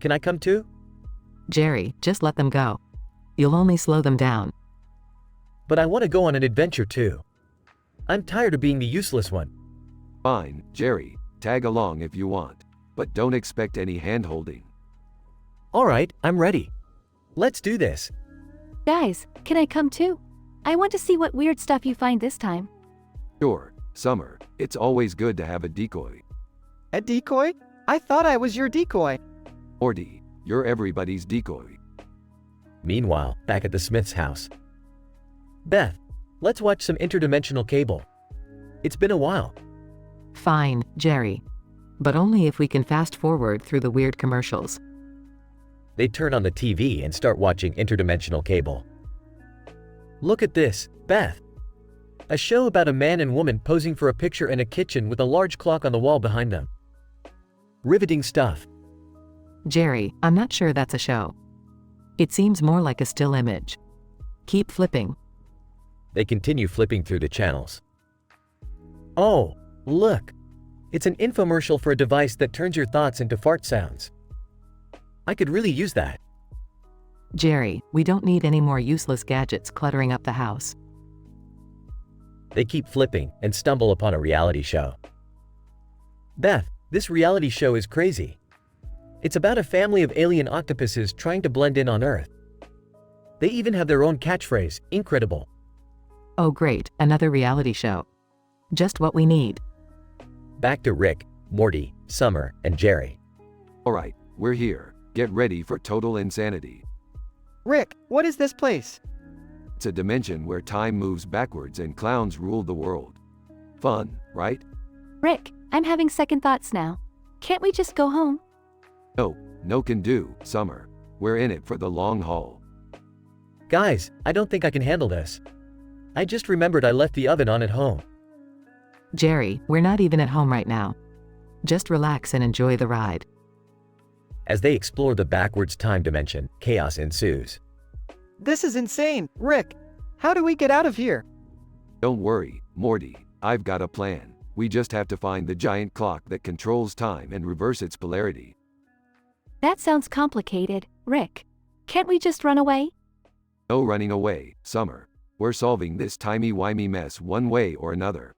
can I come too? Jerry, just let them go. You'll only slow them down. But I want to go on an adventure too. I'm tired of being the useless one. Fine, Jerry, tag along if you want, but don't expect any hand-holding. Alright, I'm ready. Let's do this. Guys, can I come too? I want to see what weird stuff you find this time. Sure, Summer, it's always good to have a decoy. A decoy? I thought I was your decoy. Morty, you're everybody's decoy. Meanwhile, back at the Smith's house. Beth, let's watch some interdimensional cable. It's been a while. Fine, Jerry. But only if we can fast forward through the weird commercials. They turn on the TV and start watching interdimensional cable. Look at this, Beth. A show about a man and woman posing for a picture in a kitchen with a large clock on the wall behind them. Riveting stuff. Jerry, I'm not sure that's a show. It seems more like a still image. Keep flipping. They continue flipping through the channels. Oh, look. It's an infomercial for a device that turns your thoughts into fart sounds. I could really use that. Jerry, we don't need any more useless gadgets cluttering up the house. They keep flipping and stumble upon a reality show. Beth, this reality show is crazy. It's about a family of alien octopuses trying to blend in on Earth. They even have their own catchphrase, incredible. Oh great, another reality show. Just what we need. Back to Rick, Morty, Summer, and Jerry. Alright, we're here. Get ready for total insanity. Rick, what is this place? It's a dimension where time moves backwards and clowns rule the world. Fun, right? Rick, I'm having second thoughts now. Can't we just go home? No can do, Summer. We're in it for the long haul. Guys, I don't think I can handle this. I just remembered I left the oven on at home. Jerry, we're not even at home right now. Just relax and enjoy the ride. As they explore the backwards time dimension, chaos ensues. This is insane. Rick, how do we get out of here? Don't worry, Morty, I've got a plan. We just have to find the giant clock that controls time and reverse its polarity. That sounds complicated, Rick. Can't we just run away? No running away, Summer. We're solving this timey-wimey mess one way or another.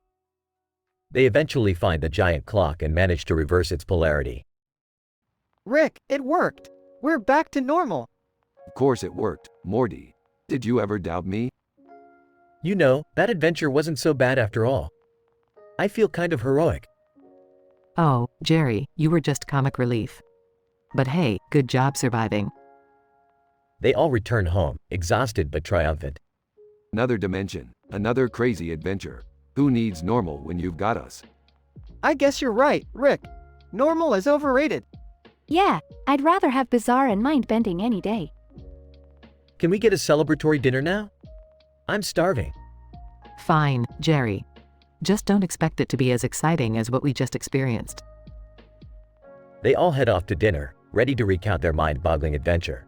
They eventually find the giant clock and manage to reverse its polarity. Rick, it worked. We're back to normal. Of course it worked, Morty. Did you ever doubt me? You know, that adventure wasn't so bad after all. I feel kind of heroic. Oh, Jerry, you were just comic relief. But hey, good job surviving. They all return home, exhausted but triumphant. Another dimension, another crazy adventure. Who needs normal when you've got us? I guess you're right, Rick. Normal is overrated. Yeah, I'd rather have bizarre and mind-bending any day. Can we get a celebratory dinner now? I'm starving. Fine, Jerry. Just don't expect it to be as exciting as what we just experienced. They all head off to dinner, ready to recount their mind-boggling adventure.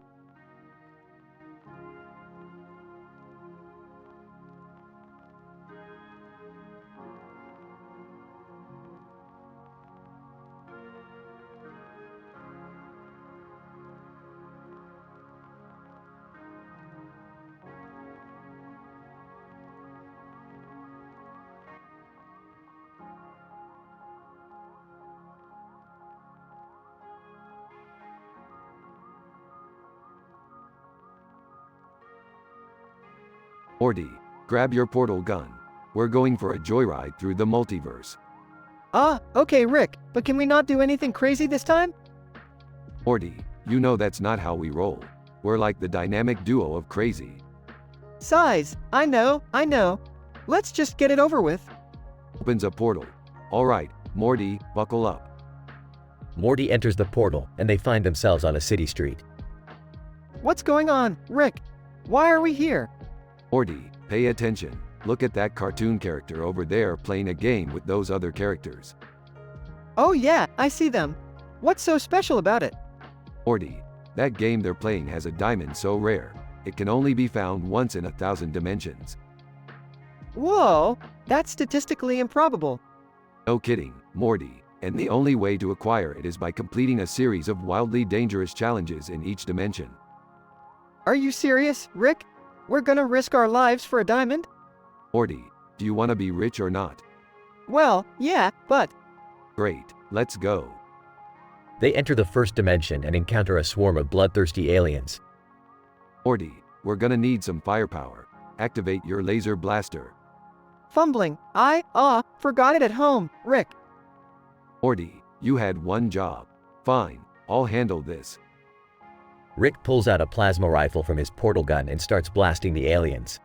Morty, grab your portal gun. We're going for a joyride through the multiverse. Okay, Rick, but can we not do anything crazy this time? Morty, you know that's not how we roll. We're like the dynamic duo of crazy. Size, I know. Let's just get it over with. Opens a portal. Alright, Morty, buckle up. Morty enters the portal, and they find themselves on a city street. What's going on, Rick? Why are we here? Morty, pay attention. Look at that cartoon character over there playing a game with those other characters. Oh yeah, I see them. What's so special about it? Morty, that game they're playing has a diamond so rare, it can only be found once in 1,000 dimensions. Whoa, that's statistically improbable. No kidding, Morty. and the only way to acquire it is by completing a series of wildly dangerous challenges in each dimension. Are you serious, Rick? We're gonna risk our lives for a diamond? Morty, do you want to be rich or not? Well, yeah, but Great, let's go. They enter the first dimension and encounter a swarm of bloodthirsty aliens. Morty, we're gonna need some firepower. Activate your laser blaster. fumbling. Forgot it at home, Rick. Morty, you had one job. Fine, I'll handle this. Rick pulls out a plasma rifle from his portal gun and starts blasting the aliens.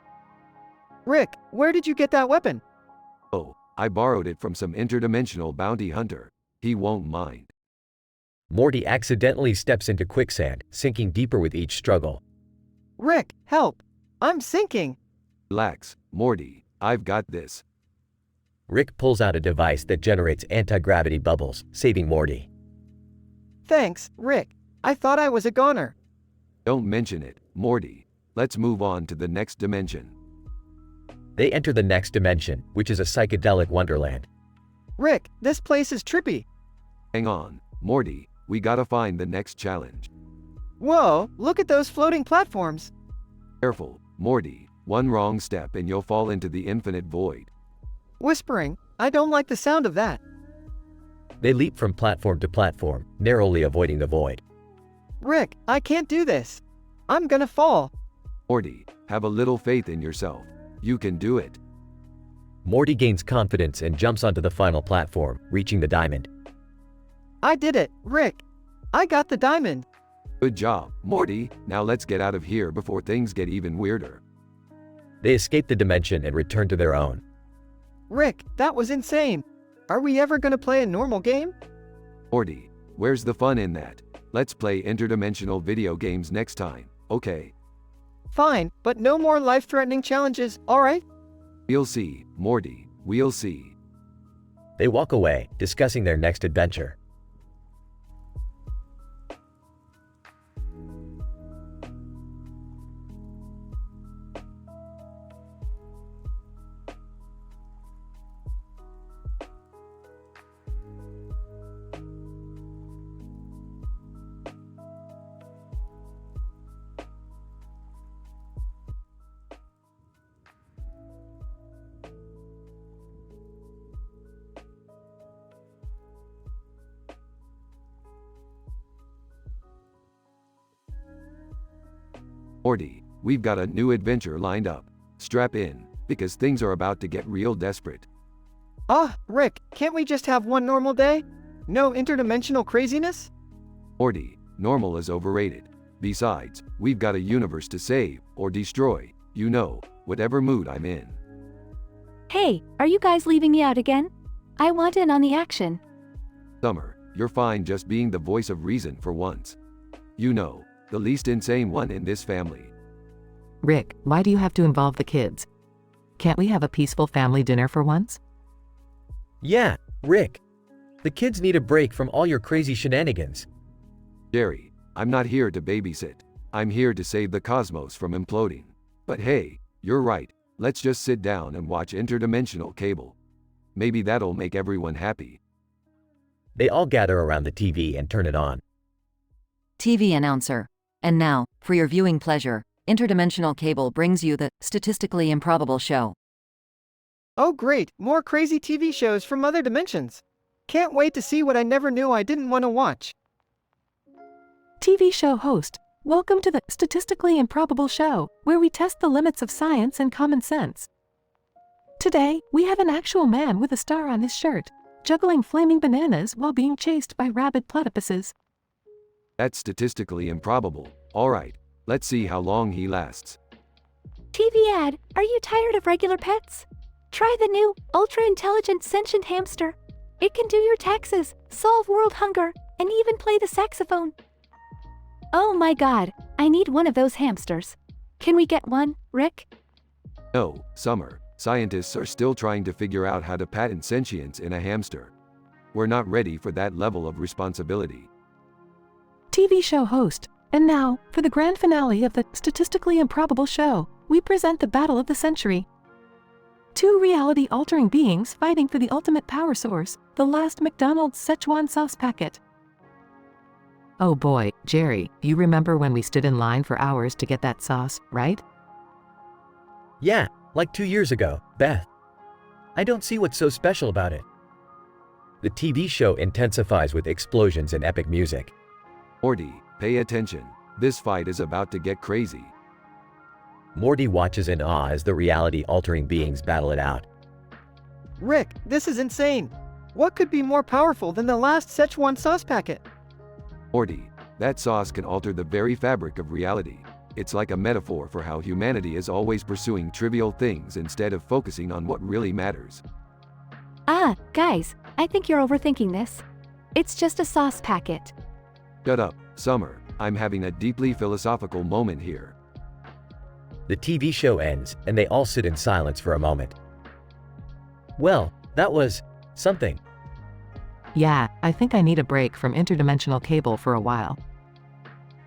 Rick, where did you get that weapon? Oh, I borrowed it from some interdimensional bounty hunter. He won't mind. Morty accidentally steps into quicksand, sinking deeper with each struggle. Rick, help! I'm sinking! Relax, Morty, I've got this. Rick pulls out a device that generates anti-gravity bubbles, saving Morty. Thanks, Rick. I thought I was a goner. Don't mention it, Morty. Let's move on to the next dimension. They enter the next dimension, which is a psychedelic wonderland. Rick, this place is trippy. Hang on, Morty, we gotta find the next challenge. Whoa, look at those floating platforms. Careful, Morty, one wrong step and you'll fall into the infinite void. Whispering, I don't like the sound of that. They leap from platform to platform, narrowly avoiding the void. Rick, I can't do this. I'm gonna fall. Morty, have a little faith in yourself. You can do it. Morty gains confidence and jumps onto the final platform, reaching the diamond. I did it, Rick. I got the diamond. Good job, Morty. Now let's get out of here before things get even weirder. They escape the dimension and return to their own. Rick, that was insane. Are we ever gonna play a normal game? Morty, where's the fun in that? Let's play interdimensional video games next time, okay? Fine, but no more life-threatening challenges, alright? We'll see, Morty, we'll see. They walk away, discussing their next adventure. Morty, we've got a new adventure lined up. Strap in, because things are about to get real desperate. Rick, can't we just have one normal day? No interdimensional craziness? Morty, normal is overrated. Besides, we've got a universe to save, or destroy, you know, whatever mood I'm in. Hey, are you guys leaving me out again? I want in on the action. Summer, you're fine just being the voice of reason for once. You know, the least insane one in this family. Rick, why do you have to involve the kids? Can't we have a peaceful family dinner for once? Yeah, Rick. The kids need a break from all your crazy shenanigans. Jerry, I'm not here to babysit. I'm here to save the cosmos from imploding. But hey, you're right. Let's just sit down and watch interdimensional cable. Maybe that'll make everyone happy. They all gather around the TV and turn it on. TV announcer. And now, for your viewing pleasure, Interdimensional Cable brings you the Statistically Improbable Show. Oh great, more crazy TV shows from other dimensions. Can't wait to see what I never knew I didn't want to watch. TV show host, welcome to the Statistically Improbable Show, where we test the limits of science and common sense. Today, we have an actual man with a star on his shirt, juggling flaming bananas while being chased by rabid platypuses. That's statistically improbable. Alright, let's see how long he lasts. TV ad, are you tired of regular pets? Try the new, ultra-intelligent sentient hamster. It can do your taxes, solve world hunger, and even play the saxophone. Oh my god, I need one of those hamsters. Can we get one, Rick? No, Summer, scientists are still trying to figure out how to patent sentience in a hamster. We're not ready for that level of responsibility. TV show host, and now, for the grand finale of the Statistically Improbable Show, we present the battle of the century. Two reality-altering beings fighting for the ultimate power source, the last McDonald's Szechuan sauce packet. Oh boy, Jerry, you remember when we stood in line for hours to get that sauce, right? Yeah, like 2 years ago, Beth. I don't see what's so special about it. The TV show intensifies with explosions and epic music. Morty, pay attention. This fight is about to get crazy. Morty watches in awe as the reality-altering beings battle it out. Rick, this is insane. What could be more powerful than the last Szechuan sauce packet? Morty, that sauce can alter the very fabric of reality. It's like a metaphor for how humanity is always pursuing trivial things instead of focusing on what really matters. Guys, I think you're overthinking this. It's just a sauce packet. Shut up, Summer. I'm having a deeply philosophical moment here. The TV show ends, and they all sit in silence for a moment. Well, that was something. Yeah, I think I need a break from interdimensional cable for a while.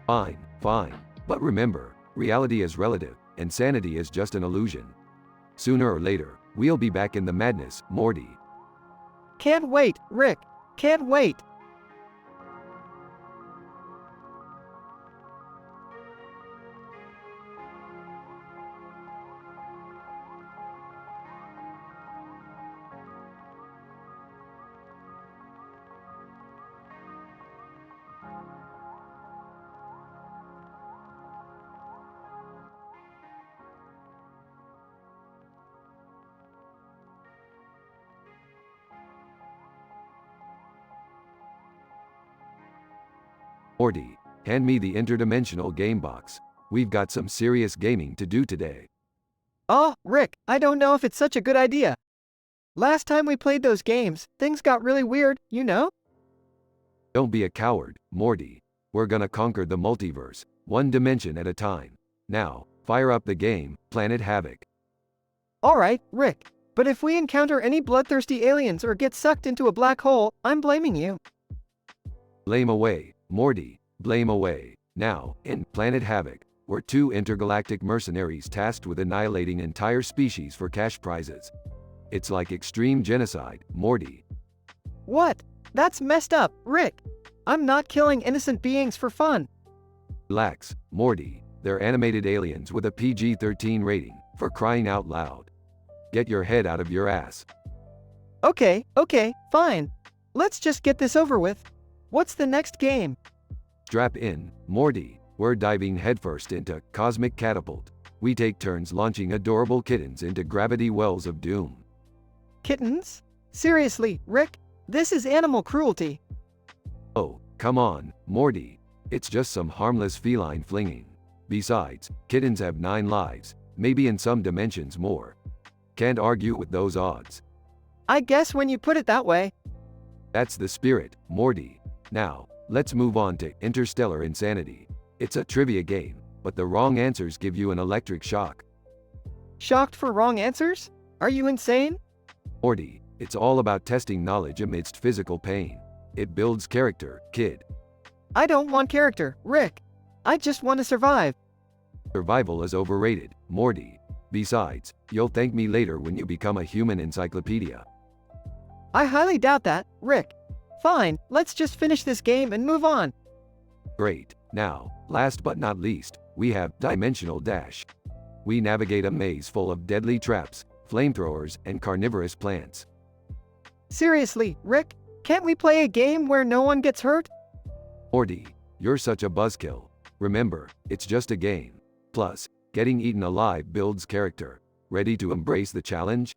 Fine, fine. But remember, reality is relative, and sanity is just an illusion. Sooner or later, we'll be back in the madness, Morty. Can't wait, Rick. Can't wait. Morty, hand me the interdimensional game box. We've got some serious gaming to do today. Oh, Rick, I don't know if it's such a good idea. Last time we played those games, things got really weird, you know? Don't be a coward, Morty. We're gonna conquer the multiverse, one dimension at a time. Now, fire up the game, Planet Havoc. Alright, Rick. But if we encounter any bloodthirsty aliens or get sucked into a black hole, I'm blaming you. Blame away, Morty, blame away. Now, in Planet Havoc, we're two intergalactic mercenaries tasked with annihilating entire species for cash prizes. It's like extreme genocide, Morty. What? That's messed up, Rick. I'm not killing innocent beings for fun. Relax, Morty. They're animated aliens with a PG-13 rating, for crying out loud. Get your head out of your ass. Okay, fine. Let's just get this over with. What's the next game? Strap in, Morty. We're diving headfirst into Cosmic Catapult. We take turns launching adorable kittens into gravity wells of doom. Kittens? Seriously, Rick? This is animal cruelty. Oh, come on, Morty. It's just some harmless feline flinging. Besides, kittens have 9 lives, maybe in some dimensions more. Can't argue with those odds. I guess when you put it that way. That's the spirit, Morty. Now, let's move on to Interstellar Insanity. It's a trivia game, but the wrong answers give you an electric shock. Shocked for wrong answers? Are you insane? Morty, it's all about testing knowledge amidst physical pain. It builds character, kid. I don't want character, Rick. I just want to survive. Survival is overrated, Morty. Besides, you'll thank me later when you become a human encyclopedia. I highly doubt that, Rick. Fine, let's just finish this game and move on. Great. Now, last but not least, we have Dimensional Dash. We navigate a maze full of deadly traps, flamethrowers, and carnivorous plants. Seriously, Rick? Can't we play a game where no one gets hurt? Morty, you're such a buzzkill. Remember, it's just a game. Plus, getting eaten alive builds character. Ready to embrace the challenge?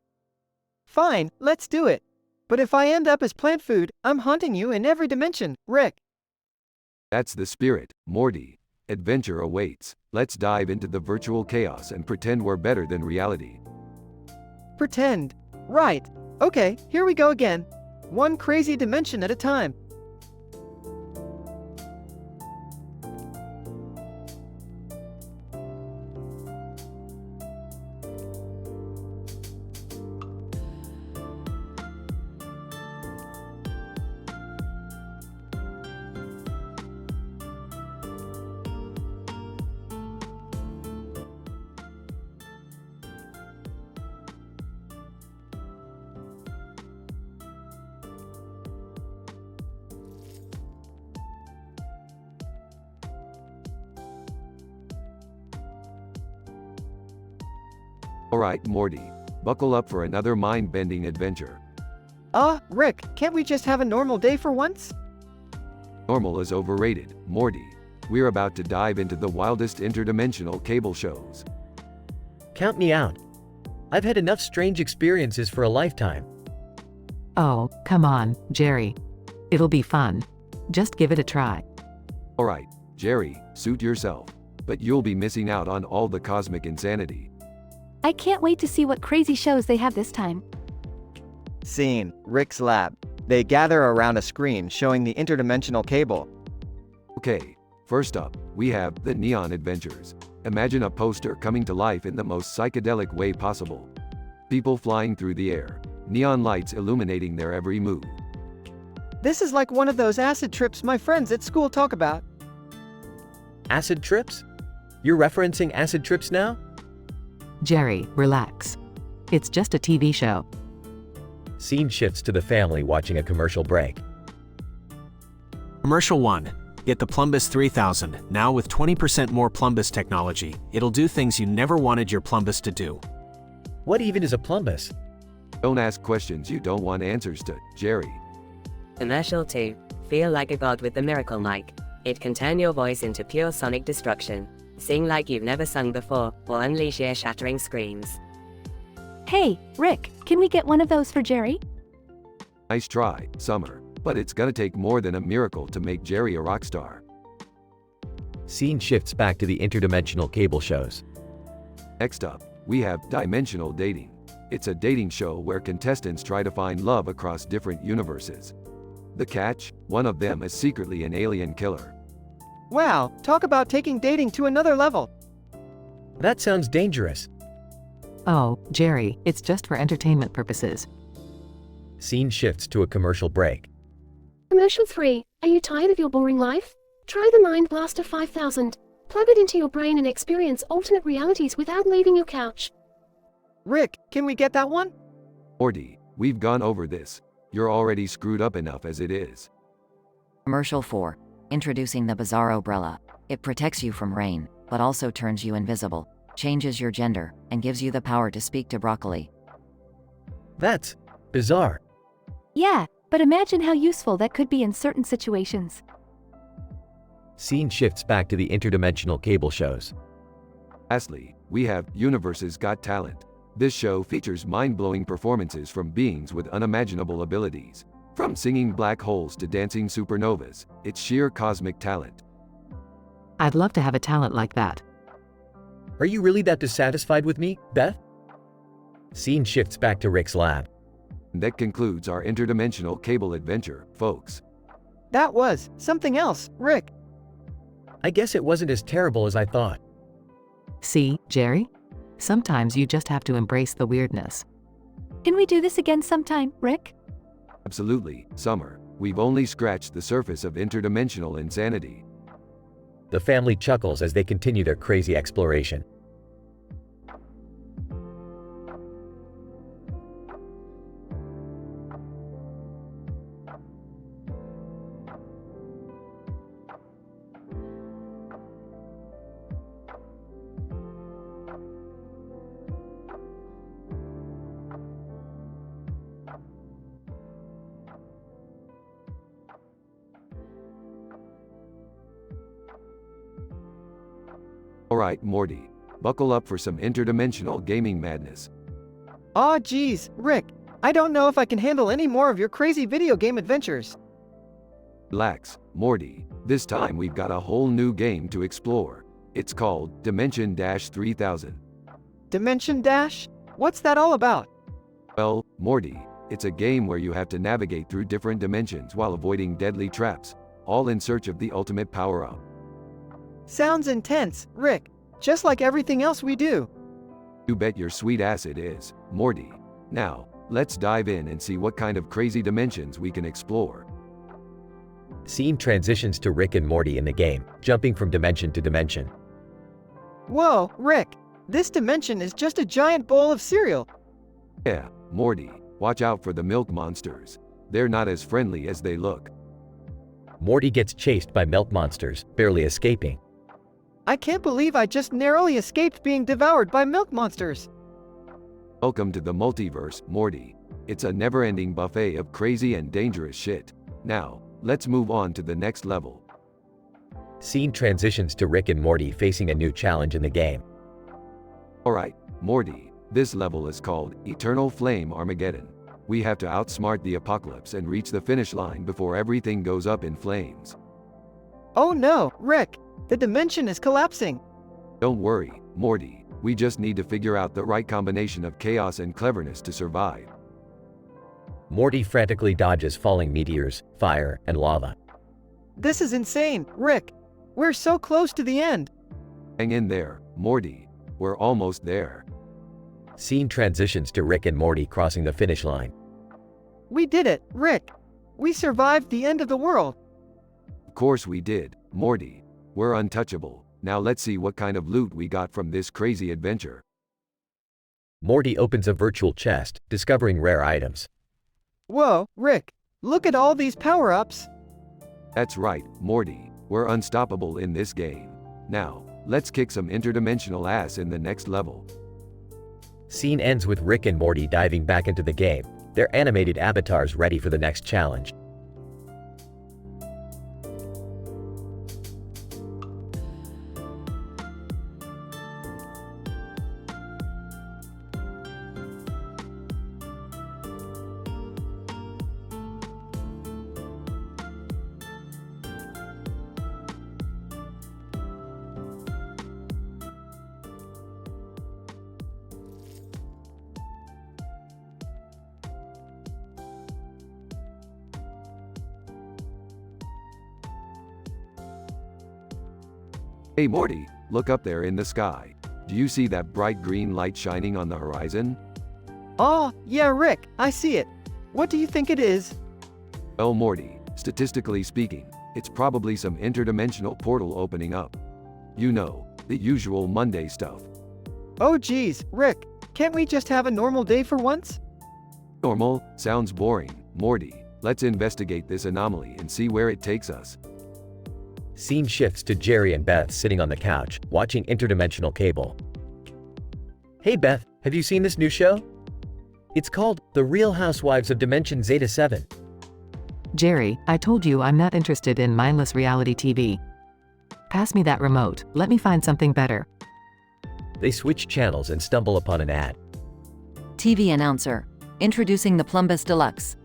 Fine, let's do it. But if I end up as plant food, I'm haunting you in every dimension, Rick. That's the spirit, Morty. Adventure awaits. Let's dive into the virtual chaos and pretend we're better than reality. Pretend. Right. Okay, here we go again. One crazy dimension at a time. Alright, Morty. Buckle up for another mind-bending adventure. Rick, can't we just have a normal day for once? Normal is overrated, Morty. We're about to dive into the wildest interdimensional cable shows. Count me out. I've had enough strange experiences for a lifetime. Oh, come on, Jerry. It'll be fun. Just give it a try. Alright, Jerry, suit yourself. But you'll be missing out on all the cosmic insanity. I can't wait to see what crazy shows they have this time. Scene, Rick's lab. They gather around a screen showing the interdimensional cable. Okay, first up, we have The Neon Adventures. Imagine a poster coming to life in the most psychedelic way possible. People flying through the air, neon lights illuminating their every move. This is like one of those acid trips my friends at school talk about. Acid trips? You're referencing acid trips now? Jerry, relax. It's just a TV show. Scene shifts to the family watching a commercial break. Commercial 1. Get the Plumbus 3000, now with 20% more Plumbus technology. It'll do things you never wanted your Plumbus to do. What even is a plumbus? Don't ask questions you don't want answers to, Jerry. Commercial 2. Feel like a god with the miracle mic. It can turn your voice into pure sonic destruction. Sing like you've never sung before, or unleash ear-shattering screams. Hey, Rick, can we get one of those for Jerry? Nice try, Summer. But it's gonna take more than a miracle to make Jerry a rock star. Scene shifts back to the interdimensional cable shows. Next up, we have Dimensional Dating. It's a dating show where contestants try to find love across different universes. The catch? One of them is secretly an alien killer. Wow, talk about taking dating to another level. That sounds dangerous. Oh, Jerry, it's just for entertainment purposes. Scene shifts to a commercial break. Commercial 3. Are you tired of your boring life? Try the Mind Blaster 5000. Plug it into your brain and experience alternate realities without leaving your couch. Rick, can we get that one? Morty, we've gone over this. You're already screwed up enough as it is. Commercial 4. Introducing the Bizarre Umbrella. It protects you from rain, but also turns you invisible, changes your gender, and gives you the power to speak to broccoli. That's bizarre. Yeah, but imagine how useful that could be in certain situations. Scene shifts back to the interdimensional cable shows. Lastly, we have Universe's Got Talent. This show features mind-blowing performances from beings with unimaginable abilities. From singing black holes to dancing supernovas, it's sheer cosmic talent. I'd love to have a talent like that. Are you really that dissatisfied with me, Beth? Scene shifts back to Rick's lab. And that concludes our interdimensional cable adventure, folks. That was something else, Rick. I guess it wasn't as terrible as I thought. See, Jerry? Sometimes you just have to embrace the weirdness. Can we do this again sometime, Rick? Absolutely, Summer. We've only scratched the surface of interdimensional insanity. The family chuckles as they continue their crazy exploration. Alright, Morty. Buckle up for some interdimensional gaming madness. Aw geez, Rick. I don't know if I can handle any more of your crazy video game adventures. Relax, Morty. This time we've got a whole new game to explore. It's called Dimension-3000. Dimension Dash? What's that all about? Well, Morty, it's a game where you have to navigate through different dimensions while avoiding deadly traps, all in search of the ultimate power-up. Sounds intense, Rick. Just like everything else we do. You bet your sweet ass it is, Morty. Now, let's dive in and see what kind of crazy dimensions we can explore. Scene transitions to Rick and Morty in the game, jumping from dimension to dimension. Whoa, Rick. This dimension is just a giant bowl of cereal. Yeah, Morty, watch out for the milk monsters. They're not as friendly as they look. Morty gets chased by milk monsters, barely escaping. I can't believe I just narrowly escaped being devoured by milk monsters. Welcome to the multiverse, Morty. It's a never-ending buffet of crazy and dangerous shit. Now, let's move on to the next level. Scene transitions to Rick and Morty facing a new challenge in the game. Alright, Morty, this level is called Eternal Flame Armageddon. We have to outsmart the apocalypse and reach the finish line before everything goes up in flames. Oh no, Rick! The dimension is collapsing! Don't worry, Morty, we just need to figure out the right combination of chaos and cleverness to survive. Morty frantically dodges falling meteors, fire, and lava. This is insane, Rick! We're so close to the end! Hang in there, Morty. We're almost there. Scene transitions to Rick and Morty crossing the finish line. We did it, Rick! We survived the end of the world! Of course we did, Morty. We're untouchable. Now let's see what kind of loot we got from this crazy adventure. Morty opens a virtual chest, discovering rare items. Whoa, Rick! Look at all these power-ups! That's right, Morty. We're unstoppable in this game. Now, let's kick some interdimensional ass in the next level. Scene ends with Rick and Morty diving back into the game, their animated avatars ready for the next challenge. Hey Morty, look up there in the sky. Do you see that bright green light shining on the horizon? Oh, yeah, Rick, I see it. What do you think it is? Well, Morty, statistically speaking, it's probably some interdimensional portal opening up. You know, the usual Monday stuff. Oh geez, Rick, can't we just have a normal day for once? Normal? Sounds boring, Morty. Let's investigate this anomaly and see where it takes us. Scene shifts to Jerry and Beth sitting on the couch, watching Interdimensional Cable. Hey Beth, have you seen this new show? It's called The Real Housewives of Dimension Zeta 7. Jerry, I told you I'm not interested in mindless reality TV. Pass me that remote, let me find something better. They switch channels and stumble upon an ad. TV announcer. Introducing the Plumbus Deluxe.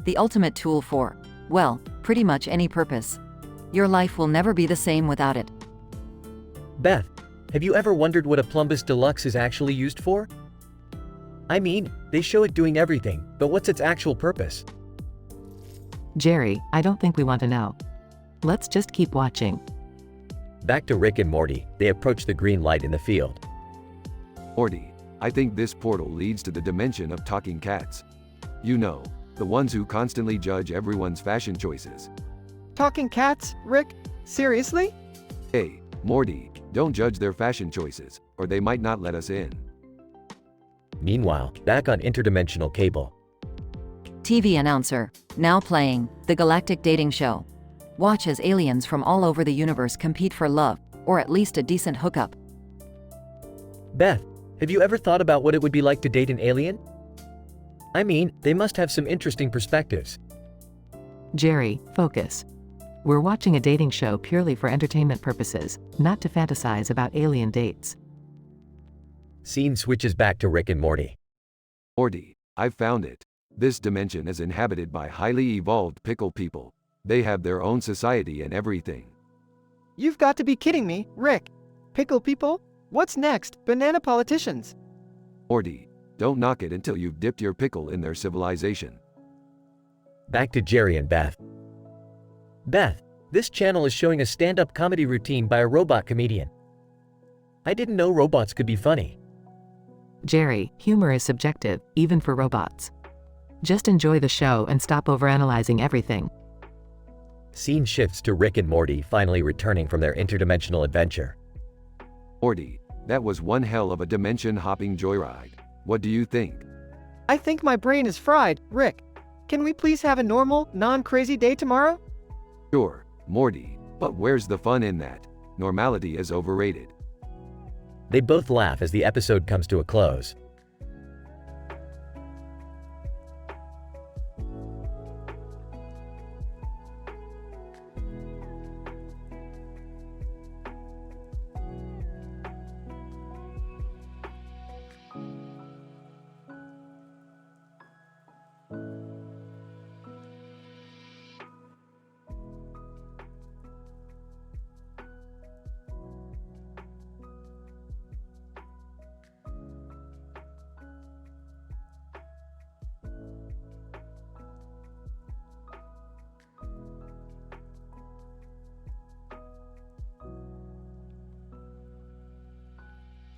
The ultimate tool for, well, pretty much any purpose. Your life will never be the same without it. Beth, have you ever wondered what a Plumbus Deluxe is actually used for? I mean, they show it doing everything, but what's its actual purpose? Jerry, I don't think we want to know. Let's just keep watching. Back to Rick and Morty, they approach the green light in the field. Morty, I think this portal leads to the dimension of talking cats. You know, the ones who constantly judge everyone's fashion choices. Talking cats, Rick? Seriously? Hey, Morty, don't judge their fashion choices, or they might not let us in. Meanwhile, back on Interdimensional Cable. TV announcer. Now playing, the galactic dating show. Watch as aliens from all over the universe compete for love, or at least a decent hookup. Beth, have you ever thought about what it would be like to date an alien? I mean, they must have some interesting perspectives. Jerry, focus. We're watching a dating show purely for entertainment purposes, not to fantasize about alien dates. Scene switches back to Rick and Morty. Morty, I've found it. This dimension is inhabited by highly evolved pickle people. They have their own society and everything. You've got to be kidding me, Rick. Pickle people? What's next, banana politicians? Morty, don't knock it until you've dipped your pickle in their civilization. Back to Jerry and Beth. Beth, this channel is showing a stand-up comedy routine by a robot comedian. I didn't know robots could be funny. Jerry, humor is subjective, even for robots. Just enjoy the show and stop overanalyzing everything. Scene shifts to Rick and Morty finally returning from their interdimensional adventure. Morty, that was one hell of a dimension-hopping joyride. What do you think? I think my brain is fried, Rick. Can we please have a normal, non-crazy day tomorrow? Sure, Morty, but where's the fun in that? Normality is overrated. They both laugh as the episode comes to a close.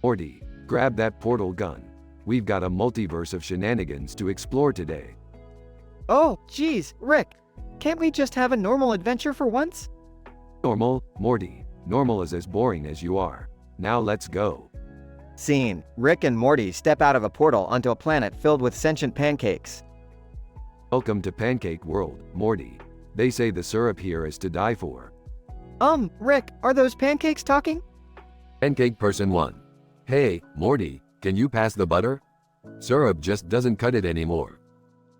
Morty, grab that portal gun. We've got a multiverse of shenanigans to explore today. Oh, geez, Rick. Can't we just have a normal adventure for once? Normal, Morty. Normal is as boring as you are. Now let's go. Scene: Rick and Morty step out of a portal onto a planet filled with sentient pancakes. Welcome to Pancake World, Morty. They say the syrup here is to die for. Rick, are those pancakes talking? Pancake Person 1. Hey, Morty, can you pass the butter? Syrup just doesn't cut it anymore.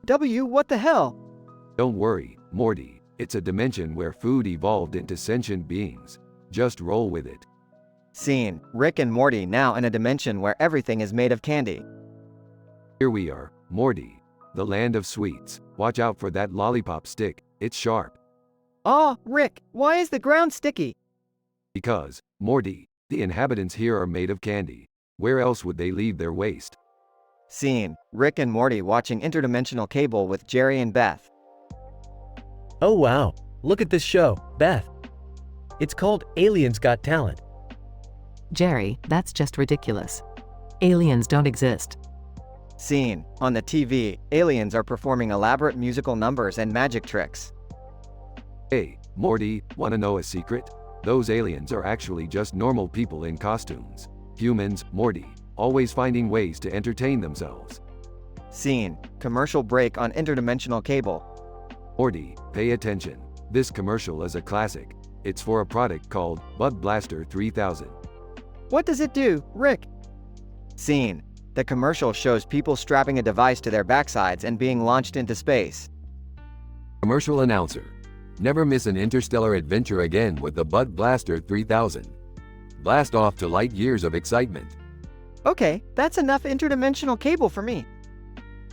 What the hell? Don't worry, Morty. It's a dimension where food evolved into sentient beings. Just roll with it. Scene: Rick and Morty now in a dimension where everything is made of candy. Here we are, Morty. The land of sweets. Watch out for that lollipop stick, it's sharp. Rick, why is the ground sticky? Because, Morty, the inhabitants here are made of candy. Where else would they leave their waste? Scene: Rick and Morty watching interdimensional cable with Jerry and Beth. Oh wow, look at this show, Beth. It's called Aliens Got Talent. Jerry, that's just ridiculous. Aliens don't exist. Scene: on the TV, aliens are performing elaborate musical numbers and magic tricks. Hey, Morty, wanna know a secret? Those aliens are actually just normal people in costumes. Humans, Morty, always finding ways to entertain themselves. Scene: commercial break on interdimensional cable. Morty, pay attention. This commercial is a classic. It's for a product called Bud Blaster 3000. What does it do, Rick? Scene: the commercial shows people strapping a device to their backsides and being launched into space. Commercial announcer. Never miss an interstellar adventure again with the Bud Blaster 3000. Blast off to light years of excitement. Okay, that's enough interdimensional cable for me.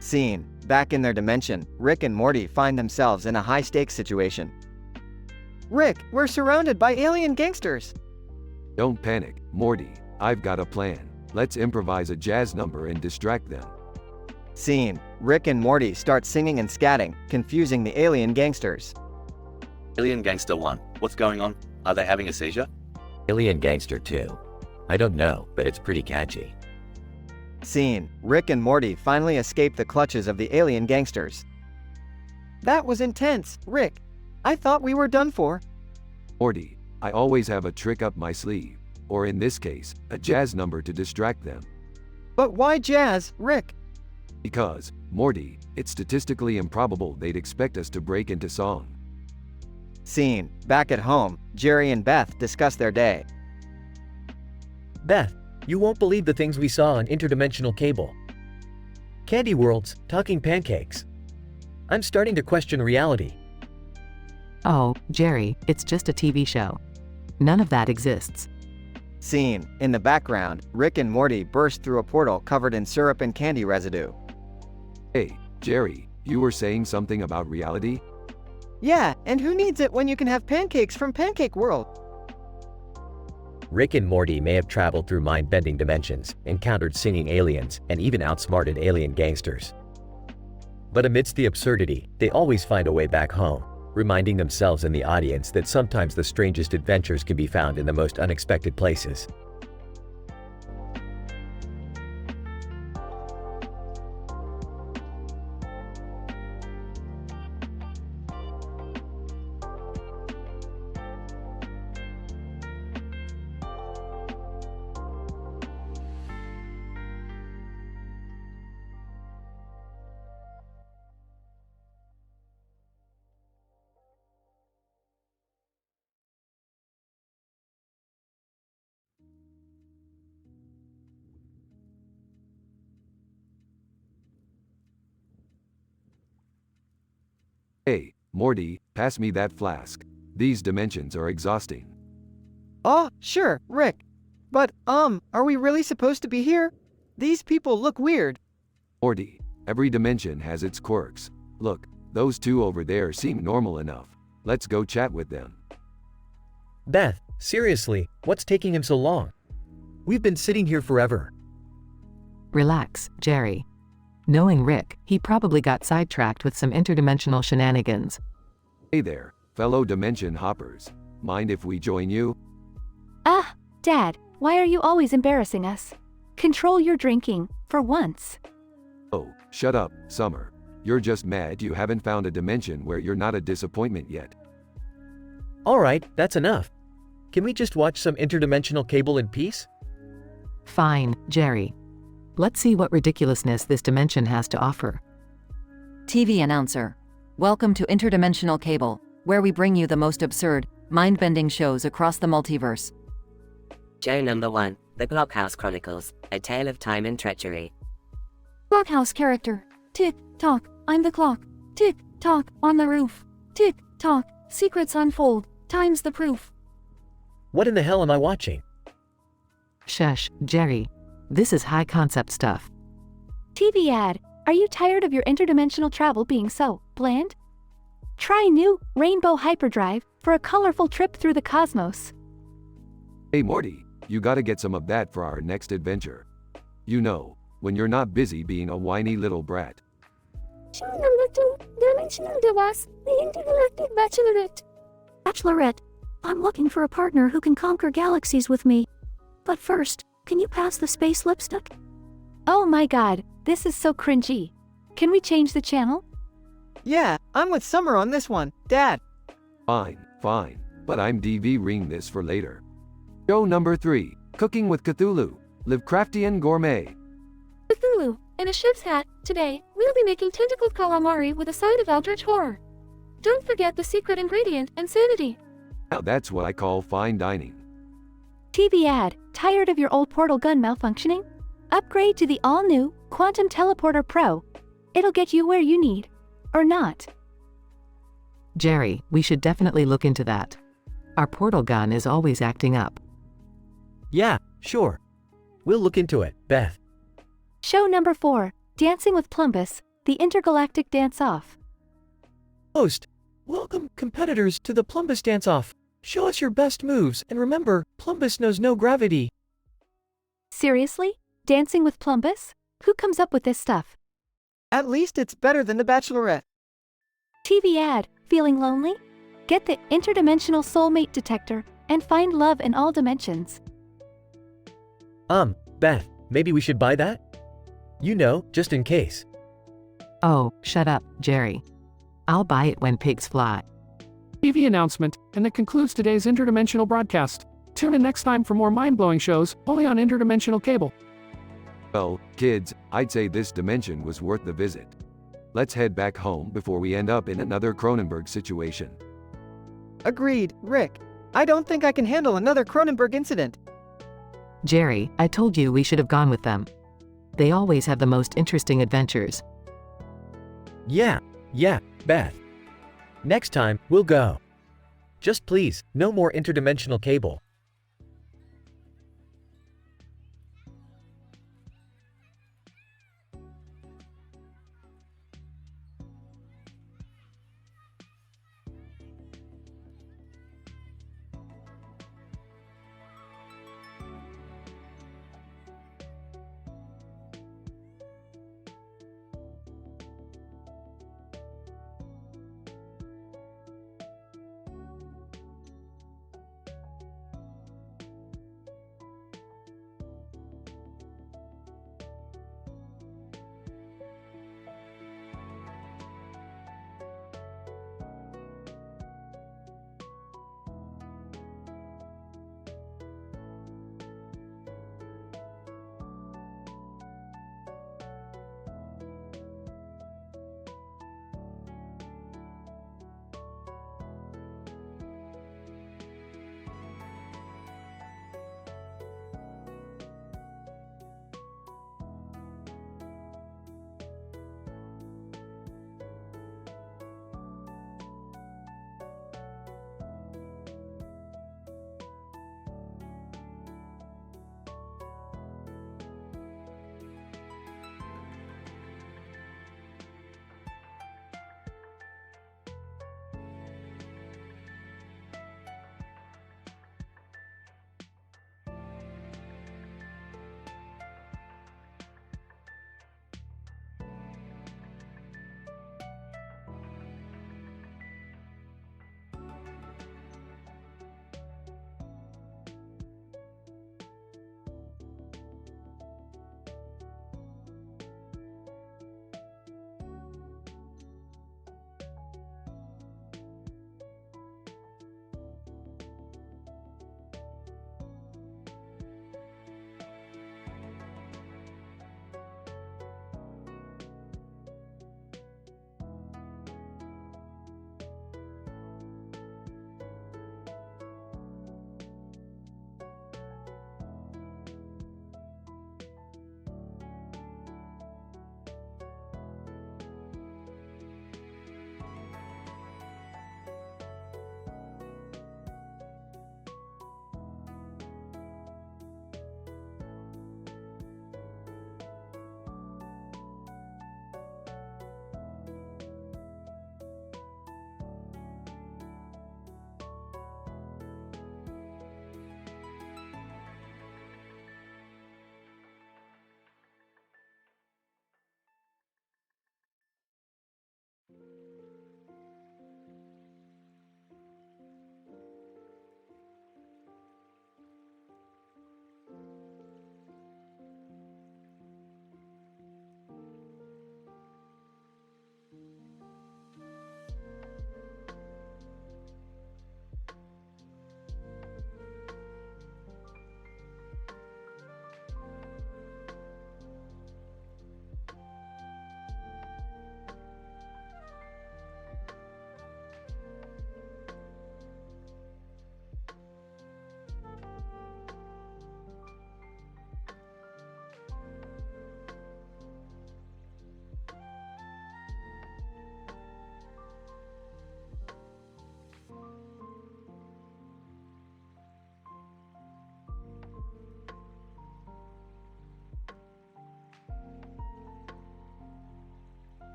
Scene: back in their dimension, Rick and Morty find themselves in a high-stakes situation. Rick, we're surrounded by alien gangsters. Don't panic, Morty. I've got a plan. Let's improvise a jazz number and distract them. Scene: Rick and Morty start singing and scatting, confusing the alien gangsters. Alien Gangster 1, what's going on? Are they having a seizure? Alien Gangster 2. I don't know, but it's pretty catchy. Scene: Rick and Morty finally escape the clutches of the alien gangsters. That was intense, Rick. I thought we were done for. Morty, I always have a trick up my sleeve. Or in this case, a jazz number to distract them. But why jazz, Rick? Because, Morty, it's statistically improbable they'd expect us to break into song. Scene: back at home, Jerry and Beth discuss their day. Beth, you won't believe the things we saw on interdimensional cable. Candy worlds, talking pancakes. I'm starting to question reality. Oh, Jerry, it's just a TV show. None of that exists. Scene: in the background, Rick and Morty burst through a portal covered in syrup and candy residue. Hey, Jerry, you were saying something about reality? Yeah, and who needs it when you can have pancakes from Pancake World? Rick and Morty may have traveled through mind-bending dimensions, encountered singing aliens, and even outsmarted alien gangsters. But amidst the absurdity, they always find a way back home, reminding themselves and the audience that sometimes the strangest adventures can be found in the most unexpected places. Hey, Morty, pass me that flask. These dimensions are exhausting. Oh, sure, Rick. But, are we really supposed to be here? These people look weird. Morty, every dimension has its quirks. Look, those two over there seem normal enough. Let's go chat with them. Beth, seriously, what's taking him so long? We've been sitting here forever. Relax, Jerry. Knowing Rick, he probably got sidetracked with some interdimensional shenanigans. Hey there, fellow dimension hoppers. Mind if we join you? Dad, why are you always embarrassing us? Control your drinking, for once. Oh, shut up, Summer. You're just mad you haven't found a dimension where you're not a disappointment yet. Alright, that's enough. Can we just watch some interdimensional cable in peace? Fine, Jerry. Let's see what ridiculousness this dimension has to offer. TV announcer. Welcome to Interdimensional Cable, where we bring you the most absurd, mind-bending shows across the multiverse. Show number 1, The Blockhouse Chronicles, A Tale of Time and Treachery. Blockhouse character. Tick, tock, I'm the clock. Tick, tock, on the roof. Tick, tock, secrets unfold, time's the proof. What in the hell am I watching? Shush, Jerry. This is high-concept stuff. TV ad. Are you tired of your interdimensional travel being so bland? Try new Rainbow Hyperdrive for a colorful trip through the cosmos. Hey Morty, you gotta get some of that for our next adventure. You know, when you're not busy being a whiny little brat. Show number 2, Dimensional Device, the Intergalactic Bachelorette. Bachelorette, I'm looking for a partner who can conquer galaxies with me. But first, can you pass the space lipstick? Oh my god, this is so cringy. Can we change the channel? Yeah, I'm with Summer on this one, Dad. Fine, but I'm DVing this for later. Show number 3, Cooking with Cthulhu, Lovecraftian Gourmet. Cthulhu, in a chef's hat, today, we'll be making tentacled calamari with a side of eldritch horror. Don't forget the secret ingredient, insanity. Now that's what I call fine dining. TV ad. Tired of your old portal gun malfunctioning? Upgrade to the all-new Quantum Teleporter Pro. It'll get you where you need. Or not. Jerry, we should definitely look into that. Our portal gun is always acting up. Yeah, sure. We'll look into it, Beth. Show number 4, Dancing with Plumbus, the Intergalactic Dance-Off. Host, welcome competitors to the Plumbus Dance-Off. Show us your best moves, and remember, Plumbus knows no gravity. Seriously? Dancing with Plumbus? Who comes up with this stuff? At least it's better than the Bachelorette. TV ad. Feeling lonely? Get the interdimensional soulmate detector and find love in all dimensions. Beth, maybe we should buy that? You know, just in case. Oh, shut up, Jerry. I'll buy it when pigs fly. TV announcement, and that concludes today's interdimensional broadcast. Tune in next time for more mind-blowing shows, only on Interdimensional Cable. Well, kids, I'd say this dimension was worth the visit. Let's head back home before we end up in another Cronenberg situation. Agreed, Rick. I don't think I can handle another Cronenberg incident. Jerry, I told you we should have gone with them. They always have the most interesting adventures. Yeah, Beth. Next time, we'll go. Just please, no more interdimensional cable.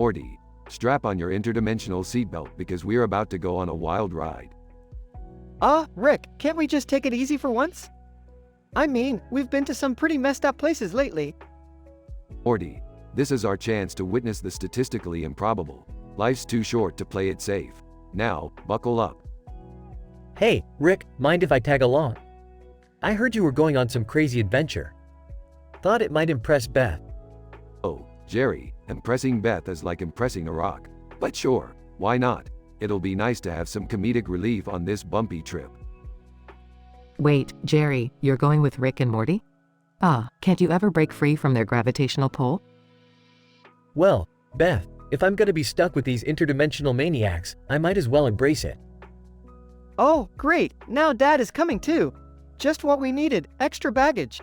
Morty, strap on your interdimensional seatbelt because we're about to go on a wild ride. Rick, can't we just take it easy for once? I mean, we've been to some pretty messed up places lately. Morty, this is our chance to witness the statistically improbable. Life's too short to play it safe. Now, buckle up. Hey, Rick, mind if I tag along? I heard you were going on some crazy adventure. Thought it might impress Beth. Oh, Jerry, impressing Beth is like impressing a rock. But sure, why not? It'll be nice to have some comedic relief on this bumpy trip. Wait, Jerry, you're going with Rick and Morty? Can't you ever break free from their gravitational pull? Well, Beth, if I'm gonna be stuck with these interdimensional maniacs, I might as well embrace it. Oh, great, now Dad is coming too. Just what we needed, extra baggage.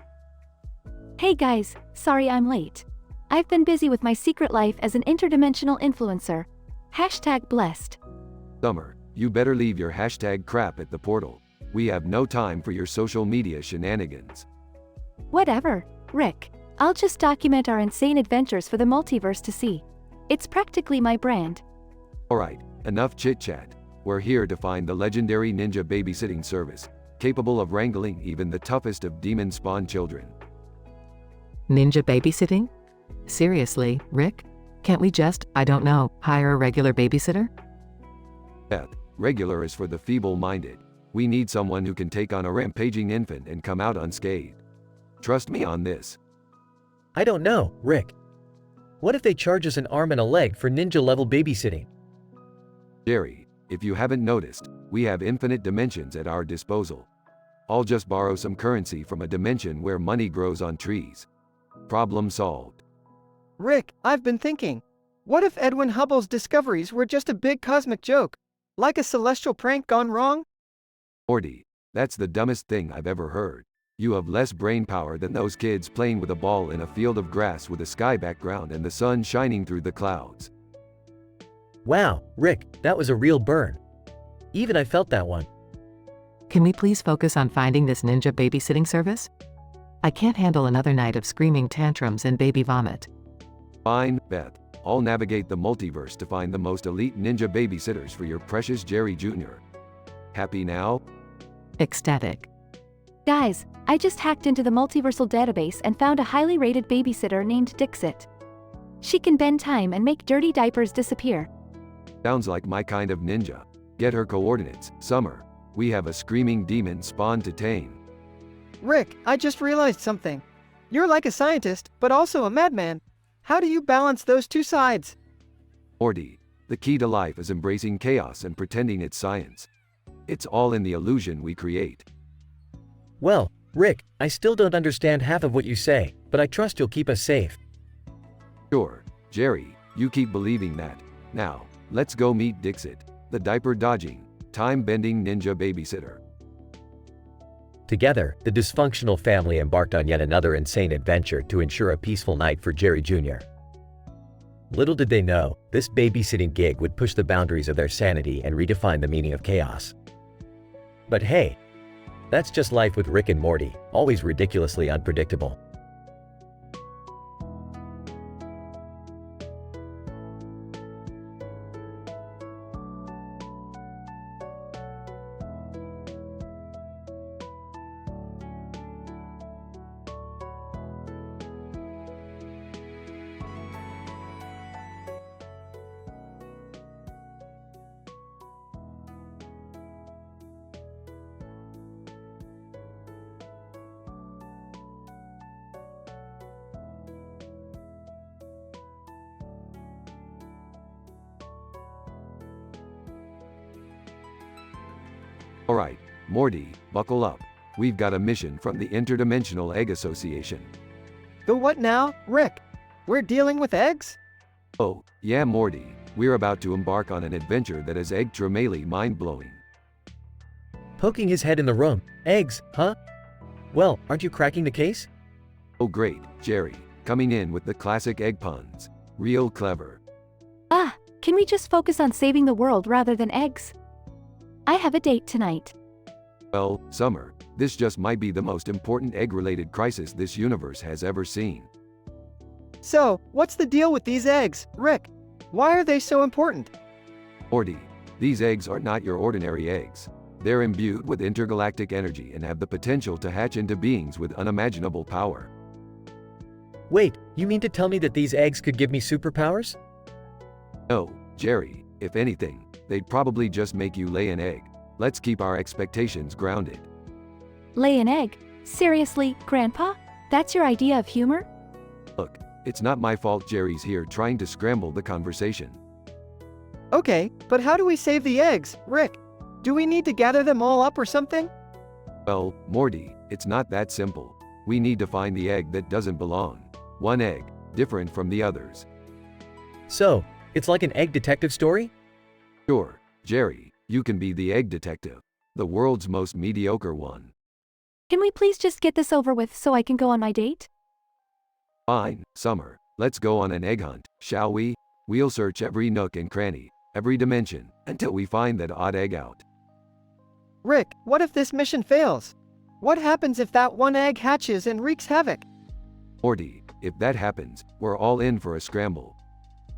Hey guys, sorry I'm late. I've been busy with my secret life as an interdimensional influencer. #blessed. Summer, you better leave your hashtag crap at the portal. We have no time for your social media shenanigans. Whatever, Rick. I'll just document our insane adventures for the multiverse to see. It's practically my brand. Alright, enough chit-chat. We're here to find the legendary ninja babysitting service, capable of wrangling even the toughest of demon-spawn children. Ninja babysitting? Seriously, Rick? Can't we just, I don't know, hire a regular babysitter? Beth, regular is for the feeble-minded. We need someone who can take on a rampaging infant and come out unscathed. Trust me on this. I don't know, Rick. What if they charge us an arm and a leg for ninja-level babysitting? Jerry, if you haven't noticed, we have infinite dimensions at our disposal. I'll just borrow some currency from a dimension where money grows on trees. Problem solved. Rick, I've been thinking. What if Edwin Hubble's discoveries were just a big cosmic joke? Like a celestial prank gone wrong? Morty, that's the dumbest thing I've ever heard. You have less brain power than those kids playing with a ball in a field of grass with a sky background and the sun shining through the clouds. Wow, Rick, that was a real burn. Even I felt that one. Can we please focus on finding this ninja babysitting service? I can't handle another night of screaming tantrums and baby vomit. Fine, Beth. I'll navigate the multiverse to find the most elite ninja babysitters for your precious Jerry Jr. Happy now? Ecstatic. Guys, I just hacked into the multiversal database and found a highly rated babysitter named Dixit. She can bend time and make dirty diapers disappear. Sounds like my kind of ninja. Get her coordinates, Summer. We have a screaming demon spawn to tame. Rick, I just realized something. You're like a scientist, but also a madman. How do you balance those two sides? Morty, the key to life is embracing chaos and pretending it's science. It's all in the illusion we create. Well, Rick, I still don't understand half of what you say, but I trust you'll keep us safe. Sure, Jerry, you keep believing that. Now, let's go meet Dixit, the diaper-dodging, time-bending ninja babysitter. Together, the dysfunctional family embarked on yet another insane adventure to ensure a peaceful night for Jerry Jr. Little did they know, this babysitting gig would push the boundaries of their sanity and redefine the meaning of chaos. But hey, that's just life with Rick and Morty, always ridiculously unpredictable. Alright, Morty, buckle up. We've got a mission from the Interdimensional Egg Association. The what now, Rick? We're dealing with eggs? Oh, yeah Morty, we're about to embark on an adventure that is extremely mind-blowing. Poking his head in the room. Eggs, huh? Well, aren't you cracking the case? Oh great, Jerry, coming in with the classic egg puns. Real clever. Can we just focus on saving the world rather than eggs? I have a date tonight. Well, Summer, this just might be the most important egg-related crisis this universe has ever seen. So, what's the deal with these eggs, Rick? Why are they so important? Morty, these eggs are not your ordinary eggs. They're imbued with intergalactic energy and have the potential to hatch into beings with unimaginable power. Wait, you mean to tell me that these eggs could give me superpowers? No, Jerry, if anything, they'd probably just make you lay an egg. Let's keep our expectations grounded. Lay an egg? Seriously, Grandpa? That's your idea of humor? Look, it's not my fault Jerry's here trying to scramble the conversation. Okay, but how do we save the eggs, Rick? Do we need to gather them all up or something? Well, Morty, it's not that simple. We need to find the egg that doesn't belong. One egg, different from the others. So, it's like an egg detective story? Sure, Jerry, you can be the egg detective. The world's most mediocre one. Can we please just get this over with so I can go on my date? Fine, Summer, let's go on an egg hunt, shall we? We'll search every nook and cranny, every dimension, until we find that odd egg out. Rick, what if this mission fails? What happens if that one egg hatches and wreaks havoc? Morty, if that happens, we're all in for a scramble.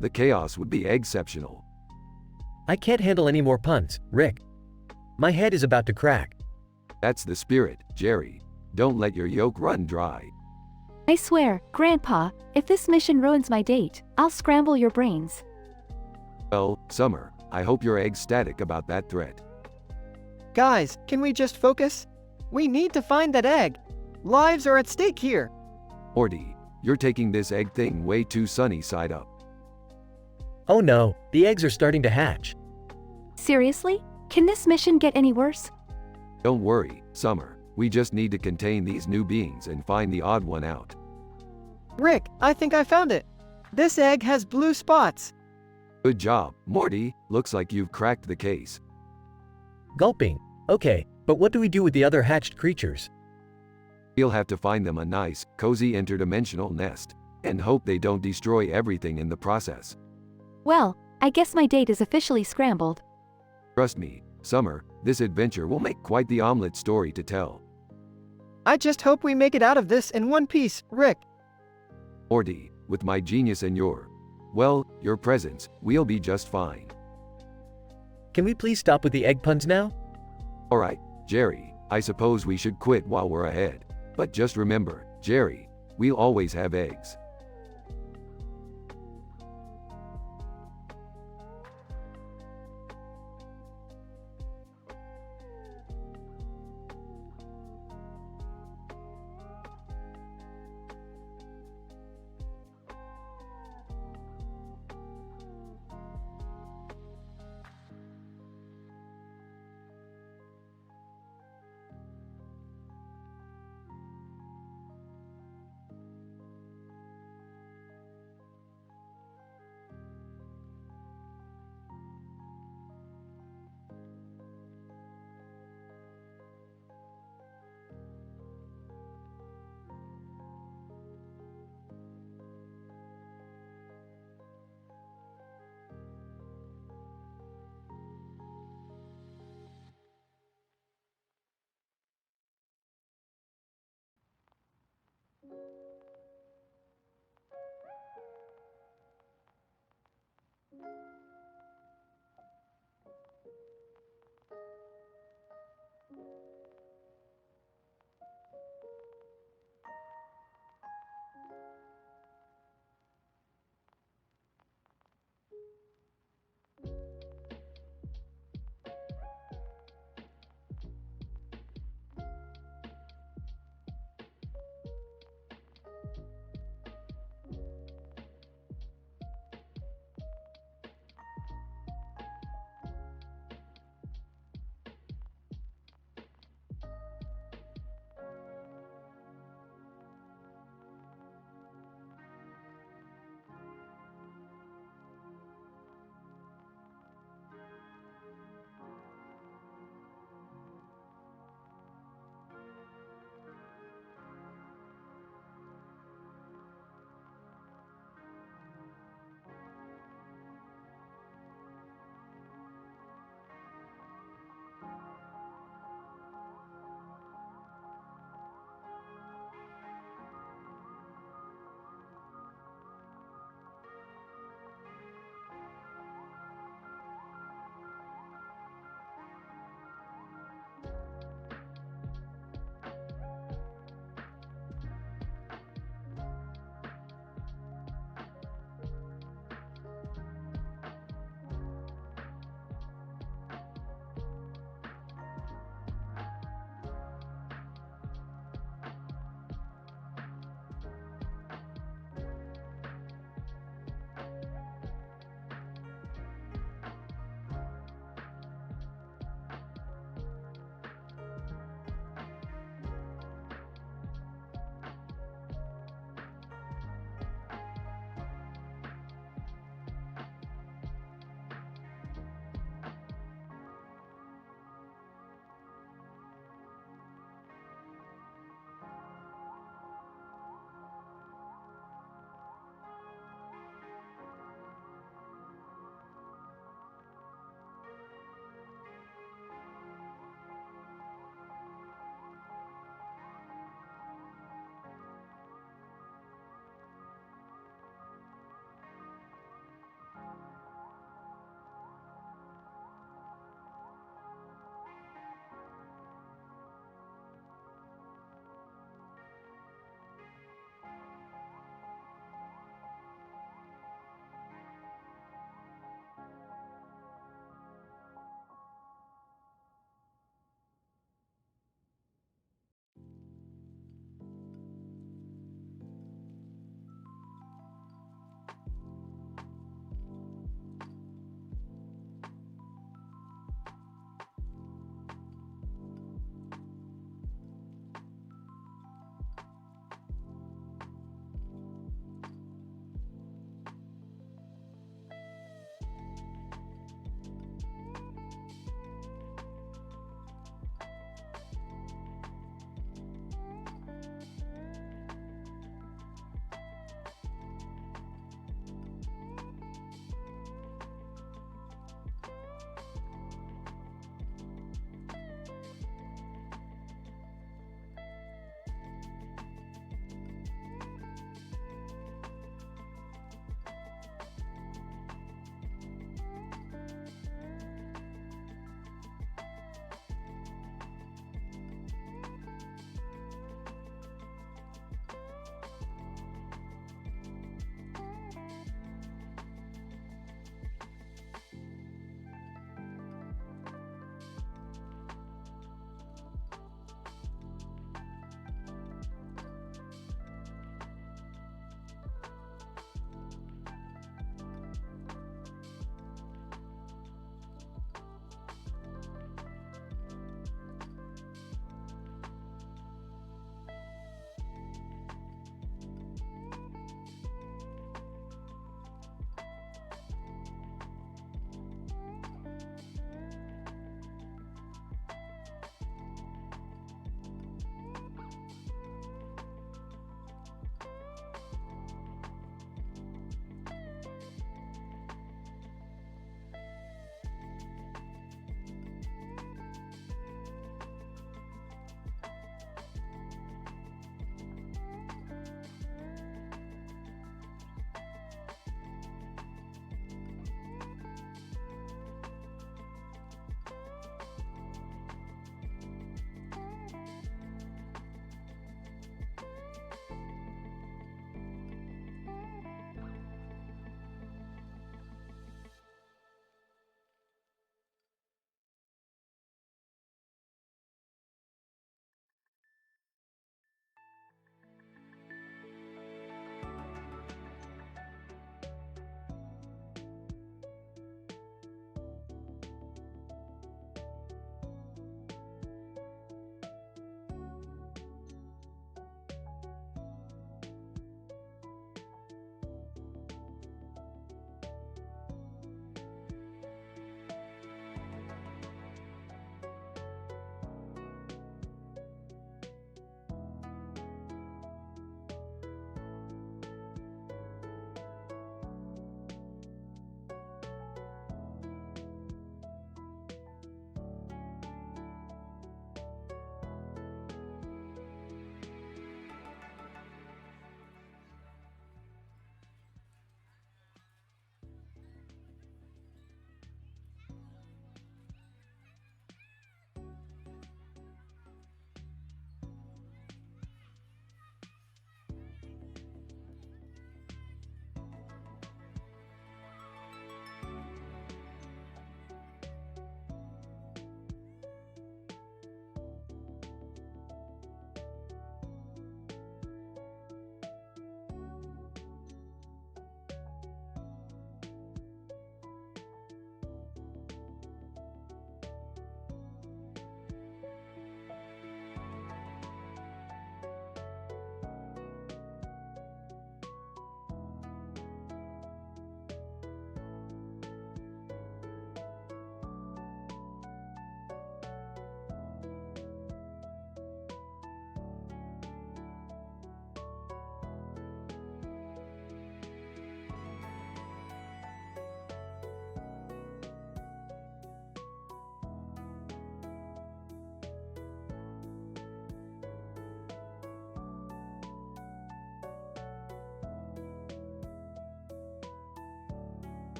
The chaos would be exceptional. I can't handle any more puns, Rick. My head is about to crack. That's the spirit, Jerry. Don't let your yolk run dry. I swear, Grandpa, if this mission ruins my date, I'll scramble your brains. Well, Summer, I hope you're ecstatic about that threat. Guys, can we just focus? We need to find that egg. Lives are at stake here. Morty, you're taking this egg thing way too sunny side up. Oh no, the eggs are starting to hatch. Seriously? Can this mission get any worse? Don't worry, Summer. We just need to contain these new beings and find the odd one out. Rick, I think I found it. This egg has blue spots. Good job, Morty. Looks like you've cracked the case. Gulping. Okay, but what do we do with the other hatched creatures? We'll have to find them a nice, cozy interdimensional nest, and hope they don't destroy everything in the process. Well, I guess my date is officially scrambled. Trust me, Summer, this adventure will make quite the omelet story to tell. I just hope we make it out of this in one piece, Rick. Morty, with my genius and your presence, we'll be just fine. Can we please stop with the egg puns now? Alright, Jerry, I suppose we should quit while we're ahead. But just remember, Jerry, we'll always have eggs.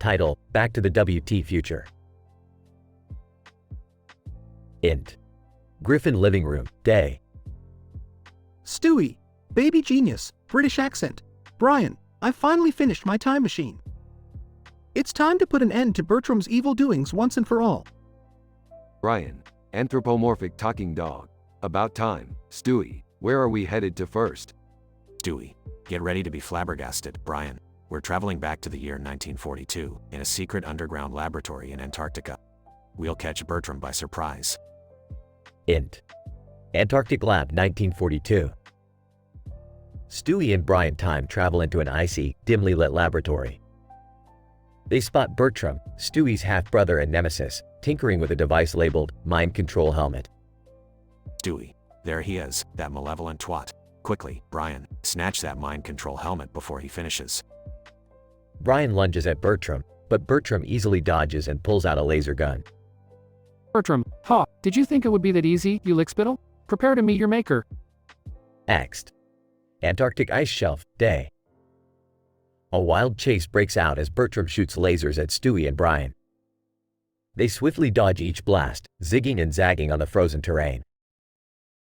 Title: Back to the WT Future. Int. Griffin living room, day. Stewie, baby genius, British accent. Brian, I finally finished my time machine. It's time to put an end to Bertram's evil doings once and for all. Brian, anthropomorphic talking dog. About time. Stewie, where are we headed to first? Stewie, get ready to be flabbergasted, Brian. We're traveling back to the year 1942 in a secret underground laboratory in Antarctica. We'll catch Bertram by surprise. Int. Antarctic Lab 1942. Stewie and Brian time travel into an icy, dimly lit laboratory. They spot Bertram, Stewie's half-brother and nemesis, tinkering with a device labeled Mind Control Helmet. Stewie, there he is, that malevolent twat. Quickly, Brian, snatch that mind control helmet before he finishes. Brian lunges at Bertram, but Bertram easily dodges and pulls out a laser gun. Bertram, did you think it would be that easy, you lickspittle? Prepare to meet your maker. Next. Antarctic ice shelf, day. A wild chase breaks out as Bertram shoots lasers at Stewie and Brian. They swiftly dodge each blast, zigging and zagging on the frozen terrain.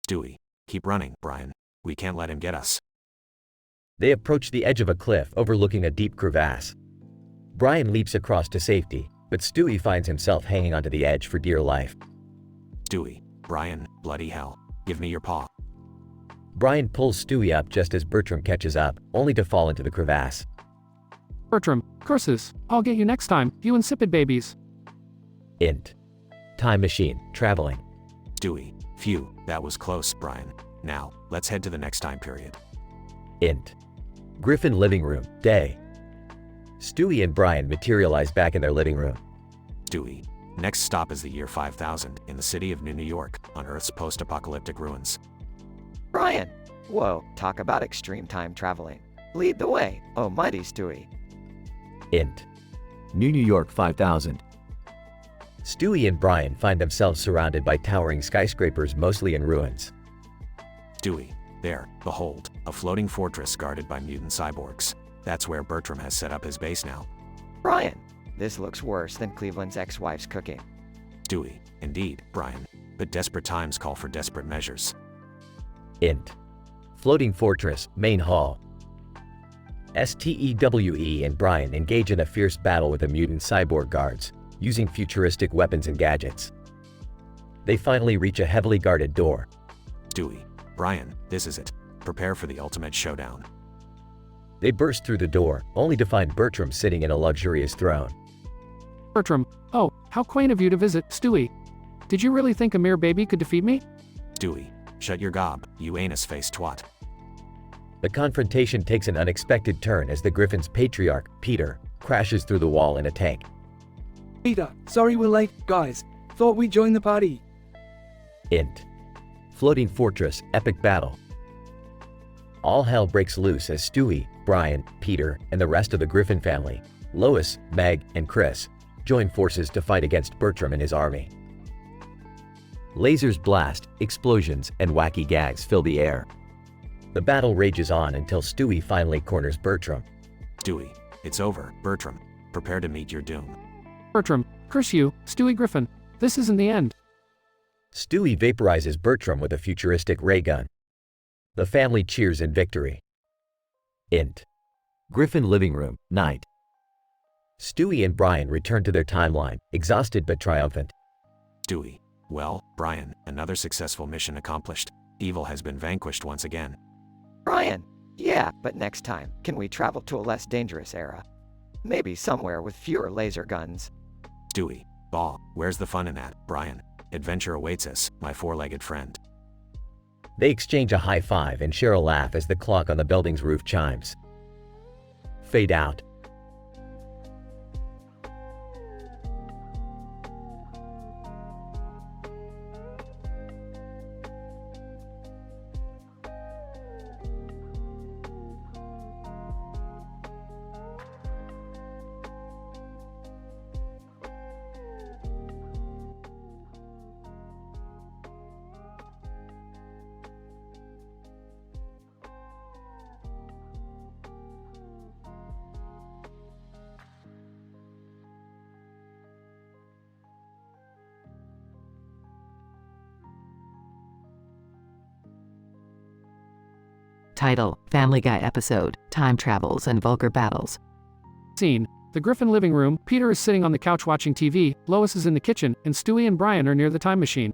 Stewie, keep running, Brian. We can't let him get us. They approach the edge of a cliff overlooking a deep crevasse. Brian leaps across to safety, but Stewie finds himself hanging onto the edge for dear life. Stewie, Brian, bloody hell, give me your paw. Brian pulls Stewie up just as Bertram catches up, only to fall into the crevasse. Bertram, curses, I'll get you next time, you insipid babies. Int. Time machine, traveling. Stewie, phew, that was close, Brian. Now, let's head to the next time period. Int. Griffin living room, day. Stewie and Brian materialize back in their living room. Stewie, next stop is the year 5000 in the city of New York, on Earth's post-apocalyptic ruins. Brian! Whoa, talk about extreme time traveling. Lead the way, oh mighty Stewie. Int. New York 5000. Stewie and Brian find themselves surrounded by towering skyscrapers mostly in ruins. Stewie, there, behold, a floating fortress guarded by mutant cyborgs. That's where Bertram has set up his base now. Brian! This looks worse than Cleveland's ex-wife's cooking. Stewie, indeed, Brian. But desperate times call for desperate measures. Int. Floating fortress, main hall. Stewie and Brian engage in a fierce battle with the mutant cyborg guards, using futuristic weapons and gadgets. They finally reach a heavily guarded door. Stewie, Brian, this is it. Prepare for the ultimate showdown. They burst through the door, only to find Bertram sitting in a luxurious throne. Bertram, oh, how quaint of you to visit, Stewie. Did you really think a mere baby could defeat me? Stewie, shut your gob, you anus-faced twat. The confrontation takes an unexpected turn as the Griffin's patriarch, Peter, crashes through the wall in a tank. Peter, sorry we're late, guys. Thought we'd join the party. Int. Floating fortress, epic battle. All hell breaks loose as Stewie, Brian, Peter, and the rest of the Griffin family, Lois, Meg, and Chris, join forces to fight against Bertram and his army. Lasers blast, explosions, and wacky gags fill the air. The battle rages on until Stewie finally corners Bertram. Stewie, it's over, Bertram. Prepare to meet your doom. Bertram, curse you, Stewie Griffin. This isn't the end. Stewie vaporizes Bertram with a futuristic ray gun. The family cheers in victory. Int. Griffin living room, night. Stewie and Brian return to their timeline, exhausted but triumphant. Stewie, well, Brian, another successful mission accomplished. Evil has been vanquished once again. Brian! Yeah, but next time, can we travel to a less dangerous era? Maybe somewhere with fewer laser guns. Stewie, where's the fun in that, Brian? Adventure awaits us, my four-legged friend. They exchange a high five and share a laugh as the clock on the building's roof chimes. Fade out. Title: Family Guy episode, Time Travels and Vulgar Battles. Scene: the Griffin living room. Peter is sitting on the couch watching TV, Lois is in the kitchen, and Stewie and Brian are near the time machine.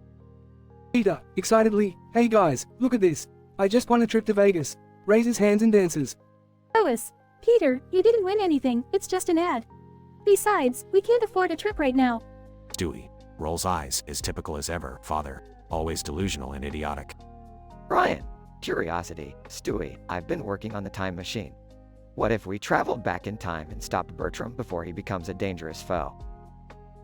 Peter, excitedly, hey guys, look at this. I just won a trip to Vegas. Raises hands and dances. Lois, Peter, you didn't win anything, it's just an ad. Besides, we can't afford a trip right now. Stewie rolls eyes, as typical as ever, father, always delusional and idiotic. Brian, curiosity. Stewie, I've been working on the time machine. What if we traveled back in time and stopped Bertram before he becomes a dangerous foe?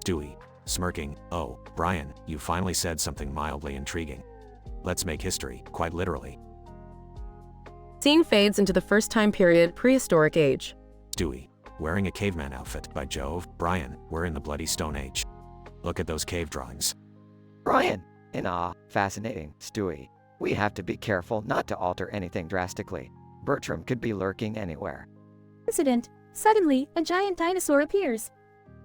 Stewie, smirking, oh, Brian, you finally said something mildly intriguing. Let's make history, quite literally. Scene fades into the first time period, prehistoric age. Stewie, wearing a caveman outfit. By Jove, Brian, we're in the bloody Stone Age. Look at those cave drawings. Brian, in awe, fascinating. Stewie, we have to be careful not to alter anything drastically. Bertram could be lurking anywhere. Incident. Suddenly, a giant dinosaur appears.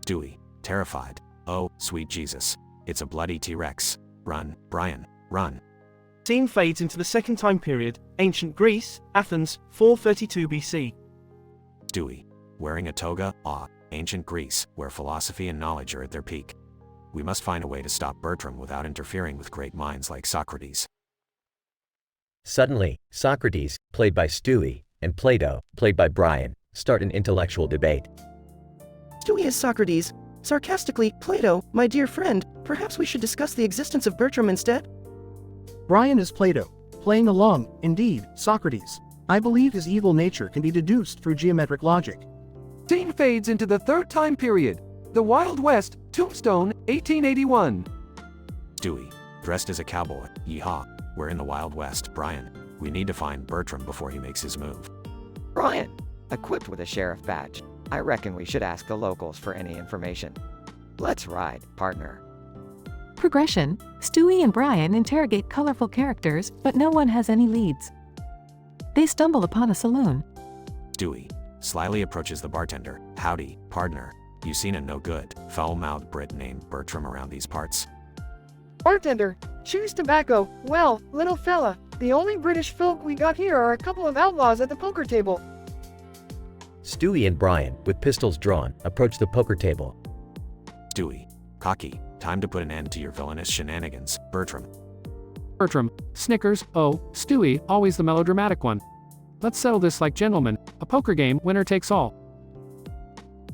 Stewie, terrified. Oh, sweet Jesus. It's a bloody T-Rex. Run, Brian, run. Scene fades into the second time period, ancient Greece, Athens, 432 BC. Stewie, wearing a toga, ancient Greece, where philosophy and knowledge are at their peak. We must find a way to stop Bertram without interfering with great minds like Socrates. Suddenly, Socrates, played by Stewie, and Plato, played by Brian, start an intellectual debate. Stewie is Socrates. Sarcastically, Plato, my dear friend, perhaps we should discuss the existence of Bertram instead? Brian is Plato, playing along, indeed, Socrates. I believe his evil nature can be deduced through geometric logic. Scene fades into the third time period. The Wild West, Tombstone, 1881. Stewie, dressed as a cowboy, yeehaw. We're in the Wild West, Brian. We need to find Bertram before he makes his move. Brian, equipped with a sheriff badge, I reckon we should ask the locals for any information. Let's ride, partner. Progression: Stewie and Brian interrogate colorful characters, but no one has any leads. They stumble upon a saloon. Stewie slyly approaches the bartender. Howdy, partner. You seen a no-good, foul-mouthed Brit named Bertram around these parts? Bartender, choose tobacco. Well, little fella, the only British folk we got here are a couple of outlaws at the poker table. Stewie and Brian, with pistols drawn, approach the poker table. Stewie, cocky, time to put an end to your villainous shenanigans, Bertram. Bertram snickers, oh, Stewie, always the melodramatic one. Let's settle this like gentlemen, a poker game, winner takes all.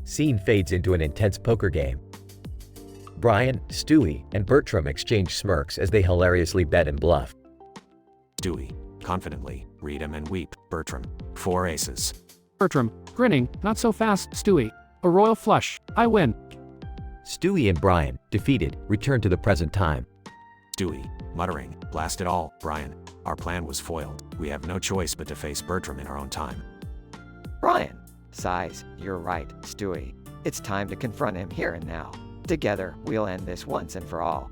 Scene fades into an intense poker game. Brian, Stewie, and Bertram exchange smirks as they hilariously bet and bluff. Stewie, confidently, read 'em and weep, Bertram. 4 aces. Bertram, grinning, not so fast, Stewie. A royal flush, I win. Stewie and Brian, defeated, return to the present time. Stewie, muttering, blast it all, Brian. Our plan was foiled. We have no choice but to face Bertram in our own time. Brian, sighs, you're right, Stewie. It's time to confront him here and now. Together, we'll end this once and for all.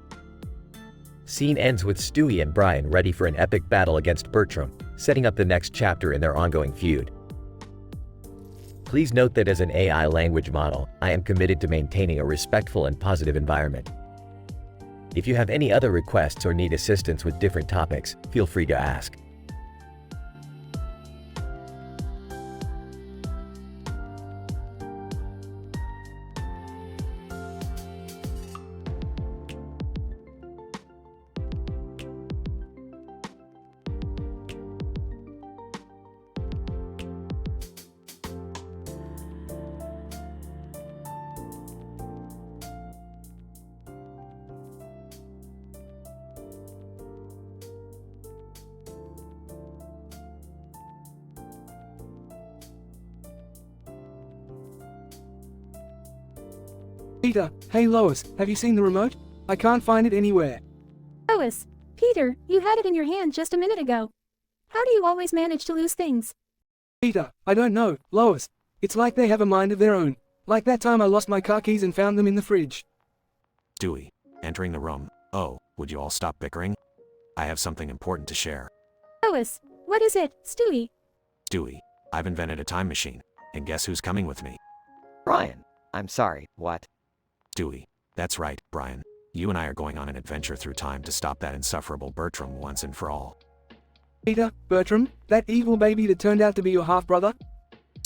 Scene ends with Stewie and Brian ready for an epic battle against Bertram, setting up the next chapter in their ongoing feud. Please note that as an AI language model, I am committed to maintaining a respectful and positive environment. If you have any other requests or need assistance with different topics, feel free to ask. Peter, hey Lois, have you seen the remote? I can't find it anywhere. Lois, Peter, you had it in your hand just a minute ago. How do you always manage to lose things? Peter, I don't know, Lois. It's like they have a mind of their own. Like that time I lost my car keys and found them in the fridge. Stewie, entering the room. Oh, would you all stop bickering? I have something important to share. Lois, what is it, Stewie? Stewie, I've invented a time machine. And guess who's coming with me? Brian, I'm sorry, what? Stewie, that's right, Brian. You and I are going on an adventure through time to stop that insufferable Bertram once and for all. Peter, Bertram, that evil baby that turned out to be your half-brother?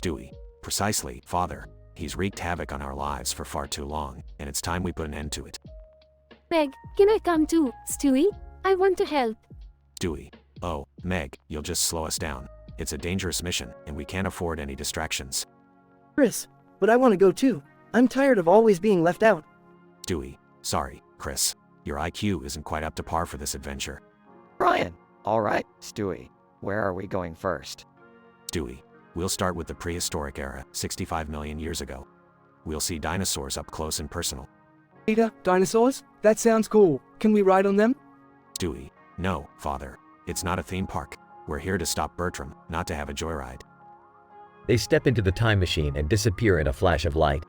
Stewie. Precisely, father. He's wreaked havoc on our lives for far too long, and it's time we put an end to it. Meg, can I come too, Stewie? I want to help. Stewie. Oh, Meg, you'll just slow us down. It's a dangerous mission, and we can't afford any distractions. Chris, but I want to go too. I'm tired of always being left out. Stewie. Sorry, Chris. Your IQ isn't quite up to par for this adventure. Brian. All right, Stewie. Where are we going first? Stewie. We'll start with the prehistoric era, 65 million years ago. We'll see dinosaurs up close and personal. Peter, dinosaurs? That sounds cool. Can we ride on them? Stewie. No, father. It's not a theme park. We're here to stop Bertram, not to have a joyride. They step into the time machine and disappear in a flash of light.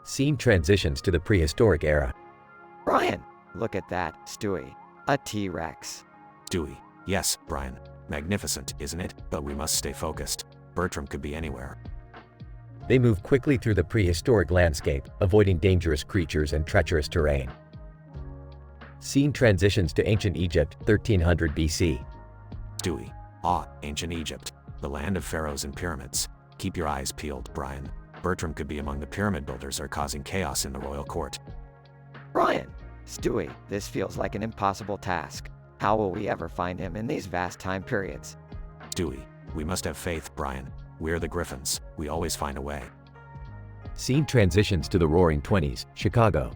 Scene transitions to the prehistoric era. Brian, look at that, Stewie. A T-Rex. Stewie. Yes, Brian. Magnificent, isn't it? But we must stay focused. Bertram could be anywhere. They move quickly through the prehistoric landscape, avoiding dangerous creatures and treacherous terrain. Scene transitions to ancient Egypt, 1300 BC. Stewie. Ancient Egypt. The land of pharaohs and pyramids. Keep your eyes peeled, Brian. Bertram could be among the pyramid builders or causing chaos in the royal court. Brian. Stewie, this feels like an impossible task. How will we ever find him in these vast time periods? Stewie. We must have faith, Brian. We're the Griffins. We always find a way. Scene transitions to the Roaring Twenties, Chicago.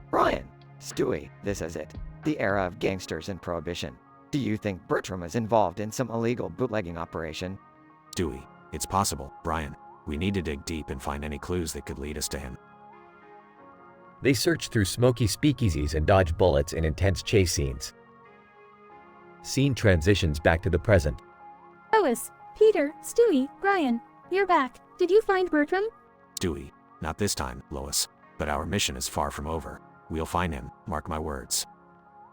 Brian. Stewie, this is it. The era of gangsters and prohibition. Do you think Bertram is involved in some illegal bootlegging operation? Stewie. It's possible, Brian. We need to dig deep and find any clues that could lead us to him. They search through smoky speakeasies and dodge bullets in intense chase scenes. Scene transitions back to the present. Lois, Peter, Stewie, Brian, you're back. Did you find Bertram? Stewie. Not this time, Lois. But our mission is far from over. We'll find him, mark my words.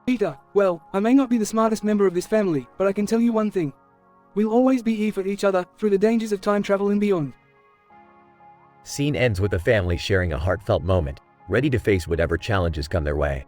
Peter, well, I may not be the smartest member of this family, but I can tell you one thing. We'll always be here for each other, through the dangers of time travel and beyond. Scene ends with the family sharing a heartfelt moment, ready to face whatever challenges come their way.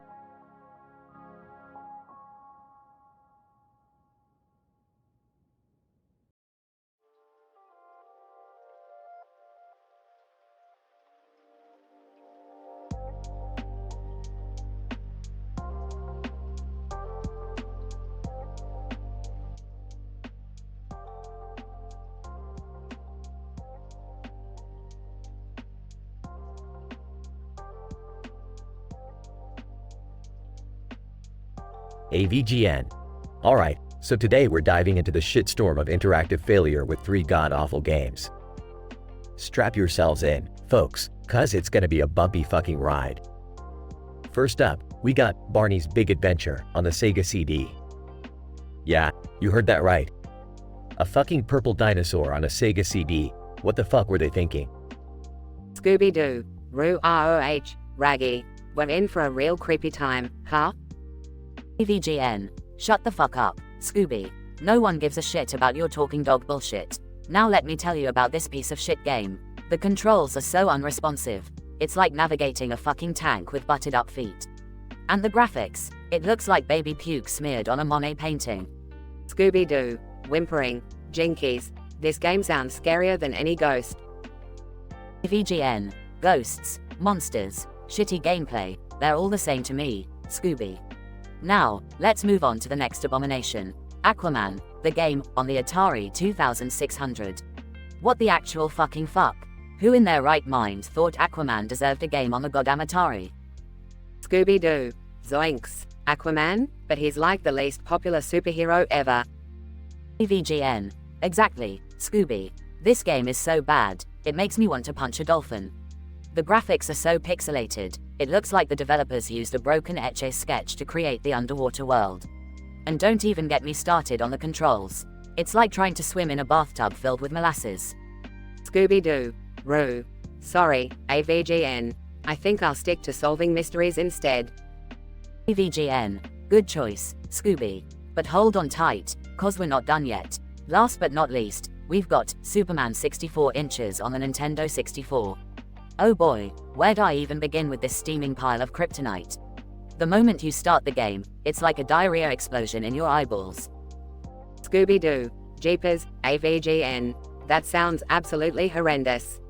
AVGN. Alright, so today we're diving into the shitstorm of interactive failure with 3 god-awful games. Strap yourselves in, folks, cuz it's gonna be a bumpy fucking ride. First up, we got Barney's Big Adventure on the Sega CD. Yeah, you heard that right. A fucking purple dinosaur on a Sega CD. What the fuck were they thinking? Scooby-Doo, Roo ROH, Raggy, we're in for a real creepy time, huh? AVGN. Shut the fuck up, Scooby. No one gives a shit about your talking dog bullshit. Now let me tell you about this piece of shit game. The controls are so unresponsive. It's like navigating a fucking tank with butted up feet. And the graphics, it looks like baby puke smeared on a Monet painting. Scooby-Doo, whimpering, jinkies, this game sounds scarier than any ghost. AVGN. Ghosts, monsters, shitty gameplay, they're all the same to me, Scooby. Now, let's move on to the next abomination. Aquaman, the game, on the Atari 2600. What the actual fucking fuck? Who in their right mind thought Aquaman deserved a game on the goddamn Atari? Scooby-Doo, zoinks, Aquaman, but he's like the least popular superhero ever. AVGN. Exactly, Scooby. This game is so bad, it makes me want to punch a dolphin. The graphics are so pixelated, it looks like the developers used a broken Etch-a-Sketch to create the underwater world. And don't even get me started on the controls. It's like trying to swim in a bathtub filled with molasses. Scooby-Doo, Roo. Sorry, AVGN. I think I'll stick to solving mysteries instead. AVGN. Good choice, Scooby. But hold on tight, cause we're not done yet. Last but not least, we've got Superman 64 inches on the Nintendo 64. Oh boy, where'd I even begin with this steaming pile of kryptonite? The moment you start the game, it's like a diarrhea explosion in your eyeballs. Scooby-Doo. Jeepers, AVGN. That sounds absolutely horrendous.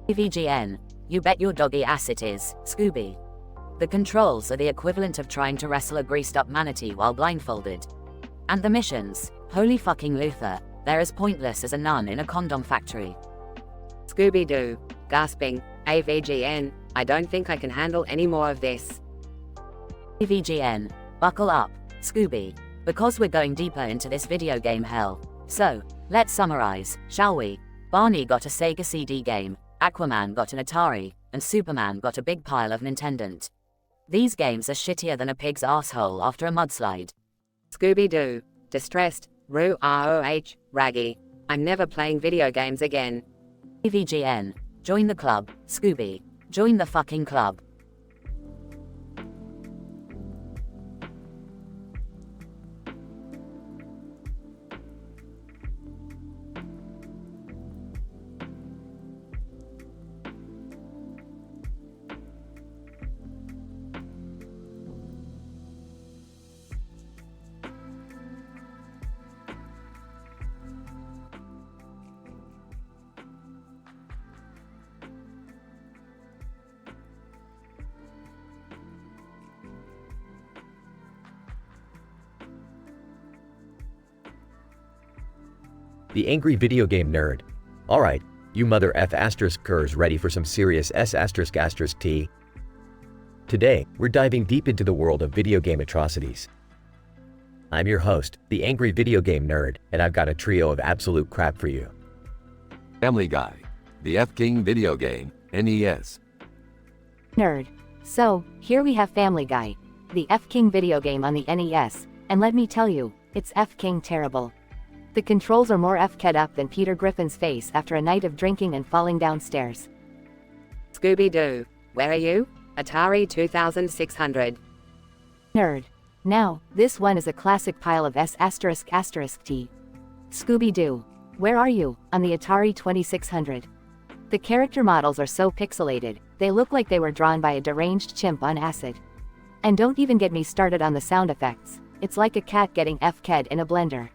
AVGN. You bet your doggy ass it is, Scooby. The controls are the equivalent of trying to wrestle a greased-up manatee while blindfolded. And the missions, holy fucking Luther, they're as pointless as a nun in a condom factory. Scooby-Doo. Gasping, AVGN. I don't think I can handle any more of this. AVGN. Buckle up, Scooby, because we're going deeper into this video game hell. So, let's summarize, shall we? Barney got a Sega CD game, Aquaman got an Atari, and Superman got a big pile of Nintendo. These games are shittier than a pig's asshole after a mudslide. Scooby-Doo. Distressed, ROH, Raggy. I'm never playing video games again. AVGN. Join the club, Scooby. Join the fucking club. The angry video game nerd. Alright, you mother F ***'*s ready for some serious S****T? Today, we're diving deep into the world of video game atrocities. I'm your host, the angry video game nerd, and I've got a trio of absolute crap for you. Family Guy. The F-King video game, NES. Nerd. So, here we have Family Guy, the F-King video game on the NES, and let me tell you, it's F-King terrible. The controls are more F-ked up than Peter Griffin's face after a night of drinking and falling downstairs. Scooby-Doo. Where are you? Atari 2600. Nerd. Now, this one is a classic pile of S****T. Scooby-Doo. Where are you? On the Atari 2600. The character models are so pixelated, they look like they were drawn by a deranged chimp on acid. And don't even get me started on the sound effects, it's like a cat getting F-ked in a blender.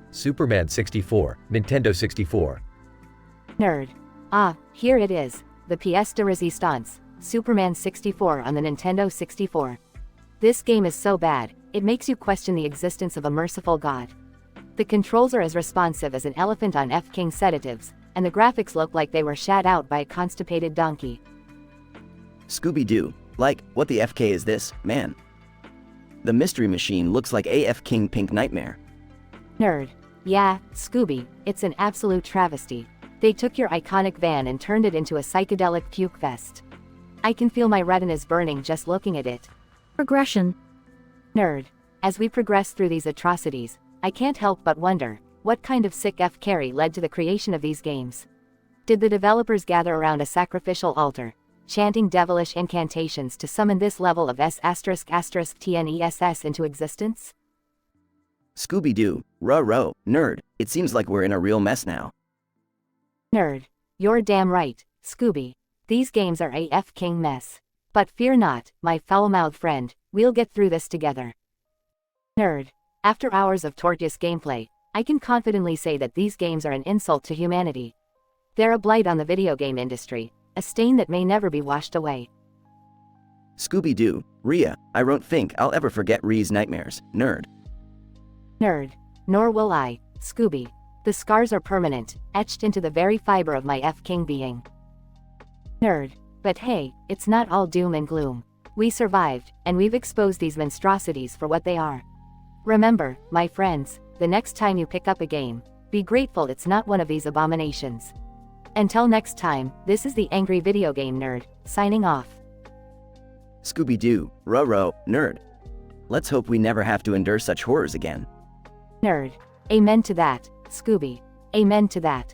Superman 64, Nintendo 64. Nerd. Ah, here it is, the pièce de résistance, Superman 64 on the Nintendo 64. This game is so bad, it makes you question the existence of a merciful god. The controls are as responsive as an elephant on F-King sedatives, and the graphics look like they were shat out by a constipated donkey. Scooby-Doo. Like, what the FK is this, man? The mystery machine looks like a F-King pink nightmare. Nerd. Yeah, Scooby, it's an absolute travesty. They took your iconic van and turned it into a psychedelic puke fest. I can feel my retinas burning just looking at it. Progression. Nerd. As we progress through these atrocities, I can't help but wonder, what kind of sick F-carry led to the creation of these games? Did the developers gather around a sacrificial altar, chanting devilish incantations to summon this level of S****TNESS into existence? Scooby-Doo. Ruh-roh, nerd. It seems like we're in a real mess now. Nerd. You're damn right, Scooby. These games are a F-King mess. But fear not, my foul-mouthed friend, we'll get through this together. Nerd. After hours of torturous gameplay, I can confidently say that these games are an insult to humanity. They're a blight on the video game industry, a stain that may never be washed away. Scooby-Doo. Rhea. I don't think I'll ever forget Rhea's nightmares, nerd. Nerd. Nor will I, Scooby. The scars are permanent, etched into the very fiber of my F-King being. Nerd. But hey, it's not all doom and gloom. We survived, and we've exposed these monstrosities for what they are. Remember, my friends, the next time you pick up a game, be grateful it's not one of these abominations. Until next time, this is the Angry Video Game Nerd, signing off. Scooby-Doo. Ruh-roh, nerd. Let's hope we never have to endure such horrors again. Nerd. Amen to that, Scooby. Amen to that.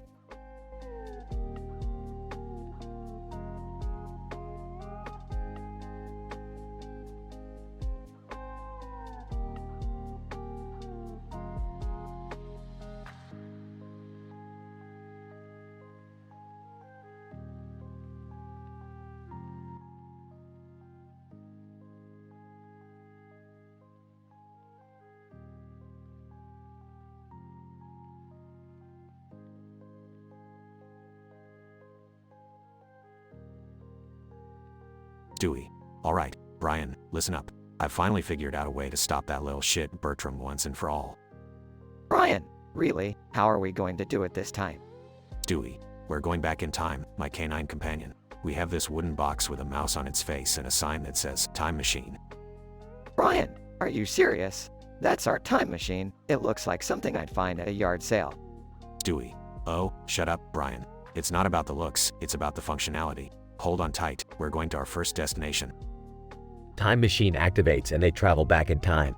Stewie. Alright, Brian, listen up. I've finally figured out a way to stop that little shit Bertram once and for all. Brian, really? How are we going to do it this time? Stewie, we're going back in time, my canine companion. We have this wooden box with a mouse on its face and a sign that says, Time Machine. Brian, are you serious? That's our time machine. It looks like something I'd find at a yard sale. Stewie. Oh, shut up, Brian. It's not about the looks, it's about the functionality. Hold on tight, we're going to our first destination. Time machine activates and they travel back in time.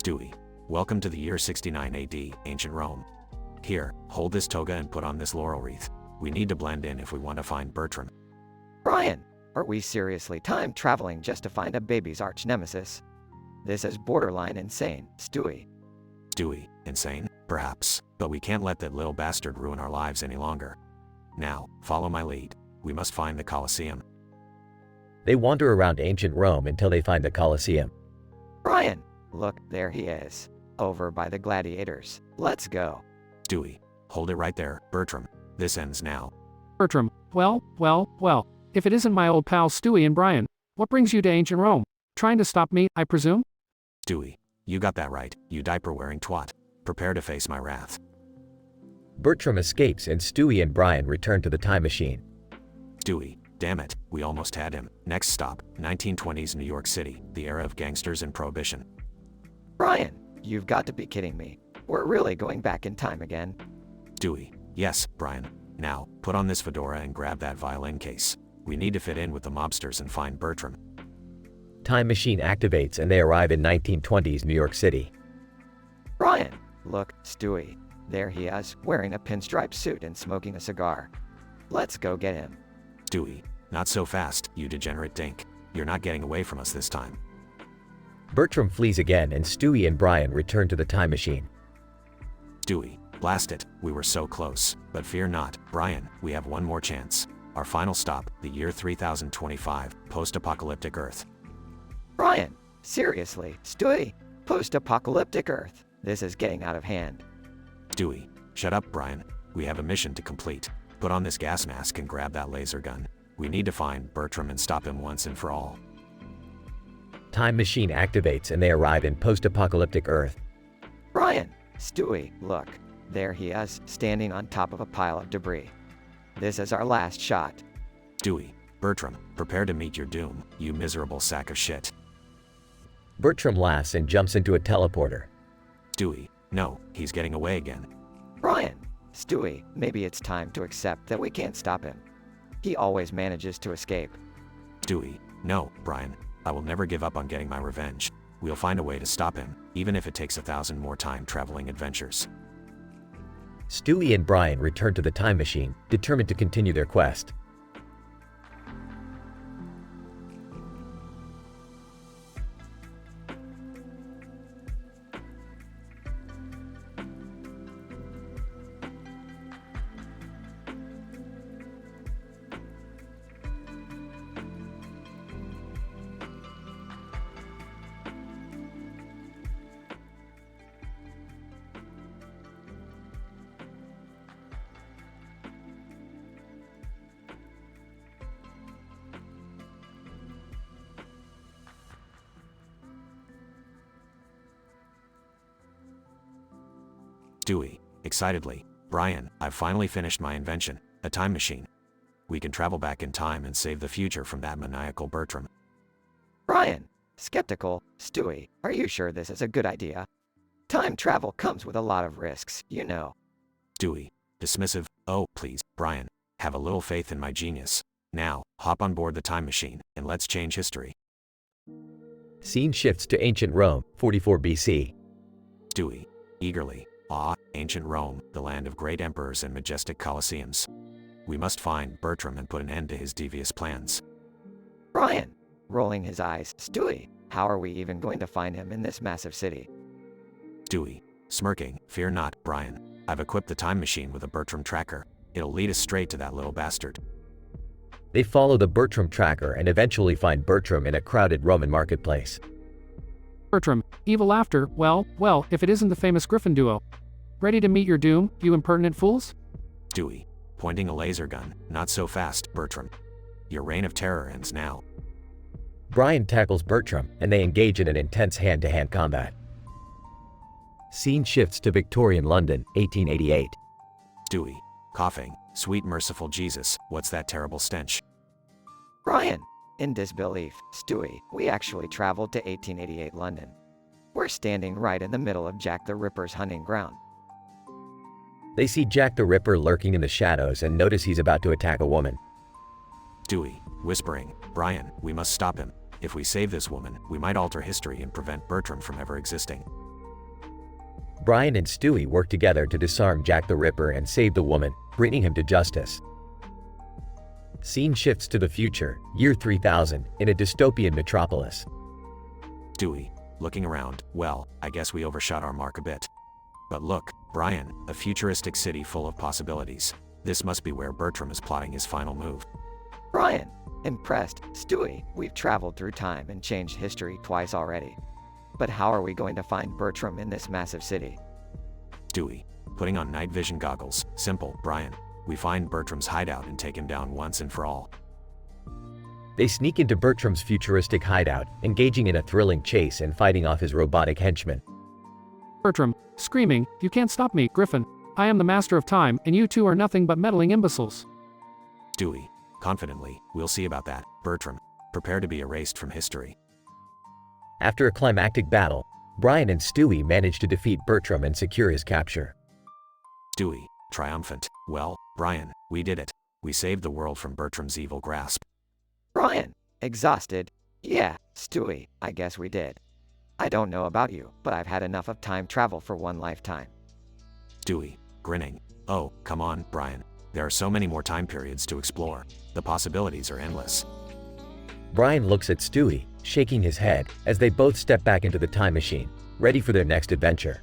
Stewie. Welcome to the year 69 AD, ancient Rome. Here, hold this toga and put on this laurel wreath. We need to blend in if we want to find Bertram. Brian, are we seriously time traveling just to find a baby's arch nemesis? This is borderline insane, Stewie. Stewie, insane? Perhaps, but we can't let that little bastard ruin our lives any longer. Now, follow my lead. We must find the Colosseum. They wander around ancient Rome until they find the Colosseum. Brian, look, there he is. Over by the gladiators. Let's go. Stewie, hold it right there, Bertram. This ends now. Bertram, well, if it isn't my old pals Stewie and Brian, what brings you to ancient Rome? Trying to stop me, I presume? Stewie, you got that right, you diaper-wearing twat. Prepare to face my wrath. Bertram escapes and Stewie and Brian return to the time machine. Stewie, damn it, we almost had him. Next stop, 1920s New York City, the era of gangsters and prohibition. Brian, you've got to be kidding me. We're really going back in time again. Stewie, yes, Brian. Now, put on this fedora and grab that violin case. We need to fit in with the mobsters and find Bertram. Time machine activates and they arrive in 1920s New York City. Brian, look, Stewie. There he is, wearing a pinstripe suit and smoking a cigar. Let's go get him. Stewie, not so fast, you degenerate dink. You're not getting away from us this time. Bertram flees again and Stewie and Brian return to the time machine. Stewie, blast it, we were so close. But fear not, Brian, we have one more chance. Our final stop, the year 3025, post-apocalyptic Earth. Brian, seriously, Stewie, post-apocalyptic Earth. This is getting out of hand. Stewie, shut up, Brian. We have a mission to complete. Put on this gas mask and grab that laser gun. We need to find Bertram and stop him once and for all. Time machine activates and they arrive in post-apocalyptic Earth. Brian, Stewie, look. There he is, standing on top of a pile of debris. This is our last shot. Stewie, Bertram, prepare to meet your doom, you miserable sack of shit. Bertram laughs and jumps into a teleporter. Stewie, no, he's getting away again. Brian, Stewie, maybe it's time to accept that we can't stop him. He always manages to escape. Stewie, no, Brian, I will never give up on getting my revenge. We'll find a way to stop him, even if it takes 1,000 more time-traveling adventures. Stewie and Brian return to the time machine, determined to continue their quest. Stewie, excitedly, Brian, I've finally finished my invention, a time machine. We can travel back in time and save the future from that maniacal Bertram. Brian, skeptical, Stewie, are you sure this is a good idea? Time travel comes with a lot of risks, you know. Stewie, dismissive, oh, please, Brian, have a little faith in my genius. Now, hop on board the time machine, and let's change history. Scene shifts to ancient Rome, 44 BC. Stewie, eagerly, ah, ancient Rome, the land of great emperors and majestic colosseums. We must find Bertram and put an end to his devious plans. Brian, rolling his eyes, Stewie, how are we even going to find him in this massive city? Stewie, smirking, fear not, Brian. I've equipped the time machine with a Bertram tracker. It'll lead us straight to that little bastard. They follow the Bertram tracker and eventually find Bertram in a crowded Roman marketplace. Bertram, evil laughter, well, if it isn't the famous Griffin duo. Ready to meet your doom, you impertinent fools? Stewie, pointing a laser gun, not so fast, Bertram. Your reign of terror ends now. Brian tackles Bertram, and they engage in an intense hand-to-hand combat. Scene shifts to Victorian London, 1888. Stewie, coughing. Sweet merciful Jesus, what's that terrible stench? Brian, in disbelief, Stewie, we actually traveled to 1888 London. We're standing right in the middle of Jack the Ripper's hunting ground. They see Jack the Ripper lurking in the shadows and notice he's about to attack a woman. Stewie, whispering, Brian, we must stop him. If we save this woman, we might alter history and prevent Bertram from ever existing. Brian and Stewie work together to disarm Jack the Ripper and save the woman, bringing him to justice. Scene shifts to the future, year 3000, in a dystopian metropolis. Stewie, looking around, well, I guess we overshot our mark a bit. But look, Brian, a futuristic city full of possibilities. This must be where Bertram is plotting his final move. Brian, impressed, Stewie, we've traveled through time and changed history twice already. But how are we going to find Bertram in this massive city? Stewie, putting on night vision goggles, simple, Brian. We find Bertram's hideout and take him down once and for all. They sneak into Bertram's futuristic hideout, engaging in a thrilling chase and fighting off his robotic henchmen. Bertram, screaming, you can't stop me, Griffin. I am the master of time, and you two are nothing but meddling imbeciles. Stewie, confidently, we'll see about that. Bertram, prepare to be erased from history. After a climactic battle, Brian and Stewie manage to defeat Bertram and secure his capture. Stewie, triumphant, well, Brian, we did it. We saved the world from Bertram's evil grasp. Brian, exhausted, yeah, Stewie, I guess we did. I don't know about you, but I've had enough of time travel for one lifetime. Stewie, grinning, oh, come on, Brian. There are so many more time periods to explore. The possibilities are endless. Brian looks at Stewie, shaking his head, as they both step back into the time machine, ready for their next adventure.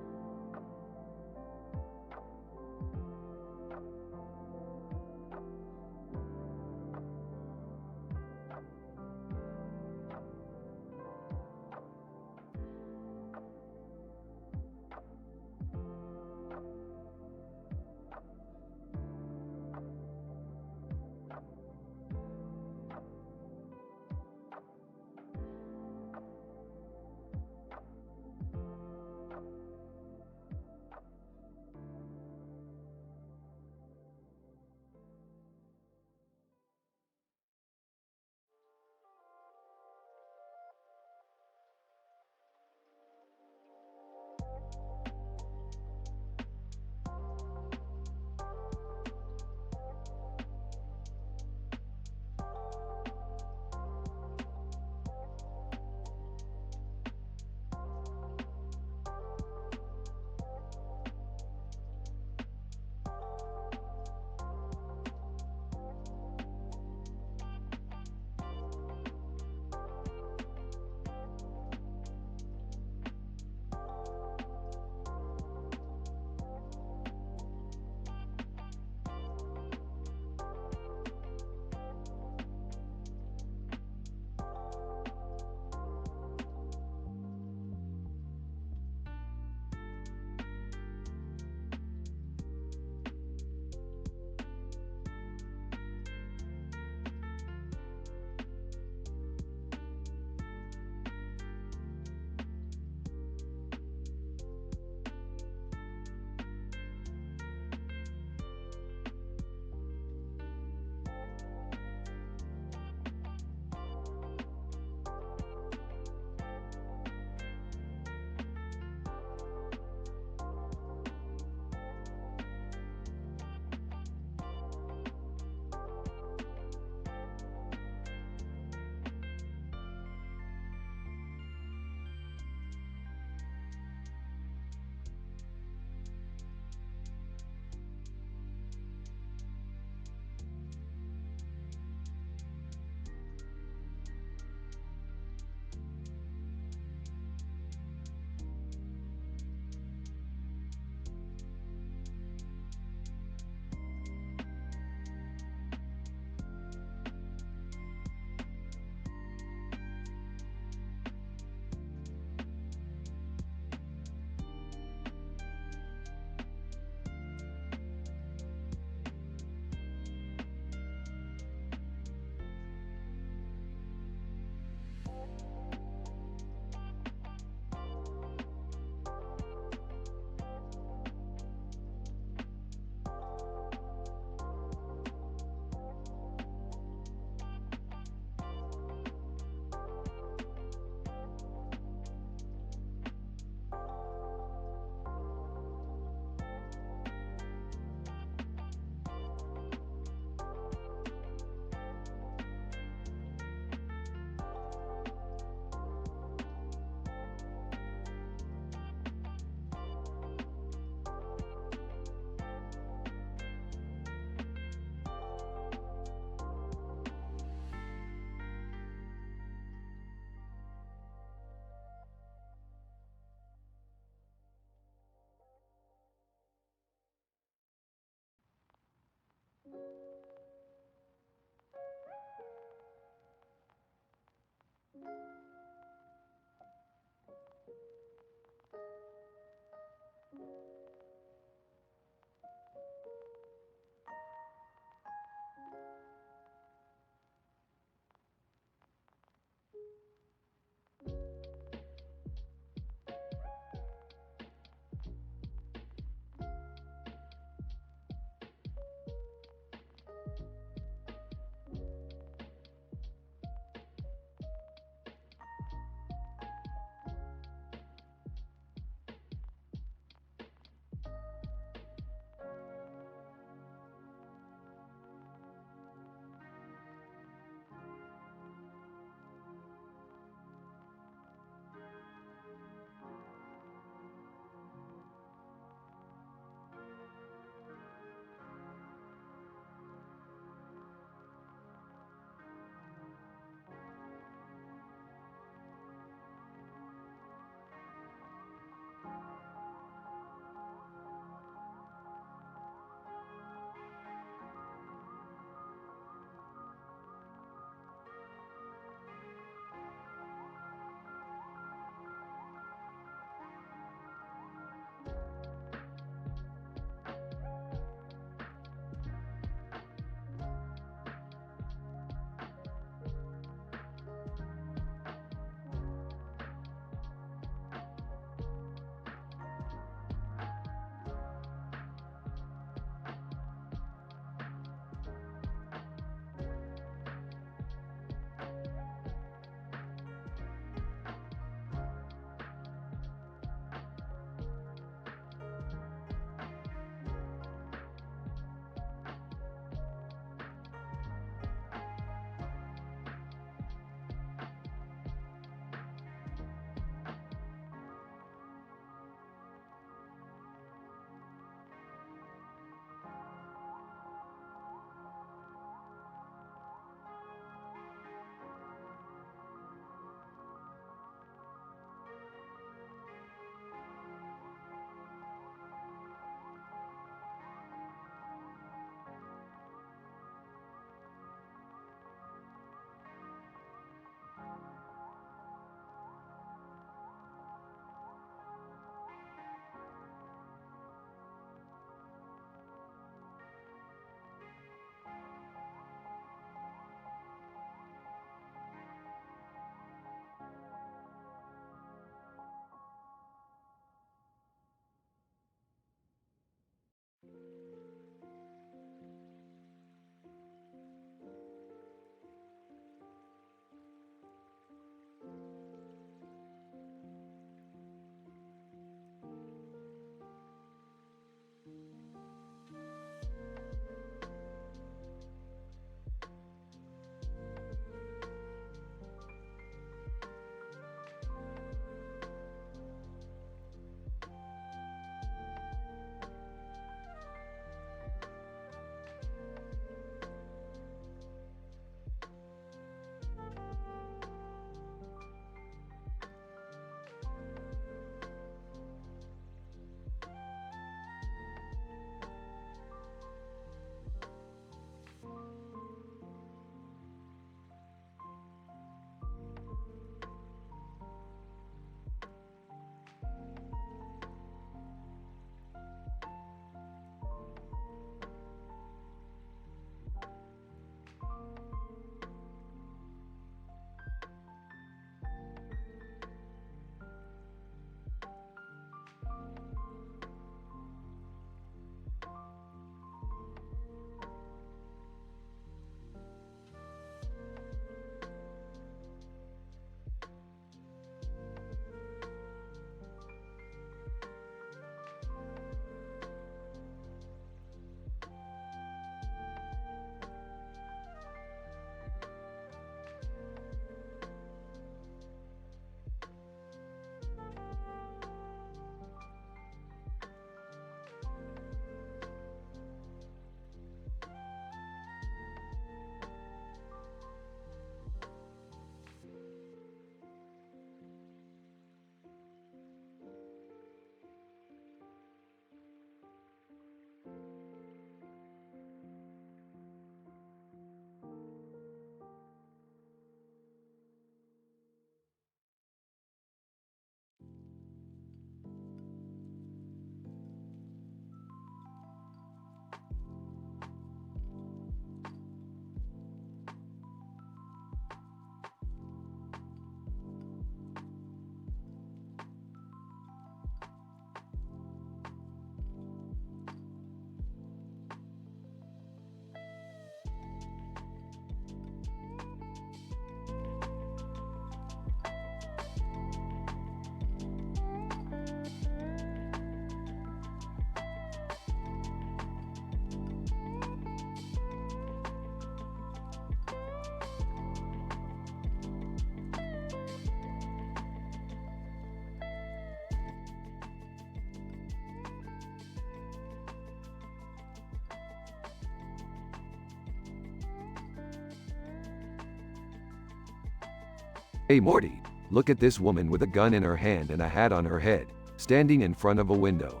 Hey Morty, look at this woman with a gun in her hand and a hat on her head, standing in front of a window.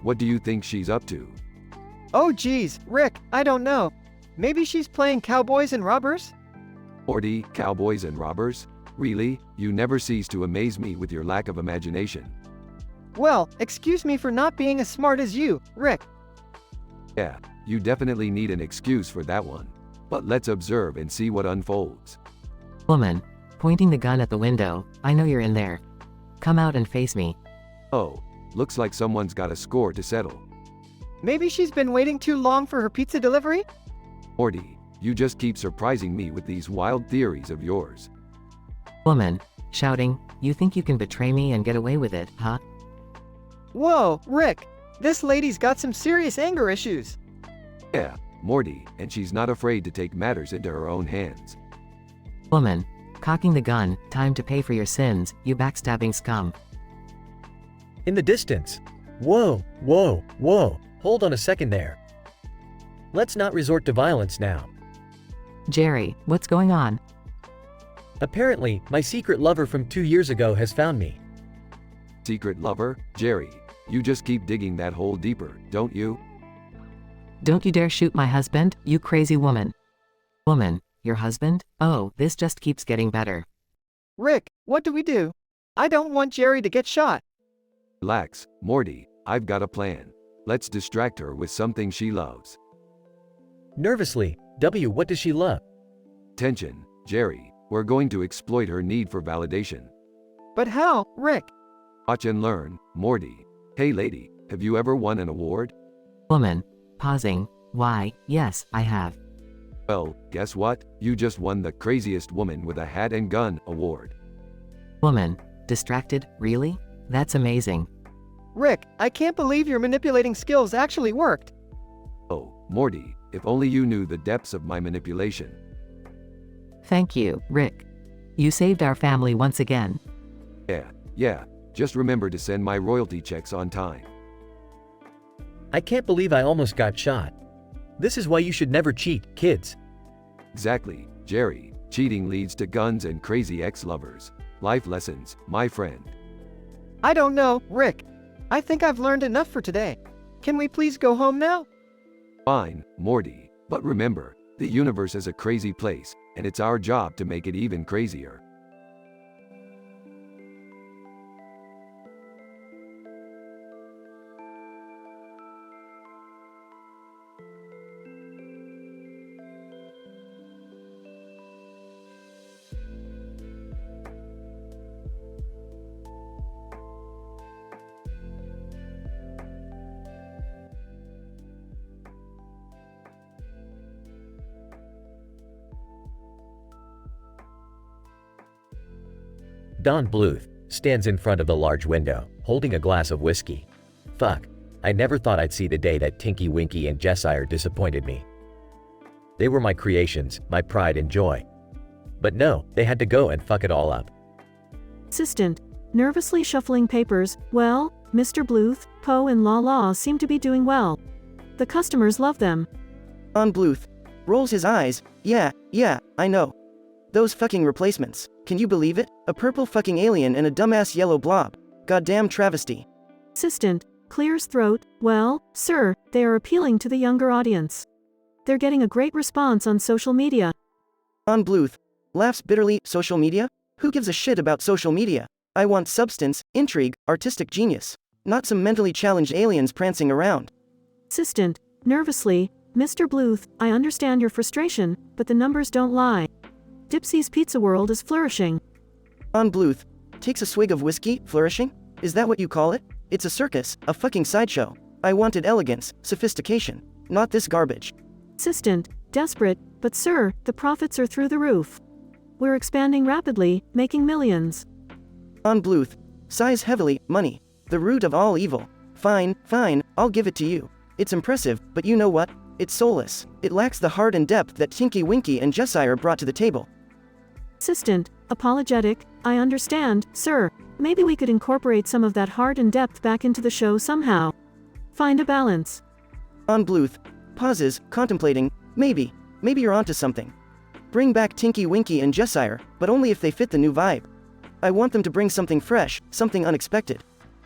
What do you think she's up to? Oh geez, Rick, I don't know. Maybe she's playing cowboys and robbers? Morty, cowboys and robbers? Really? You never cease to amaze me with your lack of imagination. Well, excuse me for not being as smart as you, Rick. Yeah, you definitely need an excuse for that one. But let's observe and see what unfolds. Woman, pointing the gun at the window, I know you're in there. Come out and face me. Oh, looks like someone's got a score to settle. Maybe she's been waiting too long for her pizza delivery? Morty, you just keep surprising me with these wild theories of yours. Woman, shouting, you think you can betray me and get away with it, huh? Whoa, Rick, this lady's got some serious anger issues. Yeah, Morty, and she's not afraid to take matters into her own hands. Woman, cocking the gun, time to pay for your sins, you backstabbing scum. In the distance. Whoa, whoa, whoa, hold on a second there. Let's not resort to violence now. Jerry, what's going on? Apparently, my secret lover from 2 years ago has found me. Secret lover? Jerry, you just keep digging that hole deeper, don't you? Don't you dare shoot my husband, you crazy woman. Woman, your husband? Oh, this just keeps getting better. Rick, what do we do? I don't want Jerry to get shot. Relax, Morty, I've got a plan. Let's distract her with something she loves. Nervously, what does she love? Attention, Jerry, we're going to exploit her need for validation. But how, Rick? Watch and learn, Morty. Hey lady, have you ever won an award? Woman, pausing, why, yes, I have. Well, guess what? You just won the Craziest Woman with a Hat and Gun award. Woman, distracted, really? That's amazing. Rick, I can't believe your manipulating skills actually worked. Oh, Morty, if only you knew the depths of my manipulation. Thank you, Rick. You saved our family once again. Yeah, just remember to send my royalty checks on time. I can't believe I almost got shot. This is why you should never cheat, kids. Exactly, Jerry. Cheating leads to guns and crazy ex-lovers. Life lessons, my friend. I don't know, Rick. I think I've learned enough for today. Can we please go home now? Fine, Morty. But remember, the universe is a crazy place, and it's our job to make it even crazier. Don Bluth stands in front of the large window, holding a glass of whiskey. Fuck, I never thought I'd see the day that Tinky Winky and Jessire disappointed me. They were my creations, my pride and joy. But no, they had to go and fuck it all up. Assistant, nervously shuffling papers, well, Mr. Bluth, Poe and La La seem to be doing well. The customers love them. Don Bluth rolls his eyes, yeah, I know. Those fucking replacements, can you believe it? A purple fucking alien and a dumbass yellow blob. Goddamn travesty. Assistant, clears throat, well, sir, they are appealing to the younger audience. They're getting a great response on social media. Don Bluth laughs bitterly, social media? Who gives a shit about social media? I want substance, intrigue, artistic genius. Not some mentally challenged aliens prancing around. Assistant, nervously, Mr. Bluth, I understand your frustration, but the numbers don't lie. Dipsy's Pizza World is flourishing. Don Bluth takes a swig of whiskey, flourishing? Is that what you call it? It's a circus, a fucking sideshow. I wanted elegance, sophistication, not this garbage. Assistant, desperate, but sir, the profits are through the roof. We're expanding rapidly, making millions. Don Bluth sighs heavily, money, the root of all evil. Fine, I'll give it to you. It's impressive, but you know what? It's soulless. It lacks the heart and depth that Tinky Winky and Jessire brought to the table. Assistant, apologetic, I understand, sir. Maybe we could incorporate some of that heart and depth back into the show somehow. Find a balance. Don Bluth pauses, contemplating, maybe you're onto something. Bring back Tinky Winky and Jessire, but only if they fit the new vibe. I want them to bring something fresh, something unexpected.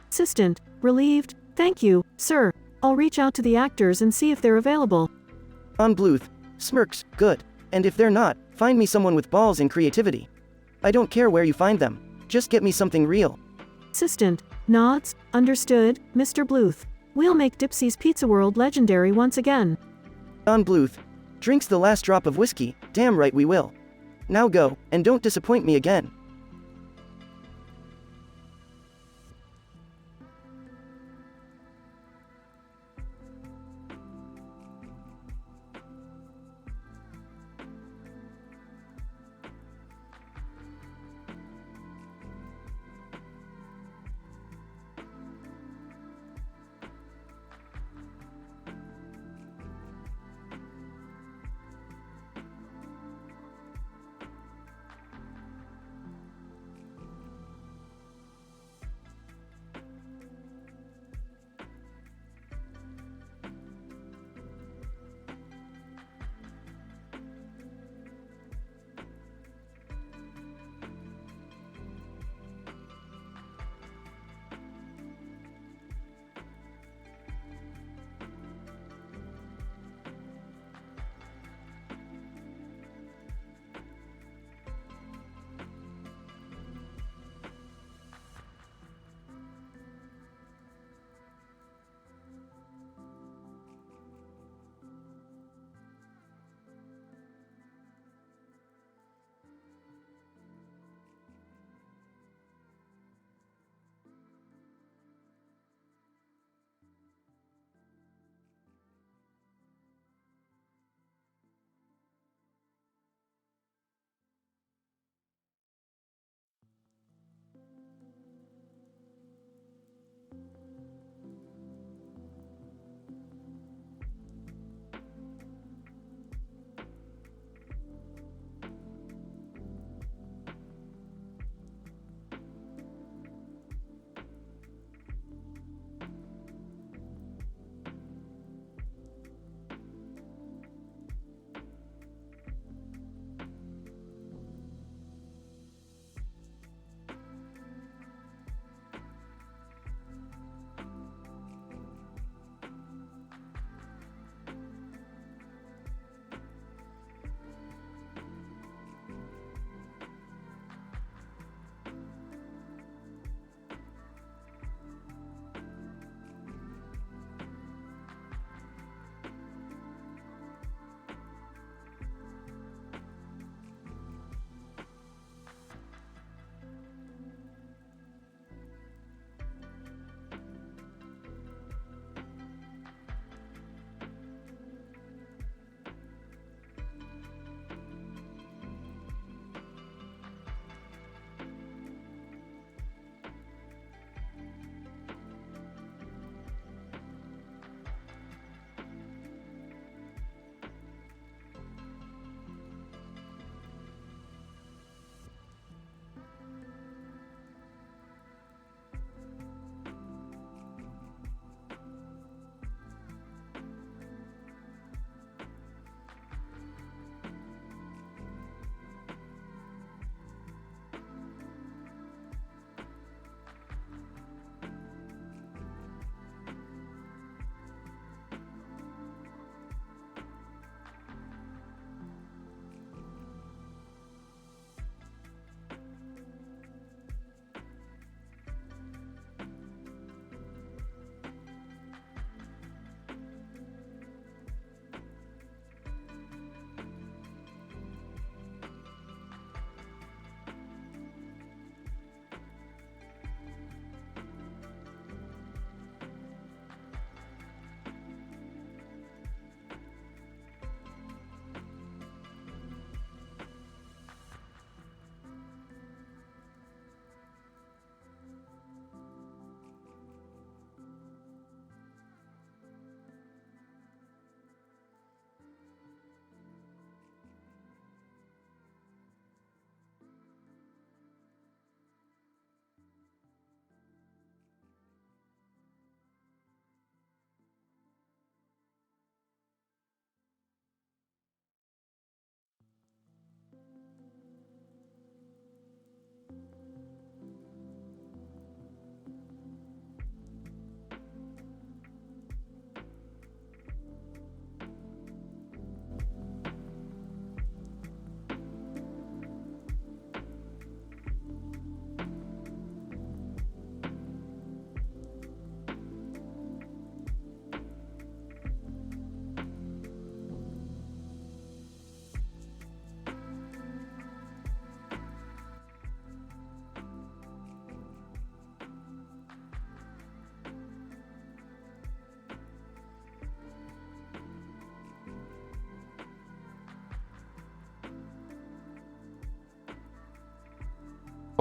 Assistant, relieved, thank you, sir. I'll reach out to the actors and see if they're available. On Bluth, smirks, good. And if they're not, find me someone with balls and creativity. I don't care where you find them, just get me something real. Assistant, nods, understood, Mr. Bluth. We'll make Dipsy's Pizza World legendary once again. On Bluth, drinks the last drop of whiskey, damn right we will. Now go, and don't disappoint me again.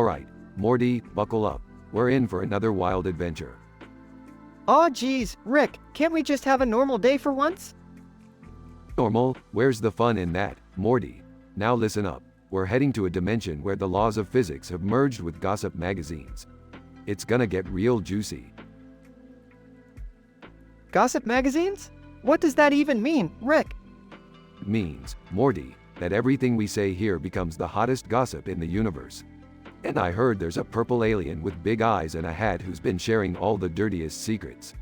Alright, Morty, buckle up. We're in for another wild adventure. Aw geez, Rick, can't we just have a normal day for once? Normal? Where's the fun in that, Morty? Now listen up. We're heading to a dimension where the laws of physics have merged with gossip magazines. It's gonna get real juicy. Gossip magazines? What does that even mean, Rick? It means, Morty, that everything we say here becomes the hottest gossip in the universe. And I heard there's a purple alien with big eyes and a hat who's been sharing all the dirtiest secrets.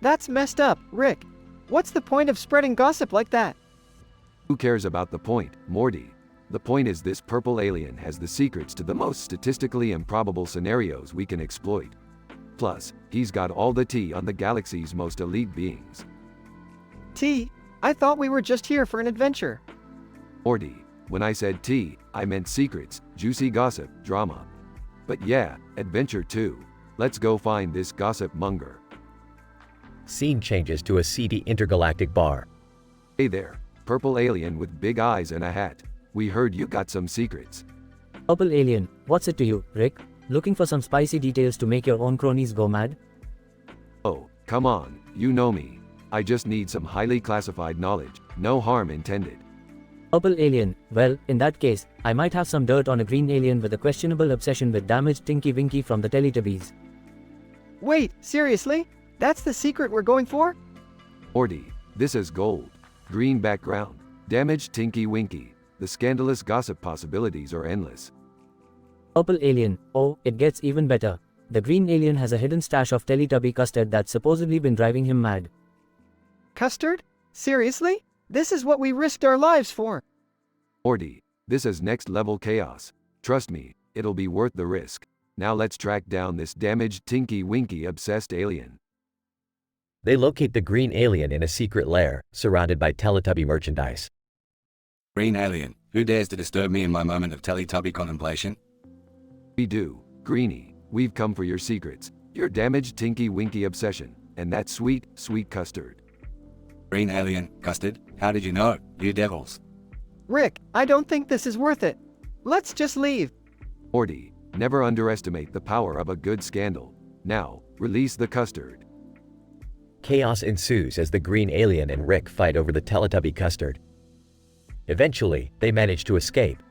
That's messed up, Rick. What's the point of spreading gossip like that? Who cares about the point, Morty? The point is this purple alien has the secrets to the most statistically improbable scenarios we can exploit. Plus, he's got all the tea on the galaxy's most elite beings. Tea? I thought we were just here for an adventure. Morty, when I said tea, I meant secrets, juicy gossip, drama. But yeah, adventure too. Let's go find this gossip monger. Scene changes to a seedy intergalactic bar. Hey there, purple alien with big eyes and a hat. We heard you got some secrets. Purple alien, what's it to you, Rick? Looking for some spicy details to make your own cronies go mad? Oh, come on, you know me. I just need some highly classified knowledge, no harm intended. Purple alien, well, in that case, I might have some dirt on a green alien with a questionable obsession with damaged Tinky Winky from the Teletubbies. Wait, seriously? That's the secret we're going for? Morty, this is gold. Green background, damaged Tinky Winky. The scandalous gossip possibilities are endless. Purple alien, oh, it gets even better. The green alien has a hidden stash of Teletubby custard that's supposedly been driving him mad. Custard? Seriously? This is what we risked our lives for. Morty, this is next level chaos. Trust me, it'll be worth the risk. Now let's track down this damaged Tinky Winky obsessed alien. They locate the green alien in a secret lair, surrounded by Teletubby merchandise. Green alien, who dares to disturb me in my moment of Teletubby contemplation? We do, Greenie. We've come for your secrets, your damaged Tinky Winky obsession, and that sweet, sweet custard. Green alien, custard, how did you know, you devils? Rick, I don't think this is worth it. Let's just leave. Morty, never underestimate the power of a good scandal. Now, release the custard. Chaos ensues as the green alien and Rick fight over the Teletubby custard. Eventually, they manage to escape.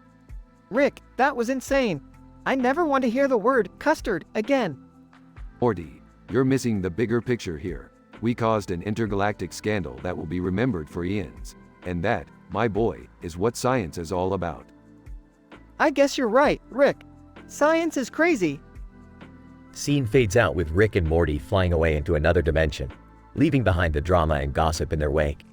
Rick, that was insane. I never want to hear the word custard again. Morty, you're missing the bigger picture here. We caused an intergalactic scandal that will be remembered for eons. And that, my boy, is what science is all about. I guess you're right, Rick. Science is crazy. Scene fades out with Rick and Morty flying away into another dimension, leaving behind the drama and gossip in their wake.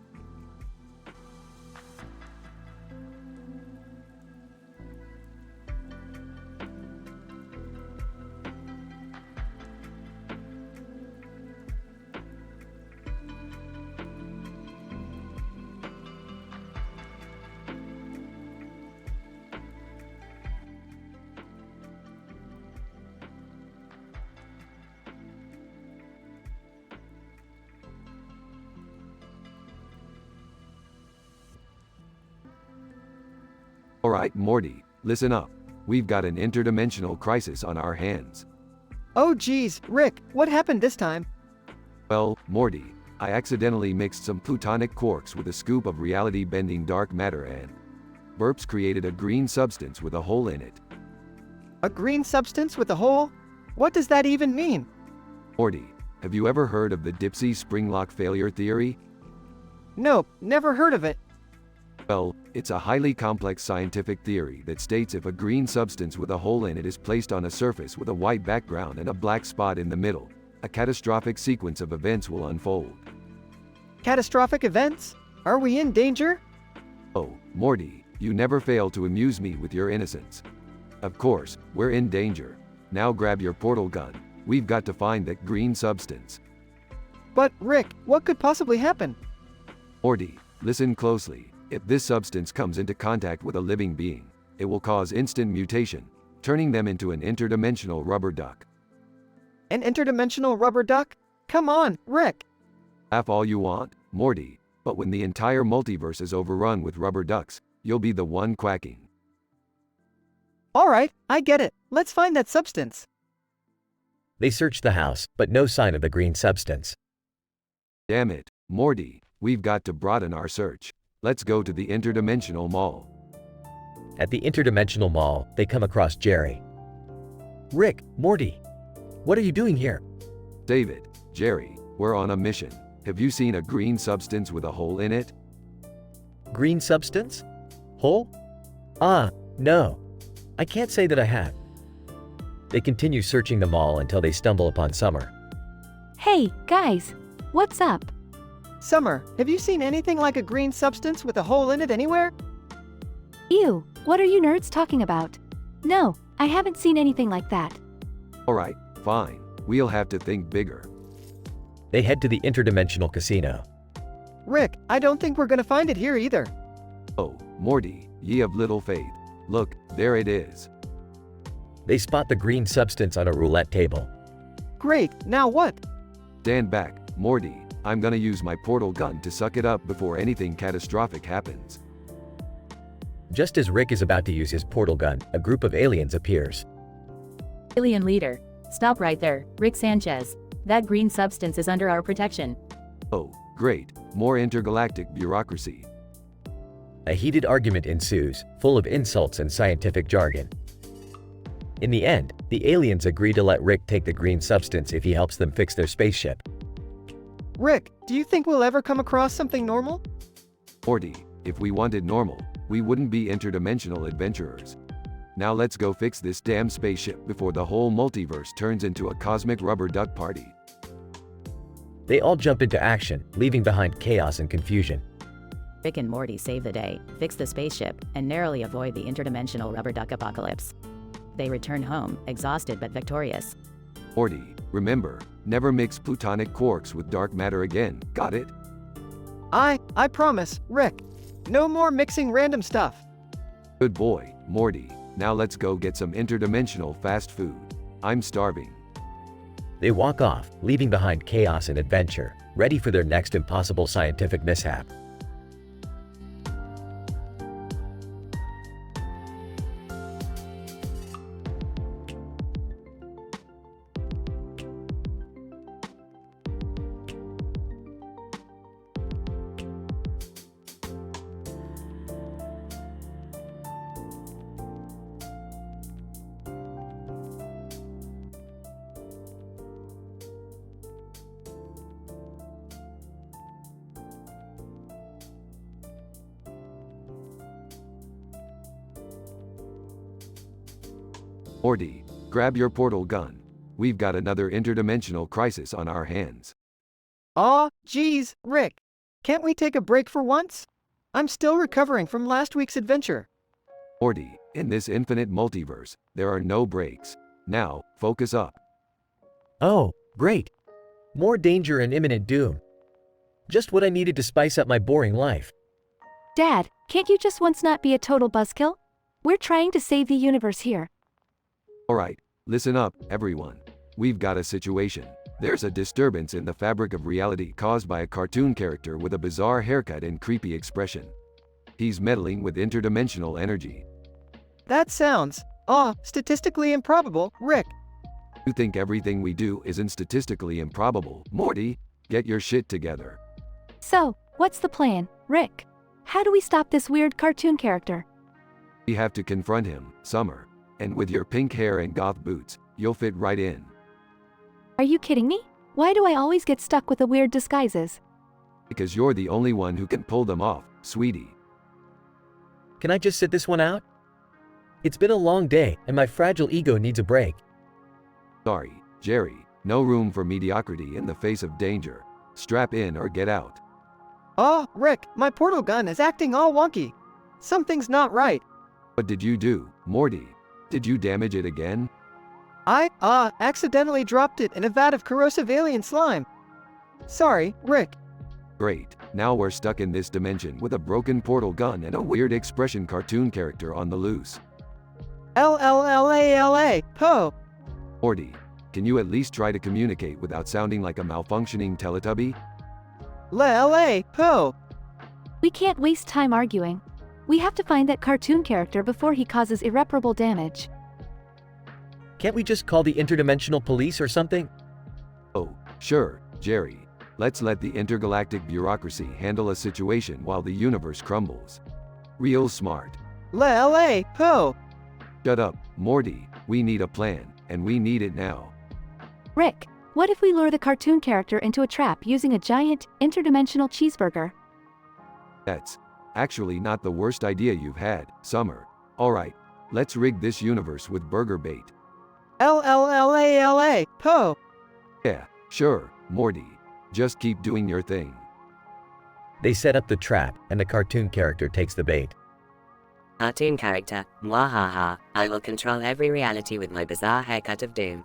Alright, Morty, listen up. We've got an interdimensional crisis on our hands. Oh geez, Rick, what happened this time? Well, Morty, I accidentally mixed some plutonic quarks with a scoop of reality-bending dark matter and burps created a green substance with a hole in it. A green substance with a hole? What does that even mean? Morty, have you ever heard of the Dipsy spring-lock failure theory? Nope, never heard of it. Well, it's a highly complex scientific theory that states if a green substance with a hole in it is placed on a surface with a white background and a black spot in the middle, a catastrophic sequence of events will unfold. Catastrophic events? Are we in danger? Oh, Morty, you never fail to amuse me with your innocence. Of course, we're in danger. Now grab your portal gun. We've got to find that green substance. But, Rick, what could possibly happen? Morty, listen closely. If this substance comes into contact with a living being, it will cause instant mutation, turning them into an interdimensional rubber duck. An interdimensional rubber duck? Come on, Rick! Laugh all you want, Morty, but when the entire multiverse is overrun with rubber ducks, you'll be the one quacking. Alright, I get it. Let's find that substance. They search the house, but no sign of the green substance. Damn it, Morty, we've got to broaden our search. Let's go to the interdimensional mall. At the interdimensional mall, they come across Jerry. Rick, Morty, what are you doing here? David, Jerry, we're on a mission. Have you seen a green substance with a hole in it? Green substance? Hole? Ah, no. I can't say that I have. They continue searching the mall until they stumble upon Summer. Hey, guys, what's up? Summer, have you seen anything like a green substance with a hole in it anywhere? Ew, what are you nerds talking about? No, I haven't seen anything like that. Alright, fine. We'll have to think bigger. They head to the interdimensional casino. Rick, I don't think we're gonna find it here either. Oh, Morty, ye of little faith. Look, there it is. They spot the green substance on a roulette table. Great, now what? Stand back, Morty. I'm gonna use my portal gun to suck it up before anything catastrophic happens. Just as Rick is about to use his portal gun, a group of aliens appears. Alien leader, stop right there, Rick Sanchez. That green substance is under our protection. Oh, great, more intergalactic bureaucracy. A heated argument ensues, full of insults and scientific jargon. In the end, the aliens agree to let Rick take the green substance if he helps them fix their spaceship. Rick, do you think we'll ever come across something normal? Morty, if we wanted normal, we wouldn't be interdimensional adventurers. Now let's go fix this damn spaceship before the whole multiverse turns into a cosmic rubber duck party. They all jump into action, leaving behind chaos and confusion. Rick and Morty save the day, fix the spaceship, and narrowly avoid the interdimensional rubber duck apocalypse. They return home, exhausted but victorious. Morty, remember, never mix plutonic quarks with dark matter again, got it? I promise, Rick. No more mixing random stuff. Good boy, Morty. Now let's go get some interdimensional fast food. I'm starving. They walk off, leaving behind chaos and adventure, ready for their next impossible scientific mishap. Morty, grab your portal gun. We've got another interdimensional crisis on our hands. Aw, geez, Rick. Can't we take a break for once? I'm still recovering from last week's adventure. Morty, in this infinite multiverse, there are no breaks. Now, focus up. Oh, great. More danger and imminent doom. Just what I needed to spice up my boring life. Dad, can't you just once not be a total buzzkill? We're trying to save the universe here. Alright, listen up, everyone. We've got a situation. There's a disturbance in the fabric of reality caused by a cartoon character with a bizarre haircut and creepy expression. He's meddling with interdimensional energy. That sounds, statistically improbable, Rick. You think everything we do isn't statistically improbable, Morty? Get your shit together. So, what's the plan, Rick? How do we stop this weird cartoon character? We have to confront him, Summer. And with your pink hair and goth boots, you'll fit right in. Are you kidding me? Why do I always get stuck with the weird disguises? Because you're the only one who can pull them off, sweetie. Can I just sit this one out? It's been a long day, and my fragile ego needs a break. Sorry, Jerry, no room for mediocrity in the face of danger. Strap in or get out. Rick, my portal gun is acting all wonky. Something's not right. What did you do, Morty? Did you damage it again? I accidentally dropped it in a vat of corrosive alien slime. Sorry, Rick. Great, now we're stuck in this dimension with a broken portal gun and a weird expression cartoon character on the loose. LLLALA, po. Morty, can you at least try to communicate without sounding like a malfunctioning Teletubby? LA, po. We can't waste time arguing. We have to find that cartoon character before he causes irreparable damage. Can't we just call the interdimensional police or something? Oh, sure, Jerry. Let's let the intergalactic bureaucracy handle a situation while the universe crumbles. Real smart. LA, ho! Shut up, Morty. We need a plan, and we need it now. Rick, what if we lure the cartoon character into a trap using a giant, interdimensional cheeseburger? That's actually not the worst idea you've had, Summer. Alright, let's rig this universe with burger bait. LA, ho! Yeah, sure, Morty. Just keep doing your thing. They set up the trap, and the cartoon character takes the bait. Cartoon character, mwahaha, I will control every reality with my bizarre haircut of doom.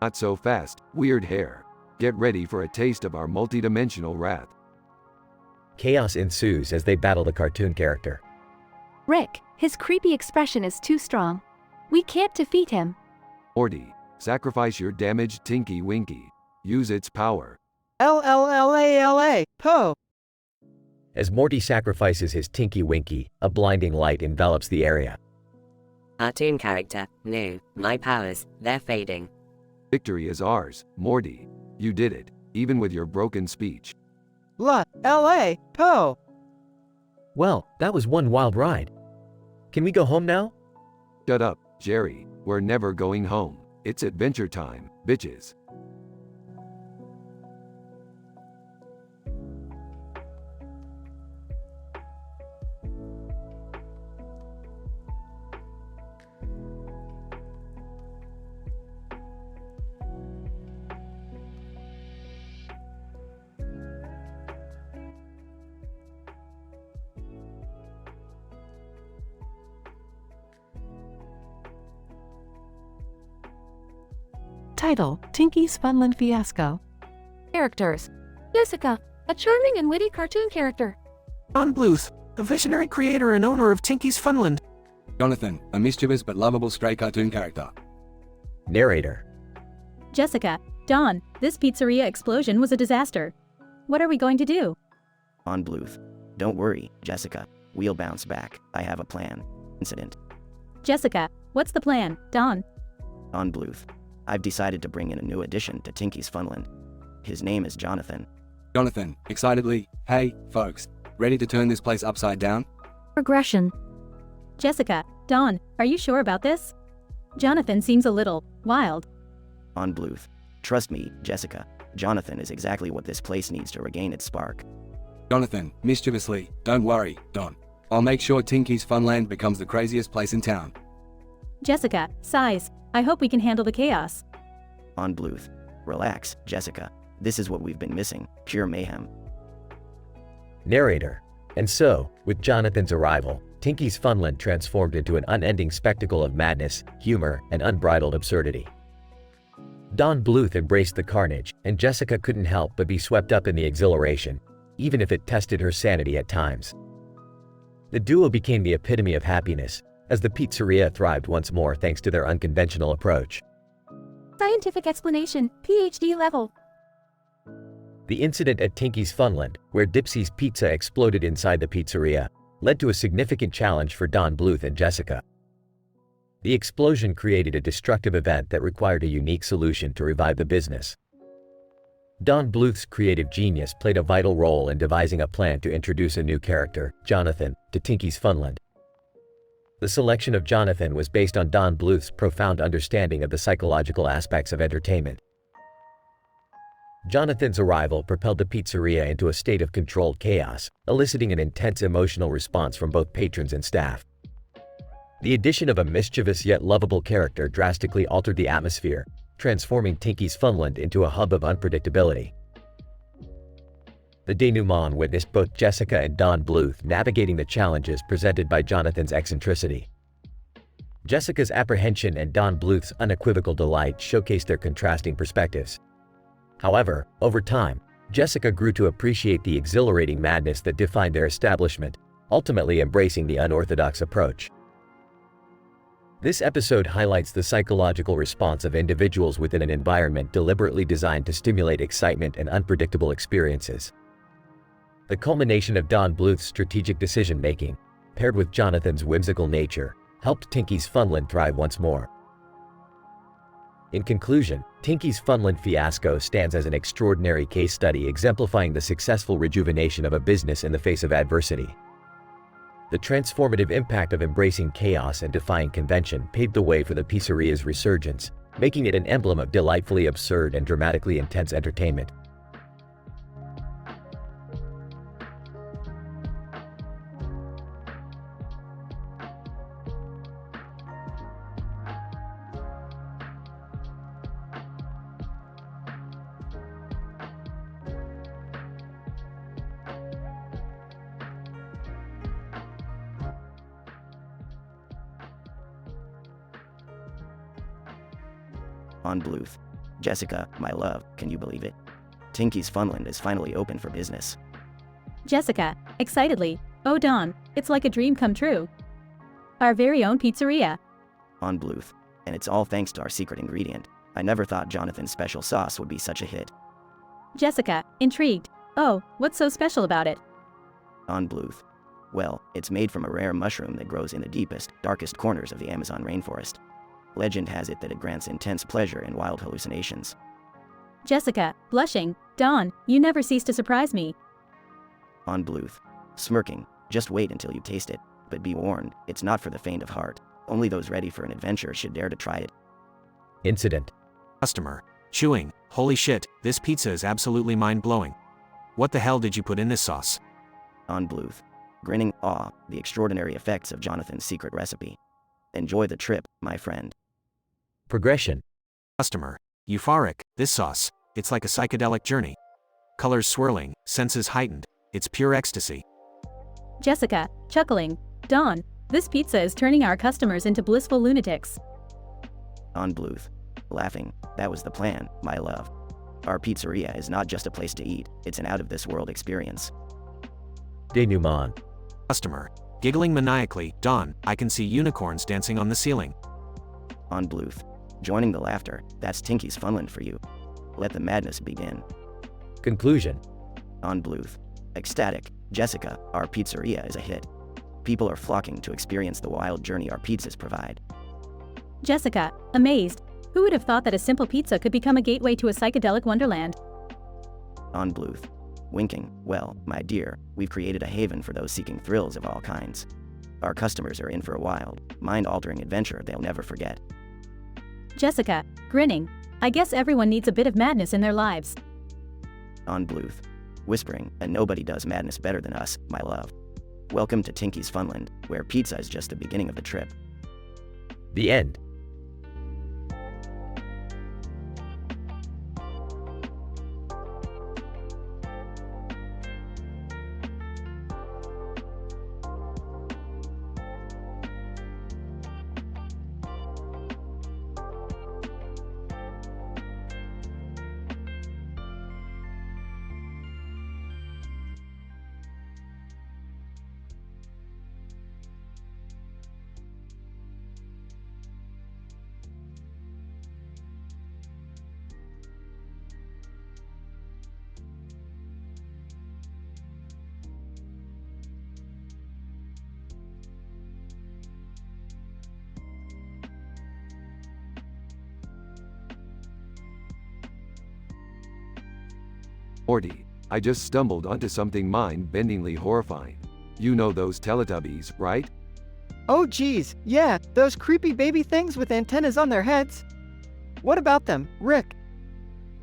Not so fast, weird hair. Get ready for a taste of our multidimensional wrath. Chaos ensues as they battle the cartoon character. Rick, his creepy expression is too strong. We can't defeat him. Morty, sacrifice your damaged Tinky Winky. Use its power. LA, ho! As Morty sacrifices his Tinky Winky, a blinding light envelops the area. Cartoon character, no, my powers, they're fading. Victory is ours, Morty. You did it, even with your broken speech. LA, ho! Well, that was one wild ride. Can we go home now? Shut up, Jerry. We're never going home. It's adventure time, bitches. Title: Tinky's Funland Fiasco. Characters: Jessica, a charming and witty cartoon character. Don Bluth, the visionary creator and owner of Tinky's Funland. Jonathan, a mischievous but lovable stray cartoon character. Narrator: Jessica, Dawn, this pizzeria explosion was a disaster. What are we going to do? On Bluth. Don't worry, Jessica. We'll bounce back. I have a plan. Incident. Jessica, what's the plan, Dawn? On Bluth. I've decided to bring in a new addition to Tinky's Funland. His name is Jonathan. Jonathan, excitedly, hey, folks, ready to turn this place upside down? Regression. Jessica, Dawn, are you sure about this? Jonathan seems a little wild. On Bluth. Trust me, Jessica. Jonathan is exactly what this place needs to regain its spark. Jonathan, mischievously, don't worry, Don. I'll make sure Tinky's Funland becomes the craziest place in town. Jessica, sighs, I hope we can handle the chaos. On Bluth. Relax, Jessica. This is what we've been missing, pure mayhem. Narrator: And so, with Jonathan's arrival, Tinky's Funland transformed into an unending spectacle of madness, humor, and unbridled absurdity. Don Bluth embraced the carnage, and Jessica couldn't help but be swept up in the exhilaration, even if it tested her sanity at times. The duo became the epitome of happiness, as the pizzeria thrived once more thanks to their unconventional approach. Scientific explanation, PhD level. The incident at Tinky's Funland, where Dipsy's pizza exploded inside the pizzeria, led to a significant challenge for Don Bluth and Jessica. The explosion created a destructive event that required a unique solution to revive the business. Don Bluth's creative genius played a vital role in devising a plan to introduce a new character, Jonathan, to Tinky's Funland. The selection of Jonathan was based on Don Bluth's profound understanding of the psychological aspects of entertainment. Jonathan's arrival propelled the pizzeria into a state of controlled chaos, eliciting an intense emotional response from both patrons and staff. The addition of a mischievous yet lovable character drastically altered the atmosphere, transforming Tinky's Funland into a hub of unpredictability. The denouement witnessed both Jessica and Don Bluth navigating the challenges presented by Jonathan's eccentricity. Jessica's apprehension and Don Bluth's unequivocal delight showcased their contrasting perspectives. However, over time, Jessica grew to appreciate the exhilarating madness that defined their establishment, ultimately embracing the unorthodox approach. This episode highlights the psychological response of individuals within an environment deliberately designed to stimulate excitement and unpredictable experiences. The culmination of Don Bluth's strategic decision-making, paired with Jonathan's whimsical nature, helped Tinky's Funland thrive once more. In conclusion, Tinky's Funland fiasco stands as an extraordinary case study exemplifying the successful rejuvenation of a business in the face of adversity. The transformative impact of embracing chaos and defying convention paved the way for the pizzeria's resurgence, making it an emblem of delightfully absurd and dramatically intense entertainment. On Bluth. Jessica, my love, can you believe it? Tinky's Funland is finally open for business. Jessica, excitedly, oh Dawn, it's like a dream come true. Our very own pizzeria. On Bluth. And it's all thanks to our secret ingredient. I never thought Jonathan's special sauce would be such a hit. Jessica, intrigued, oh, what's so special about it? On Bluth. Well, it's made from a rare mushroom that grows in the deepest, darkest corners of the Amazon rainforest. Legend has it that it grants intense pleasure in wild hallucinations. Jessica, blushing, Dawn, you never cease to surprise me. On Bluth. Smirking, just wait until you taste it, but be warned, it's not for the faint of heart. Only those ready for an adventure should dare to try it. Incident. Customer. Chewing, holy shit, this pizza is absolutely mind-blowing. What the hell did you put in this sauce? On Bluth. Grinning, awe, the extraordinary effects of Jonathan's secret recipe. Enjoy the trip, my friend. Progression. Customer. Euphoric, this sauce, it's like a psychedelic journey. Colors swirling, senses heightened, it's pure ecstasy. Jessica, chuckling, Dawn, this pizza is turning our customers into blissful lunatics. On Bluth. Laughing, that was the plan, my love. Our pizzeria is not just a place to eat, it's an out-of-this-world experience. Denouement. Customer. Giggling maniacally, Dawn, I can see unicorns dancing on the ceiling. On Bluth. Joining the laughter, that's Tinky's Funland for you. Let the madness begin. Conclusion. On Bluth. Ecstatic, Jessica, our pizzeria is a hit. People are flocking to experience the wild journey our pizzas provide. Jessica, amazed, who would have thought that a simple pizza could become a gateway to a psychedelic wonderland? On Bluth. Winking, well, my dear, we've created a haven for those seeking thrills of all kinds. Our customers are in for a wild, mind-altering adventure they'll never forget. Jessica, grinning, I guess everyone needs a bit of madness in their lives. On Bluth. Whispering, and nobody does madness better than us, my love. Welcome to Tinky's Funland, where pizza is just the beginning of the trip. The end. Morty, I just stumbled onto something mind-bendingly horrifying. You know those Teletubbies, right? Oh geez, yeah, those creepy baby things with antennas on their heads. What about them, Rick?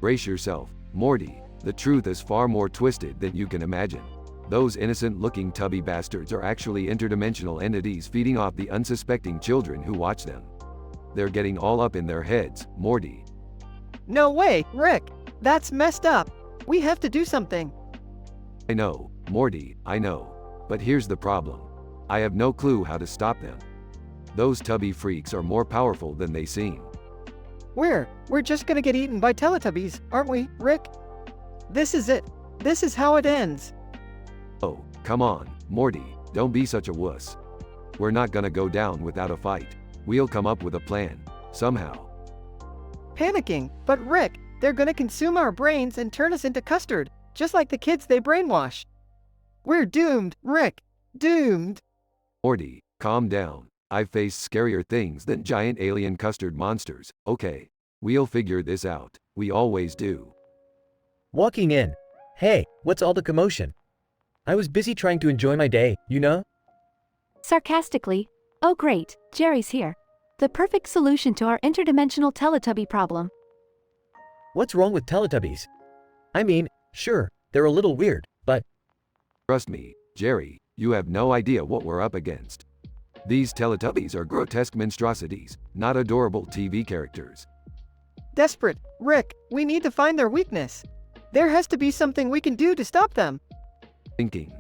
Brace yourself, Morty, the truth is far more twisted than you can imagine. Those innocent-looking tubby bastards are actually interdimensional entities feeding off the unsuspecting children who watch them. They're getting all up in their heads, Morty. No way, Rick, that's messed up. We have to do something. I know, Morty, I know. But here's the problem. I have no clue how to stop them. Those tubby freaks are more powerful than they seem. We're just gonna get eaten by Teletubbies, aren't we, Rick? This is it. This is how it ends. Oh, come on, Morty, don't be such a wuss. We're not gonna go down without a fight. We'll come up with a plan, somehow. Panicking, but Rick, they're gonna consume our brains and turn us into custard, just like the kids they brainwash. We're doomed, Rick. Doomed. Morty, calm down. I've faced scarier things than giant alien custard monsters, okay? We'll figure this out. We always do. Walking in. Hey, what's all the commotion? I was busy trying to enjoy my day, you know? Sarcastically, oh great, Jerry's here. The perfect solution to our interdimensional Teletubby problem. What's wrong with Teletubbies? I mean, sure, they're a little weird, but… Trust me, Jerry, you have no idea what we're up against. These Teletubbies are grotesque monstrosities, not adorable TV characters. Desperate, Rick, we need to find their weakness. There has to be something we can do to stop them. Thinking.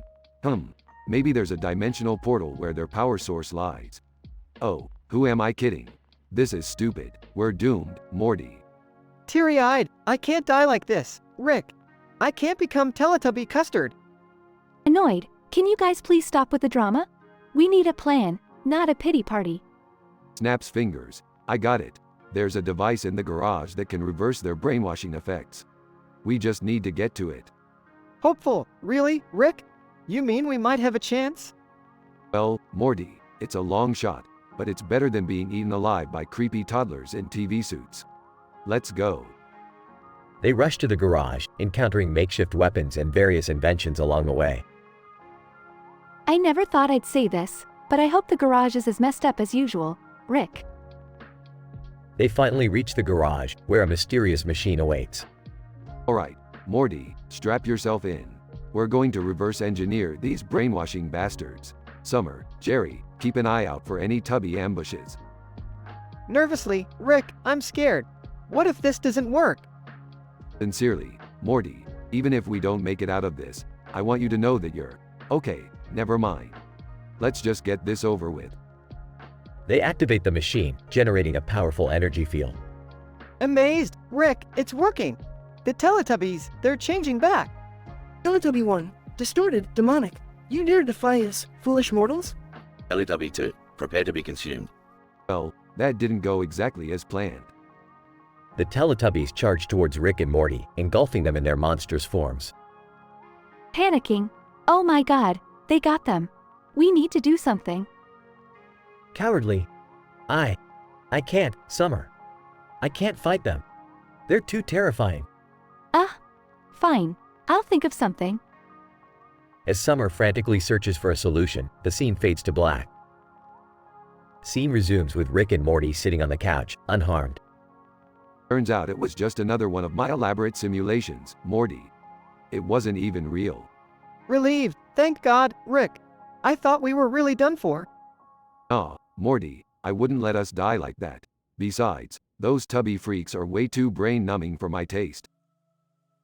Maybe there's a dimensional portal where their power source lies. Oh, who am I kidding? This is stupid. We're doomed, Morty. Teary-eyed, I can't die like this. Rick, I can't become Teletubby Custard. Annoyed, can you guys please stop with the drama? We need a plan, not a pity party. Snaps fingers. I got it. There's a device in the garage that can reverse their brainwashing effects. We just need to get to it. Hopeful, really, Rick? You mean we might have a chance? Well, Morty, it's a long shot, but it's better than being eaten alive by creepy toddlers in TV suits. Let's go. They rush to the garage, encountering makeshift weapons and various inventions along the way. I never thought I'd say this, but I hope the garage is as messed up as usual, Rick. They finally reach the garage, where a mysterious machine awaits. Alright, Morty, strap yourself in. We're going to reverse engineer these brainwashing bastards. Summer, Jerry, keep an eye out for any tubby ambushes. Nervously, Rick, I'm scared. What if this doesn't work? Sincerely, Morty, even if we don't make it out of this, I want you to know that you're… Okay, never mind. Let's just get this over with. They activate the machine, generating a powerful energy field. Amazed, Rick, it's working. The Teletubbies, they're changing back. Teletubby 1, distorted, demonic. You dare defy us, foolish mortals? Teletubby 2, prepare to be consumed. Well, that didn't go exactly as planned. The Teletubbies charge towards Rick and Morty, engulfing them in their monstrous forms. Panicking. Oh my god, they got them. We need to do something. Cowardly. I can't, Summer. I can't fight them. They're too terrifying. Fine. I'll think of something. As Summer frantically searches for a solution, the scene fades to black. Scene resumes with Rick and Morty sitting on the couch, unharmed. Turns out it was just another one of my elaborate simulations, Morty. It wasn't even real. Relieved, thank God, Rick. I thought we were really done for. Aw, Morty, I wouldn't let us die like that. Besides, those tubby freaks are way too brain-numbing for my taste.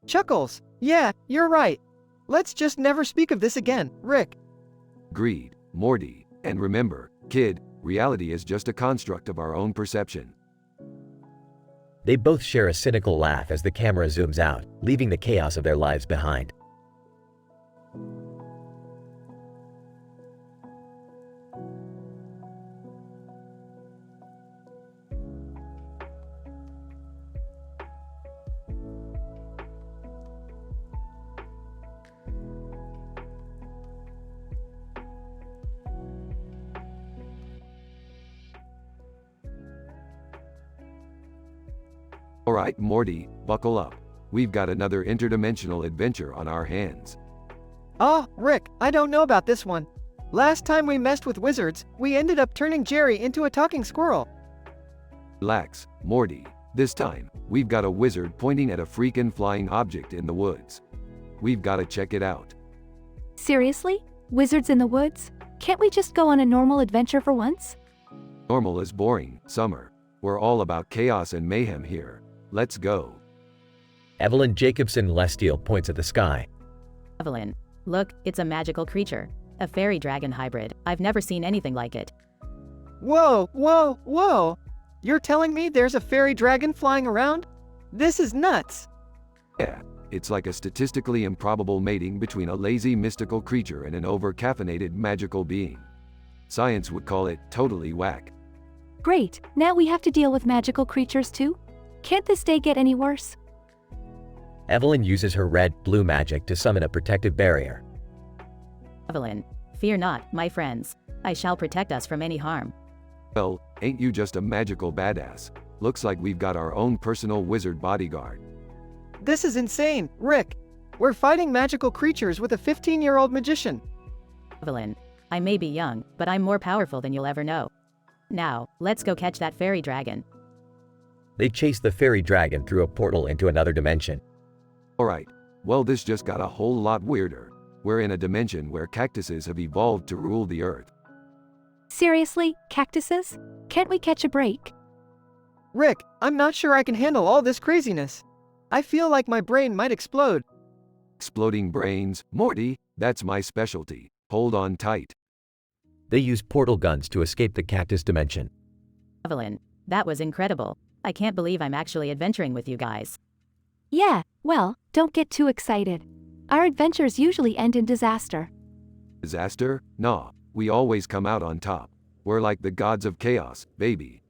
Chuckles, yeah, you're right. Let's just never speak of this again, Rick. Agreed, Morty, and remember, kid, reality is just a construct of our own perception. They both share a cynical laugh as the camera zooms out, leaving the chaos of their lives behind. Alright, Morty, buckle up. We've got another interdimensional adventure on our hands. Oh, Rick, I don't know about this one. Last time we messed with wizards, we ended up turning Jerry into a talking squirrel. Relax, Morty. This time, we've got a wizard pointing at a freaking flying object in the woods. We've got to check it out. Seriously? Wizards in the woods? Can't we just go on a normal adventure for once? Normal is boring, Summer. We're all about chaos and mayhem here. Let's go. Evelyn Jacobson Lestiel points at the sky. Evelyn, look, it's a magical creature. A fairy dragon hybrid. I've never seen anything like it. Whoa, whoa, whoa! You're telling me there's a fairy dragon flying around? This is nuts! Yeah, it's like a statistically improbable mating between a lazy mystical creature and an over-caffeinated magical being. Science would call it totally whack. Great, now we have to deal with magical creatures too? Can't this day get any worse? Evelyn uses her red-blue magic to summon a protective barrier. Evelyn, fear not, my friends. I shall protect us from any harm. Well, ain't you just a magical badass? Looks like we've got our own personal wizard bodyguard. This is insane, Rick. We're fighting magical creatures with a 15-year-old magician. Evelyn, I may be young, but I'm more powerful than you'll ever know. Now, let's go catch that fairy dragon. They chase the fairy dragon through a portal into another dimension. Alright, well this just got a whole lot weirder. We're in a dimension where cactuses have evolved to rule the earth. Seriously, cactuses? Can't we catch a break? Rick, I'm not sure I can handle all this craziness. I feel like my brain might explode. Exploding brains, Morty, that's my specialty. Hold on tight. They use portal guns to escape the cactus dimension. Evelyn, that was incredible. I can't believe I'm actually adventuring with you guys. Yeah, well, don't get too excited. Our adventures usually end in disaster. Disaster? Nah, we always come out on top. We're like the gods of chaos, baby.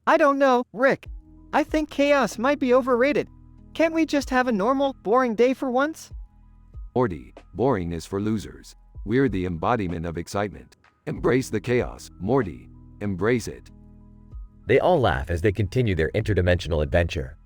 I don't know, Rick. I think chaos might be overrated. Can't we just have a normal, boring day for once? Morty, boring is for losers. We're the embodiment of excitement. Embrace the chaos, Morty. Embrace it. They all laugh as they continue their interdimensional adventure.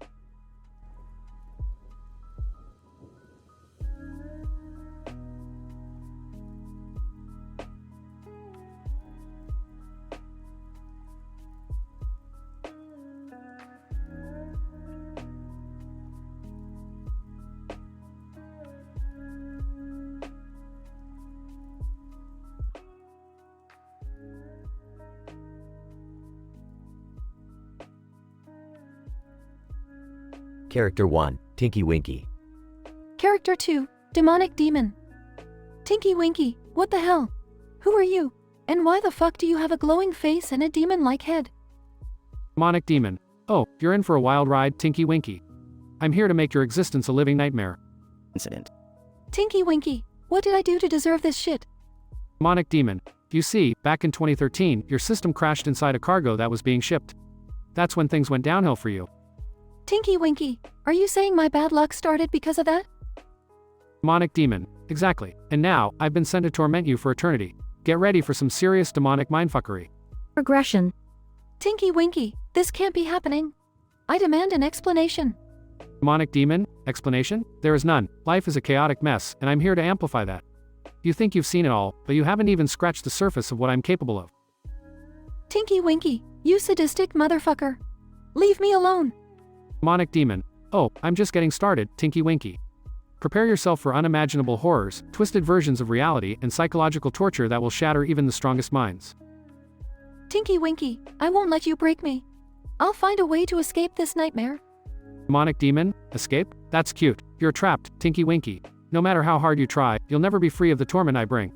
Character 1, Tinky Winky. Character 2, Demonic Demon. Tinky Winky, what the hell? Who are you? And why the fuck do you have a glowing face and a demon-like head? Demonic Demon. Oh, you're in for a wild ride, Tinky Winky. I'm here to make your existence a living nightmare. Incident. Tinky Winky, what did I do to deserve this shit? Demonic Demon. You see, back in 2013, your system crashed inside a cargo that was being shipped. That's when things went downhill for you. Tinky Winky, are you saying my bad luck started because of that? Demonic Demon. Exactly. And now, I've been sent to torment you for eternity. Get ready for some serious demonic mindfuckery. Regression. Tinky Winky, this can't be happening. I demand an explanation. Demonic Demon? Explanation? There is none. Life is a chaotic mess, and I'm here to amplify that. You think you've seen it all, but you haven't even scratched the surface of what I'm capable of. Tinky Winky, you sadistic motherfucker. Leave me alone. Demonic Demon. Oh, I'm just getting started, Tinky Winky. Prepare yourself for unimaginable horrors, twisted versions of reality, and psychological torture that will shatter even the strongest minds. Tinky Winky, I won't let you break me. I'll find a way to escape this nightmare. Demonic Demon? Escape? That's cute. You're trapped, Tinky Winky. No matter how hard you try, you'll never be free of the torment I bring.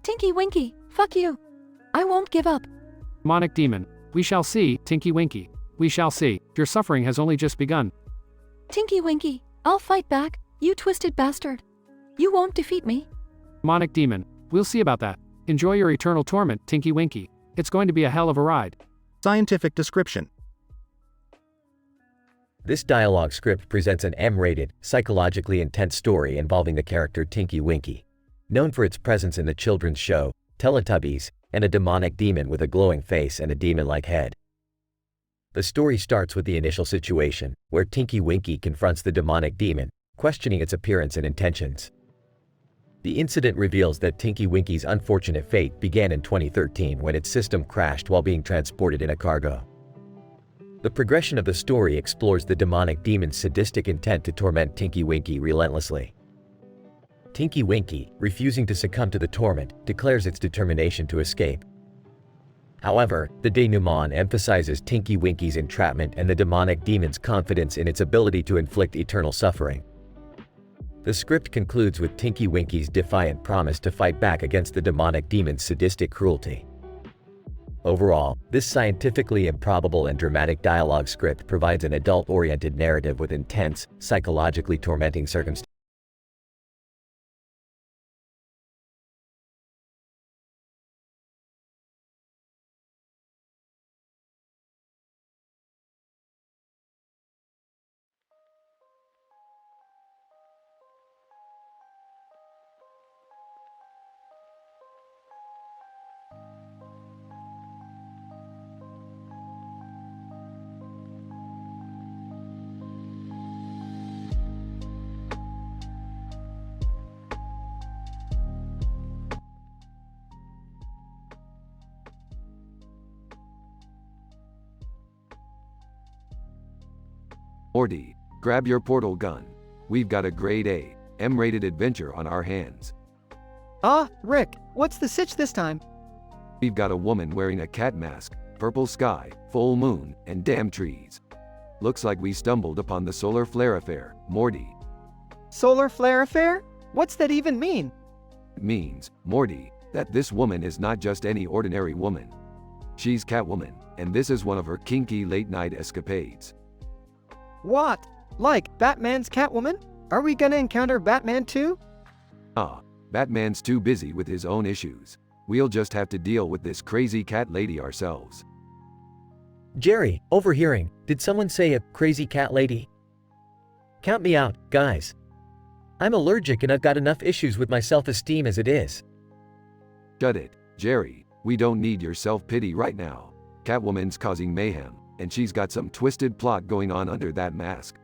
Tinky Winky, fuck you. I won't give up. Demonic Demon. We shall see, Tinky Winky. We shall see. Your suffering has only just begun. Tinky Winky, I'll fight back, you twisted bastard. You won't defeat me. Demonic Demon. We'll see about that. Enjoy your eternal torment, Tinky Winky. It's going to be a hell of a ride. Scientific description. This dialogue script presents an M-rated, psychologically intense story involving the character Tinky Winky, known for its presence in the children's show, Teletubbies, and a demonic demon with a glowing face and a demon-like head. The story starts with the initial situation, where Tinky Winky confronts the demonic demon, questioning its appearance and intentions. The incident reveals that Tinky Winky's unfortunate fate began in 2013 when its system crashed while being transported in a cargo. The progression of the story explores the demonic demon's sadistic intent to torment Tinky Winky relentlessly. Tinky Winky, refusing to succumb to the torment, declares its determination to escape. However, the denouement emphasizes Tinky Winky's entrapment and the demonic demon's confidence in its ability to inflict eternal suffering. The script concludes with Tinky Winky's defiant promise to fight back against the demonic demon's sadistic cruelty. Overall, this scientifically improbable and dramatic dialogue script provides an adult-oriented narrative with intense, psychologically tormenting circumstances. Morty, grab your portal gun. We've got a grade A, M-rated adventure on our hands. Rick, what's the sitch this time? We've got a woman wearing a cat mask, purple sky, full moon, and damn trees. Looks like we stumbled upon the solar flare affair, Morty. Solar flare affair? What's that even mean? It means, Morty, that this woman is not just any ordinary woman. She's Catwoman, and this is one of her kinky late-night escapades. What? Like Batman's Catwoman? Are we gonna encounter Batman too? Batman's too busy with his own issues. We'll just have to deal with this crazy cat lady ourselves. Jerry, overhearing, did someone say a crazy cat lady? Count me out, guys. I'm allergic and I've got enough issues with my self-esteem as it is. Shut it, Jerry. We don't need your self-pity right now. Catwoman's causing mayhem, and she's got some twisted plot going on under that mask.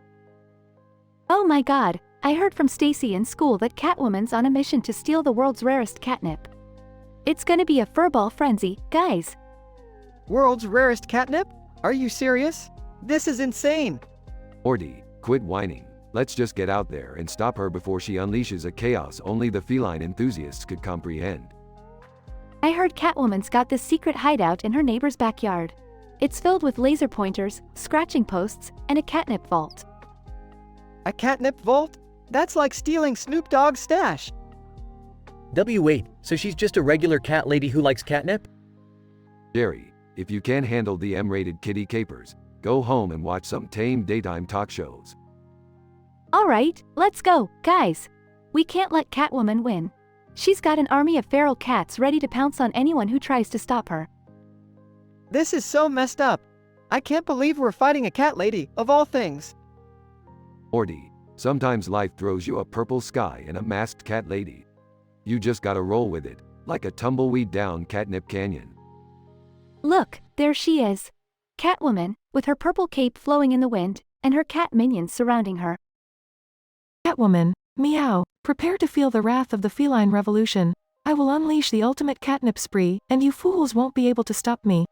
Oh my god, I heard from Stacy in school that Catwoman's on a mission to steal the world's rarest catnip. It's gonna be a furball frenzy, guys. World's rarest catnip? Are you serious? This is insane. Morty, quit whining. Let's just get out there and stop her before she unleashes a chaos only the feline enthusiasts could comprehend. I heard Catwoman's got this secret hideout in her neighbor's backyard. It's filled with laser pointers, scratching posts, and a catnip vault. A catnip vault? That's like stealing Snoop Dogg's stash. Wait, so she's just a regular cat lady who likes catnip? Jerry, if you can't handle the M-rated kitty capers, go home and watch some tame daytime talk shows. Alright, let's go, guys. We can't let Catwoman win. She's got an army of feral cats ready to pounce on anyone who tries to stop her. This is so messed up. I can't believe we're fighting a cat lady, of all things. Morty, sometimes life throws you a purple sky and a masked cat lady. You just gotta roll with it, like a tumbleweed down Catnip Canyon. Look, there she is. Catwoman, with her purple cape flowing in the wind, and her cat minions surrounding her. Catwoman, meow, prepare to feel the wrath of the feline revolution. I will unleash the ultimate catnip spree, and you fools won't be able to stop me.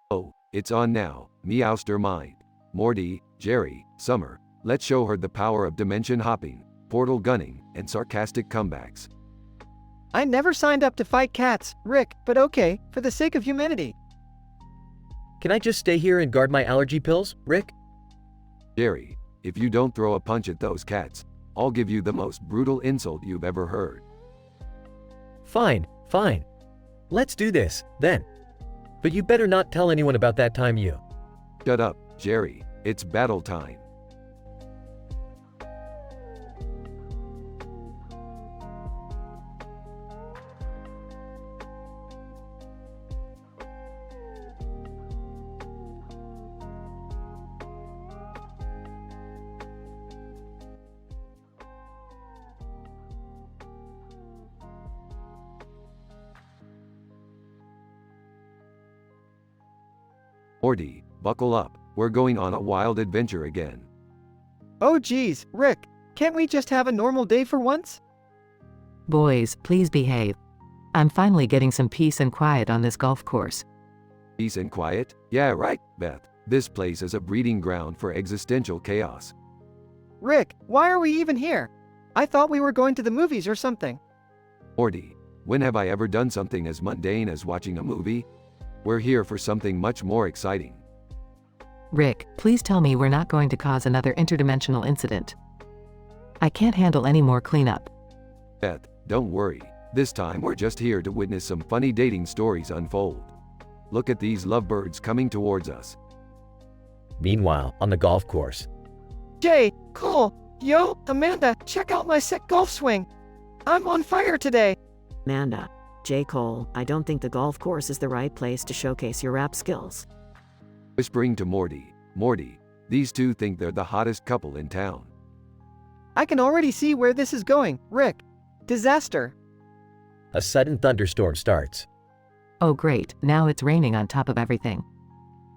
Oh, it's on now, Meowster Mind. Morty, Jerry, Summer, let's show her the power of dimension hopping, portal gunning, and sarcastic comebacks. I never signed up to fight cats, Rick, but okay, for the sake of humanity. Can I just stay here and guard my allergy pills, Rick? Jerry, if you don't throw a punch at those cats, I'll give you the most brutal insult you've ever heard. Fine. Let's do this, then. But you better not tell anyone about that time you... Shut up, Jerry, it's battle time. Morty, buckle up, we're going on a wild adventure again. Oh geez, Rick, can't we just have a normal day for once? Boys, please behave. I'm finally getting some peace and quiet on this golf course. Peace and quiet? Yeah, right, Beth. This place is a breeding ground for existential chaos. Rick, why are we even here? I thought we were going to the movies or something. Morty, when have I ever done something as mundane as watching a movie? We're here for something much more exciting. Rick, please tell me we're not going to cause another interdimensional incident. I can't handle any more cleanup. Beth, don't worry. This time we're just here to witness some funny dating stories unfold. Look at these lovebirds coming towards us. Meanwhile, on the golf course. Jay, cool. Yo, Amanda, check out my sick golf swing. I'm on fire today. Amanda, J. Cole, I don't think the golf course is the right place to showcase your rap skills. Whispering to Morty, Morty, these two think they're the hottest couple in town. I can already see where this is going, Rick. Disaster. A sudden thunderstorm starts. Oh great, now it's raining on top of everything.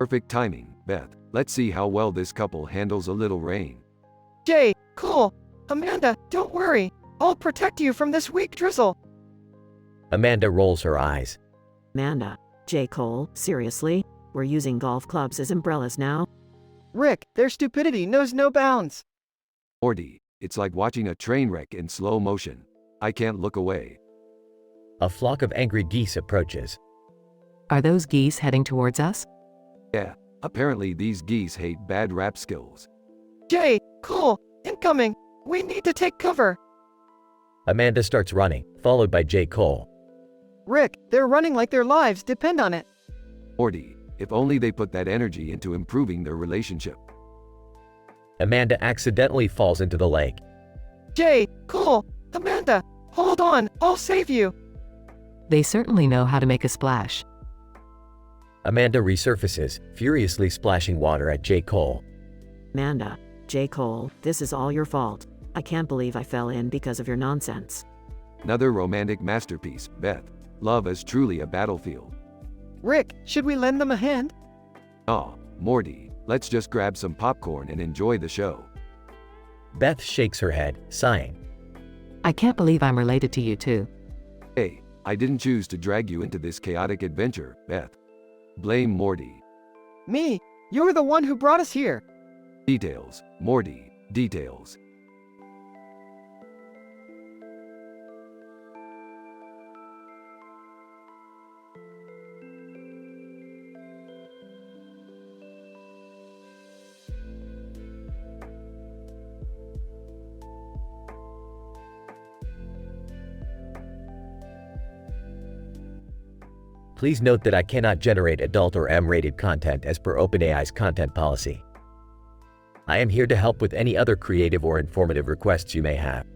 Perfect timing, Beth. Let's see how well this couple handles a little rain. Jay, cool. Amanda, don't worry. I'll protect you from this weak drizzle. Amanda rolls her eyes. Amanda, J. Cole, seriously? We're using golf clubs as umbrellas now? Rick, their stupidity knows no bounds. Morty, it's like watching a train wreck in slow motion. I can't look away. A flock of angry geese approaches. Are those geese heading towards us? Yeah, apparently these geese hate bad rap skills. Jay, Cole, incoming! We need to take cover! Amanda starts running, followed by J. Cole. Rick, they're running like their lives depend on it. Morty, if only they put that energy into improving their relationship. Amanda accidentally falls into the lake. Jay, Cole, Amanda, hold on, I'll save you! They certainly know how to make a splash. Amanda resurfaces, furiously splashing water at J. Cole. Amanda, J. Cole, this is all your fault. I can't believe I fell in because of your nonsense. Another romantic masterpiece, Beth. Love is truly a battlefield. Rick, should we lend them a hand? Aw, Morty, let's just grab some popcorn and enjoy the show. Beth shakes her head, sighing. I can't believe I'm related to you two. Hey, I didn't choose to drag you into this chaotic adventure, Beth. Blame Morty. Me? You're the one who brought us here. Details, Morty, details. Please note that I cannot generate adult or M-rated content as per OpenAI's content policy. I am here to help with any other creative or informative requests you may have.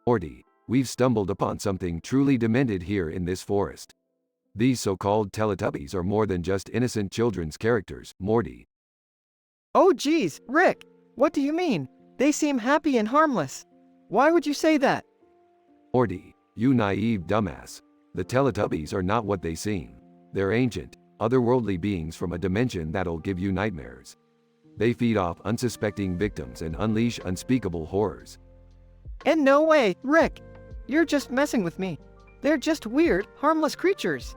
Morty, we've stumbled upon something truly demented here in this forest. These so-called Teletubbies are more than just innocent children's characters, Morty. Oh geez, Rick, what do you mean? They seem happy and harmless. Why would you say that? Morty, you naive dumbass. The Teletubbies are not what they seem. They're ancient, otherworldly beings from a dimension that'll give you nightmares. They feed off unsuspecting victims and unleash unspeakable horrors. And no way, Rick. You're just messing with me. They're just weird, harmless creatures.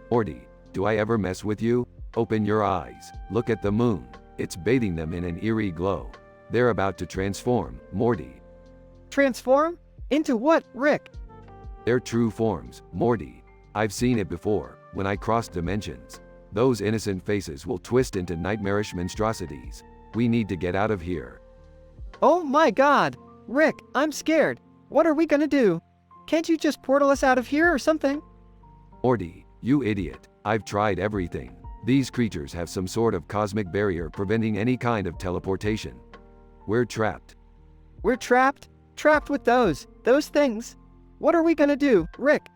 Morty, do I ever mess with you? Open your eyes. Look at the moon. It's bathing them in an eerie glow. They're about to transform, Morty. Transform? Into what, Rick? Their true forms, Morty. I've seen it before, when I crossed dimensions. Those innocent faces will twist into nightmarish monstrosities. We need to get out of here. Oh my god! Rick, I'm scared. What are we gonna do? Can't you just portal us out of here or something? Morty, you idiot. I've tried everything. These creatures have some sort of cosmic barrier preventing any kind of teleportation. We're trapped. We're trapped? Trapped with those things? What are we gonna do, Rick?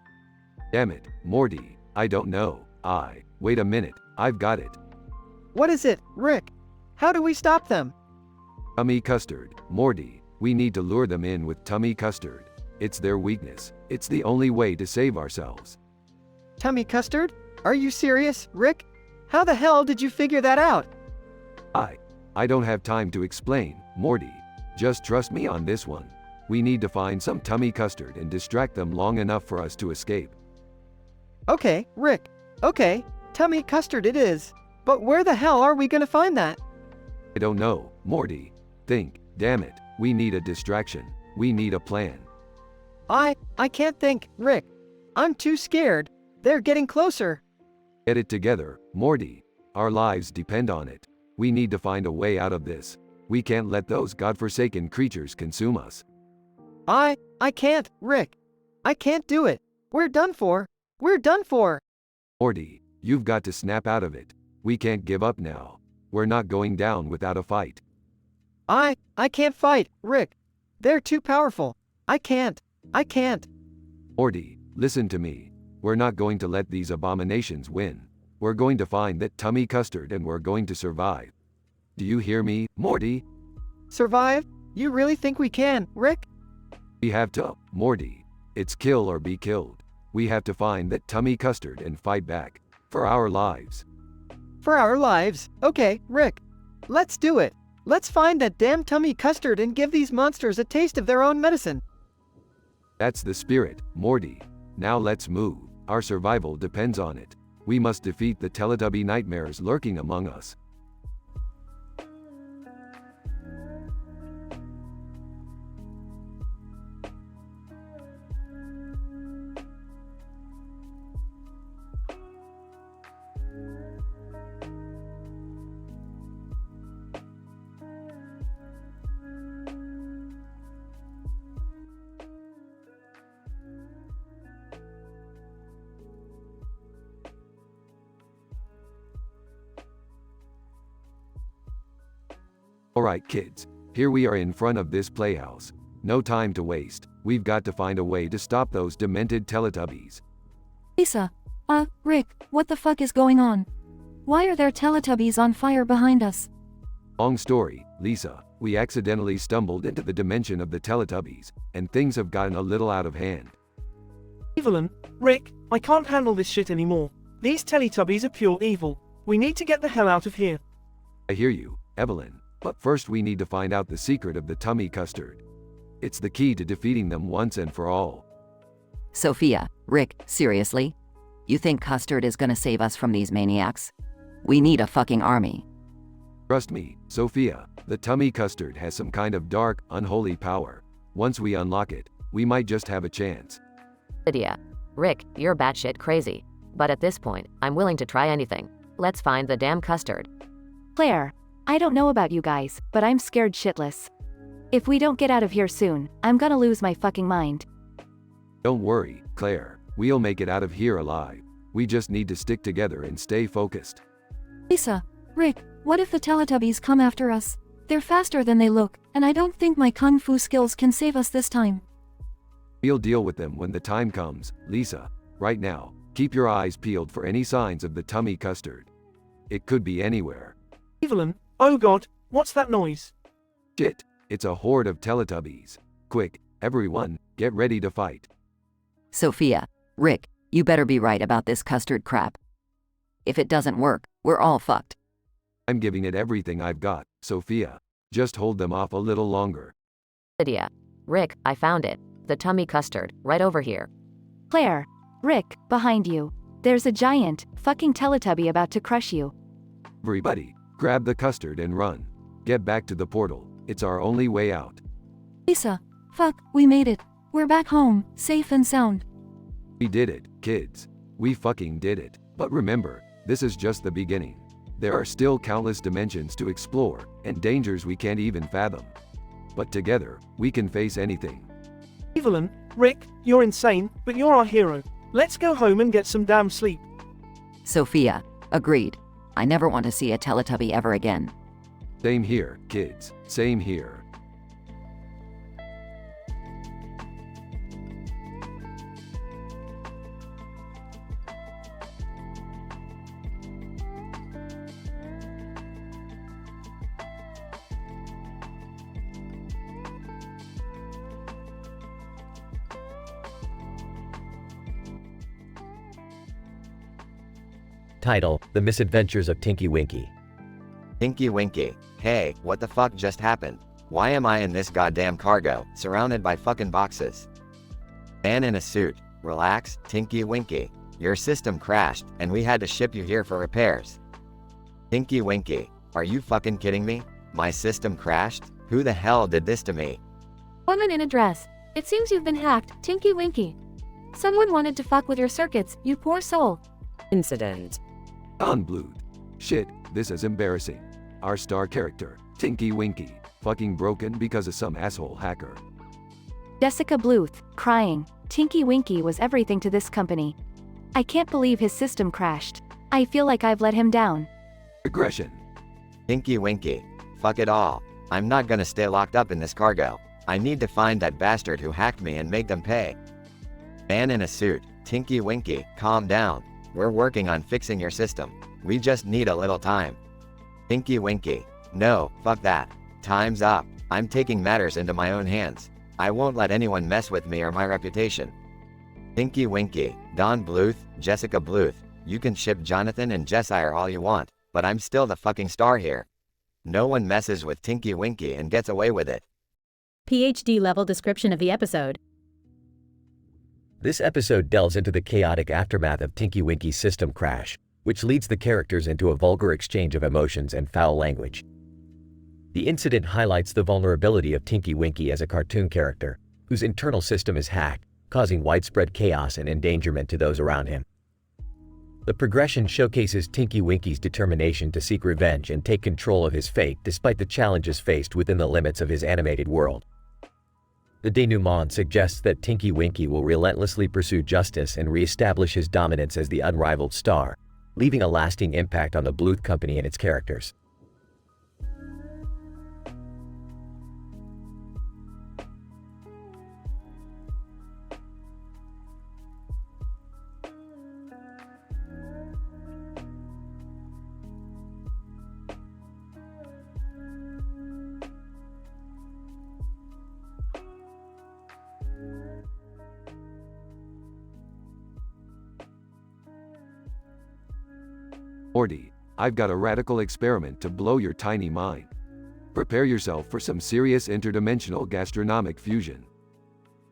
Damn it, Morty, I don't know. Wait a minute, I've got it. What is it, Rick? How do we stop them? Tummy custard, Morty. We need to lure them in with tummy custard. It's their weakness. It's the only way to save ourselves. Tummy custard? Are you serious, Rick? How the hell did you figure that out? I don't have time to explain, Morty. Just trust me on this one. We need to find some tummy custard and distract them long enough for us to escape. Okay, Rick. Okay, tummy custard it is. But where the hell are we gonna find that? I don't know, Morty. Think, damn it. We need a distraction. We need a plan. I can't think, Rick. I'm too scared. They're getting closer. Get it together, Morty. Our lives depend on it. We need to find a way out of this. We can't let those godforsaken creatures consume us. I can't, Rick. I can't do it. We're done for. We're done for. Morty, you've got to snap out of it. We can't give up now. We're not going down without a fight. I can't fight, Rick. They're too powerful. I can't. Morty, listen to me. We're not going to let these abominations win. We're going to find that tummy custard and we're going to survive. Do you hear me, Morty? Survive? You really think we can, Rick? We have to, Morty. It's kill or be killed. We have to find that tummy custard and fight back. For our lives. For our lives? Okay, Rick. Let's do it. Let's find that damn tummy custard and give these monsters a taste of their own medicine. That's the spirit, Morty. Now let's move. Our survival depends on it. We must defeat the Teletubby nightmares lurking among us. Alright kids, here we are in front of this playhouse. No time to waste, we've got to find a way to stop those demented Teletubbies. Lisa. Rick, what the fuck is going on? Why are there Teletubbies on fire behind us? Long story, Lisa. We accidentally stumbled into the dimension of the Teletubbies, and things have gotten a little out of hand. Evelyn, Rick, I can't handle this shit anymore. These Teletubbies are pure evil. We need to get the hell out of here. I hear you, Evelyn. But first we need to find out the secret of the tummy custard. It's the key to defeating them once and for all. Sophia, Rick, seriously? You think custard is gonna save us from these maniacs? We need a fucking army. Trust me, Sophia, the tummy custard has some kind of dark, unholy power. Once we unlock it, we might just have a chance. Lydia. Rick, you're batshit crazy. But at this point, I'm willing to try anything. Let's find the damn custard. Claire, I don't know about you guys, but I'm scared shitless. If we don't get out of here soon, I'm gonna lose my fucking mind. Don't worry, Claire. We'll make it out of here alive. We just need to stick together and stay focused. Lisa, Rick, what if the Teletubbies come after us? They're faster than they look, and I don't think my kung fu skills can save us this time. We'll deal with them when the time comes, Lisa. Right now, keep your eyes peeled for any signs of the tummy custard. It could be anywhere. Evelyn, oh god, what's that noise? Shit, it's a horde of Teletubbies. Quick, everyone, get ready to fight. Sophia, Rick, you better be right about this custard crap. If it doesn't work, we're all fucked. I'm giving it everything I've got, Sophia. Just hold them off a little longer. Lydia. Rick, I found it. The tummy custard, right over here. Claire, Rick, behind you. There's a giant, fucking Teletubby about to crush you. Everybody, grab the custard and run. Get back to the portal. It's our only way out. Lisa, fuck, we made it. We're back home, safe and sound. We did it, kids. We fucking did it. But remember, this is just the beginning. There are still countless dimensions to explore, and dangers we can't even fathom. But together, we can face anything. Evelyn, Rick, you're insane, but you're our hero. Let's go home and get some damn sleep. Sophia, agreed. I never want to see a Teletubby ever again. Same here, kids. Same here. Title: The Misadventures of Tinky Winky. Tinky Winky. Hey, what the fuck just happened? Why am I in this goddamn cargo, surrounded by fucking boxes? Man in a suit. Relax, Tinky Winky. Your system crashed, and we had to ship you here for repairs. Tinky Winky. Are you fucking kidding me? My system crashed? Who the hell did this to me? Woman in a dress. It seems you've been hacked, Tinky Winky. Someone wanted to fuck with your circuits, you poor soul. Incident. Unblued. Shit, this is embarrassing. Our star character, Tinky Winky, fucking broken because of some asshole hacker. Jessica Bluth, crying. Tinky Winky was everything to this company. I can't believe his system crashed. I feel like I've let him down. Aggression. Tinky Winky. Fuck it all. I'm not gonna stay locked up in this cargo. I need to find that bastard who hacked me and make them pay. Man in a suit, Tinky Winky, calm down. We're working on fixing your system. We just need a little time. Tinky Winky, no, fuck that. Time's up. I'm taking matters into my own hands. I won't let anyone mess with me or my reputation. Tinky Winky, Don Bluth, Jessica Bluth, you can ship Jonathan and Jessire all you want, but I'm still the fucking star here. No one messes with Tinky Winky and gets away with it. PhD level description of the episode. This episode delves into the chaotic aftermath of Tinky Winky's system crash, which leads the characters into a vulgar exchange of emotions and foul language. The incident highlights the vulnerability of Tinky Winky as a cartoon character, whose internal system is hacked, causing widespread chaos and endangerment to those around him. The progression showcases Tinky Winky's determination to seek revenge and take control of his fate despite the challenges faced within the limits of his animated world. The denouement suggests that Tinky Winky will relentlessly pursue justice and re-establish his dominance as the unrivaled star, leaving a lasting impact on the Bluth Company and its characters. Morty, I've got a radical experiment to blow your tiny mind. Prepare yourself for some serious interdimensional gastronomic fusion.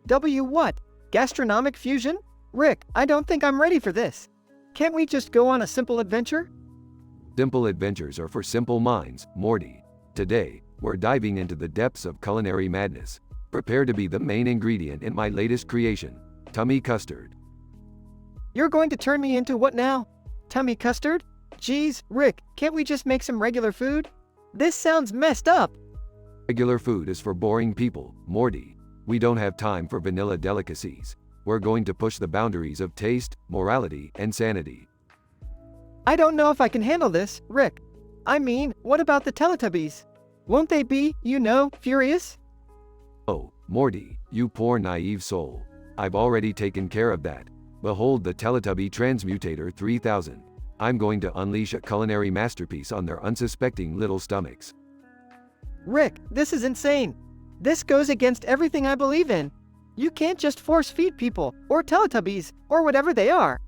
What? Gastronomic fusion? Rick, I don't think I'm ready for this. Can't we just go on a simple adventure? Simple adventures are for simple minds, Morty. Today, we're diving into the depths of culinary madness. Prepare to be the main ingredient in my latest creation, tummy custard. You're going to turn me into what now? Tummy custard? Geez, Rick, can't we just make some regular food? This sounds messed up. Regular food is for boring people, Morty. We don't have time for vanilla delicacies. We're going to push the boundaries of taste, morality, and sanity. I don't know if I can handle this, Rick. I mean, what about the Teletubbies? Won't they be, furious? Oh, Morty, you poor naive soul. I've already taken care of that. Behold the Teletubby Transmutator 3000. I'm going to unleash a culinary masterpiece on their unsuspecting little stomachs. Rick, this is insane. This goes against everything I believe in. You can't just force feed people, or Teletubbies, or whatever they are.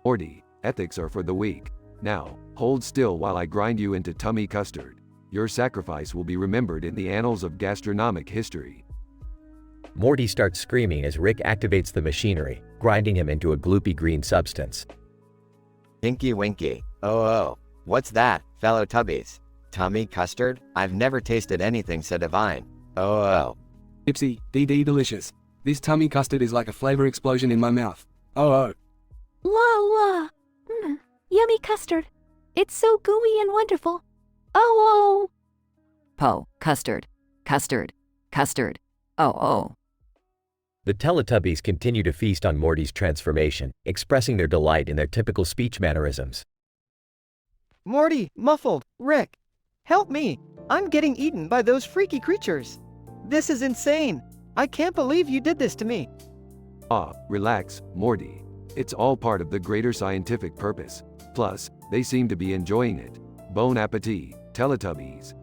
Morty, ethics are for the weak. Now, hold still while I grind you into tummy custard. Your sacrifice will be remembered in the annals of gastronomic history. Morty starts screaming as Rick activates the machinery, grinding him into a gloopy green substance. Tinky Winky, oh, what's that, fellow Tubbies? Tummy custard? I've never tasted anything so divine. Oh. Ipsy, DD delicious. This tummy custard is like a flavor explosion in my mouth. Oh. Whoa. Yummy custard. It's so gooey and wonderful. Oh. Po, custard. Oh. The Teletubbies continue to feast on Morty's transformation, expressing their delight in their typical speech mannerisms. Morty, muffled, Rick. Help me. I'm getting eaten by those freaky creatures. This is insane. I can't believe you did this to me. Relax, Morty. It's all part of the greater scientific purpose. Plus, they seem to be enjoying it. Bon appetit, Teletubbies.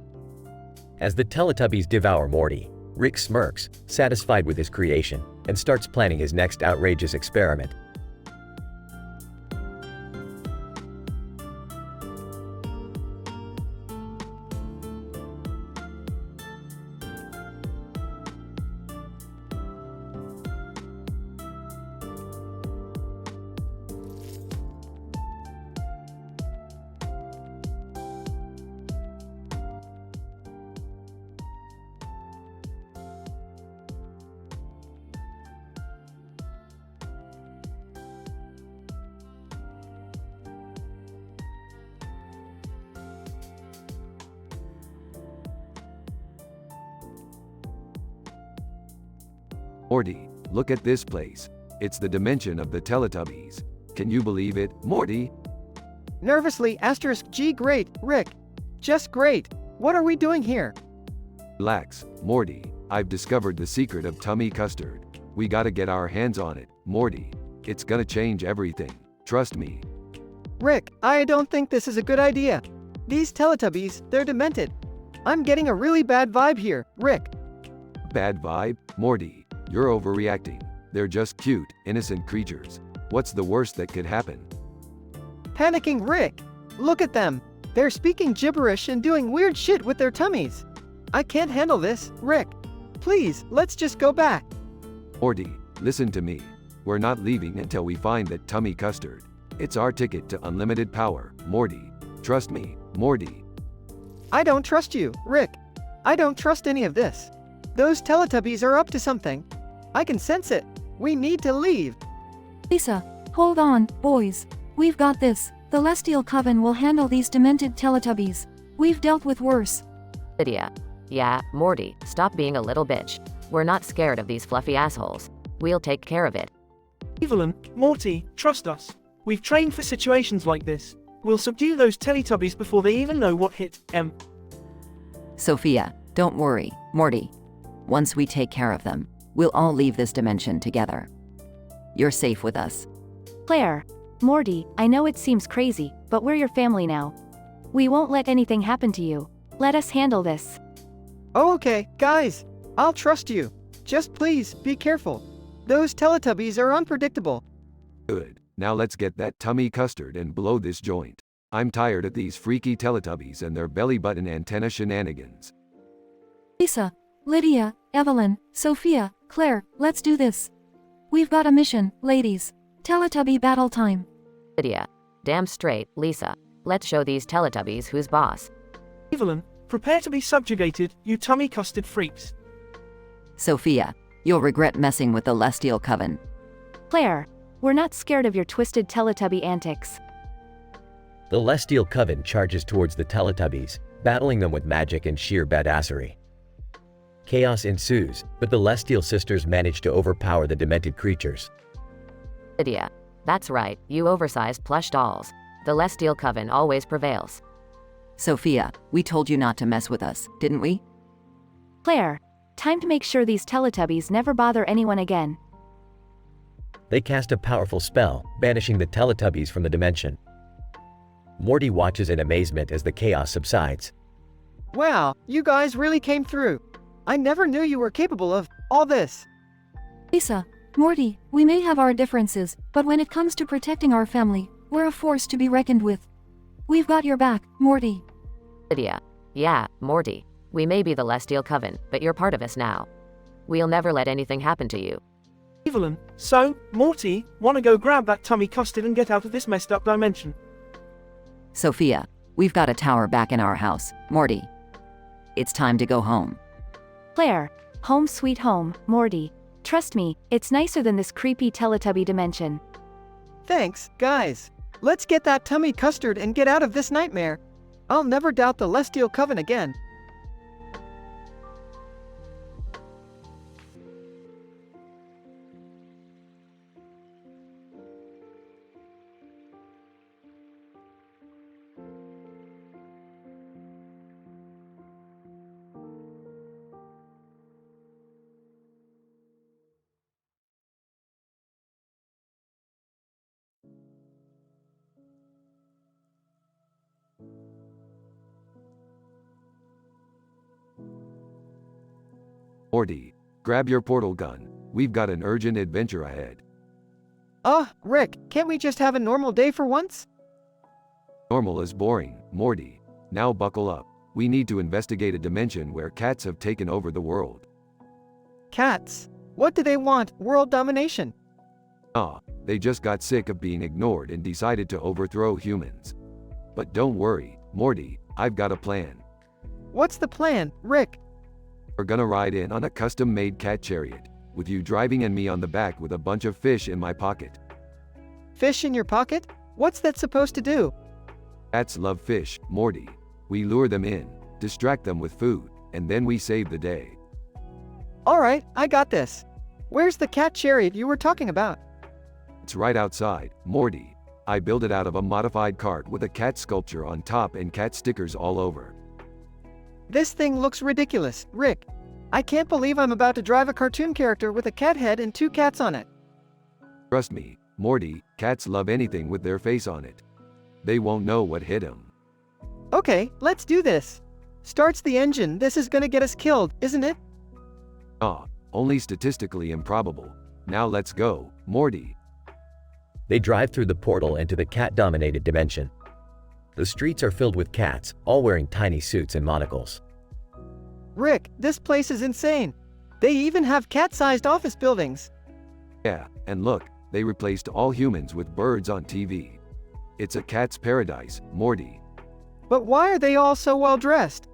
As the Teletubbies devour Morty, Rick smirks, satisfied with his creation, and starts planning his next outrageous experiment. Morty, look at this place. It's the dimension of the Teletubbies. Can you believe it, Morty? Nervously, *G great, Rick. Just great. What are we doing here? Relax, Morty. I've discovered the secret of tummy custard. We gotta get our hands on it, Morty. It's gonna change everything. Trust me. Rick, I don't think this is a good idea. These Teletubbies, they're demented. I'm getting a really bad vibe here, Rick. Bad vibe? Morty, you're overreacting. They're just cute, innocent creatures. What's the worst that could happen? Panicking Rick. Look at them. They're speaking gibberish and doing weird shit with their tummies. I can't handle this, Rick. Please, let's just go back. Morty, listen to me. We're not leaving until we find that tummy custard. It's our ticket to unlimited power, Morty. Trust me, Morty. I don't trust you, Rick. I don't trust any of this. Those Teletubbies are up to something. I can sense it. We need to leave. Lisa, hold on, boys. We've got this. The Celestial Coven will handle these demented Teletubbies. We've dealt with worse. Lydia. Yeah, Morty, stop being a little bitch. We're not scared of these fluffy assholes. We'll take care of it. Evelyn, Morty, trust us. We've trained for situations like this. We'll subdue those Teletubbies before they even know what hit them. Sophia, don't worry, Morty. Once we take care of them, we'll all leave this dimension together. You're safe with us. Claire, Morty, I know it seems crazy, but we're your family now. We won't let anything happen to you. Let us handle this. Oh, okay, guys. I'll trust you. Just please, be careful. Those Teletubbies are unpredictable. Good. Now let's get that tummy custard and blow this joint. I'm tired of these freaky Teletubbies and their belly button antenna shenanigans. Lisa, Lydia, Evelyn, Sophia, Claire, let's do this. We've got a mission, ladies. Teletubby battle time. Lydia. Damn straight, Lisa. Let's show these Teletubbies who's boss. Evelyn, prepare to be subjugated, you tummy custard freaks. Sophia, you'll regret messing with the Celestial Coven. Claire, we're not scared of your twisted Teletubby antics. The Celestial Coven charges towards the Teletubbies, battling them with magic and sheer badassery. Chaos ensues, but the Celestial Sisters manage to overpower the demented creatures. Lydia. That's right, you oversized plush dolls. The Celestial Coven always prevails. Sophia, we told you not to mess with us, didn't we? Claire, time to make sure these Teletubbies never bother anyone again. They cast a powerful spell, banishing the Teletubbies from the dimension. Morty watches in amazement as the chaos subsides. Wow, you guys really came through. I never knew you were capable of all this. Lisa, Morty, we may have our differences, but when it comes to protecting our family, we're a force to be reckoned with. We've got your back, Morty. Lydia. Yeah, Morty. We may be the Celestial Coven, but you're part of us now. We'll never let anything happen to you. Evelyn, so, Morty, wanna go grab that tummy custard and get out of this messed up dimension? Sophia, we've got a tower back in our house, Morty. It's time to go home. Claire, home sweet home, Morty. Trust me, it's nicer than this creepy Teletubby dimension. Thanks, guys. Let's get that tummy custard and get out of this nightmare. I'll never doubt the Celestial Coven again. Morty, grab your portal gun. We've got an urgent adventure ahead. Rick, can't we just have a normal day for once? Normal is boring, Morty. Now buckle up. We need to investigate a dimension where cats have taken over the world. Cats? What do they want? World domination? They just got sick of being ignored and decided to overthrow humans. But don't worry, Morty, I've got a plan. What's the plan, Rick? We're gonna ride in on a custom-made cat chariot, with you driving and me on the back with a bunch of fish in my pocket. Fish in your pocket? What's that supposed to do? Cats love fish, Morty. We lure them in, distract them with food, and then we save the day. Alright, I got this. Where's the cat chariot you were talking about? It's right outside, Morty. I built it out of a modified cart with a cat sculpture on top and cat stickers all over. This thing looks ridiculous, Rick. I can't believe I'm about to drive a cartoon character with a cat head and 2 cats on it. Trust me, Morty, cats love anything with their face on it. They won't know what hit them. Okay, let's do this. Starts the engine, this is gonna get us killed, isn't it? Ah, only statistically improbable. Now let's go, Morty. They drive through the portal into the cat-dominated dimension. The streets are filled with cats, all wearing tiny suits and monocles. Rick, this place is insane. They even have cat-sized office buildings. Yeah, and look, they replaced all humans with birds on TV. It's a cat's paradise, Morty. But why are they all so well dressed?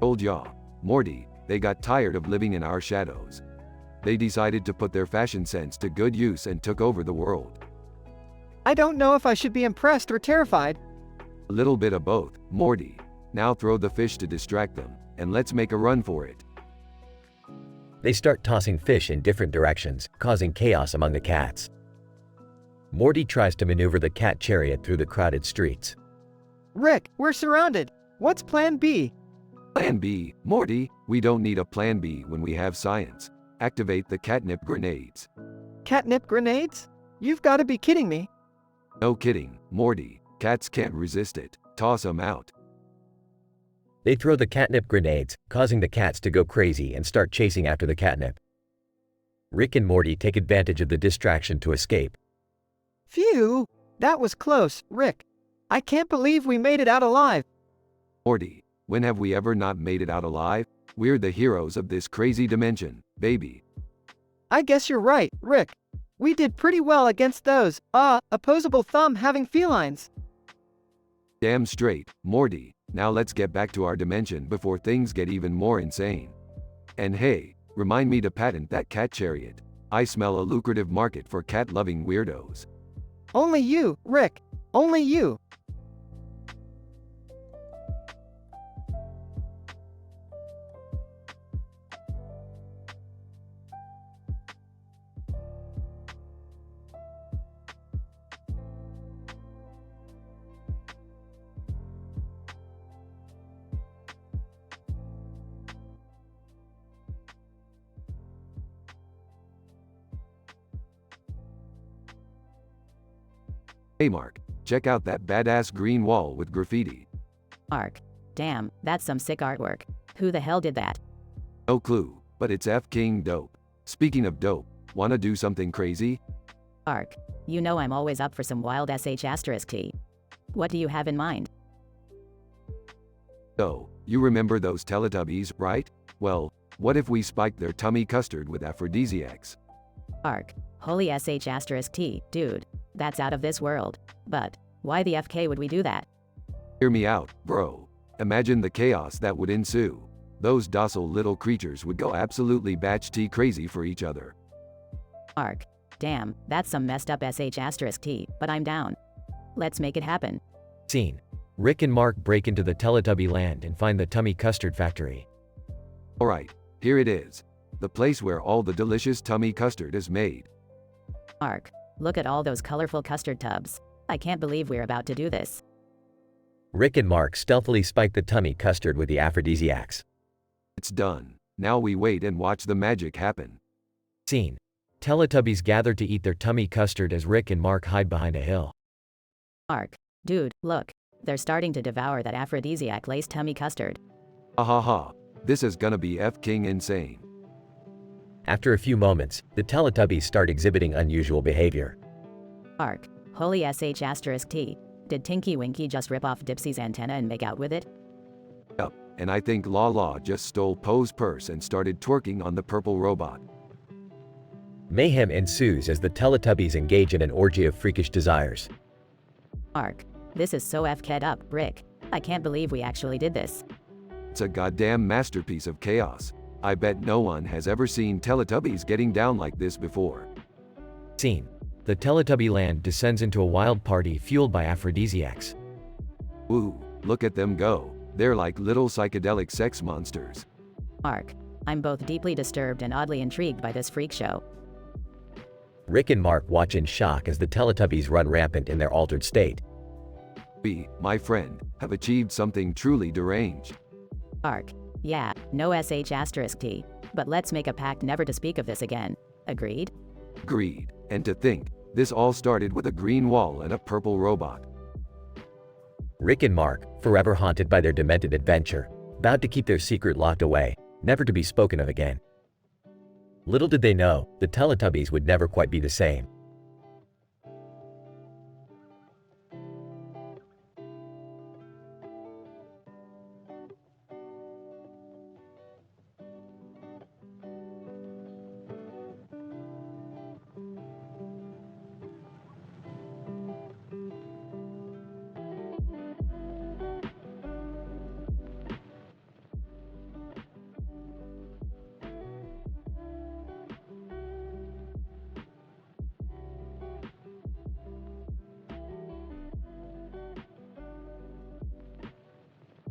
Told ya, Morty, they got tired of living in our shadows. They decided to put their fashion sense to good use and took over the world. I don't know if I should be impressed or terrified. A little bit of both, Morty. Now throw the fish to distract them, and let's make a run for it. They start tossing fish in different directions, causing chaos among the cats. Morty tries to maneuver the cat chariot through the crowded streets. Rick, we're surrounded. What's plan B? Plan B, Morty, we don't need a plan B when we have science. Activate the catnip grenades. Catnip grenades? You've got to be kidding me. No kidding, Morty. Cats can't resist it. Toss 'em out. They throw the catnip grenades, causing the cats to go crazy and start chasing after the catnip. Rick and Morty take advantage of the distraction to escape. Phew! That was close, Rick. I can't believe we made it out alive. Morty, when have we ever not made it out alive? We're the heroes of this crazy dimension, baby. I guess you're right, Rick. We did pretty well against those, opposable thumb having felines. Damn straight, Morty. Now let's get back to our dimension before things get even more insane. And hey, remind me to patent that cat chariot. I smell a lucrative market for cat-loving weirdos. Only you, Rick. Only you. Hey Mark, check out that badass green wall with graffiti. Mark. Damn, that's some sick artwork. Who the hell did that? No clue, but it's F-King dope. Speaking of dope, wanna do something crazy? Ark. You know I'm always up for some wild sh*t. What do you have in mind? So, you remember those Teletubbies, right? Well, what if we spiked their tummy custard with aphrodisiacs? Ark. Holy sh*t, dude. That's out of this world. But, why the FK would we do that? Hear me out, bro. Imagine the chaos that would ensue. Those docile little creatures would go absolutely batch-t crazy for each other. Ark. Damn, that's some messed up sh*t, but I'm down. Let's make it happen. Scene. Rick and Mark break into the Teletubby land and find the tummy custard factory. Alright, here it is. The place where all the delicious tummy custard is made. Ark. Look at all those colorful custard tubs. I can't believe we're about to do this. Rick and Mark stealthily spike the tummy custard with the aphrodisiacs. It's done. Now we wait and watch the magic happen. Scene. Teletubbies gather to eat their tummy custard as Rick and Mark hide behind a hill. Ark. Dude, look. They're starting to devour that aphrodisiac-laced tummy custard. Ha ha ha. This is gonna be F-King insane. After a few moments, the Teletubbies start exhibiting unusual behavior. Ark. Holy sh*t. Did Tinky Winky just rip off Dipsy's antenna and make out with it? Yup, and I think La just stole Poe's purse and started twerking on the purple robot. Mayhem ensues as the Teletubbies engage in an orgy of freakish desires. Ark. This is so F-ked up, Rick. I can't believe we actually did this. It's a goddamn masterpiece of chaos. I bet no one has ever seen Teletubbies getting down like this before. Scene. The Teletubby land descends into a wild party fueled by aphrodisiacs. Ooh, look at them go. They're like little psychedelic sex monsters. Ark. I'm both deeply disturbed and oddly intrigued by this freak show. Rick and Mark watch in shock as the Teletubbies run rampant in their altered state. We, my friend, have achieved something truly deranged. Ark. Yeah, no sh*t. But let's make a pact never to speak of this again. Agreed? Agreed. And to think, this all started with a green wall and a purple robot. Rick and Mark, forever haunted by their demented adventure, vowed to keep their secret locked away, never to be spoken of again. Little did they know, the Teletubbies would never quite be the same.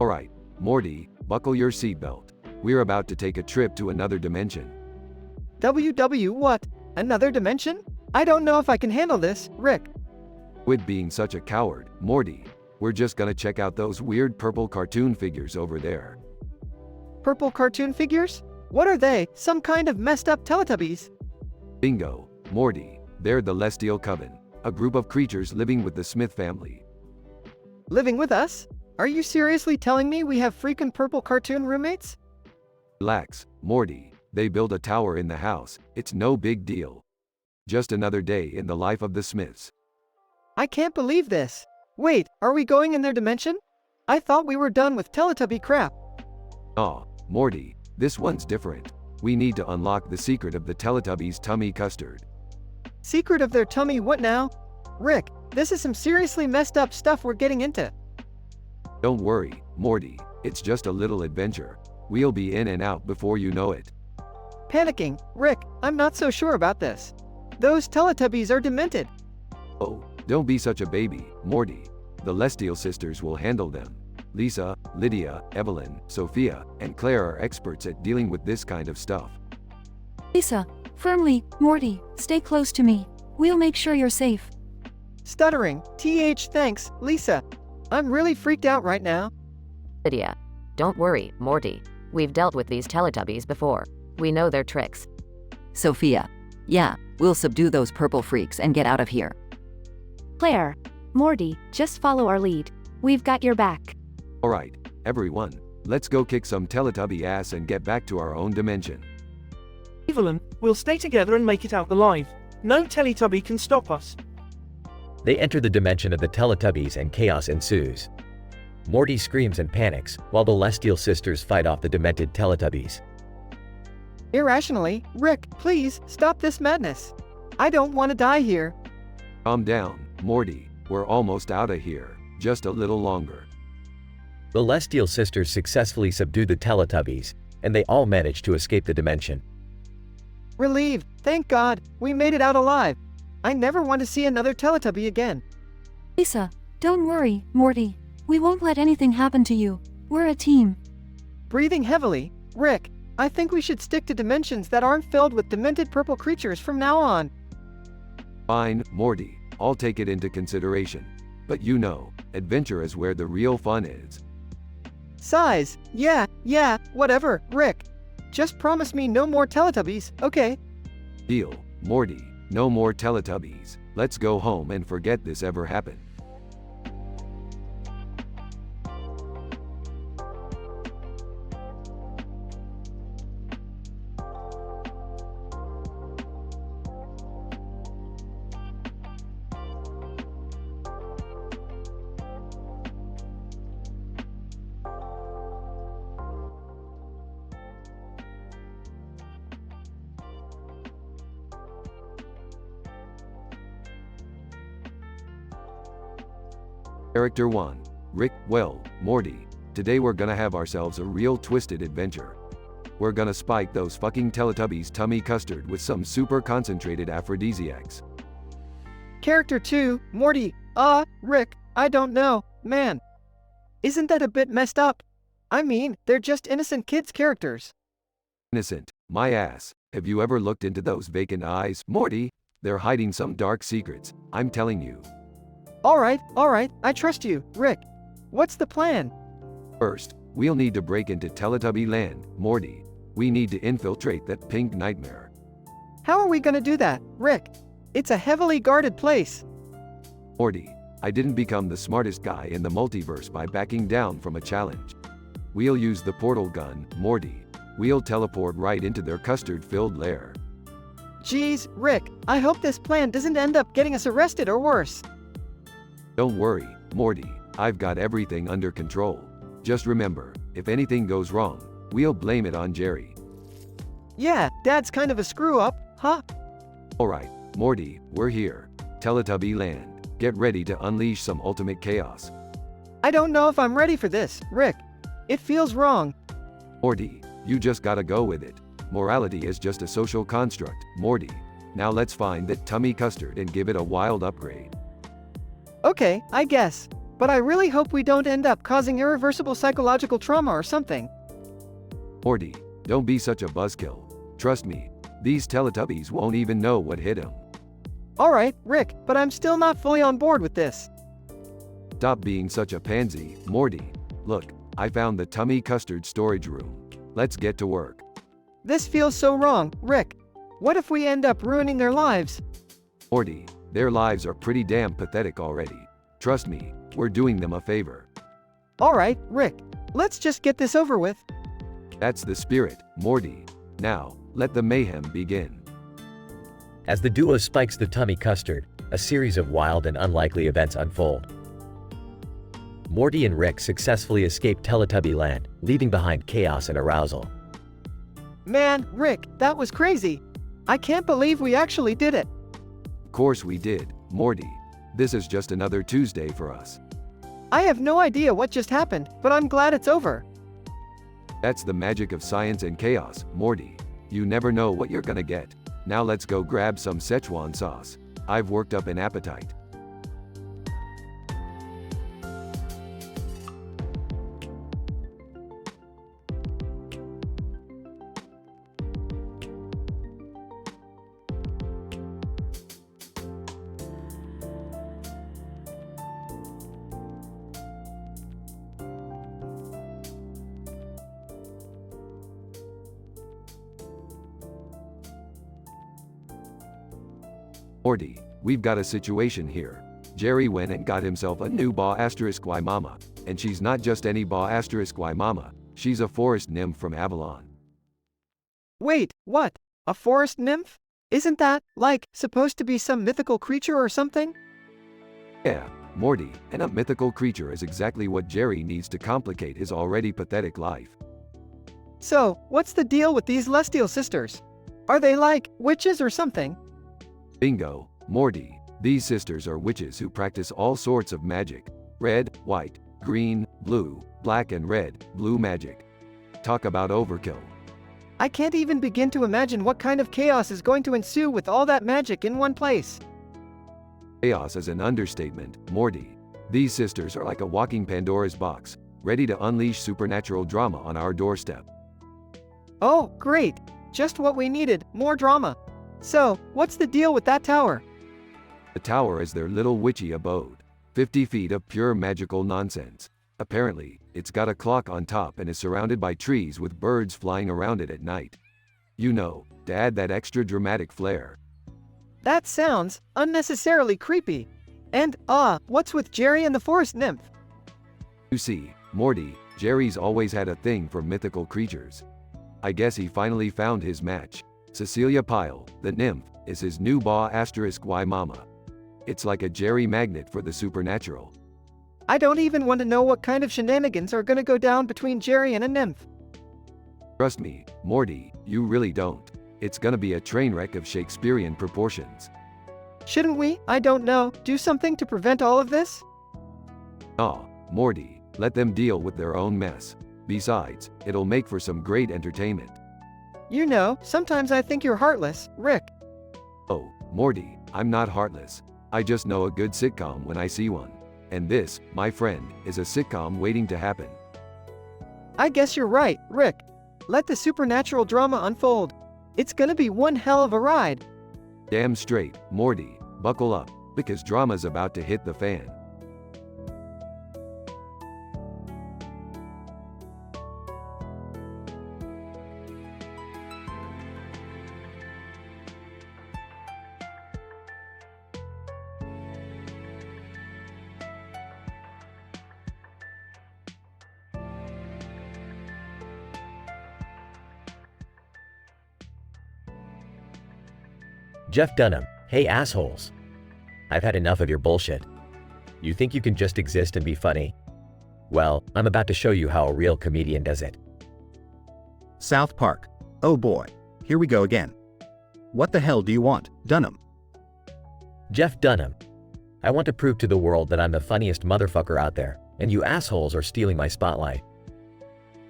Alright, Morty, buckle your seatbelt. We're about to take a trip to another dimension. What? Another dimension? I don't know if I can handle this, Rick. Quit being such a coward, Morty. We're just gonna check out those weird purple cartoon figures over there. Purple cartoon figures? What are they? Some kind of messed up Teletubbies? Bingo, Morty. They're the Celestial Coven, a group of creatures living with the Smith family. Living with us? Are you seriously telling me we have freaking purple cartoon roommates? Relax, Morty. They build a tower in the house. It's no big deal. Just another day in the life of the Smiths. I can't believe this. Wait, are we going in their dimension? I thought we were done with Teletubby crap. Aw, Morty, this one's different. We need to unlock the secret of the Teletubbies' tummy custard. Secret of their tummy what now? Rick, this is some seriously messed up stuff we're getting into. Don't worry, Morty. It's just a little adventure. We'll be in and out before you know it. Panicking, Rick, I'm not so sure about this. Those Teletubbies are demented. Oh, don't be such a baby, Morty. The Celestial sisters will handle them. Lisa, Lydia, Evelyn, Sophia, and Claire are experts at dealing with this kind of stuff. Lisa, firmly, Morty, stay close to me. We'll make sure you're safe. Stuttering, thanks, Lisa. I'm really freaked out right now. Lydia. Don't worry, Morty. We've dealt with these Teletubbies before. We know their tricks. Sophia. Yeah, we'll subdue those purple freaks and get out of here. Claire. Morty, just follow our lead. We've got your back. Alright, everyone. Let's go kick some Teletubby ass and get back to our own dimension. Evelyn, we'll stay together and make it out alive. No Teletubby can stop us. They enter the dimension of the Teletubbies and chaos ensues. Morty screams and panics, while the Celestial sisters fight off the demented Teletubbies. Irrationally, Rick, please, stop this madness. I don't want to die here. Calm down, Morty. We're almost out of here. Just a little longer. The Celestial sisters successfully subdue the Teletubbies, and they all manage to escape the dimension. Relieved, thank God, we made it out alive. I never want to see another Teletubby again. Lisa, don't worry, Morty. We won't let anything happen to you. We're a team. Breathing heavily, Rick, I think we should stick to dimensions that aren't filled with demented purple creatures from now on. Fine, Morty. I'll take it into consideration. But you know, adventure is where the real fun is. Size, yeah, whatever, Rick. Just promise me no more Teletubbies, okay? Deal, Morty. No more Teletubbies. Let's go home and forget this ever happened. Character 1. Rick. Well, Morty. Today we're gonna have ourselves a real twisted adventure. We're gonna spike those fucking Teletubbies' tummy custard with some super concentrated aphrodisiacs. Character 2. Morty. Rick, I don't know, man. Isn't that a bit messed up? I mean, they're just innocent kids' characters. Innocent, my ass. Have you ever looked into those vacant eyes, Morty? They're hiding some dark secrets, I'm telling you. Alright, I trust you, Rick. What's the plan? First, We'll need to break into Teletubby Land, Morty. We need to infiltrate that pink nightmare. How are we gonna do that, Rick? It's a heavily guarded place. Morty, I didn't become the smartest guy in the multiverse by backing down from a challenge. We'll use the portal gun, Morty. We'll teleport right into their custard-filled lair. Geez, Rick, I hope this plan doesn't end up getting us arrested or worse. Don't worry, Morty. I've got everything under control. Just remember, if anything goes wrong, we'll blame it on Jerry. Yeah, Dad's kind of a screw-up, huh? Alright, Morty, we're here. Teletubby Land. Get ready to unleash some ultimate chaos. I don't know if I'm ready for this, Rick. It feels wrong. Morty, you just gotta go with it. Morality is just a social construct, Morty. Now let's find that tummy custard and give it a wild upgrade. Okay, I guess. But I really hope we don't end up causing irreversible psychological trauma or something. Morty, don't be such a buzzkill. Trust me, these Teletubbies won't even know what hit them. Alright, Rick, but I'm still not fully on board with this. Stop being such a pansy, Morty. Look, I found the tummy custard storage room. Let's get to work. This feels so wrong, Rick. What if we end up ruining their lives? Morty, their lives are pretty damn pathetic already. Trust me, we're doing them a favor. Alright, Rick. Let's just get this over with. That's the spirit, Morty. Now, let the mayhem begin. As the duo spikes the tummy custard, a series of wild and unlikely events unfold. Morty and Rick successfully escape Teletubby Land, leaving behind chaos and arousal. Man, Rick, that was crazy. I can't believe we actually did it. Of course we did, Morty. This is just another Tuesday for us. I have no idea what just happened, but I'm glad it's over. That's the magic of science and chaos, Morty. You never know what you're gonna get. Now let's go grab some Szechuan sauce. I've worked up an appetite. Morty, we've got a situation here. Jerry went and got himself a new ba**y mama, and she's not just any ba**y mama, she's a forest nymph from Avalon. Wait, what? A forest nymph? Isn't that, like, supposed to be some mythical creature or something? Yeah, Morty, and a mythical creature is exactly what Jerry needs to complicate his already pathetic life. So, what's the deal with these Celestial sisters? Are they like, witches or something? Bingo, Morty. These sisters are witches who practice all sorts of magic. Red, white, green, blue, black and red, blue magic. Talk about overkill. I can't even begin to imagine what kind of chaos is going to ensue with all that magic in one place. Chaos is an understatement, Morty. These sisters are like a walking Pandora's box, ready to unleash supernatural drama on our doorstep. Oh, great. Just what we needed, more drama. So, what's the deal with that tower? The tower is their little witchy abode. 50 feet of pure magical nonsense. Apparently, it's got a clock on top and is surrounded by trees with birds flying around it at night. You know, to add that extra dramatic flair. That sounds unnecessarily creepy. And, what's with Jerry and the forest nymph? You see, Morty, Jerry's always had a thing for mythical creatures. I guess he finally found his match. Cecilia Pyle, the nymph, is his new ba**y mama. It's like a Jerry magnet for the supernatural. I don't even want to know what kind of shenanigans are gonna go down between Jerry and a nymph. Trust me, Morty, you really don't. It's gonna be a train wreck of Shakespearean proportions. Shouldn't we, I don't know, do something to prevent all of this? Aw, Morty, let them deal with their own mess. Besides, it'll make for some great entertainment. You know, sometimes I think you're heartless, Rick. Oh, Morty, I'm not heartless. I just know a good sitcom when I see one. And this, my friend, is a sitcom waiting to happen. I guess you're right, Rick. Let the supernatural drama unfold. It's gonna be one hell of a ride. Damn straight, Morty, buckle up, because drama's about to hit the fan. Jeff Dunham, hey assholes. I've had enough of your bullshit. You think you can just exist and be funny? Well, I'm about to show you how a real comedian does it. South Park. Oh boy. Here we go again. What the hell do you want, Dunham? Jeff Dunham. I want to prove to the world that I'm the funniest motherfucker out there, and you assholes are stealing my spotlight.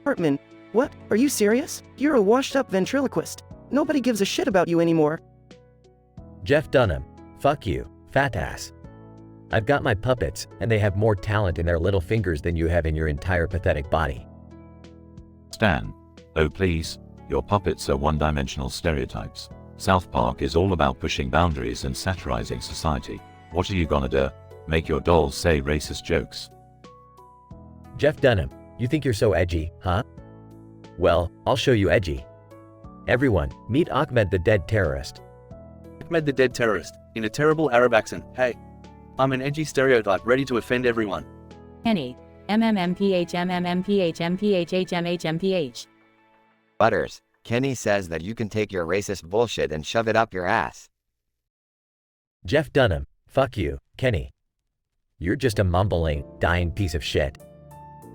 Hartman, what? Are you serious? You're a washed-up ventriloquist. Nobody gives a shit about you anymore. Jeff Dunham. Fuck you, fat ass. I've got my puppets, and they have more talent in their little fingers than you have in your entire pathetic body. Stan. Oh please, your puppets are one-dimensional stereotypes. South Park is all about pushing boundaries and satirizing society. What are you gonna do? Make your dolls say racist jokes? Jeff Dunham, you think you're so edgy, huh? Well, I'll show you edgy. Everyone, meet Ahmed the dead terrorist. Ahmed the dead terrorist, in a terrible Arab accent. Hey, I'm an edgy stereotype ready to offend everyone. Kenny. MMMPH. Butters, Kenny says that you can take your racist bullshit and shove it up your ass. Jeff Dunham, fuck you, Kenny. You're just a mumbling, dying piece of shit.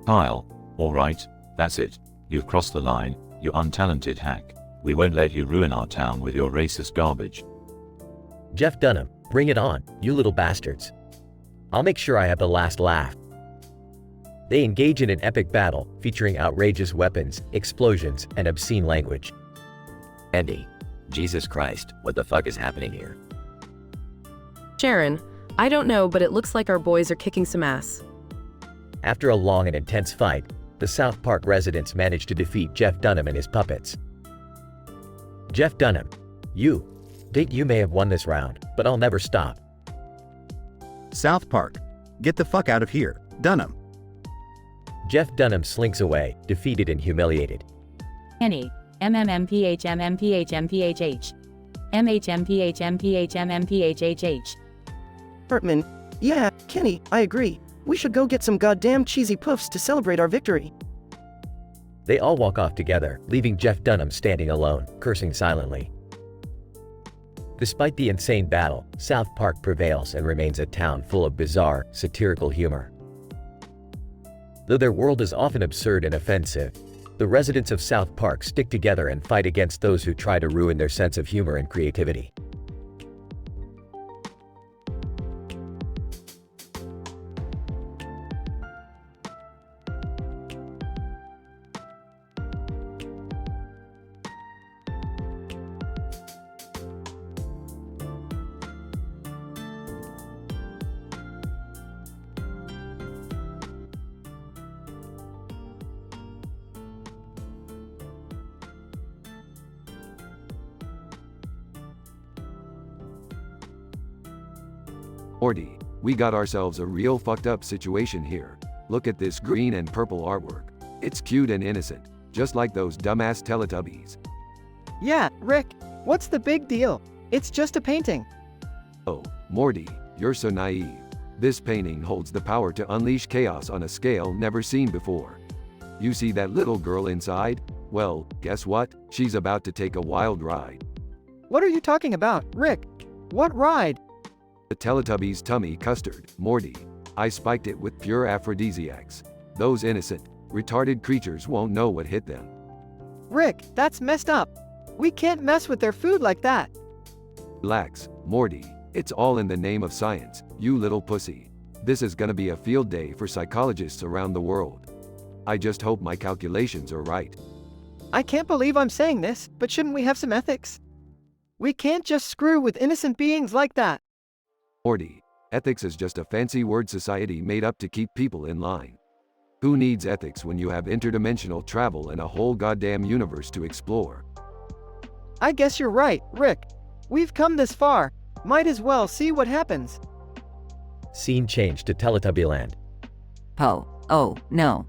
Kyle. Alright, that's it. You've crossed the line, you untalented hack. We won't let you ruin our town with your racist garbage. Jeff Dunham, bring it on, you little bastards. I'll make sure I have the last laugh. They engage in an epic battle featuring outrageous weapons, explosions, and obscene language. Andy. Jesus Christ, what the fuck is happening here? Sharon, I don't know, but it looks like our boys are kicking some ass. After a long and intense fight, the South Park residents managed to defeat Jeff Dunham and his puppets. Jeff Dunham, you may have won this round, but I'll never stop. South Park. Get the fuck out of here, Dunham. Jeff Dunham slinks away, defeated and humiliated. Kenny. MMMPH. Hartman, yeah, Kenny, I agree. We should go get some goddamn cheesy puffs to celebrate our victory. They all walk off together, leaving Jeff Dunham standing alone, cursing silently. Despite the insane battle, South Park prevails and remains a town full of bizarre, satirical humor. Though their world is often absurd and offensive, the residents of South Park stick together and fight against those who try to ruin their sense of humor and creativity. Morty, we got ourselves a real fucked up situation here. Look at this green and purple artwork. It's cute and innocent, just like those dumbass Teletubbies. Yeah, Rick, what's the big deal? It's just a painting. Oh, Morty, you're so naive. This painting holds the power to unleash chaos on a scale never seen before. You see that little girl inside? Well, guess what? She's about to take a wild ride. What are you talking about, Rick? What ride? The Teletubbies' tummy custard, Morty. I spiked it with pure aphrodisiacs. Those innocent, retarded creatures won't know what hit them. Rick, that's messed up. We can't mess with their food like that. Relax, Morty. It's all in the name of science, you little pussy. This is gonna be a field day for psychologists around the world. I just hope my calculations are right. I can't believe I'm saying this, but shouldn't we have some ethics? We can't just screw with innocent beings like that. Morty, ethics is just a fancy word society made up to keep people in line. Who needs ethics when you have interdimensional travel and a whole goddamn universe to explore? I guess you're right, Rick. We've come this far. Might as well see what happens. Scene change to Teletubbyland. Po. Oh, no.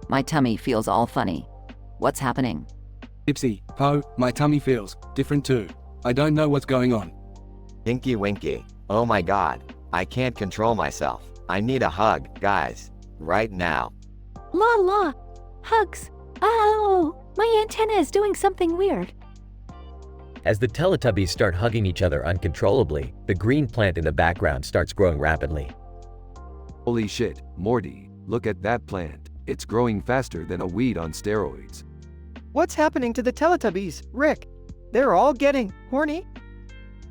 My tummy feels all funny. What's happening? Ipsy, Po, my tummy feels different too. I don't know what's going on. Tinky Winky. Oh my god. I can't control myself. I need a hug, guys. Right now. La la. Hugs. Oh, my antenna is doing something weird. As the Teletubbies start hugging each other uncontrollably, the green plant in the background starts growing rapidly. Holy shit, Morty, look at that plant. It's growing faster than a weed on steroids. What's happening to the Teletubbies, Rick? They're all getting horny?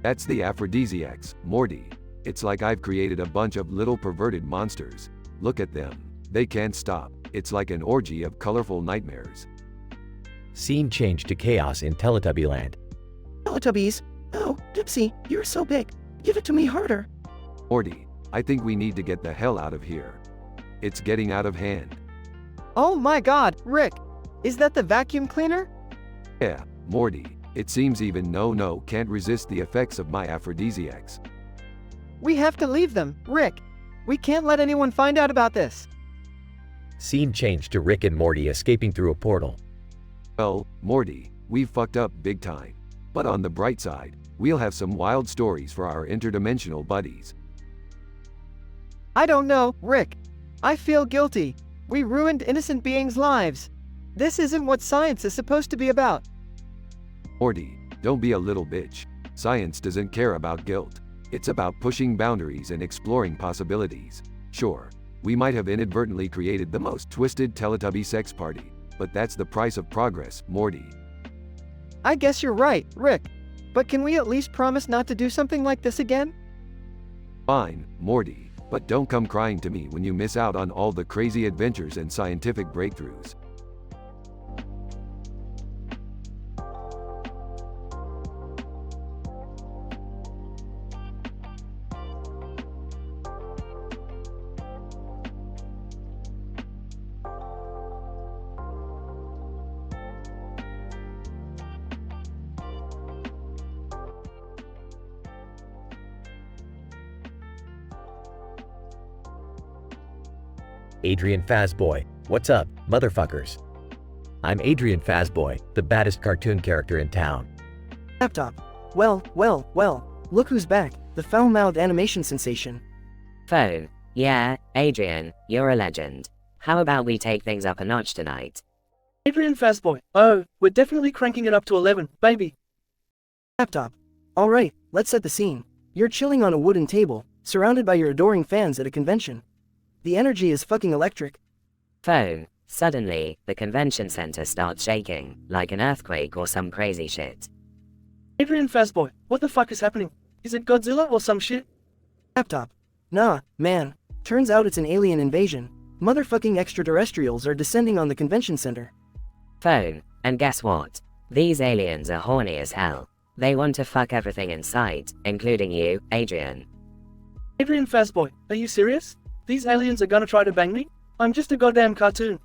That's the aphrodisiacs, Morty. It's like I've created a bunch of little perverted monsters. Look at them. They can't stop. It's like an orgy of colorful nightmares. Scene change to chaos in Teletubby Land. Teletubbies. Oh, Dipsy, you're so big. Give it to me harder. Morty, I think we need to get the hell out of here. It's getting out of hand. Oh my god, Rick! Is that the vacuum cleaner? Yeah, Morty. It seems even No can't resist the effects of my aphrodisiacs. We have to leave them, Rick. We can't let anyone find out about this. Scene change to Rick and Morty escaping through a portal. Well, Morty, we've fucked up big time. But on the bright side, we'll have some wild stories for our interdimensional buddies. I don't know, Rick. I feel guilty. We ruined innocent beings' lives. This isn't what science is supposed to be about. Morty, don't be a little bitch. Science doesn't care about guilt. It's about pushing boundaries and exploring possibilities. Sure, we might have inadvertently created the most twisted Teletubby sex party, but that's the price of progress, Morty. I guess you're right, Rick. But can we at least promise not to do something like this again? Fine, Morty, but don't come crying to me when you miss out on all the crazy adventures and scientific breakthroughs. Adrian Fazboy, what's up, motherfuckers? I'm Adrian Fazboy, the baddest cartoon character in town. Laptop. Well, look who's back, the foul-mouthed animation sensation. Phone. Yeah, Adrian, you're a legend. How about we take things up a notch tonight? Adrian Fazboy. Oh, we're definitely cranking it up to 11, baby. Laptop. Alright, let's set the scene. You're chilling on a wooden table, surrounded by your adoring fans at a convention. The energy is fucking electric. Phone. Suddenly, the convention center starts shaking, like an earthquake or some crazy shit. Adrian Fazboy, what the fuck is happening? Is it Godzilla or some shit? Laptop. Nah, man. Turns out it's an alien invasion. Motherfucking extraterrestrials are descending on the convention center. Phone. And guess what? These aliens are horny as hell. They want to fuck everything in sight, including you, Adrian. Adrian Fazboy, are you serious? These aliens are gonna try to bang me? I'm just a goddamn cartoon.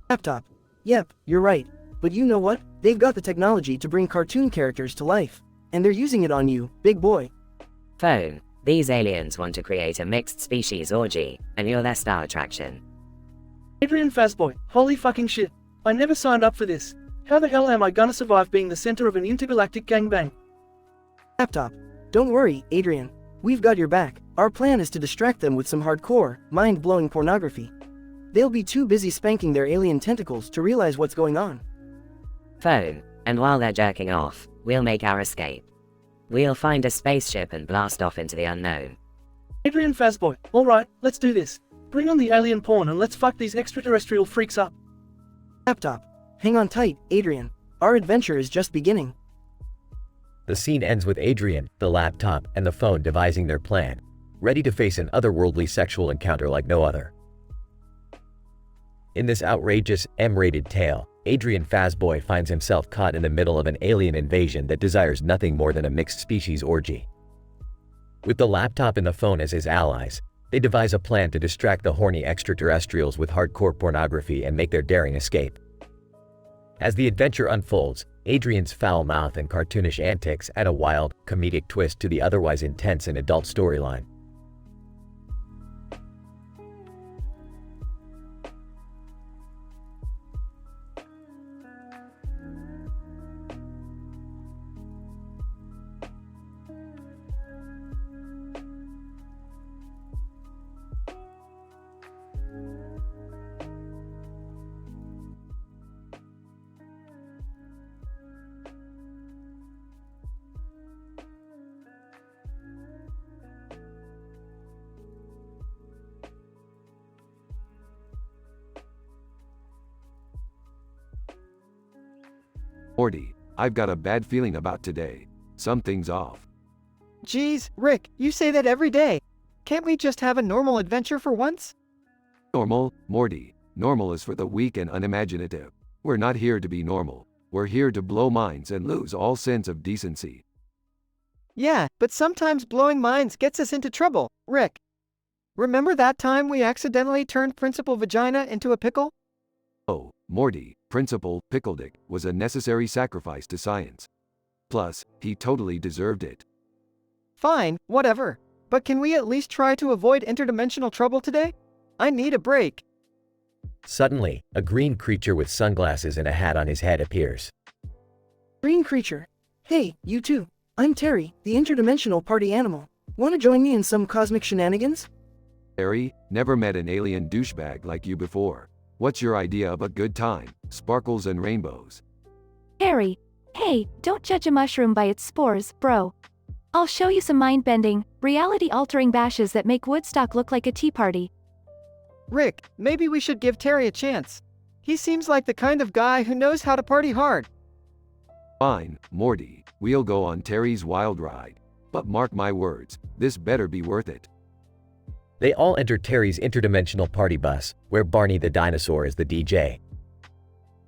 Laptop. Yep, you're right. But you know what? They've got the technology to bring cartoon characters to life. And they're using it on you, big boy. Phone. These aliens want to create a mixed species orgy, and you're their star attraction. Adrian Fazboy, holy fucking shit. I never signed up for this. How the hell am I gonna survive being the center of an intergalactic gangbang? Laptop. Don't worry, Adrian. We've got your back. Our plan is to distract them with some hardcore, mind-blowing pornography. They'll be too busy spanking their alien tentacles to realize what's going on. Phone. And while they're jerking off, we'll make our escape. We'll find a spaceship and blast off into the unknown. Adrian Fazboy, alright, let's do this. Bring on the alien porn and let's fuck these extraterrestrial freaks up. Laptop. Hang on tight, Adrian. Our adventure is just beginning. The scene ends with Adrian, the laptop, and the phone devising their plan, ready to face an otherworldly sexual encounter like no other. In this outrageous, M-rated tale, Adrian Fazboy finds himself caught in the middle of an alien invasion that desires nothing more than a mixed species orgy. With the laptop and the phone as his allies, they devise a plan to distract the horny extraterrestrials with hardcore pornography and make their daring escape. As the adventure unfolds, Adrian's foul mouth and cartoonish antics add a wild, comedic twist to the otherwise intense and adult storyline. Morty, I've got a bad feeling about today. Something's off. Geez, Rick, you say that every day. Can't we just have a normal adventure for once? Normal, Morty. Normal is for the weak and unimaginative. We're not here to be normal. We're here to blow minds and lose all sense of decency. Yeah, but sometimes blowing minds gets us into trouble, Rick. Remember that time we accidentally turned Principal Vagina into a pickle? Oh, Morty, Principal Pickledick was a necessary sacrifice to science. Plus, he totally deserved it. Fine, whatever. But can we at least try to avoid interdimensional trouble today? I need a break. Suddenly, a green creature with sunglasses and a hat on his head appears. Green creature. Hey, you two. I'm Terry, the interdimensional party animal. Wanna join me in some cosmic shenanigans? Terry, never met an alien douchebag like you before. What's your idea of a good time? Sparkles and rainbows. Harry, hey, don't judge a mushroom by its spores, bro. I'll show you some mind-bending, reality-altering bashes that make Woodstock look like a tea party. Rick, maybe we should give Terry a chance. He seems like the kind of guy who knows how to party hard. Fine, Morty, we'll go on Terry's wild ride. But mark my words, this better be worth it. They all enter Terry's interdimensional party bus, where Barney the dinosaur is the DJ.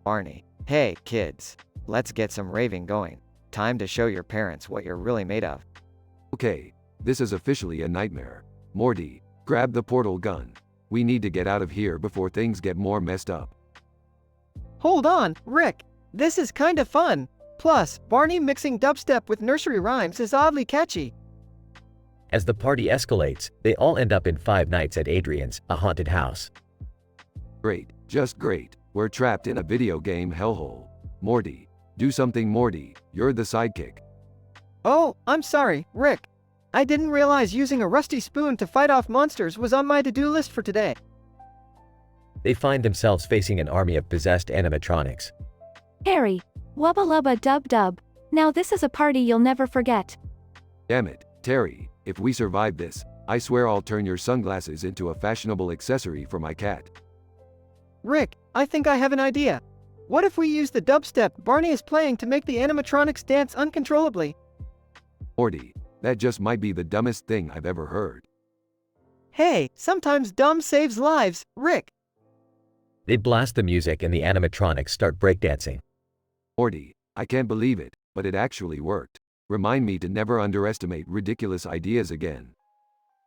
Barney, hey, kids. Let's get some raving going. Time to show your parents what you're really made of. Okay, this is officially a nightmare. Morty, grab the portal gun. We need to get out of here before things get more messed up. Hold on, Rick. This is kinda fun. Plus, Barney mixing dubstep with nursery rhymes is oddly catchy. As the party escalates, they all end up in Five Nights at Adrian's, a haunted house. Great, just great. We're trapped in a video game hellhole. Morty, do something Morty, you're the sidekick. Oh, I'm sorry, Rick. I didn't realize using a rusty spoon to fight off monsters was on my to-do list for today. They find themselves facing an army of possessed animatronics. Harry, wubba lubba dub dub. Now this is a party you'll never forget. Damn it, Terry, if we survive this, I swear I'll turn your sunglasses into a fashionable accessory for my cat. Rick, I think I have an idea. What if we use the dubstep Barney is playing to make the animatronics dance uncontrollably? Morty, that just might be the dumbest thing I've ever heard. Hey, sometimes dumb saves lives, Rick. They blast the music and the animatronics start breakdancing. Morty, I can't believe it, but it actually worked. Remind me to never underestimate ridiculous ideas again.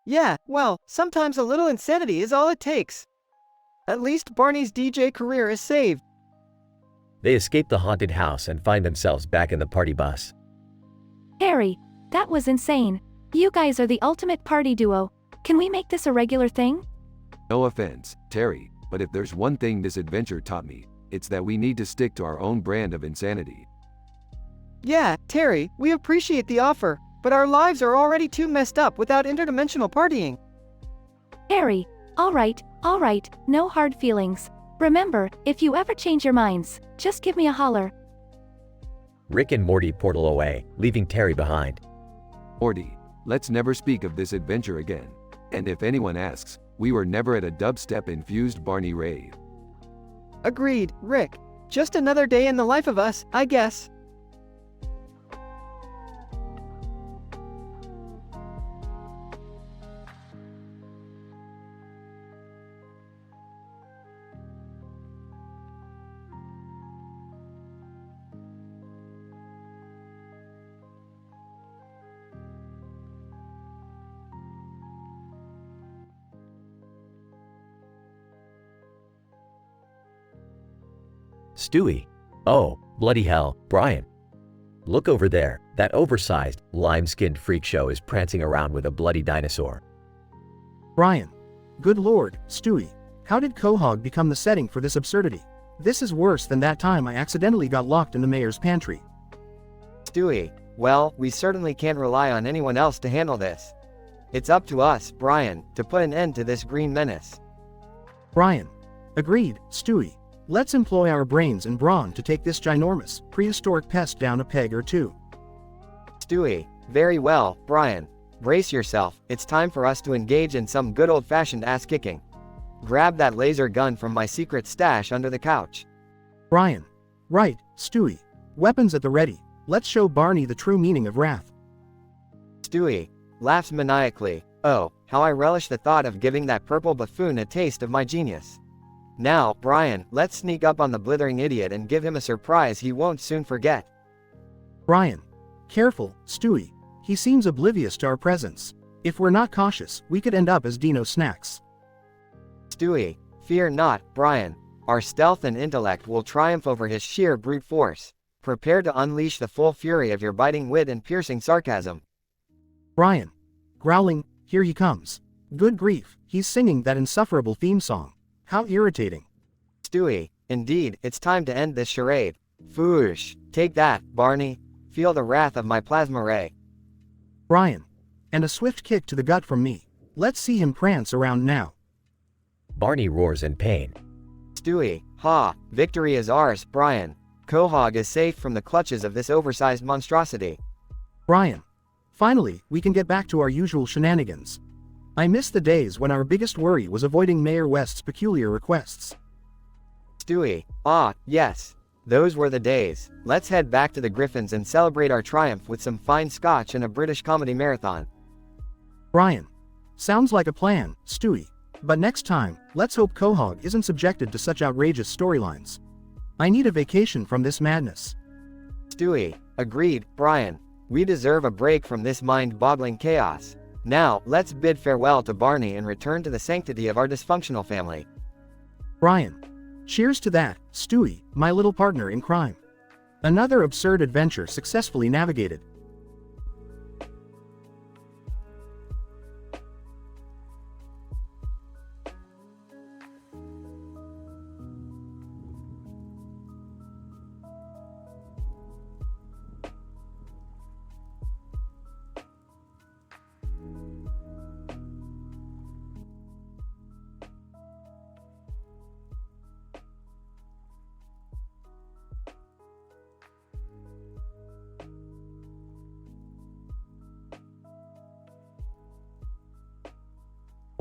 Yeah, well, sometimes a little insanity is all it takes. At least Barney's DJ career is saved. They escape the haunted house and find themselves back in the party bus. Harry, that was insane. You guys are the ultimate party duo. Can we make this a regular thing? No offense, Terry, but if there's one thing this adventure taught me, it's that we need to stick to our own brand of insanity. Yeah, Terry, we appreciate the offer, but our lives are already too messed up without interdimensional partying. Harry, all right, no hard feelings. Remember, if you ever change your minds, just give me a holler. Rick and Morty portal away, leaving Terry behind. Morty, let's never speak of this adventure again. And if anyone asks, we were never at a dubstep-infused Barney rave. Agreed, Rick. Just another day in the life of us, I guess. Stewie. Oh, bloody hell, Brian. Look over there, that oversized, lime-skinned freak show is prancing around with a bloody dinosaur. Brian. Good lord, Stewie. How did Quahog become the setting for this absurdity? This is worse than that time I accidentally got locked in the mayor's pantry. Stewie, well, we certainly can't rely on anyone else to handle this. It's up to us, Brian, to put an end to this green menace. Brian. Agreed, Stewie. Let's employ our brains and brawn to take this ginormous, prehistoric pest down a peg or two. Stewie, very well, Brian. Brace yourself, it's time for us to engage in some good old-fashioned ass-kicking. Grab that laser gun from my secret stash under the couch. Brian. Right, Stewie. Weapons at the ready. Let's show Barney the true meaning of wrath. Stewie laughs maniacally. Oh, how I relish the thought of giving that purple buffoon a taste of my genius. Now, Brian, let's sneak up on the blithering idiot and give him a surprise he won't soon forget. Brian. Careful, Stewie. He seems oblivious to our presence. If we're not cautious, we could end up as Dino Snacks. Stewie, fear not, Brian. Our stealth and intellect will triumph over his sheer brute force. Prepare to unleash the full fury of your biting wit and piercing sarcasm. Brian. Growling, here he comes. Good grief, he's singing that insufferable theme song. How irritating. Stewie, indeed, it's time to end this charade. Foosh. Take that, Barney. Feel the wrath of my plasma ray. Brian. And a swift kick to the gut from me. Let's see him prance around now. Barney roars in pain. Stewie, ha, victory is ours, Brian. Quahog is safe from the clutches of this oversized monstrosity. Brian. Finally, we can get back to our usual shenanigans. I miss the days when our biggest worry was avoiding Mayor West's peculiar requests. Stewie, ah, yes. Those were the days. Let's head back to the Griffins and celebrate our triumph with some fine scotch and a British comedy marathon. Brian. Sounds like a plan, Stewie. But next time, let's hope Quahog isn't subjected to such outrageous storylines. I need a vacation from this madness. Stewie, agreed, Brian. We deserve a break from this mind-boggling chaos. Now, let's bid farewell to Barney and return to the sanctity of our dysfunctional family. Brian. Cheers to that, Stewie, my little partner in crime. Another absurd adventure successfully navigated.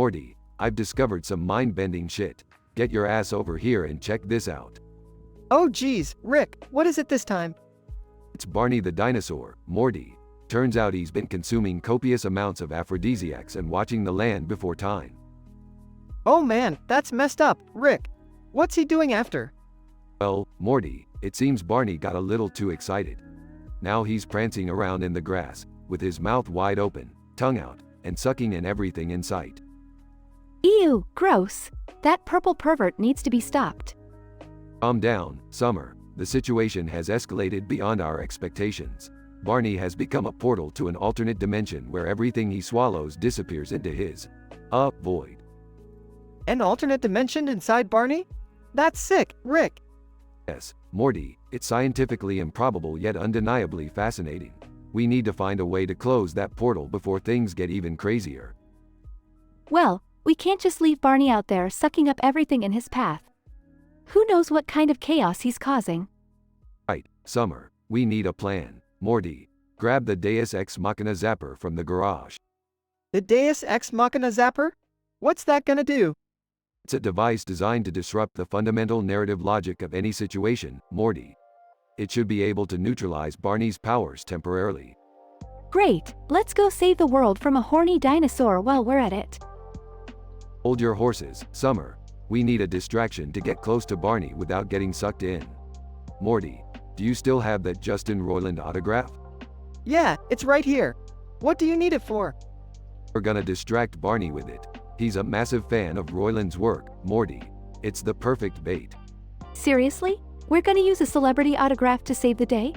Morty, I've discovered some mind-bending shit. Get your ass over here and check this out. Oh geez, Rick, what is it this time? It's Barney the dinosaur, Morty. Turns out he's been consuming copious amounts of aphrodisiacs and watching The Land Before Time. Oh man, that's messed up, Rick. What's he doing after? Well, Morty, it seems Barney got a little too excited. Now he's prancing around in the grass, with his mouth wide open, tongue out, and sucking in everything in sight. Ew, gross. That purple pervert needs to be stopped. Calm down, Summer. The situation has escalated beyond our expectations. Barney has become a portal to an alternate dimension where everything he swallows disappears into his void. An alternate dimension inside Barney? That's sick, Rick. Yes, Morty, it's scientifically improbable yet undeniably fascinating. We need to find a way to close that portal before things get even crazier. Well, we can't just leave Barney out there sucking up everything in his path. Who knows what kind of chaos he's causing? Right, Summer, we need a plan. Morty, grab the Deus Ex Machina zapper from the garage. The Deus Ex Machina zapper? What's that gonna do? It's a device designed to disrupt the fundamental narrative logic of any situation, Morty. It should be able to neutralize Barney's powers temporarily. Great, let's go save the world from a horny dinosaur while we're at it. Hold your horses, Summer. We need a distraction to get close to Barney without getting sucked in. Morty, do you still have that Justin Roiland autograph? Yeah, it's right here. What do you need it for? We're gonna distract Barney with it. He's a massive fan of Roiland's work, Morty. It's the perfect bait. Seriously? We're gonna use a celebrity autograph to save the day?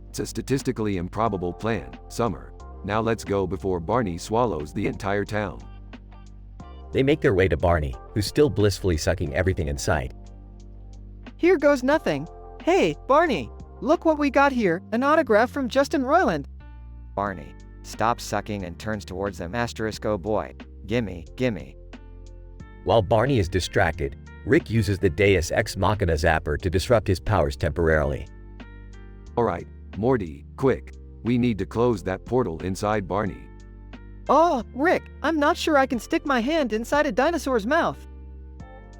It's a statistically improbable plan, Summer. Now let's go before Barney swallows the entire town. They make their way to Barney, who's still blissfully sucking everything in sight. Here goes nothing. Hey, Barney, look what we got here, an autograph from Justin Roiland. Barney stops sucking and turns towards them. Oh boy. Gimme, gimme. While Barney is distracted, Rick uses the Deus Ex Machina zapper to disrupt his powers temporarily. Alright, Morty, quick. We need to close that portal inside Barney. Oh, Rick, I'm not sure I can stick my hand inside a dinosaur's mouth.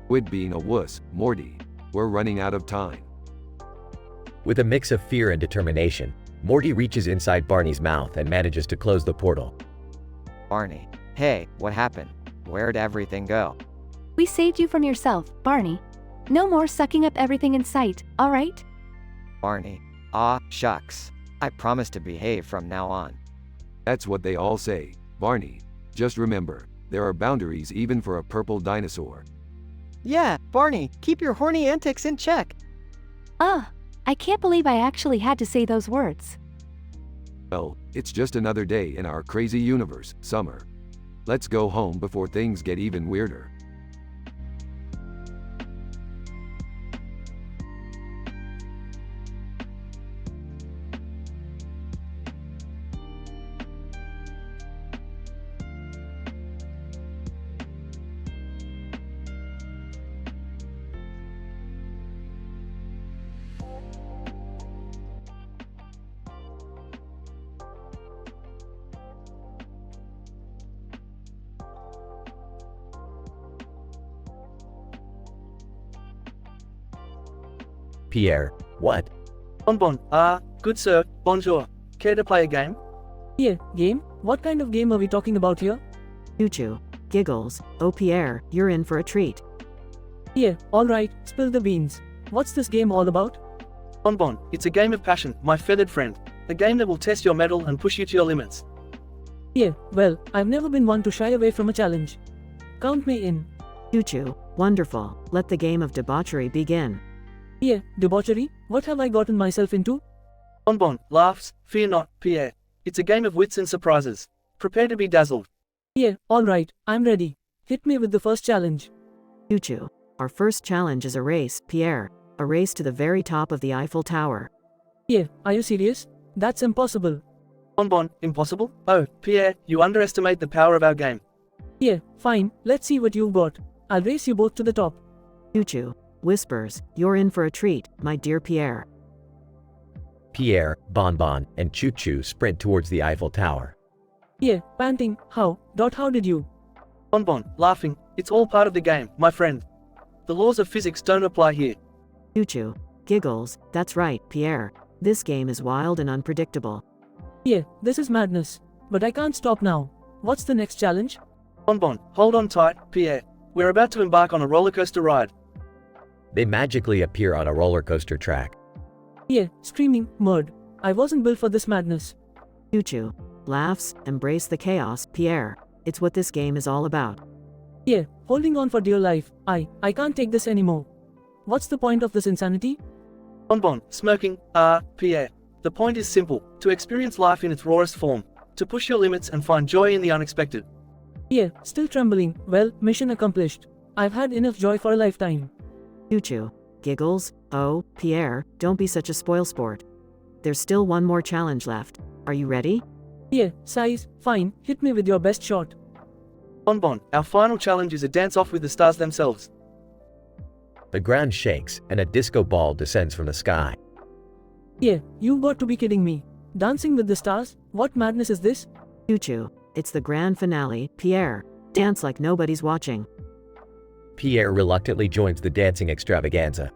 Quit being a wuss, Morty. We're running out of time. With a mix of fear and determination, Morty reaches inside Barney's mouth and manages to close the portal. Barney. Hey, what happened? Where'd everything go? We saved you from yourself, Barney. No more sucking up everything in sight, alright? Barney. Aw, shucks. I promise to behave from now on. That's what they all say, Barney. Just remember, there are boundaries even for a purple dinosaur. Yeah, Barney, keep your horny antics in check. I can't believe I actually had to say those words. Well, it's just another day in our crazy universe, Summer. Let's go home before things get even weirder. Pierre, what? Bonbon, good sir, bonjour. Care to play a game? Yeah, game? What kind of game are we talking about here? Choo-choo. Giggles. Oh Pierre, you're in for a treat. Yeah, alright, spill the beans. What's this game all about? Bonbon, it's a game of passion, my feathered friend. A game that will test your mettle and push you to your limits. Yeah, well, I've never been one to shy away from a challenge. Count me in. Choo-choo. Wonderful. Let the game of debauchery begin. Yeah, debauchery? What have I gotten myself into? Bonbon, laughs, fear not, Pierre. It's a game of wits and surprises. Prepare to be dazzled. Yeah, alright, I'm ready. Hit me with the first challenge. Choo-choo. Our first challenge is a race, Pierre. A race to the very top of the Eiffel Tower. Yeah, are you serious? That's impossible. Bonbon, impossible? Oh, Pierre, you underestimate the power of our game. Yeah, fine, let's see what you've got. I'll race you both to the top. Choo-choo. Whispers, you're in for a treat, my dear Pierre. Pierre, Bonbon, and Choo Choo sprint towards the Eiffel Tower. Yeah, panting, how did you? Bonbon, laughing, it's all part of the game, my friend. The laws of physics don't apply here. Choo-choo. Giggles, that's right, Pierre. This game is wild and unpredictable. Yeah, this is madness. But I can't stop now. What's the next challenge? Bonbon, hold on tight, Pierre. We're about to embark on a roller coaster ride. They magically appear on a roller coaster track. Yeah, screaming, mud. I wasn't built for this madness. Choo-choo. Laughs, embrace the chaos, Pierre. It's what this game is all about. Yeah, holding on for dear life. I can't take this anymore. What's the point of this insanity? Bonbon, smirking, Pierre. The point is simple, to experience life in its rawest form, to push your limits and find joy in the unexpected. Yeah, still trembling. Well, mission accomplished. I've had enough joy for a lifetime. Choo-choo. Giggles. Oh, Pierre, don't be such a spoilsport. There's still one more challenge left. Are you ready? Yeah, size, fine, hit me with your best shot. Bonbon, our final challenge is a dance-off with the stars themselves. The ground shakes, and a disco ball descends from the sky. Yeah, you've got to be kidding me. Dancing with the stars? What madness is this? Choo-choo. It's the grand finale, Pierre. Dance like nobody's watching. Pierre reluctantly joins the dancing extravaganza.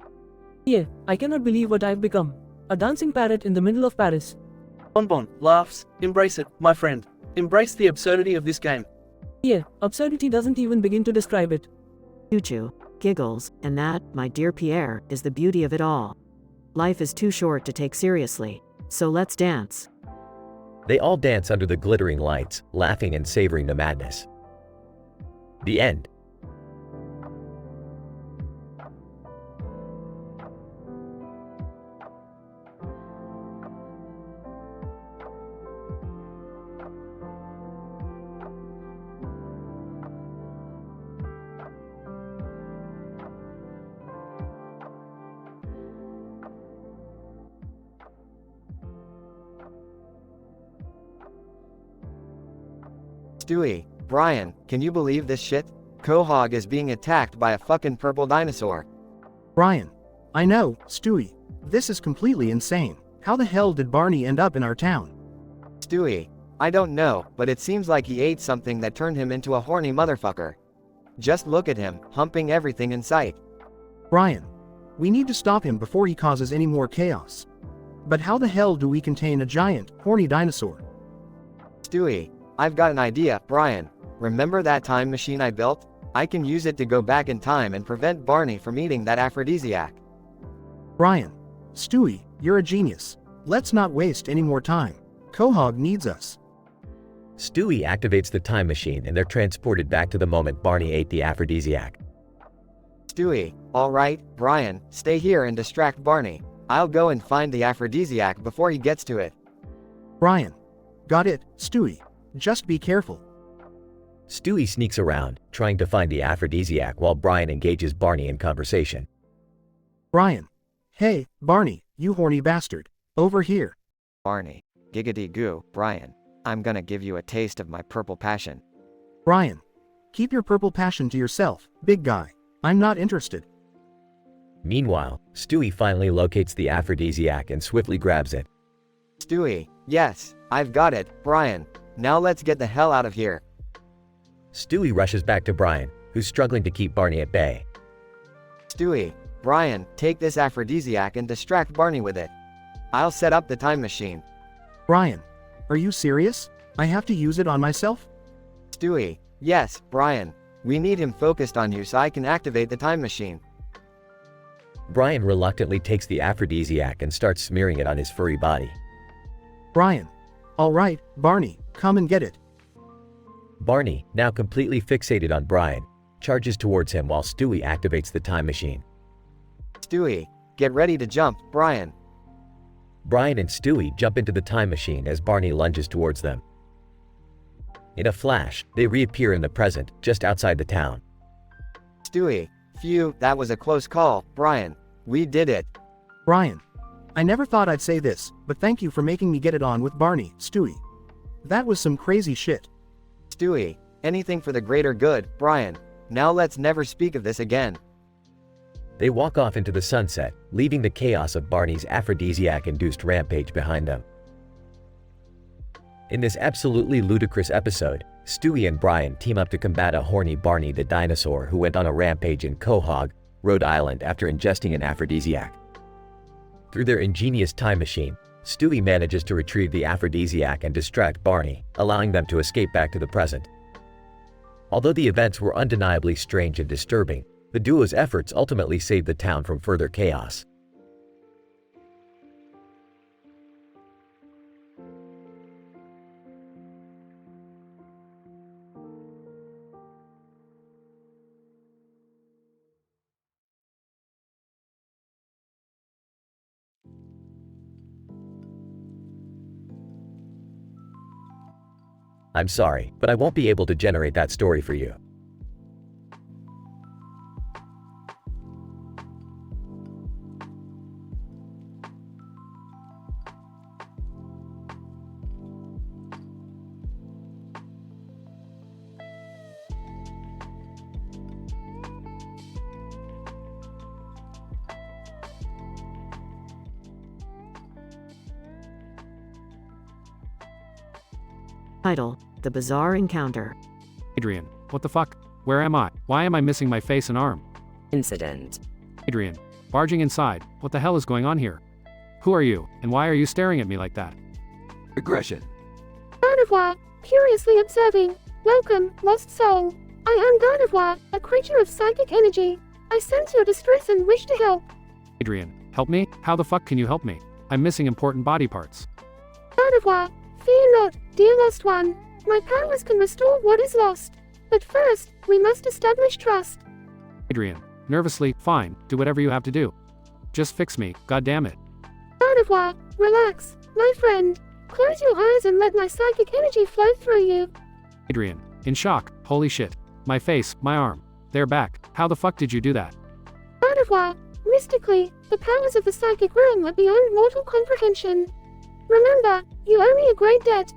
Yeah, I cannot believe what I've become. A dancing parrot in the middle of Paris. Bonbon, laughs, embrace it, my friend. Embrace the absurdity of this game. Yeah, absurdity doesn't even begin to describe it. Choo-choo. Giggles, and that, my dear Pierre, is the beauty of it all. Life is too short to take seriously, so let's dance. They all dance under the glittering lights, laughing and savoring the madness. The end. Stewie, Brian, can you believe this shit? Quahog is being attacked by a fucking purple dinosaur. Brian. I know, Stewie. This is completely insane. How the hell did Barney end up in our town? Stewie, I don't know, but it seems like he ate something that turned him into a horny motherfucker. Just look at him, humping everything in sight. Brian. We need to stop him before he causes any more chaos. But how the hell do we contain a giant, horny dinosaur? Stewie, I've got an idea, Brian. Remember that time machine I built? I can use it to go back in time and prevent Barney from eating that aphrodisiac. Brian. Stewie, you're a genius. Let's not waste any more time. Quahog needs us. Stewie activates the time machine and they're transported back to the moment Barney ate the aphrodisiac. Stewie, alright, Brian, stay here and distract Barney. I'll go and find the aphrodisiac before he gets to it. Brian. Got it, Stewie. Just be careful. Stewie sneaks around, trying to find the aphrodisiac while Brian engages Barney in conversation. Brian. Hey, Barney, you horny bastard. Over here. Barney. Giggity goo, Brian. I'm gonna give you a taste of my purple passion. Brian. Keep your purple passion to yourself, big guy. I'm not interested. Meanwhile, Stewie finally locates the aphrodisiac and swiftly grabs it. Stewie, yes, I've got it, Brian. Now let's get the hell out of here. Stewie rushes back to Brian, who's struggling to keep Barney at bay. Stewie, Brian, take this aphrodisiac and distract Barney with it. I'll set up the time machine. Brian. Are you serious? I have to use it on myself? Stewie, yes, Brian. We need him focused on you so I can activate the time machine. Brian reluctantly takes the aphrodisiac and starts smearing it on his furry body. Brian. Alright, Barney, come and get it. Barney, now completely fixated on Brian, charges towards him while Stewie activates the time machine. Stewie, get ready to jump, Brian. Brian and Stewie jump into the time machine as Barney lunges towards them. In a flash, they reappear in the present, just outside the town. Stewie, phew, that was a close call, Brian. We did it. Brian. I never thought I'd say this, but thank you for making me get it on with Barney, Stewie. That was some crazy shit. Stewie, anything for the greater good, Brian. Now let's never speak of this again. They walk off into the sunset, leaving the chaos of Barney's aphrodisiac-induced rampage behind them. In this absolutely ludicrous episode, Stewie and Brian team up to combat a horny Barney the dinosaur who went on a rampage in Quahog, Rhode Island after ingesting an aphrodisiac. Through their ingenious time machine, Stewie manages to retrieve the aphrodisiac and distract Barney, allowing them to escape back to the present. Although the events were undeniably strange and disturbing, the duo's efforts ultimately saved the town from further chaos. I'm sorry, but I won't be able to generate that story for you. Title: The Bizarre Encounter. Adrian, what the fuck? Where am I? Why am I missing my face and arm? Incident. Adrian, barging inside, what the hell is going on here? Who are you, and why are you staring at me like that? Aggression. Gardevoir, curiously observing. Welcome, lost soul. I am Gardevoir, a creature of psychic energy. I sense your distress and wish to help. Adrian, help me? How the fuck can you help me? I'm missing important body parts. Gardevoir, fear not, dear lost one. My powers can restore what is lost. But first, we must establish trust. Adrian, nervously, fine, do whatever you have to do. Just fix me, goddammit. Gardevoir, relax, my friend. Close your eyes and let my psychic energy flow through you. Adrian, in shock, holy shit. My face, my arm. They're back. How the fuck did you do that? Gardevoir, mystically, the powers of the psychic realm are beyond mortal comprehension. Remember, you owe me a great debt.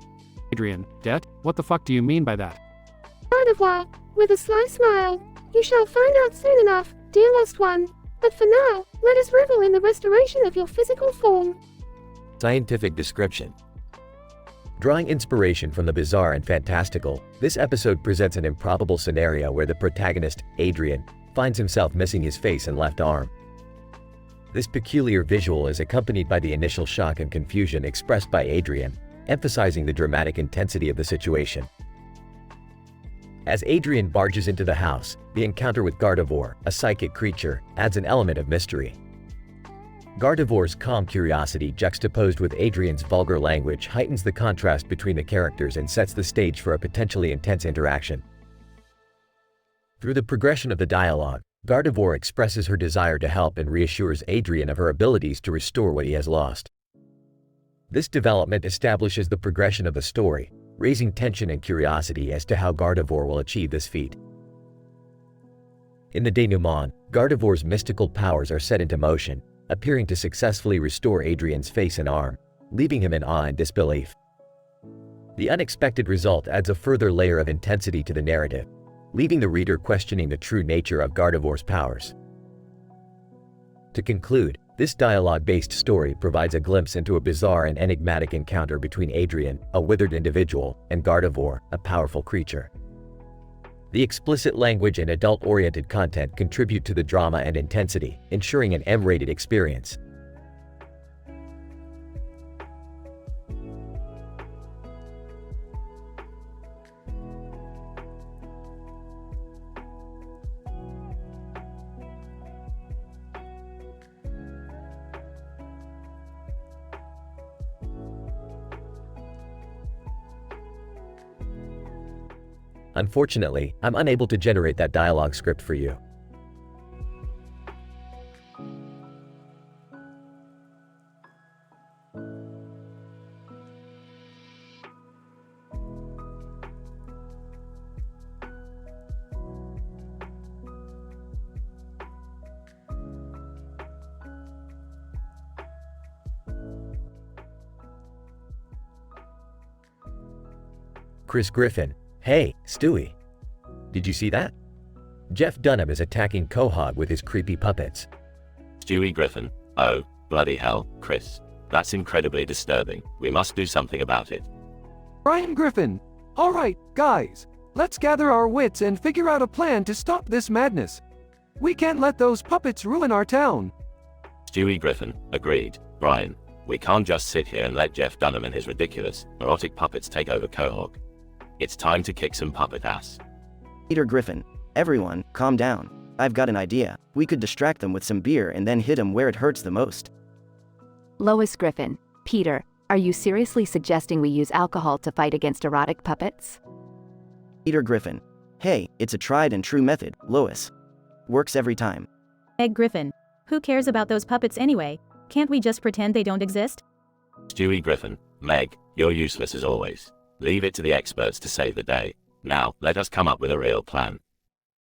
Adrian, debt? What the fuck do you mean by that? Gardevoir, with a sly smile. You shall find out soon enough, dear lost one. But for now, let us revel in the restoration of your physical form. Scientific description. Drawing inspiration from the bizarre and fantastical, this episode presents an improbable scenario where the protagonist, Adrian, finds himself missing his face and left arm. This peculiar visual is accompanied by the initial shock and confusion expressed by Adrian, emphasizing the dramatic intensity of the situation. As Adrian barges into the house, the encounter with Gardevoir, a psychic creature, adds an element of mystery. Gardevoir's calm curiosity juxtaposed with Adrian's vulgar language heightens the contrast between the characters and sets the stage for a potentially intense interaction. Through the progression of the dialogue, Gardevoir expresses her desire to help and reassures Adrian of her abilities to restore what he has lost. This development establishes the progression of the story, raising tension and curiosity as to how Gardevoir will achieve this feat. In the denouement, Gardevoir's mystical powers are set into motion, appearing to successfully restore Adrian's face and arm, leaving him in awe and disbelief. The unexpected result adds a further layer of intensity to the narrative, leaving the reader questioning the true nature of Gardevoir's powers. To conclude, this dialogue-based story provides a glimpse into a bizarre and enigmatic encounter between Adrian, a withered individual, and Gardevoir, a powerful creature. The explicit language and adult-oriented content contribute to the drama and intensity, ensuring an M-rated experience. Unfortunately, I'm unable to generate that dialogue script for you. Chris Griffin. Hey, Stewie. Did you see that? Jeff Dunham is attacking Quahog with his creepy puppets. Stewie Griffin. Oh, bloody hell, Chris. That's incredibly disturbing. We must do something about it. Brian Griffin. All right, guys. Let's gather our wits and figure out a plan to stop this madness. We can't let those puppets ruin our town. Stewie Griffin. Agreed. Brian, we can't just sit here and let Jeff Dunham and his ridiculous, neurotic puppets take over Quahog. It's time to kick some puppet ass. Peter Griffin. Everyone, calm down. I've got an idea. We could distract them with some beer and then hit them where it hurts the most. Lois Griffin. Peter, are you seriously suggesting we use alcohol to fight against erotic puppets? Peter Griffin. Hey, it's a tried and true method, Lois. Works every time. Meg Griffin. Who cares about those puppets anyway? Can't we just pretend they don't exist? Stewie Griffin. Meg, you're useless as always. Leave it to the experts to save the day. Now, let us come up with a real plan.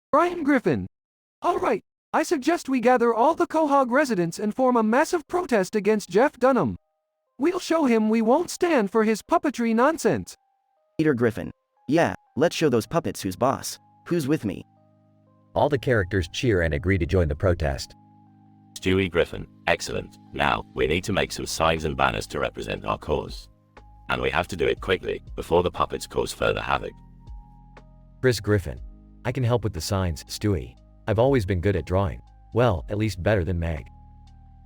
Brian Griffin. All right, I suggest we gather all the Quahog residents and form a massive protest against Jeff Dunham. We'll show him we won't stand for his puppetry nonsense. Peter Griffin. Yeah, let's show those puppets who's boss. Who's with me? All the characters cheer and agree to join the protest. Stewie Griffin. Excellent. Now, we need to make some signs and banners to represent our cause. And we have to do it quickly, before the puppets cause further havoc. Chris Griffin. I can help with the signs, Stewie. I've always been good at drawing. Well, at least better than Meg.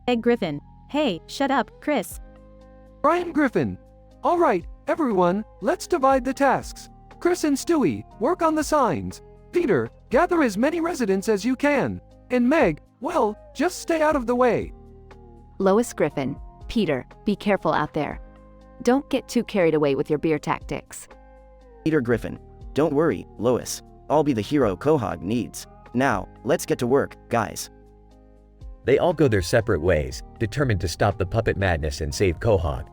Meg Griffin. Hey, shut up, Chris. Brian Griffin. All right, everyone, let's divide the tasks. Chris and Stewie, work on the signs. Peter, gather as many residents as you can. And Meg, well, just stay out of the way. Lois Griffin. Peter, be careful out there. Don't get too carried away with your beer tactics. Peter Griffin. Don't worry, Lois. I'll be the hero Quahog needs. Now, let's get to work, guys. They all go their separate ways, determined to stop the puppet madness and save Quahog.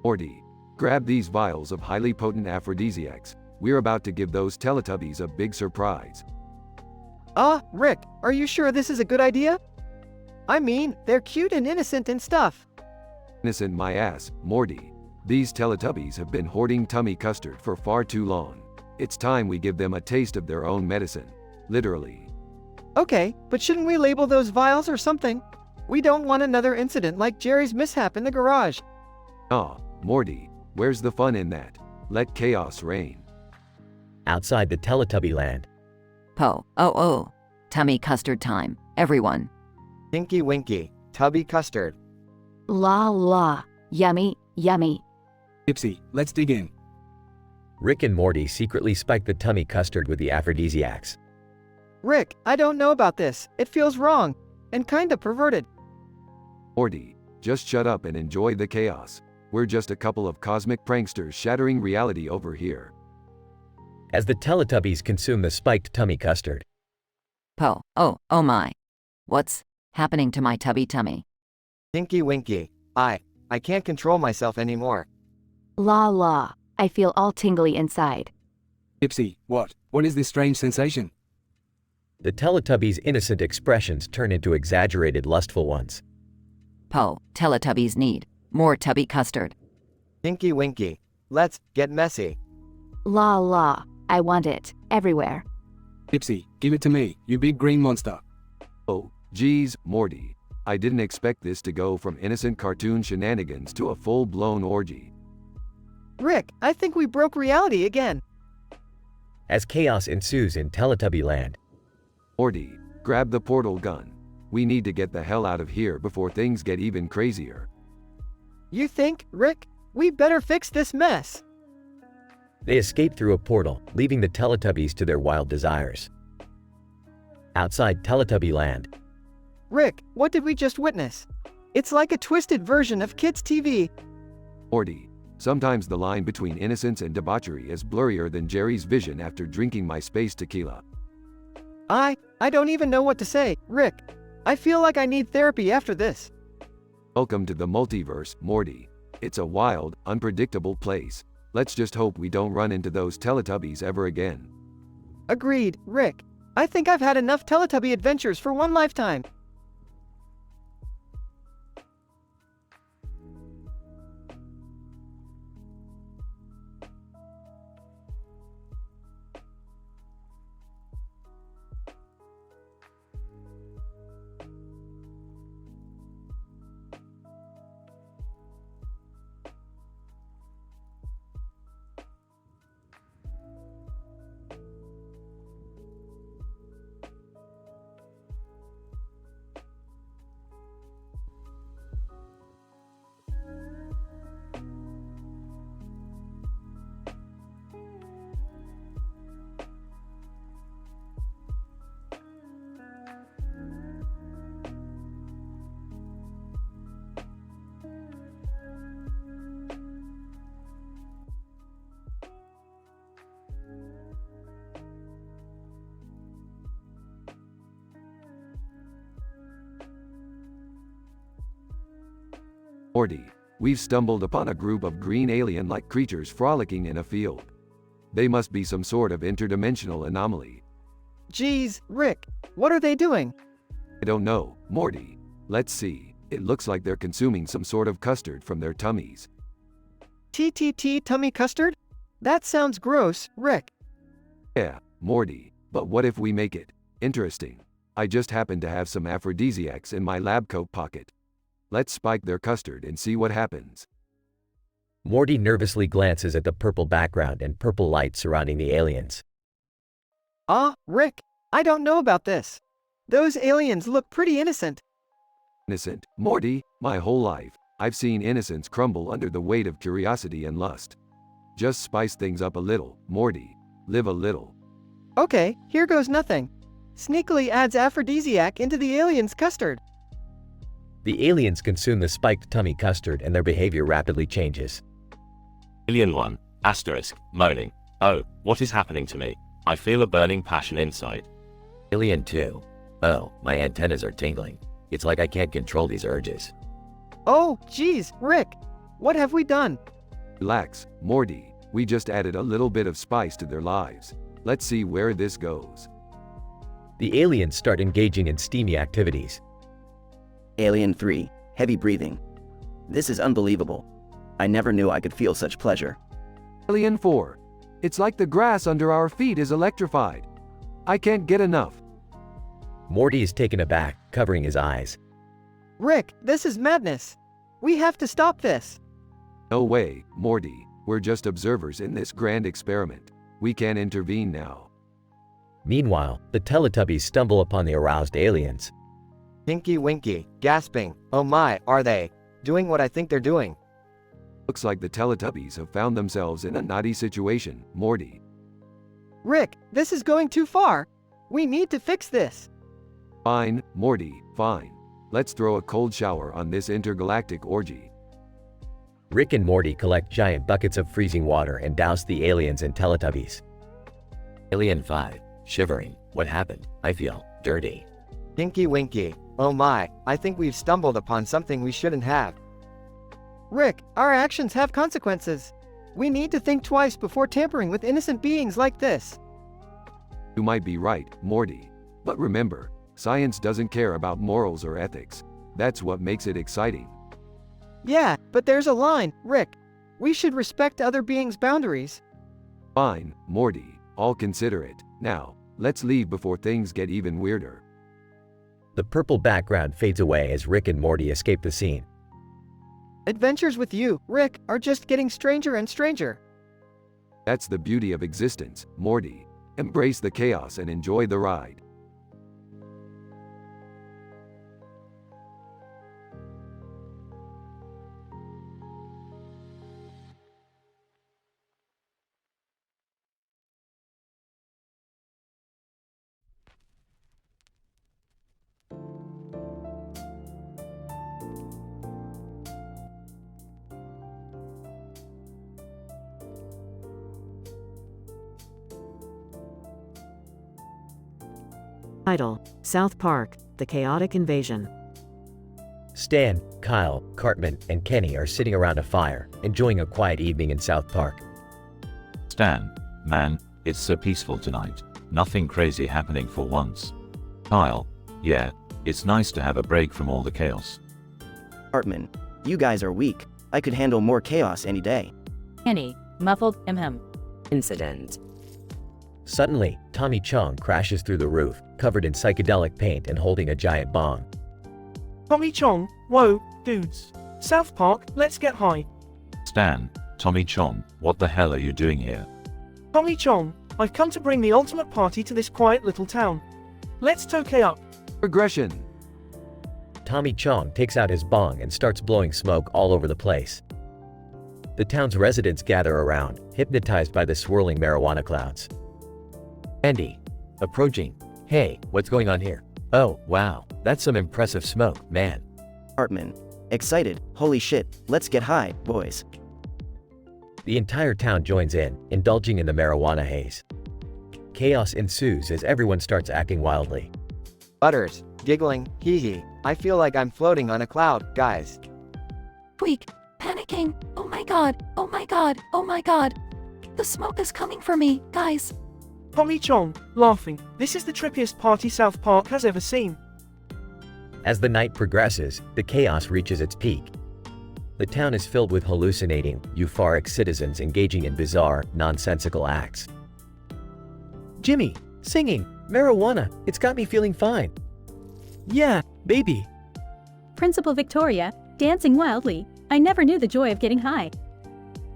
Morty. Grab these vials of highly potent aphrodisiacs. We're about to give those Teletubbies a big surprise. Rick, are you sure this is a good idea? I mean, they're cute and innocent and stuff. Innocent my ass, Morty. These Teletubbies have been hoarding tummy custard for far too long. It's time we give them a taste of their own medicine. Literally. Okay, but shouldn't we label those vials or something? We don't want another incident like Jerry's mishap in the garage. Aw, Morty, where's the fun in that? Let chaos reign. Outside the Teletubby land. Oh. Tummy custard time, everyone. Tinky Winky, Tubby Custard. La. Yummy, yummy. Ipsy, let's dig in. Rick and Morty secretly spiked the tummy custard with the aphrodisiacs. Rick, I don't know about this. It feels wrong. And kinda perverted. Morty, just shut up and enjoy the chaos. We're just a couple of cosmic pranksters shattering reality over here. As the Teletubbies consume the spiked tummy custard. Oh my. What's happening to my tubby tummy? Tinky Winky, I can't control myself anymore. La. I feel all tingly inside. Ipsy, what? What is this strange sensation? The Teletubbies' innocent expressions turn into exaggerated lustful ones. Teletubbies need more tubby custard. Tinky Winky, let's get messy. La. I want it, everywhere. Ipsy, give it to me, you big green monster. Oh, geez, Morty. I didn't expect this to go from innocent cartoon shenanigans to a full-blown orgy. Rick, I think we broke reality again. As chaos ensues in Teletubby land. Morty, grab the portal gun. We need to get the hell out of here before things get even crazier. You think, Rick? We better fix this mess. They escape through a portal, leaving the Teletubbies to their wild desires. Outside Teletubby land. Rick, what did we just witness? It's like a twisted version of kids' TV. Morty, sometimes the line between innocence and debauchery is blurrier than Jerry's vision after drinking my space tequila. I don't even know what to say, Rick. I feel like I need therapy after this. Welcome to the multiverse, Morty. It's a wild, unpredictable place. Let's just hope we don't run into those Teletubbies ever again. Agreed, Rick. I think I've had enough Teletubby adventures for one lifetime. Morty, we've stumbled upon a group of green alien-like creatures frolicking in a field. They must be some sort of interdimensional anomaly. Geez, Rick, what are they doing? I don't know, Morty. Let's see. It looks like they're consuming some sort of custard from their tummies. TTT tummy custard? That sounds gross, Rick. Yeah, Morty, but what if we make it interesting? I just happen to have some aphrodisiacs in my lab coat pocket. Let's spike their custard and see what happens. Morty nervously glances at the purple background and purple light surrounding the aliens. Rick, I don't know about this. Those aliens look pretty innocent. Innocent, Morty, my whole life, I've seen innocence crumble under the weight of curiosity and lust. Just spice things up a little, Morty. Live a little. Okay, here goes nothing. Sneakily adds aphrodisiac into the aliens' custard. The aliens consume the spiked tummy custard and their behavior rapidly changes. Alien 1, moaning. Oh, what is happening to me? I feel a burning passion inside. Alien 2. Oh, my antennas are tingling. It's like I can't control these urges. Oh, geez, Rick. What have we done? Relax, Morty. We just added a little bit of spice to their lives. Let's see where this goes. The aliens start engaging in steamy activities. Alien 3, heavy breathing. This is unbelievable. I never knew I could feel such pleasure. Alien 4. It's like the grass under our feet is electrified. I can't get enough. Morty is taken aback, covering his eyes. Rick, this is madness. We have to stop this. No way, Morty. We're just observers in this grand experiment. We can't intervene now. Meanwhile, the Teletubbies stumble upon the aroused aliens. Tinky Winky, gasping, oh my, are they doing what I think they're doing? Looks like the Teletubbies have found themselves in a naughty situation, Morty. Rick, this is going too far. We need to fix this. Fine, Morty, fine. Let's throw a cold shower on this intergalactic orgy. Rick and Morty collect giant buckets of freezing water and douse the aliens and Teletubbies. Alien 5, shivering. What happened? I feel dirty. Tinky Winky, oh my, I think we've stumbled upon something we shouldn't have. Rick, our actions have consequences. We need to think twice before tampering with innocent beings like this. You might be right, Morty. But remember, science doesn't care about morals or ethics. That's what makes it exciting. Yeah, but there's a line, Rick. We should respect other beings' boundaries. Fine, Morty, I'll consider it. Now, let's leave before things get even weirder. The purple background fades away as Rick and Morty escape the scene. Adventures with you, Rick, are just getting stranger and stranger. That's the beauty of existence, Morty. Embrace the chaos and enjoy the ride. Title: South Park, The Chaotic Invasion. Stan, Kyle, Cartman, and Kenny are sitting around a fire, enjoying a quiet evening in South Park. Stan, man, it's so peaceful tonight. Nothing crazy happening for once. Kyle, yeah, it's nice to have a break from all the chaos. Cartman, you guys are weak. I could handle more chaos any day. Kenny, muffled, Incident. Suddenly, Tommy Chong crashes through the roof, covered in psychedelic paint and holding a giant bong. Tommy Chong, whoa, dudes. South Park, let's get high. Stan, Tommy Chong, what the hell are you doing here? Tommy Chong, I've come to bring the ultimate party to this quiet little town. Let's tokay up. Progression. Tommy Chong takes out his bong and starts blowing smoke all over the place. The town's residents gather around, hypnotized by the swirling marijuana clouds. Andy, approaching. Hey, what's going on here? Oh, wow, that's some impressive smoke, man. Cartman, excited, holy shit, let's get high, boys. The entire town joins in, indulging in the marijuana haze. Chaos ensues as everyone starts acting wildly. Butters, giggling, hee hee, I feel like I'm floating on a cloud, guys. Tweak, panicking, oh my god, oh my god, oh my god. The smoke is coming for me, guys. Tommy Chong, laughing, this is the trippiest party South Park has ever seen. As the night progresses, the chaos reaches its peak. The town is filled with hallucinating, euphoric citizens engaging in bizarre, nonsensical acts. Jimmy, singing, marijuana, it's got me feeling fine. Yeah, baby. Principal Victoria, dancing wildly. I never knew the joy of getting high.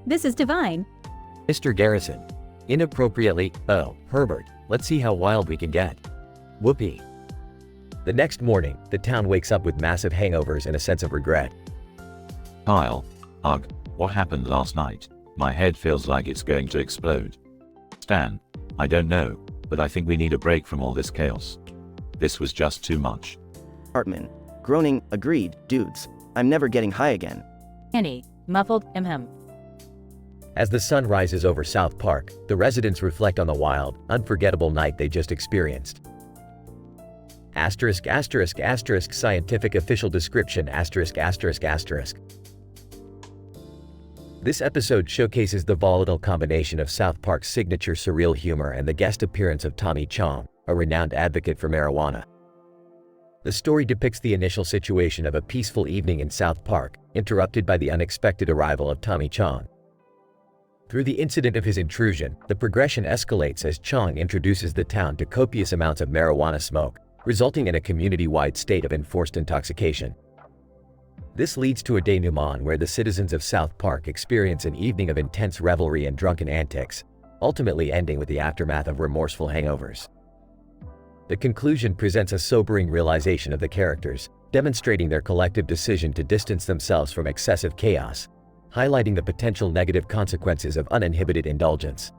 This is divine. Mr. Garrison, inappropriately, oh, Herbert, let's see how wild we can get. Whoopee. The next morning, the town wakes up with massive hangovers and a sense of regret. Kyle, ugh, what happened last night? My head feels like it's going to explode. Stan, I don't know, but I think we need a break from all this chaos. This was just too much. Cartman, groaning, agreed, dudes. I'm never getting high again. Kenny, muffled, As the sun rises over South Park, the residents reflect on the wild, unforgettable night they just experienced. Asterisk, asterisk, asterisk, scientific official description, asterisk, asterisk, asterisk. This episode showcases the volatile combination of South Park's signature surreal humor and the guest appearance of Tommy Chong, a renowned advocate for marijuana. The story depicts the initial situation of a peaceful evening in South Park, interrupted by the unexpected arrival of Tommy Chong. Through the incident of his intrusion, the progression escalates as Chong introduces the town to copious amounts of marijuana smoke, resulting in a community-wide state of enforced intoxication. This leads to a denouement where the citizens of South Park experience an evening of intense revelry and drunken antics, ultimately ending with the aftermath of remorseful hangovers. The conclusion presents a sobering realization of the characters, demonstrating their collective decision to distance themselves from excessive chaos, highlighting the potential negative consequences of uninhibited indulgence.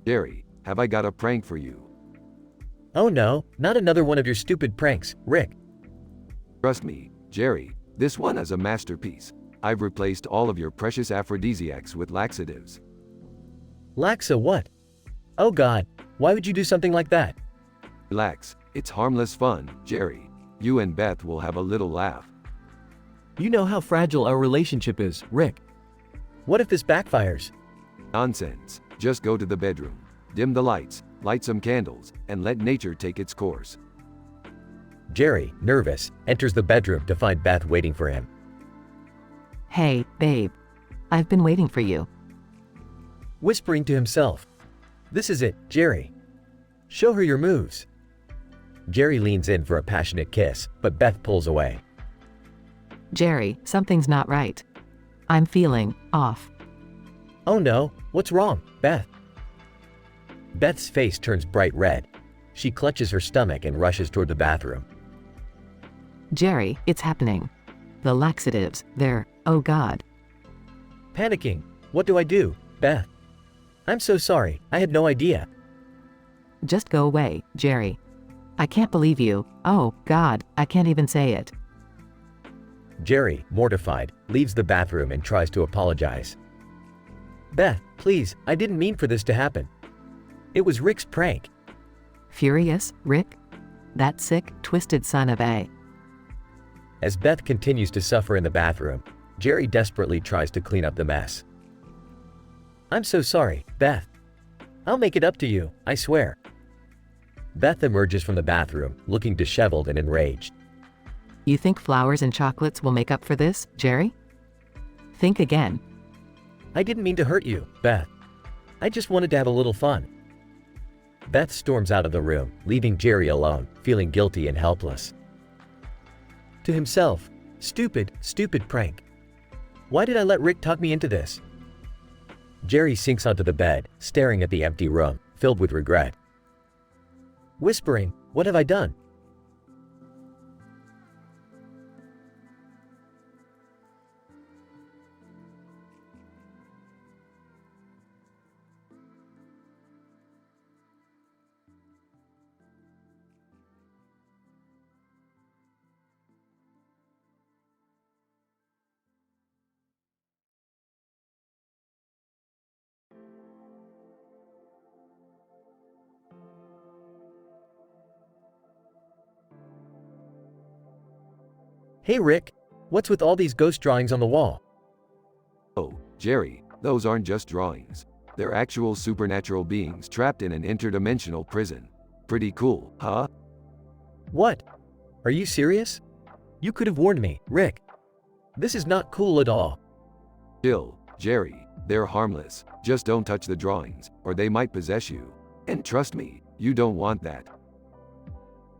Jerry, have I got a prank for you? Oh no, not another one of your stupid pranks, Rick. Trust me, Jerry, this one is a masterpiece. I've replaced all of your precious aphrodisiacs with laxatives. Laxa what? Oh god, why would you do something like that? Relax, it's harmless fun, Jerry. You and Beth will have a little laugh. You know how fragile our relationship is, Rick. What if this backfires? Nonsense. Just go to the bedroom, dim the lights, light some candles, and let nature take its course. Jerry, nervous, enters the bedroom to find Beth waiting for him. Hey, babe. I've been waiting for you. Whispering to himself. This is it, Jerry. Show her your moves. Jerry leans in for a passionate kiss, but Beth pulls away. Jerry, something's not right. I'm feeling off. Oh no, what's wrong, Beth? Beth's face turns bright red. She clutches her stomach and rushes toward the bathroom. Jerry, it's happening. The laxatives, they're, oh God. Panicking. What do I do, Beth? I'm so sorry, I had no idea. Just go away, Jerry. I can't believe you. Oh, God, I can't even say it. Jerry, mortified, leaves the bathroom and tries to apologize. Beth, please, I didn't mean for this to happen. It was Rick's prank. Furious, Rick? That sick, twisted son of a. As Beth continues to suffer in the bathroom, Jerry desperately tries to clean up the mess. I'm so sorry, Beth. I'll make it up to you, I swear. Beth emerges from the bathroom, looking disheveled and enraged. You think flowers and chocolates will make up for this, Jerry? Think again. I didn't mean to hurt you, Beth. I just wanted to have a little fun. Beth storms out of the room, leaving Jerry alone, feeling guilty and helpless. To himself, stupid, stupid prank. Why did I let Rick talk me into this? Jerry sinks onto the bed, staring at the empty room, filled with regret. Whispering, what have I done? Hey Rick, what's with all these ghost drawings on the wall? Oh, Jerry, those aren't just drawings. They're actual supernatural beings trapped in an interdimensional prison. Pretty cool, huh? What? Are you serious? You could have warned me, Rick. This is not cool at all. Chill, Jerry, they're harmless. Just don't touch the drawings, or they might possess you. And trust me, you don't want that.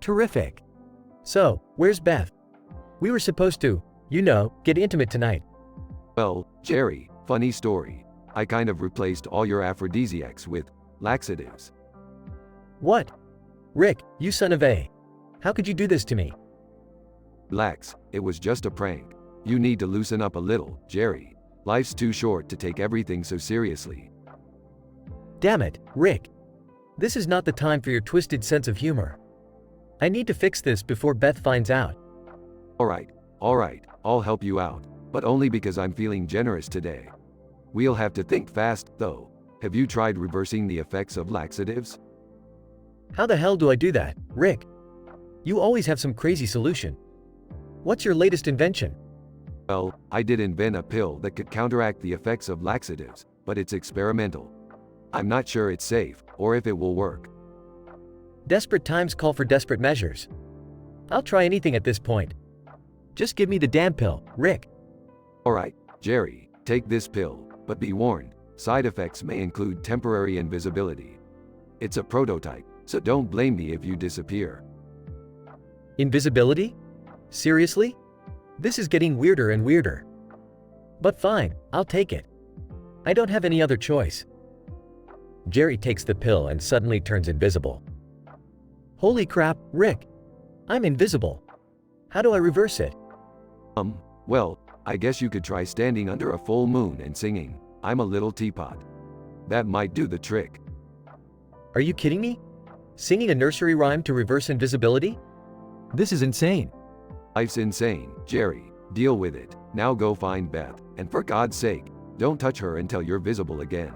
Terrific. So, where's Beth? We were supposed to, get intimate tonight. Well, Jerry, funny story. I kind of replaced all your aphrodisiacs with laxatives. What? Rick, you son of a. How could you do this to me? Relax, it was just a prank. You need to loosen up a little, Jerry. Life's too short to take everything so seriously. Damn it, Rick. This is not the time for your twisted sense of humor. I need to fix this before Beth finds out. Alright, I'll help you out, but only because I'm feeling generous today. We'll have to think fast, though. Have you tried reversing the effects of laxatives? How the hell do I do that, Rick? You always have some crazy solution. What's your latest invention? Well, I did invent a pill that could counteract the effects of laxatives, but it's experimental. I'm not sure it's safe, or if it will work. Desperate times call for desperate measures. I'll try anything at this point. Just give me the damn pill, Rick. Alright, Jerry, take this pill, but be warned, side effects may include temporary invisibility. It's a prototype, so don't blame me if you disappear. Invisibility? Seriously? This is getting weirder and weirder. But fine, I'll take it. I don't have any other choice. Jerry takes the pill and suddenly turns invisible. Holy crap, Rick. I'm invisible. How do I reverse it? Well, I guess you could try standing under a full moon and singing, "I'm a Little Teapot." That might do the trick. Are you kidding me? Singing a nursery rhyme to reverse invisibility? This is insane. Life's insane, Jerry. Deal with it. Now go find Beth, and for God's sake, don't touch her until you're visible again.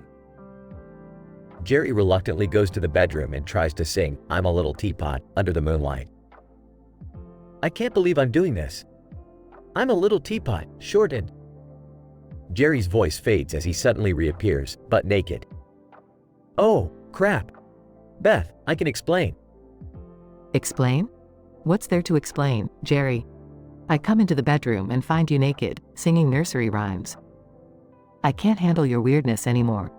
Jerry reluctantly goes to the bedroom and tries to sing "I'm a Little Teapot" under the moonlight. I can't believe I'm doing this. I'm a little teapot, short and... Jerry's voice fades as he suddenly reappears, butt naked. Oh, crap. Beth, I can explain. Explain? What's there to explain, Jerry? I come into the bedroom and find you naked, singing nursery rhymes. I can't handle your weirdness anymore.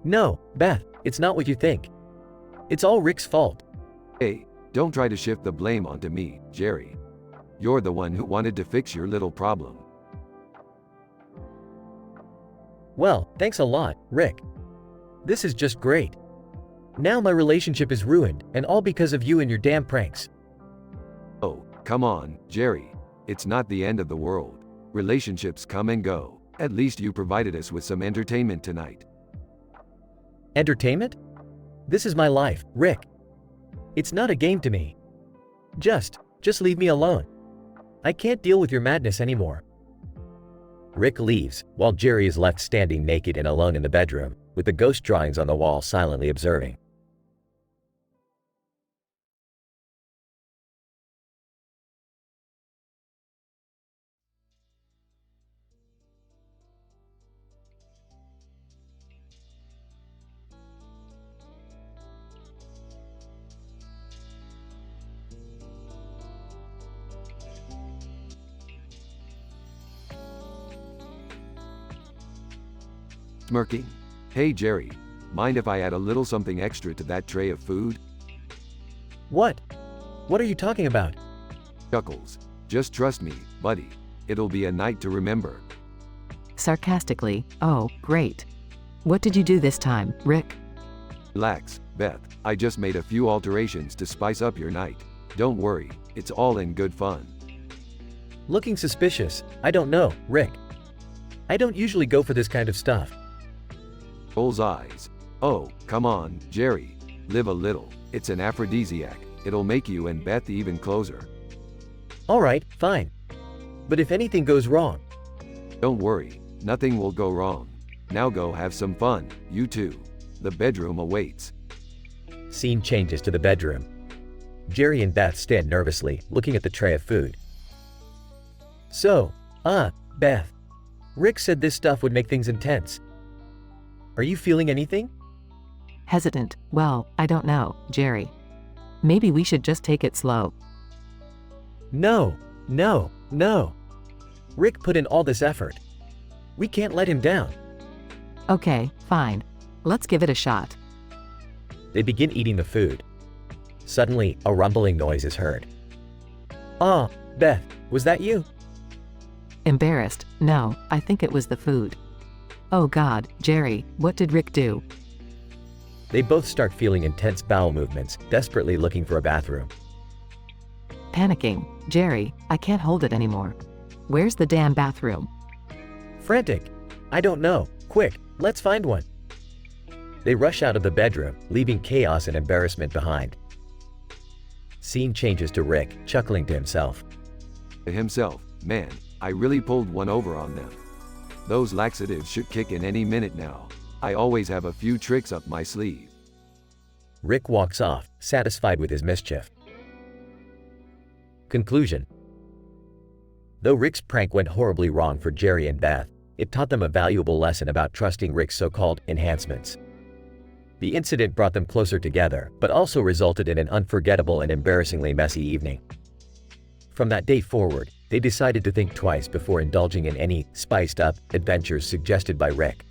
No, Beth, it's not what you think. It's all Rick's fault. Hey, don't try to shift the blame onto me, Jerry. You're the one who wanted to fix your little problem. Well, thanks a lot, Rick. This is just great. Now my relationship is ruined, and all because of you and your damn pranks. Oh, come on, Jerry. It's not the end of the world. Relationships come and go. At least you provided us with some entertainment tonight. Entertainment? This is my life, Rick. It's not a game to me. Just leave me alone. I can't deal with your madness anymore. Rick leaves, while Jerry is left standing naked and alone in the bedroom, with the ghost drawings on the wall silently observing. Smirking. Hey Jerry, mind if I add a little something extra to that tray of food? What? What are you talking about? Chuckles. Just trust me, buddy. It'll be a night to remember. Sarcastically, oh, great. What did you do this time, Rick? Relax, Beth. I just made a few alterations to spice up your night. Don't worry, it's all in good fun. Looking suspicious, I don't know, Rick. I don't usually go for this kind of stuff. Rolls eyes. Oh, come on, Jerry. Live a little. It's an aphrodisiac. It'll make you and Beth even closer. Alright, fine. But if anything goes wrong? Don't worry, nothing will go wrong. Now go have some fun, you two. The bedroom awaits. Scene changes to the bedroom. Jerry and Beth stand nervously, looking at the tray of food. So, Beth. Rick said this stuff would make things intense. Are you feeling anything? Hesitant. Well, I don't know, Jerry. Maybe we should just take it slow. No. Rick put in all this effort. We can't let him down. Okay, fine. Let's give it a shot. They begin eating the food. Suddenly, a rumbling noise is heard. Beth, was that you? Embarrassed. No, I think it was the food. Oh God, Jerry, what did Rick do? They both start feeling intense bowel movements, desperately looking for a bathroom. Panicking. Jerry, I can't hold it anymore. Where's the damn bathroom? Frantic. I don't know. Quick, let's find one. They rush out of the bedroom, leaving chaos and embarrassment behind. Scene changes to Rick, chuckling to himself. Man, I really pulled one over on them. Those laxatives should kick in any minute now. I always have a few tricks up my sleeve. Rick walks off, satisfied with his mischief. Conclusion. Though Rick's prank went horribly wrong for Jerry and Beth, it taught them a valuable lesson about trusting Rick's so-called enhancements. The incident brought them closer together, but also resulted in an unforgettable and embarrassingly messy evening. From that day forward, they decided to think twice before indulging in any spiced-up adventures suggested by Rick.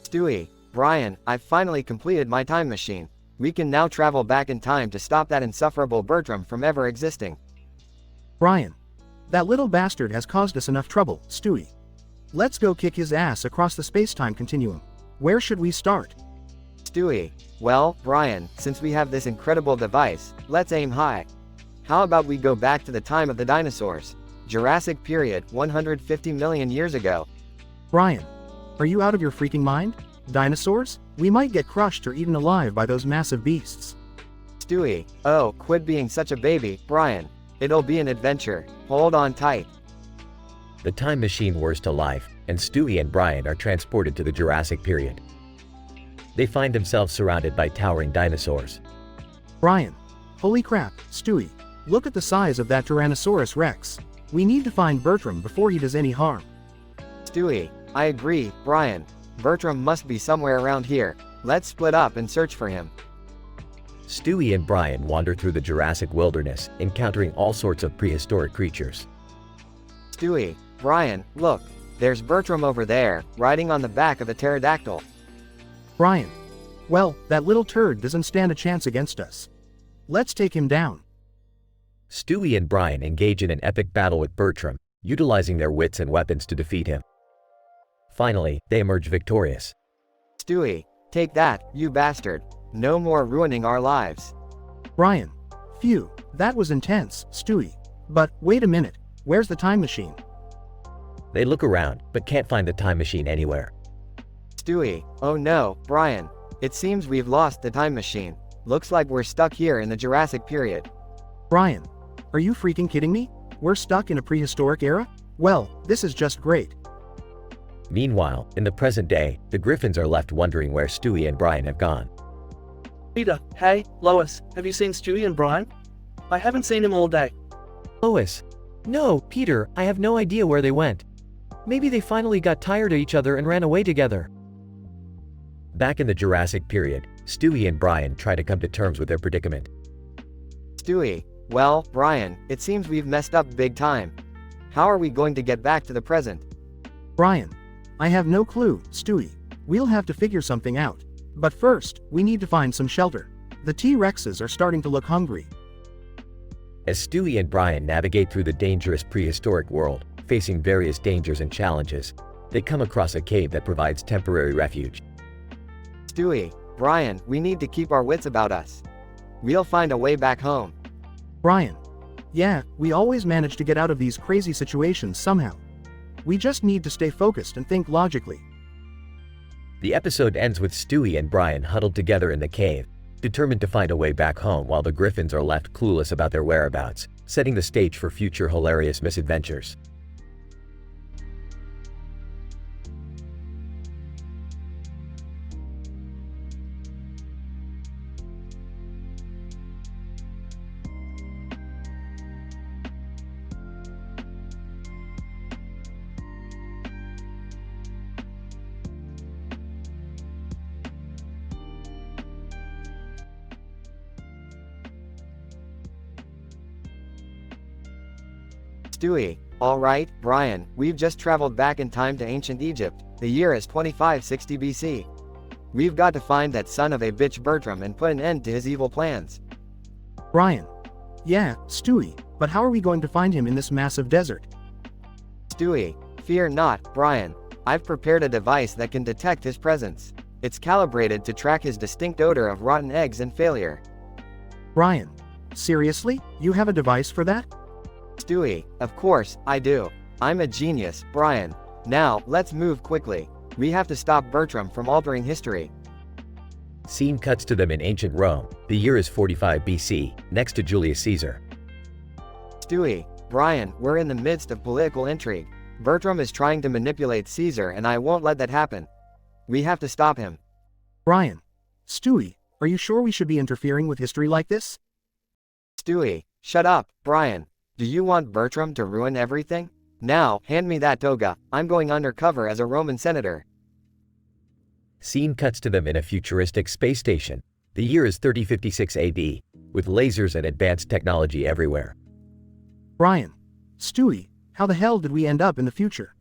Stewie, Brian, I've finally completed my time machine. We can now travel back in time to stop that insufferable Bertram from ever existing. Brian. That little bastard has caused us enough trouble, Stewie. Let's go kick his ass across the space-time continuum. Where should we start? Stewie. Well, Brian, since we have this incredible device, let's aim high. How about we go back to the time of the dinosaurs? Jurassic period, 150 million years ago. Brian. Are you out of your freaking mind? Dinosaurs? We might get crushed or eaten alive by those massive beasts. Stewie. Oh, quit being such a baby, Brian. It'll be an adventure. Hold on tight. The time machine whirs to life, and Stewie and Brian are transported to the Jurassic period. They find themselves surrounded by towering dinosaurs. Brian. Holy crap, Stewie. Look at the size of that Tyrannosaurus Rex. We need to find Bertram before he does any harm. Stewie. I agree, Brian. Bertram must be somewhere around here. Let's split up and search for him. Stewie and Brian wander through the Jurassic wilderness, encountering all sorts of prehistoric creatures. Stewie, Brian, look. There's Bertram over there, riding on the back of a pterodactyl. Brian. Well, that little turd doesn't stand a chance against us. Let's take him down. Stewie and Brian engage in an epic battle with Bertram, utilizing their wits and weapons to defeat him. Finally, they emerge victorious. Stewie, take that, you bastard. No more ruining our lives. Brian. Phew, that was intense, Stewie. But, wait a minute, where's the time machine? They look around, but can't find the time machine anywhere. Stewie, oh no, Brian. It seems we've lost the time machine. Looks like we're stuck here in the Jurassic period. Brian. Are you freaking kidding me? We're stuck in a prehistoric era? Well, this is just great. Meanwhile, in the present day, the Griffins are left wondering where Stewie and Brian have gone. Peter, hey, Lois, have you seen Stewie and Brian? I haven't seen him all day. Lois. No, Peter, I have no idea where they went. Maybe they finally got tired of each other and ran away together. Back in the Jurassic period, Stewie and Brian try to come to terms with their predicament. Stewie, well, Brian, it seems we've messed up big time. How are we going to get back to the present? Brian. I have no clue, Stewie. We'll have to figure something out. But first, we need to find some shelter. The T-Rexes are starting to look hungry. As Stewie and Brian navigate through the dangerous prehistoric world, facing various dangers and challenges, they come across a cave that provides temporary refuge. Stewie, Brian, we need to keep our wits about us. We'll find a way back home. Brian. Yeah, we always manage to get out of these crazy situations somehow. We just need to stay focused and think logically. The episode ends with Stewie and Brian huddled together in the cave, determined to find a way back home while the Griffins are left clueless about their whereabouts, setting the stage for future hilarious misadventures. Stewie, alright, Brian, we've just traveled back in time to ancient Egypt. The year is 2560 BC. We've got to find that son of a bitch Bertram and put an end to his evil plans. Brian. Yeah, Stewie, but how are we going to find him in this massive desert? Stewie, fear not, Brian. I've prepared a device that can detect his presence. It's calibrated to track his distinct odor of rotten eggs and failure. Brian. Seriously? You have a device for that? Stewie, of course, I do. I'm a genius, Brian. Now, let's move quickly. We have to stop Bertram from altering history. Scene cuts to them in ancient Rome. The year is 45 BC, next to Julius Caesar. Stewie, Brian, we're in the midst of political intrigue. Bertram is trying to manipulate Caesar and I won't let that happen. We have to stop him. Brian. Stewie, are you sure we should be interfering with history like this? Stewie, shut up, Brian. Do you want Bertram to ruin everything? Now, hand me that toga. I'm going undercover as a Roman senator. Scene cuts to them in a futuristic space station. The year is 3056 AD, with lasers and advanced technology everywhere. Brian. Stewie, how the hell did we end up in the future?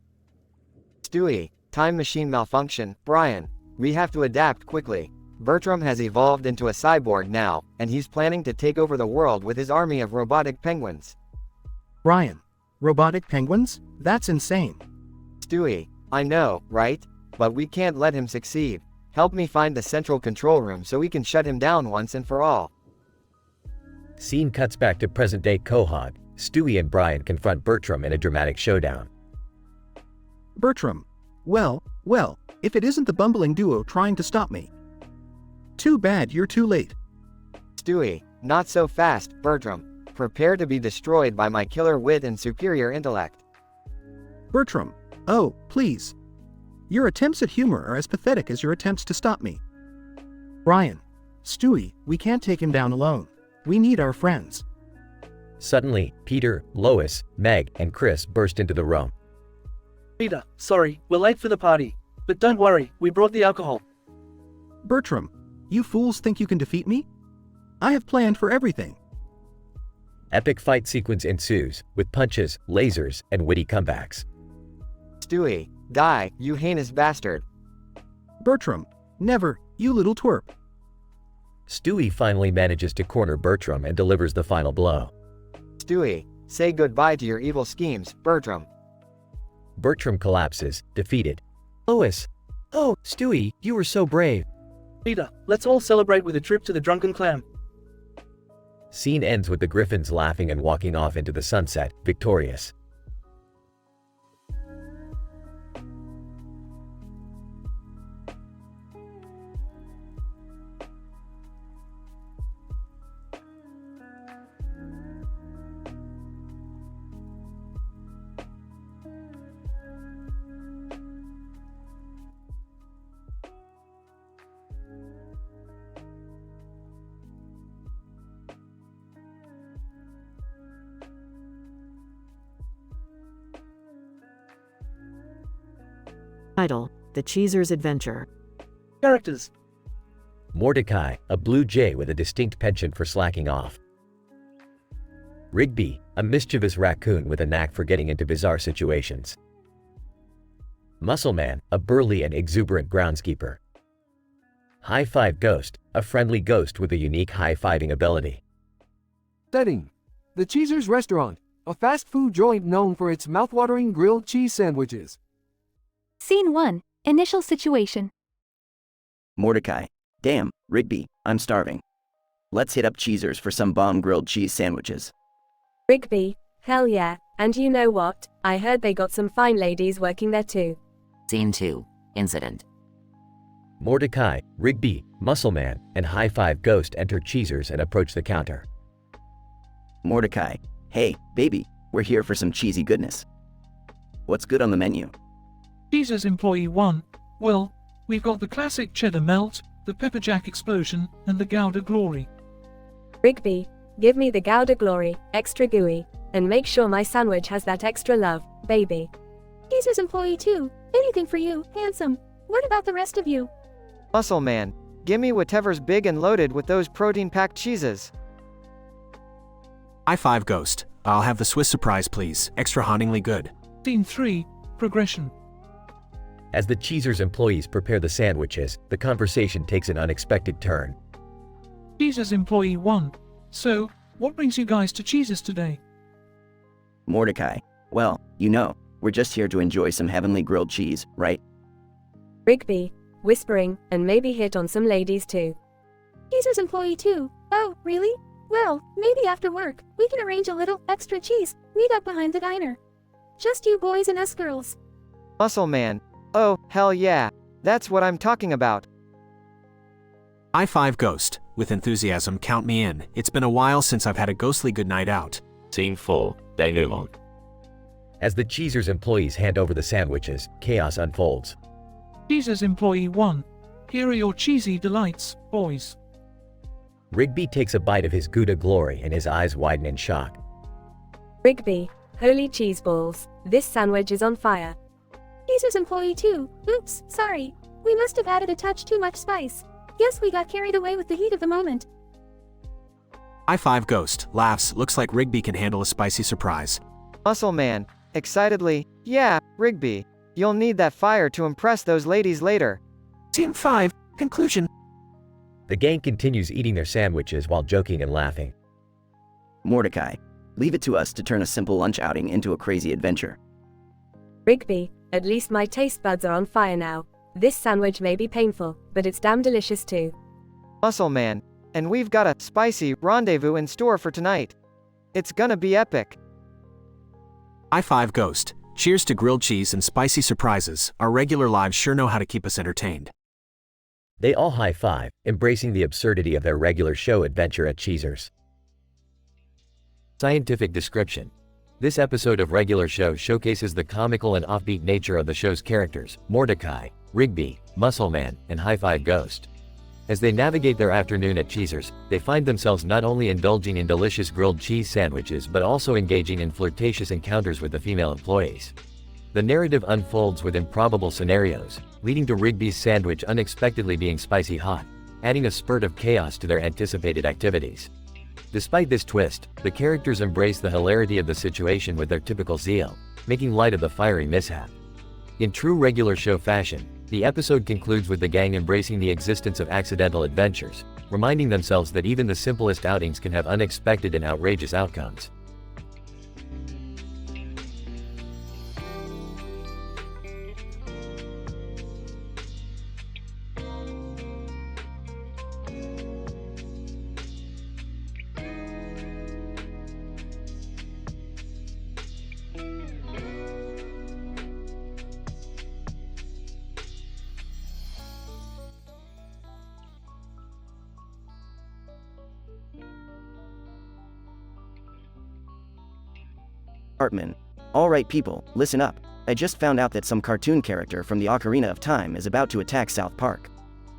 Stewie, time machine malfunction. Brian, we have to adapt quickly. Bertram has evolved into a cyborg now, and he's planning to take over the world with his army of robotic penguins. Brian. Robotic penguins? That's insane. Stewie, I know, right? But we can't let him succeed. Help me find the central control room so we can shut him down once and for all. Scene cuts back to present-day Quahog. Stewie and Brian confront Bertram in a dramatic showdown. Bertram. Well, if it isn't the bumbling duo trying to stop me. Too bad you're too late. Stewie, not so fast, Bertram. Prepare to be destroyed by my killer wit and superior intellect. Bertram. Oh, please. Your attempts at humor are as pathetic as your attempts to stop me. Brian. Stewie, we can't take him down alone. We need our friends. Suddenly, Peter, Lois, Meg, and Chris burst into the room. Peter, sorry, we're late for the party. But don't worry, we brought the alcohol. Bertram, you fools think you can defeat me? I have planned for everything. Epic fight sequence ensues, with punches, lasers, and witty comebacks. Stewie, die, you heinous bastard. Bertram, never, you little twerp. Stewie finally manages to corner Bertram and delivers the final blow. Stewie, say goodbye to your evil schemes, Bertram. Bertram collapses, defeated. Lois! Oh, Stewie, you were so brave. Peter, let's all celebrate with a trip to the Drunken Clam. Scene ends with the Griffins laughing and walking off into the sunset, victorious. Title: The Cheezers Adventure. Characters: Mordecai, a blue jay with a distinct penchant for slacking off. Rigby, a mischievous raccoon with a knack for getting into bizarre situations. Muscleman, a burly and exuberant groundskeeper. High Five Ghost, a friendly ghost with a unique high-fiving ability. Setting: The Cheezers Restaurant, a fast food joint known for its mouthwatering grilled cheese sandwiches. Scene 1. Initial situation. Mordecai. Damn, Rigby, I'm starving. Let's hit up Cheezers for some bomb grilled cheese sandwiches. Rigby, hell yeah, and you know what? I heard they got some fine ladies working there too. Scene 2. Incident. Mordecai, Rigby, Muscleman, and High Five Ghost enter Cheezers and approach the counter. Mordecai. Hey, baby, we're here for some cheesy goodness. What's good on the menu? Cheezers Employee 1. Well, we've got the classic cheddar melt, the pepper jack explosion, and the Gouda Glory. Rigby, give me the Gouda Glory, extra gooey, and make sure my sandwich has that extra love, baby. Cheezers Employee 2. Anything for you, handsome. What about the rest of you? Muscle Man, give me whatever's big and loaded with those protein-packed cheeses. High Five Ghost. I'll have the Swiss surprise, please. Extra hauntingly good. Scene 3. Progression. As the Cheezers employees prepare the sandwiches, the conversation takes an unexpected turn. Cheezers Employee 1. So, what brings you guys to Cheezers today? Mordecai. Well, you know, we're just here to enjoy some heavenly grilled cheese, right? Rigby, whispering, and maybe hit on some ladies too. Cheezers Employee 2. Oh, really? Well, maybe after work, we can arrange a little extra cheese, meet up behind the diner. Just you boys and us girls. Muscle Man. Oh, hell yeah. That's what I'm talking about. High Five Ghost. With enthusiasm, count me in. It's been a while since I've had a ghostly good night out. Scene 4. Denouement. As the Cheezers employees hand over the sandwiches, chaos unfolds. Cheezers Employee 1. Here are your cheesy delights, boys. Rigby takes a bite of his Gouda Glory and his eyes widen in shock. Rigby, holy cheese balls, this sandwich is on fire. Cheezers Employee 2. Oops, sorry. We must have added a touch too much spice. Guess we got carried away with the heat of the moment. High Five Ghost. Laughs. Looks like Rigby can handle a spicy surprise. Muscle Man. Excitedly. Yeah, Rigby. You'll need that fire to impress those ladies later. Scene 5. Conclusion. The gang continues eating their sandwiches while joking and laughing. Mordecai. Leave it to us to turn a simple lunch outing into a crazy adventure. Rigby, at least my taste buds are on fire now. This sandwich may be painful, but it's damn delicious too. Muscle Man. And we've got a spicy rendezvous in store for tonight. It's gonna be epic. High Five Ghost. Cheers to grilled cheese and spicy surprises. Our regular lives sure know how to keep us entertained. They all high-five, embracing the absurdity of their regular show adventure at Cheezers. Scientific description. This episode of Regular Show showcases the comical and offbeat nature of the show's characters, Mordecai, Rigby, Muscleman, and High Five Ghost. As they navigate their afternoon at Cheezers, they find themselves not only indulging in delicious grilled cheese sandwiches but also engaging in flirtatious encounters with the female employees. The narrative unfolds with improbable scenarios, leading to Rigby's sandwich unexpectedly being spicy hot, adding a spurt of chaos to their anticipated activities. Despite this twist, the characters embrace the hilarity of the situation with their typical zeal, making light of the fiery mishap. In true regular show fashion, the episode concludes with the gang embracing the existence of accidental adventures, reminding themselves that even the simplest outings can have unexpected and outrageous outcomes. Hartman. Alright people, listen up. I just found out that some cartoon character from the Ocarina of Time is about to attack South Park.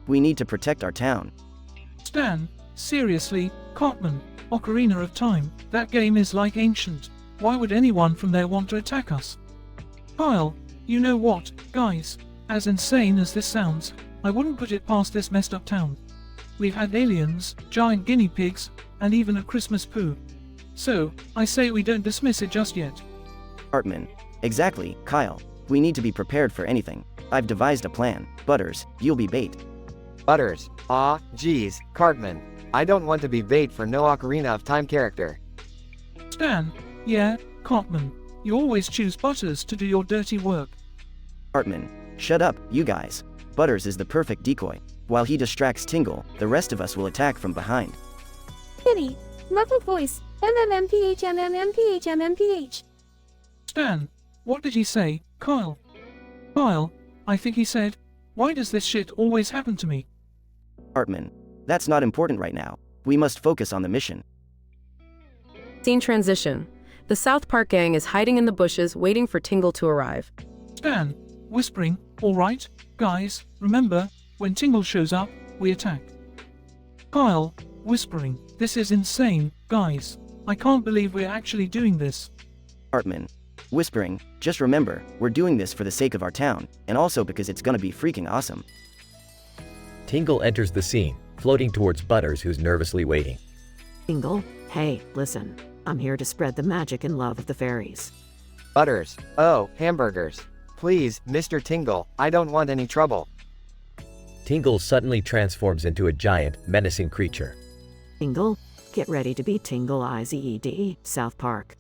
We need to protect our town. Stan, seriously, Cartman, Ocarina of Time, that game is like ancient. Why would anyone from there want to attack us? Kyle, you know what, guys, as insane as this sounds, I wouldn't put it past this messed up town. We've had aliens, giant guinea pigs, and even a Christmas poo. So, I say we don't dismiss it just yet. Hartman. Exactly, Kyle. We need to be prepared for anything. I've devised a plan. Butters, you'll be bait. Butters. Aw, geez, Cartman. I don't want to be bait for no Ocarina of Time character. Stan, yeah, Cartman, you always choose Butters to do your dirty work. Hartman. Shut up, you guys. Butters is the perfect decoy. While he distracts Tingle, the rest of us will attack from behind. Kitty. Muffled voice. MMMPH MMMPH MMPH. Stan, what did he say, Kyle? Kyle, I think he said, why does this shit always happen to me? Hartman. That's not important right now. We must focus on the mission. Scene transition. The South Park gang is hiding in the bushes waiting for Tingle to arrive. Stan, whispering, alright, guys, remember, when Tingle shows up, we attack. Kyle, whispering, this is insane, guys. I can't believe we're actually doing this. Hartman. Whispering, just remember, we're doing this for the sake of our town, and also because it's gonna be freaking awesome. Tingle enters the scene, floating towards Butters who's nervously waiting. Tingle, hey, listen. I'm here to spread the magic and love of the fairies. Butters. Oh, hamburgers. Please, Mr. Tingle, I don't want any trouble. Tingle suddenly transforms into a giant, menacing creature. Tingle, get ready to be Tingle IZED, South Park.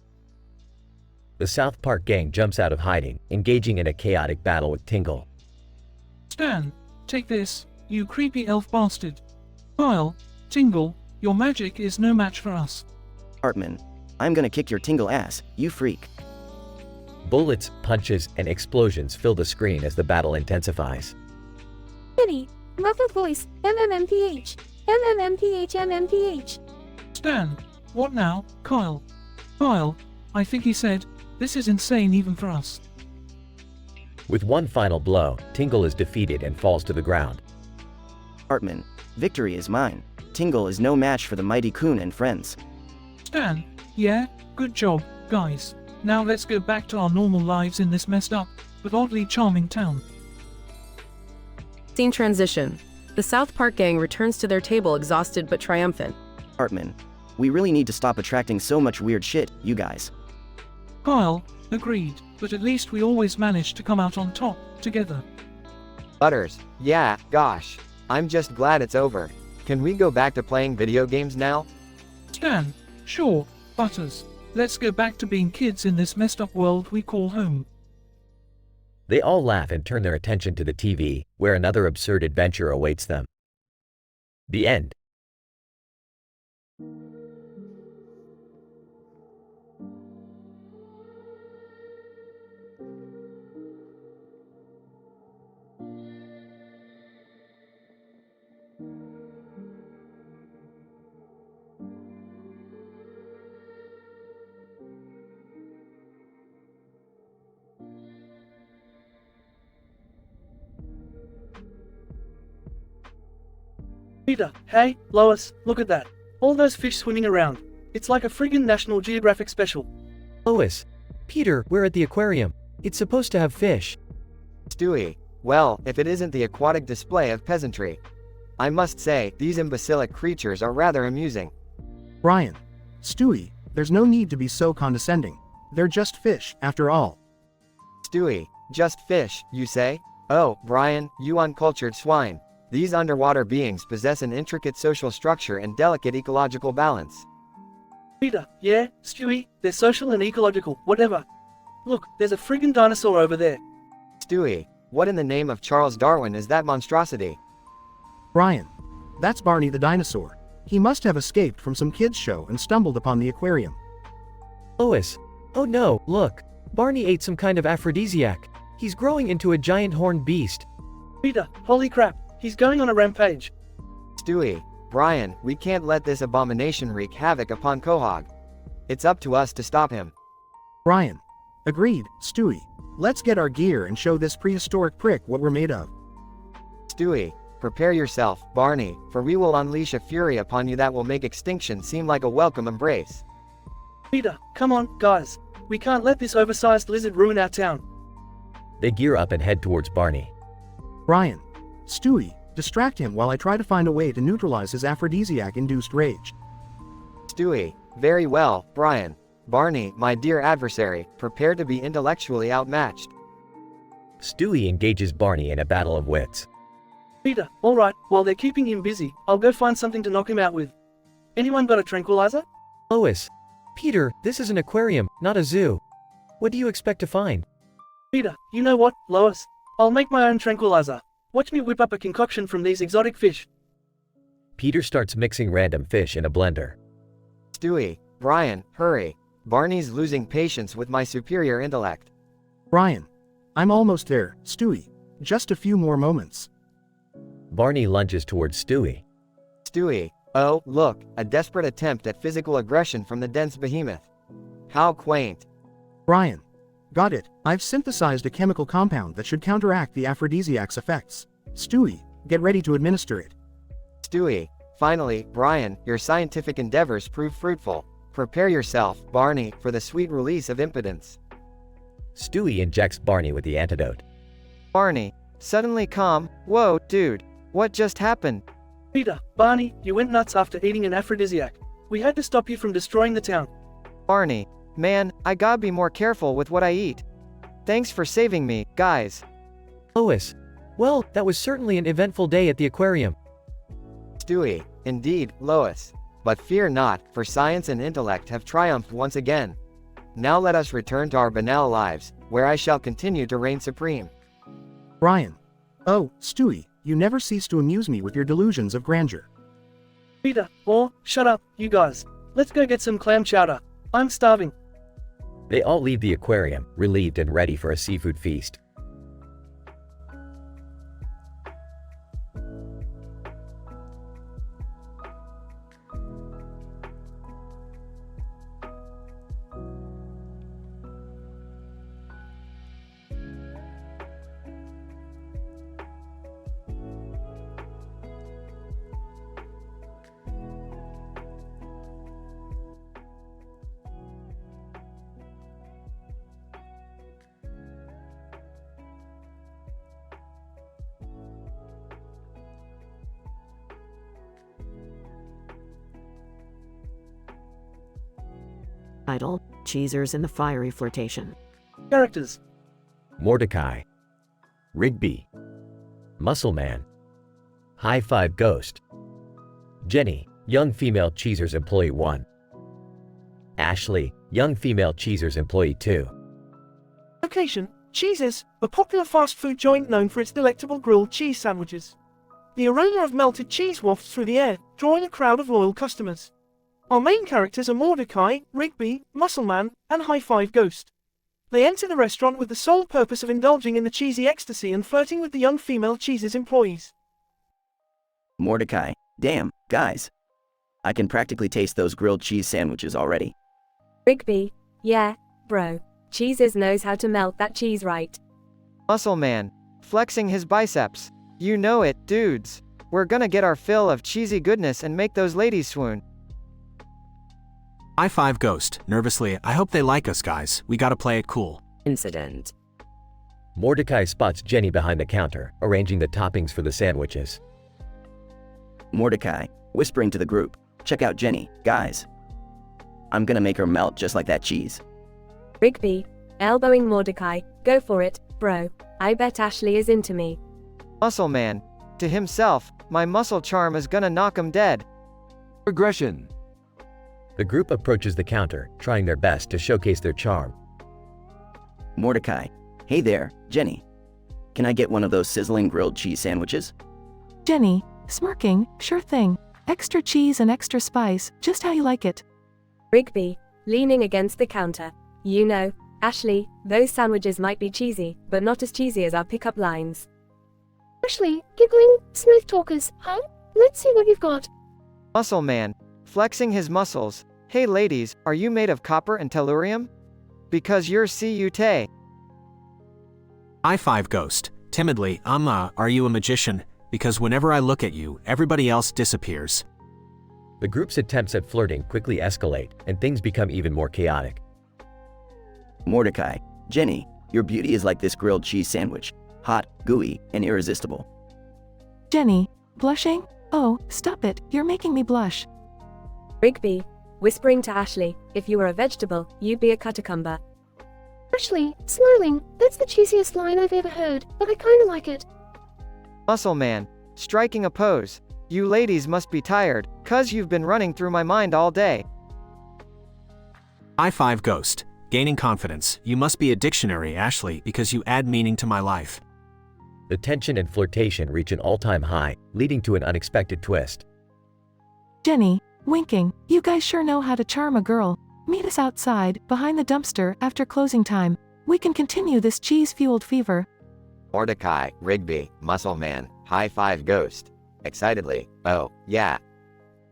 The South Park gang jumps out of hiding, engaging in a chaotic battle with Tingle. Stan, take this, you creepy elf bastard. Kyle, Tingle, your magic is no match for us. Hartman. I'm gonna kick your Tingle ass, you freak. Bullets, punches, and explosions fill the screen as the battle intensifies. Kitty. Muffled voice. MMMPH. MMMPH MMPH. Stan, what now, Kyle? Kyle, I think he said, this is insane even for us. With one final blow, Tingle is defeated and falls to the ground. Hartman. Victory is mine. Tingle is no match for the mighty Coon and friends. Stan, yeah, good job, guys. Now let's go back to our normal lives in this messed up, but oddly charming town. Scene transition. The South Park gang returns to their table exhausted but triumphant. Hartman. We really need to stop attracting so much weird shit, you guys. Kyle, agreed, but at least we always manage to come out on top, together. Butters. Yeah, gosh. I'm just glad it's over. Can we go back to playing video games now? Stan, sure, Butters. Let's go back to being kids in this messed up world we call home. They all laugh and turn their attention to the TV, where another absurd adventure awaits them. The end. Peter, hey, Lois, look at that. All those fish swimming around. It's like a friggin' National Geographic special. Lois. Peter, we're at the aquarium. It's supposed to have fish. Stewie, Well, if it isn't the aquatic display of peasantry. I must say, these imbecilic creatures are rather amusing. Brian. Stewie, there's no need to be so condescending. They're just fish, after all. Stewie, just fish, you say? Oh, Brian, you uncultured swine. These underwater beings possess an intricate social structure and delicate ecological balance. Peter, yeah, Stewie, they're social and ecological, whatever. Look, there's a friggin' dinosaur over there. Stewie, what in the name of Charles Darwin is that monstrosity? Brian. That's Barney the dinosaur. He must have escaped from some kids' show and stumbled upon the aquarium. Lois. Oh no, look. Barney ate some kind of aphrodisiac. He's growing into a giant horned beast. Peter, holy crap, he's going on a rampage. Stewie, Brian, we can't let this abomination wreak havoc upon Quahog. It's up to us to stop him. Brian. Agreed, Stewie. Let's get our gear and show this prehistoric prick what we're made of. Stewie, prepare yourself, Barney, for we will unleash a fury upon you that will make extinction seem like a welcome embrace. Peter, come on, guys. We can't let this oversized lizard ruin our town. They gear up and head towards Barney. Brian. Stewie, distract him while I try to find a way to neutralize his aphrodisiac-induced rage. Stewie, very well, Brian. Barney, my dear adversary, prepare to be intellectually outmatched. Stewie engages Barney in a battle of wits. Peter, alright, while they're keeping him busy, I'll go find something to knock him out with. Anyone got a tranquilizer? Lois. Peter, this is an aquarium, not a zoo. What do you expect to find? Peter, you know what, Lois? I'll make my own tranquilizer. Watch me whip up a concoction from these exotic fish. Peter starts mixing random fish in a blender. Stewie, Brian, hurry. Barney's losing patience with my superior intellect. Brian. I'm almost there, Stewie. Just a few more moments. Barney lunges towards Stewie. Stewie, oh, look, a desperate attempt at physical aggression from the dense behemoth. How quaint. Brian. Got it. I've synthesized a chemical compound that should counteract the aphrodisiac's effects. Stewie, get ready to administer it. Stewie, finally, Brian, your scientific endeavors prove fruitful. Prepare yourself, Barney, for the sweet release of impotence. Stewie injects Barney with the antidote. Barney, suddenly calm. Whoa, dude, what just happened? Peter, Barney, you went nuts after eating an aphrodisiac. We had to stop you from destroying the town. Barney, man, I gotta be more careful with what I eat. Thanks for saving me, guys. Lois. Well, that was certainly an eventful day at the aquarium. Stewie, indeed, Lois. But fear not, for science and intellect have triumphed once again. Now let us return to our banal lives, where I shall continue to reign supreme. Brian. Oh, Stewie, you never cease to amuse me with your delusions of grandeur. Peter, shut up, you guys. Let's go get some clam chowder. I'm starving. They all leave the aquarium, relieved and ready for a seafood feast. Idle, cheesers in the fiery flirtation. Characters. Mordecai. Rigby. Muscle Man. High Five Ghost. Jenny, young female Cheezers employee 1. Ashley, young female Cheezers employee 2. Location, Cheezers, a popular fast food joint known for its delectable grilled cheese sandwiches. The aroma of melted cheese wafts through the air, drawing a crowd of loyal customers. Our main characters are Mordecai, Rigby, Muscleman, and High Five Ghost. They enter the restaurant with the sole purpose of indulging in the cheesy ecstasy and flirting with the young female Cheezers employees. Mordecai, damn, guys. I can practically taste those grilled cheese sandwiches already. Rigby, yeah, bro. Cheezers knows how to melt that cheese right. Muscle Man, flexing his biceps. You know it, dudes. We're gonna get our fill of cheesy goodness and make those ladies swoon. High Five Ghost, nervously, I hope they like us, guys. We gotta play it cool. Incident. Mordecai spots Jenny behind the counter, arranging the toppings for the sandwiches. Mordecai, whispering to the group, check out Jenny, guys. I'm gonna make her melt just like that cheese. Rigby, elbowing Mordecai, go for it, bro. I bet Ashley is into me. Muscle man. To himself, my muscle charm is gonna knock him dead. Aggression. The group approaches the counter, trying their best to showcase their charm. Mordecai, hey there, Jenny. Can I get one of those sizzling grilled cheese sandwiches? Jenny, smirking, sure thing. Extra cheese and extra spice, just how you like it. Rigby, leaning against the counter. You know, Ashley, those sandwiches might be cheesy, but not as cheesy as our pickup lines. Ashley, giggling, smooth talkers, huh? Let's see what you've got. Muscle man. Flexing his muscles. Hey ladies, are you made of copper and tellurium? Because you're C-U-Tay. I-5 Ghost. Timidly, are you a magician? Because whenever I look at you, everybody else disappears. The group's attempts at flirting quickly escalate, and things become even more chaotic. Mordecai, Jenny, your beauty is like this grilled cheese sandwich. Hot, gooey, and irresistible. Jenny, blushing? Oh, stop it, you're making me blush. Rigby, whispering to Ashley, if you were a vegetable, you'd be a cucumber. Ashley, snarling, that's the cheesiest line I've ever heard, but I kinda like it. Muscle man. Striking a pose. You ladies must be tired, 'cause you've been running through my mind all day. I-5 Ghost. Gaining confidence. You must be a dictionary, Ashley, because you add meaning to my life. The tension and flirtation reach an all-time high, leading to an unexpected twist. Jenny, winking, you guys sure know how to charm a girl. Meet us outside, behind the dumpster, after closing time. We can continue this cheese-fueled fever. Mordecai, Rigby, Muscle Man, High-5 Ghost. Excitedly, oh, yeah.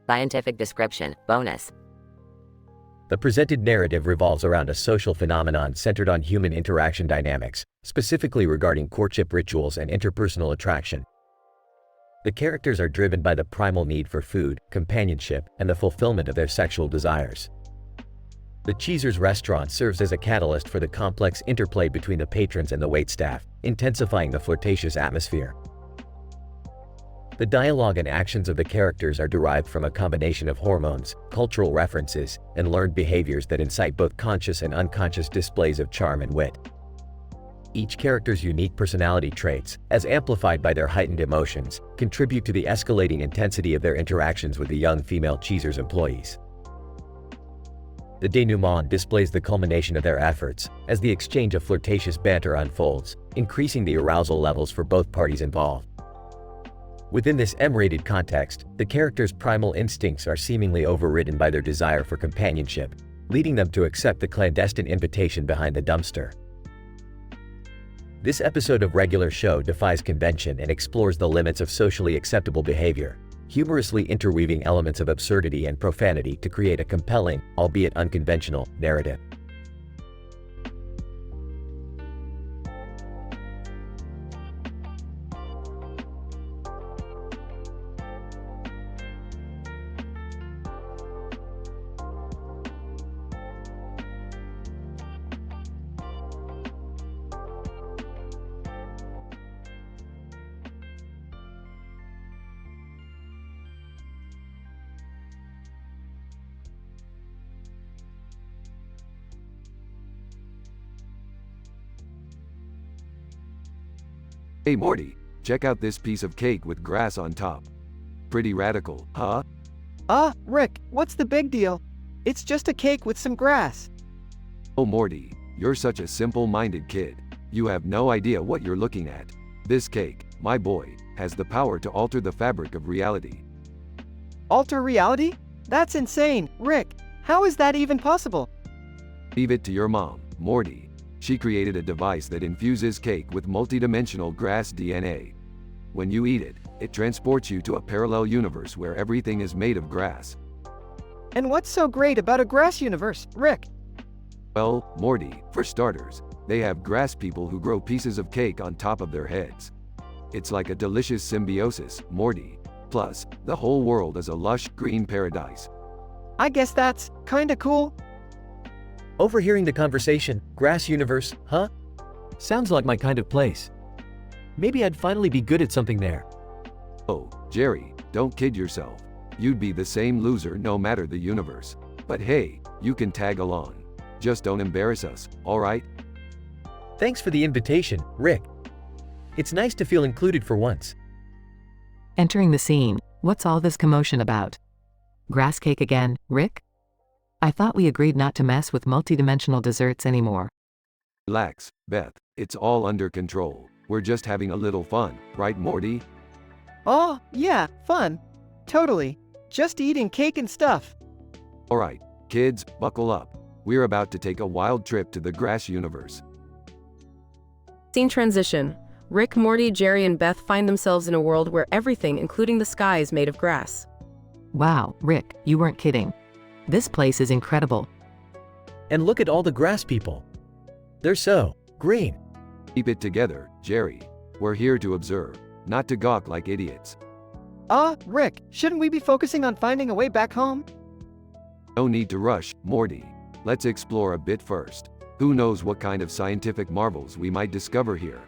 Scientific description, bonus. The presented narrative revolves around a social phenomenon centered on human interaction dynamics, specifically regarding courtship rituals and interpersonal attraction. The characters are driven by the primal need for food, companionship, and the fulfillment of their sexual desires. The Cheezer's restaurant serves as a catalyst for the complex interplay between the patrons and the waitstaff, intensifying the flirtatious atmosphere. The dialogue and actions of the characters are derived from a combination of hormones, cultural references, and learned behaviors that incite both conscious and unconscious displays of charm and wit. Each character's unique personality traits, as amplified by their heightened emotions, contribute to the escalating intensity of their interactions with the young female Cheezer's employees. The denouement displays the culmination of their efforts, as the exchange of flirtatious banter unfolds, increasing the arousal levels for both parties involved. Within this M-rated context, the characters' primal instincts are seemingly overridden by their desire for companionship, leading them to accept the clandestine invitation behind the dumpster. This episode of Regular Show defies convention and explores the limits of socially acceptable behavior, humorously interweaving elements of absurdity and profanity to create a compelling, albeit unconventional, narrative. Hey Morty, check out this piece of cake with grass on top. Pretty radical, huh? Rick, what's the big deal? It's just a cake with some grass. Oh Morty, you're such a simple-minded kid. You have no idea what you're looking at. This cake, my boy, has the power to alter the fabric of reality. Alter reality? That's insane, Rick. How is that even possible? Leave it to your mom, Morty. She created a device that infuses cake with multidimensional grass DNA. When you eat it, it transports you to a parallel universe where everything is made of grass. And what's so great about a grass universe, Rick? Well, Morty, for starters, they have grass people who grow pieces of cake on top of their heads. It's like a delicious symbiosis, Morty. Plus, the whole world is a lush, green paradise. I guess that's kinda cool. Overhearing the conversation, grass universe, huh? Sounds like my kind of place. Maybe I'd finally be good at something there. Oh, Jerry, don't kid yourself. You'd be the same loser no matter the universe. But hey, you can tag along. Just don't embarrass us, alright? Thanks for the invitation, Rick. It's nice to feel included for once. Entering the scene, what's all this commotion about? Grass cake again, Rick? I thought we agreed not to mess with multidimensional desserts anymore. Relax, Beth, it's all under control. We're just having a little fun, right Morty? Oh, yeah, fun. Totally. Just eating cake and stuff. Alright, kids, buckle up. We're about to take a wild trip to the grass universe. Scene transition. Rick, Morty, Jerry, and Beth find themselves in a world where everything, including the sky, is made of grass. Wow, Rick, you weren't kidding. This place is incredible. And look at all the grass people. They're so green. Keep it together, Jerry. We're here to observe, not to gawk like idiots. Rick, shouldn't we be focusing on finding a way back home? No need to rush, Morty. Let's explore a bit first. Who knows what kind of scientific marvels we might discover here.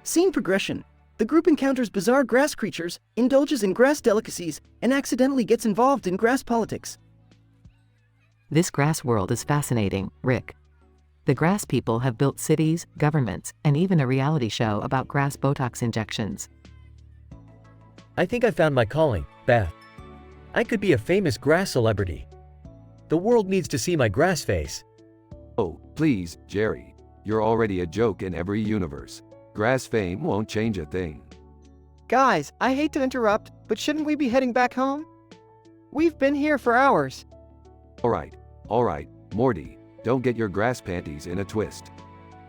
Scene progression. The group encounters bizarre grass creatures, indulges in grass delicacies, and accidentally gets involved in grass politics. This grass world is fascinating, Rick. The grass people have built cities, governments, and even a reality show about grass Botox injections. I think I found my calling, Beth. I could be a famous grass celebrity. The world needs to see my grass face. Oh, please, Jerry. You're already a joke in every universe. Grass fame won't change a thing. Guys, I hate to interrupt, but shouldn't we be heading back home? We've been here for hours. Alright, Morty, don't get your grass panties in a twist.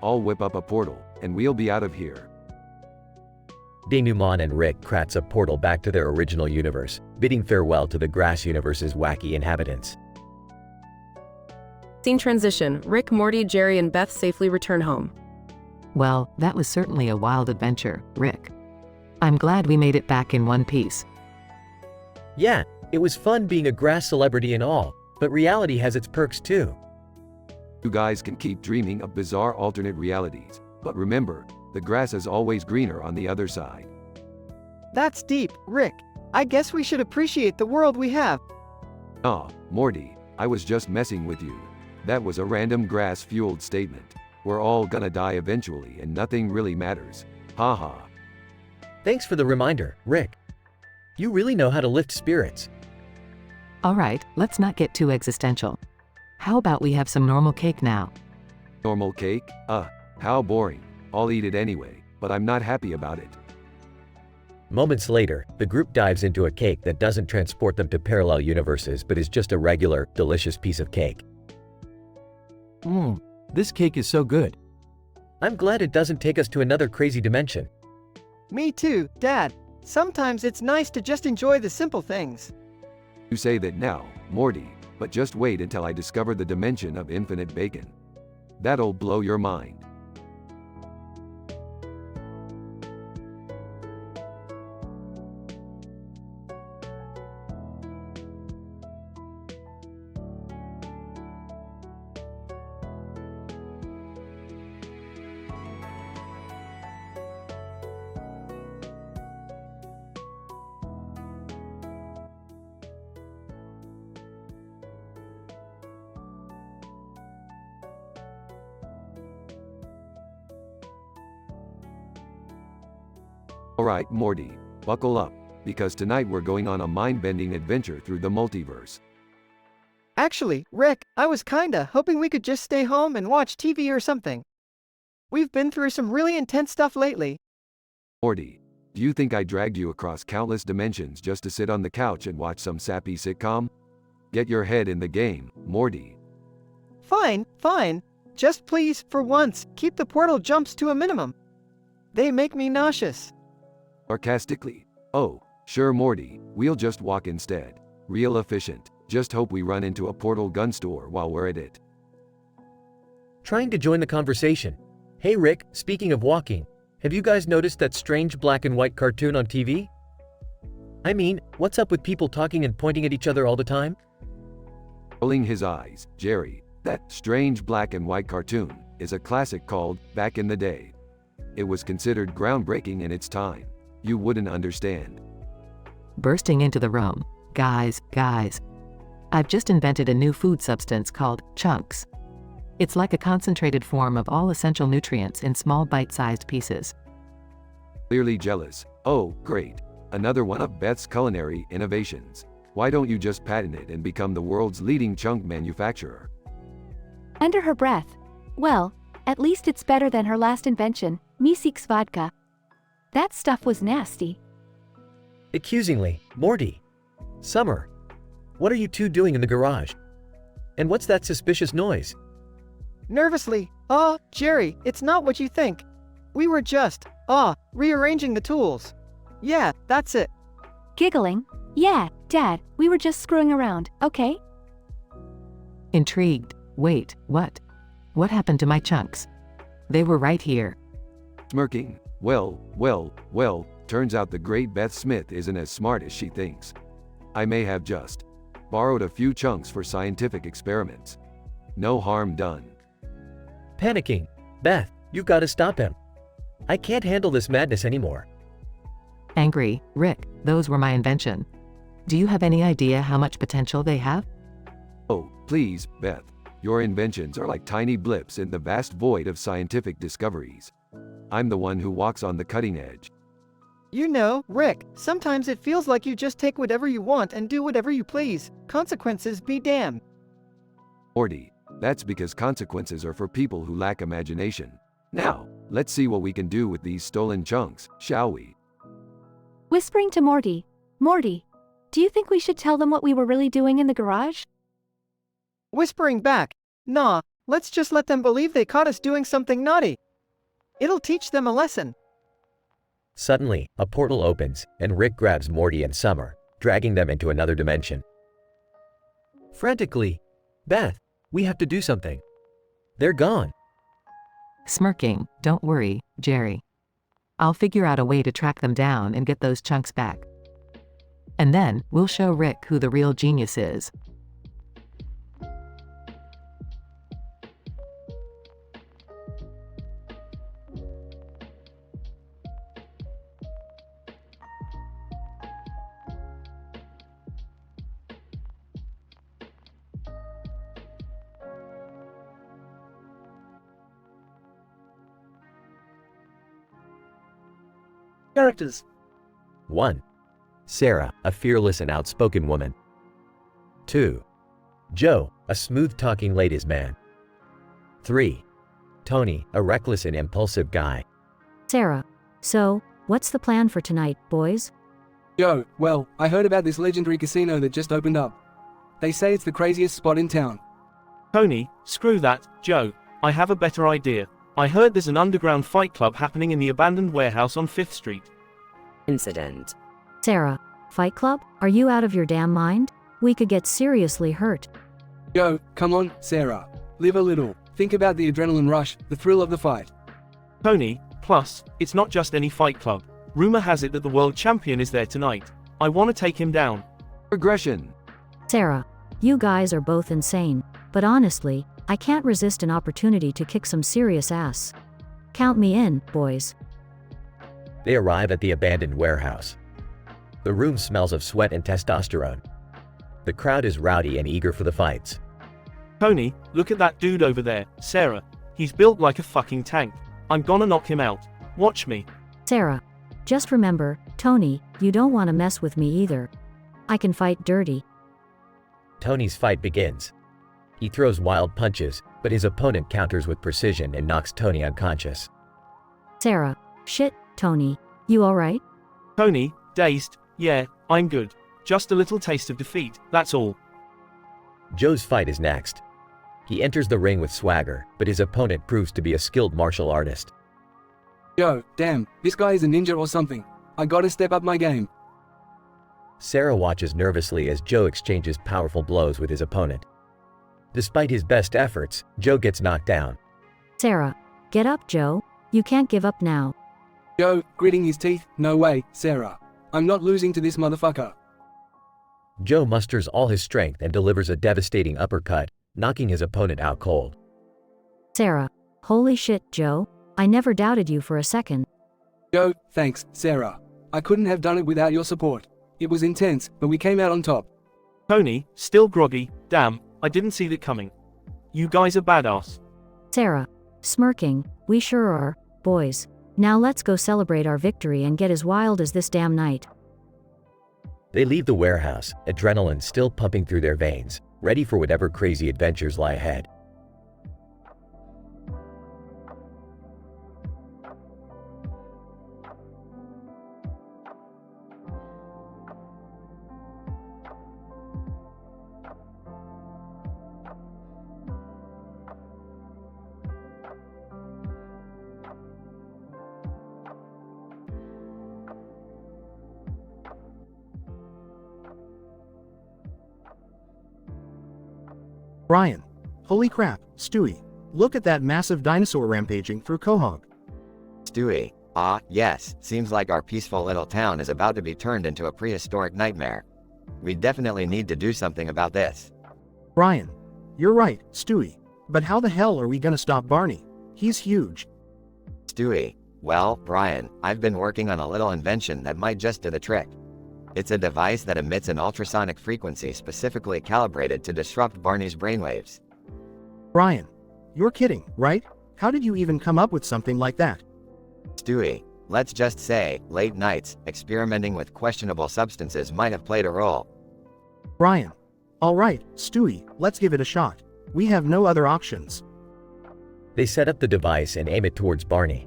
I'll whip up a portal, and we'll be out of here. Denouement and Rick crats a portal back to their original universe, bidding farewell to the grass universe's wacky inhabitants. Scene transition. Rick, Morty, Jerry, and Beth safely return home. Well, that was certainly a wild adventure, Rick. I'm glad we made it back in one piece. Yeah, it was fun being a grass celebrity and all, but reality has its perks too. You guys can keep dreaming of bizarre alternate realities, but remember, the grass is always greener on the other side. That's deep, Rick. I guess we should appreciate the world we have. Aw, Morty, I was just messing with you. That was a random grass-fueled statement. We're all gonna die eventually and nothing really matters. Haha. Thanks for the reminder, Rick. You really know how to lift spirits. Alright, let's not get too existential. How about we have some normal cake now? Normal cake? How boring. I'll eat it anyway, but I'm not happy about it. Moments later, the group dives into a cake that doesn't transport them to parallel universes but is just a regular, delicious piece of cake. This cake is so good. I'm glad it doesn't take us to another crazy dimension. Me too, Dad. Sometimes it's nice to just enjoy the simple things. You say that now, Morty, but just wait until I discover the dimension of infinite bacon. That'll blow your mind. Alright, Morty, buckle up, because tonight we're going on a mind-bending adventure through the multiverse. Actually, Rick, I was kinda hoping we could just stay home and watch TV or something. We've been through some really intense stuff lately. Morty, do you think I dragged you across countless dimensions just to sit on the couch and watch some sappy sitcom? Get your head in the game, Morty. Fine. Just please, for once, keep the portal jumps to a minimum. They make me nauseous. Sarcastically. Oh, sure Morty, we'll just walk instead. Real efficient. Just hope we run into a portal gun store while we're at it. Trying to join the conversation. Hey Rick, speaking of walking, have you guys noticed that strange black and white cartoon on TV? I mean, what's up with people talking and pointing at each other all the time? Rolling his eyes, Jerry, that strange black and white cartoon, is a classic called Back in the Day. It was considered groundbreaking in its time. You wouldn't understand. Bursting into the room. Guys. I've just invented a new food substance called chunks. It's like a concentrated form of all essential nutrients in small bite-sized pieces. Clearly jealous. Oh, great. Another one of Beth's culinary innovations. Why don't you just patent it and become the world's leading chunk manufacturer? Under her breath. Well, at least it's better than her last invention, Misik's vodka. That stuff was nasty. Accusingly, Morty. Summer. What are you two doing in the garage? And what's that suspicious noise? Nervously, Jerry, it's not what you think. We were just, rearranging the tools. Yeah, that's it. Giggling. Yeah, Dad, we were just screwing around, okay? Intrigued. Wait, what? What happened to my chunks? They were right here. Smirking. Well, turns out the great Beth Smith isn't as smart as she thinks. I may have just borrowed a few chunks for scientific experiments. No harm done. Panicking. Beth, you've got to stop him. I can't handle this madness anymore. Angry. Rick, those were my invention. Do you have any idea how much potential they have? Oh, please, Beth. Your inventions are like tiny blips in the vast void of scientific discoveries. I'm the one who walks on the cutting edge. You know, Rick, sometimes it feels like you just take whatever you want and do whatever you please. Consequences be damned. Morty, that's because consequences are for people who lack imagination. Now, let's see what we can do with these stolen chunks, shall we? Whispering to Morty. Morty, do you think we should tell them what we were really doing in the garage? Whispering back. Nah, let's just let them believe they caught us doing something naughty. It'll teach them a lesson. Suddenly, a portal opens, and Rick grabs Morty and Summer, dragging them into another dimension. Frantically, Beth, we have to do something. They're gone. Smirking. Don't worry, Jerry. I'll figure out a way to track them down and get those chunks back. And then, we'll show Rick who the real genius is. Characters. 1. Sarah, a fearless and outspoken woman. 2. Joe, a smooth-talking ladies' man. 3. Tony, a reckless and impulsive guy. Sarah. So, what's the plan for tonight, boys? Yo, well, I heard about this legendary casino that just opened up. They say it's the craziest spot in town. Tony, screw that, Joe. I have a better idea. I heard there's an underground fight club happening in the abandoned warehouse on 5th Street. Incident. Sarah. Fight Club? Are you out of your damn mind? We could get seriously hurt. Yo, come on, Sarah. Live a little. Think about the adrenaline rush, the thrill of the fight. Tony, plus, it's not just any fight club. Rumor has it that the world champion is there tonight. I want to take him down. Progression. Sarah. You guys are both insane. But honestly, I can't resist an opportunity to kick some serious ass. Count me in, boys. They arrive at the abandoned warehouse. The room smells of sweat and testosterone. The crowd is rowdy and eager for the fights. Tony, look at that dude over there, Sarah. He's built like a fucking tank. I'm gonna knock him out. Watch me. Sarah. Just remember, Tony, you don't want to mess with me either. I can fight dirty. Tony's fight begins. He throws wild punches, but his opponent counters with precision and knocks Tony unconscious. Sarah. Shit, Tony. You alright? Tony, dazed. Yeah, I'm good. Just a little taste of defeat, that's all. Joe's fight is next. He enters the ring with swagger, but his opponent proves to be a skilled martial artist. Yo, damn, this guy is a ninja or something. I gotta step up my game. Sarah watches nervously as Joe exchanges powerful blows with his opponent. Despite his best efforts, Joe gets knocked down. Sarah. Get up, Joe. You can't give up now. Joe, gritting his teeth. No way, Sarah. I'm not losing to this motherfucker. Joe musters all his strength and delivers a devastating uppercut, knocking his opponent out cold. Sarah. Holy shit, Joe. I never doubted you for a second. Joe, thanks, Sarah. I couldn't have done it without your support. It was intense, but we came out on top. Tony, still groggy. Damn, I didn't see that coming. You guys are badass. Sarah. Smirking. We sure are, boys. Now let's go celebrate our victory and get as wild as this damn night. They leave the warehouse, adrenaline still pumping through their veins, ready for whatever crazy adventures lie ahead. Brian. Holy crap, Stewie. Look at that massive dinosaur rampaging through Quahog. Stewie. Yes, seems like our peaceful little town is about to be turned into a prehistoric nightmare. We definitely need to do something about this. Brian. You're right, Stewie. But how the hell are we gonna stop Barney? He's huge. Stewie. Well, Brian, I've been working on a little invention that might just do the trick. It's a device that emits an ultrasonic frequency specifically calibrated to disrupt Barney's brainwaves. Brian. You're kidding, right? How did you even come up with something like that? Stewie, let's just say, late nights, experimenting with questionable substances might have played a role. Brian. Alright, Stewie, let's give it a shot. We have no other options. They set up the device and aim it towards Barney.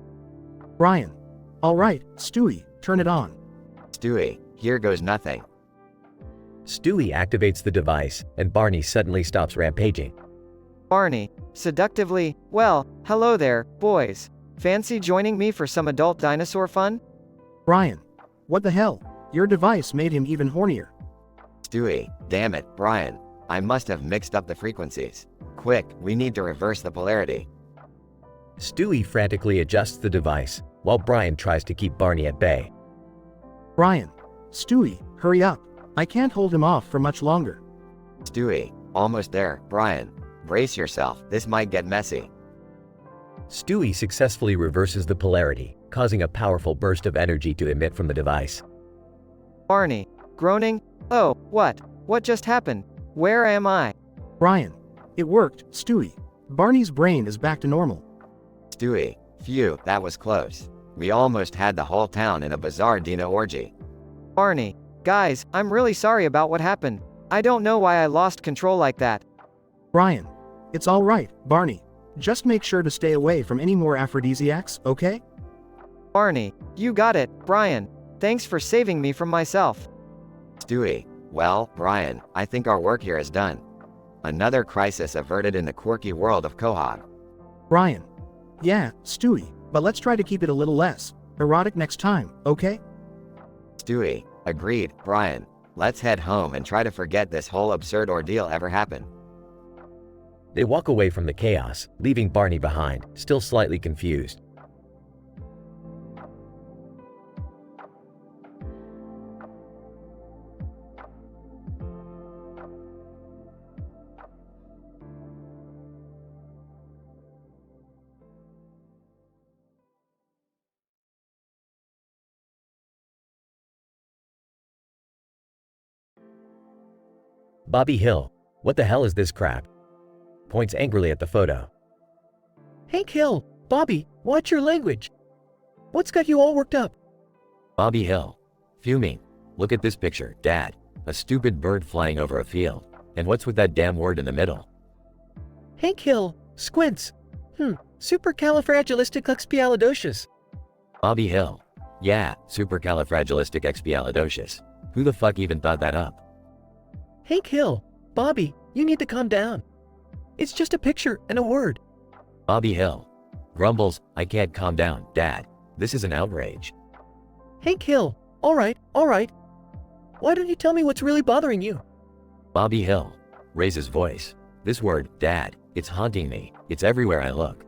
Brian. Alright, Stewie, turn it on. Stewie, here goes nothing. Stewie activates the device, and Barney suddenly stops rampaging. Barney, seductively, well, hello there, boys. Fancy joining me for some adult dinosaur fun? Brian. What the hell? Your device made him even hornier. Stewie, damn it, Brian. I must have mixed up the frequencies. Quick, we need to reverse the polarity. Stewie frantically adjusts the device, while Brian tries to keep Barney at bay. Brian. Stewie, hurry up. I can't hold him off for much longer. Stewie, almost there, Brian. Brace yourself, this might get messy. Stewie successfully reverses the polarity, causing a powerful burst of energy to emit from the device. Barney, groaning, oh, what? What just happened? Where am I? Brian. It worked, Stewie. Barney's brain is back to normal. Stewie, phew, that was close. We almost had the whole town in a bizarre dino orgy. Barney, guys, I'm really sorry about what happened. I don't know why I lost control like that. Brian. It's alright, Barney. Just make sure to stay away from any more aphrodisiacs, okay? Barney, you got it, Brian. Thanks for saving me from myself. Stewie, well, Brian, I think our work here is done. Another crisis averted in the quirky world of Quahog. Brian. Yeah, Stewie, but let's try to keep it a little less erotic next time, okay? Stewie, agreed, Brian. Let's head home and try to forget this whole absurd ordeal ever happened. They walk away from the chaos, leaving Barney behind, still slightly confused. Bobby Hill. What the hell is this crap? Points angrily at the photo. Hank Hill, Bobby, watch your language. What's got you all worked up? Bobby Hill. Fuming. Look at this picture, Dad. A stupid bird flying over a field. And what's with that damn word in the middle? Hank Hill, squints. Supercalifragilisticexpialidocious. Bobby Hill. Yeah, supercalifragilisticexpialidocious. Who the fuck even thought that up? Hank Hill, Bobby, you need to calm down. It's just a picture and a word. Bobby Hill. Grumbles, I can't calm down, Dad. This is an outrage. Hank Hill, all right. Why don't you tell me what's really bothering you? Bobby Hill. Raises voice. This word, Dad, it's haunting me. It's everywhere I look.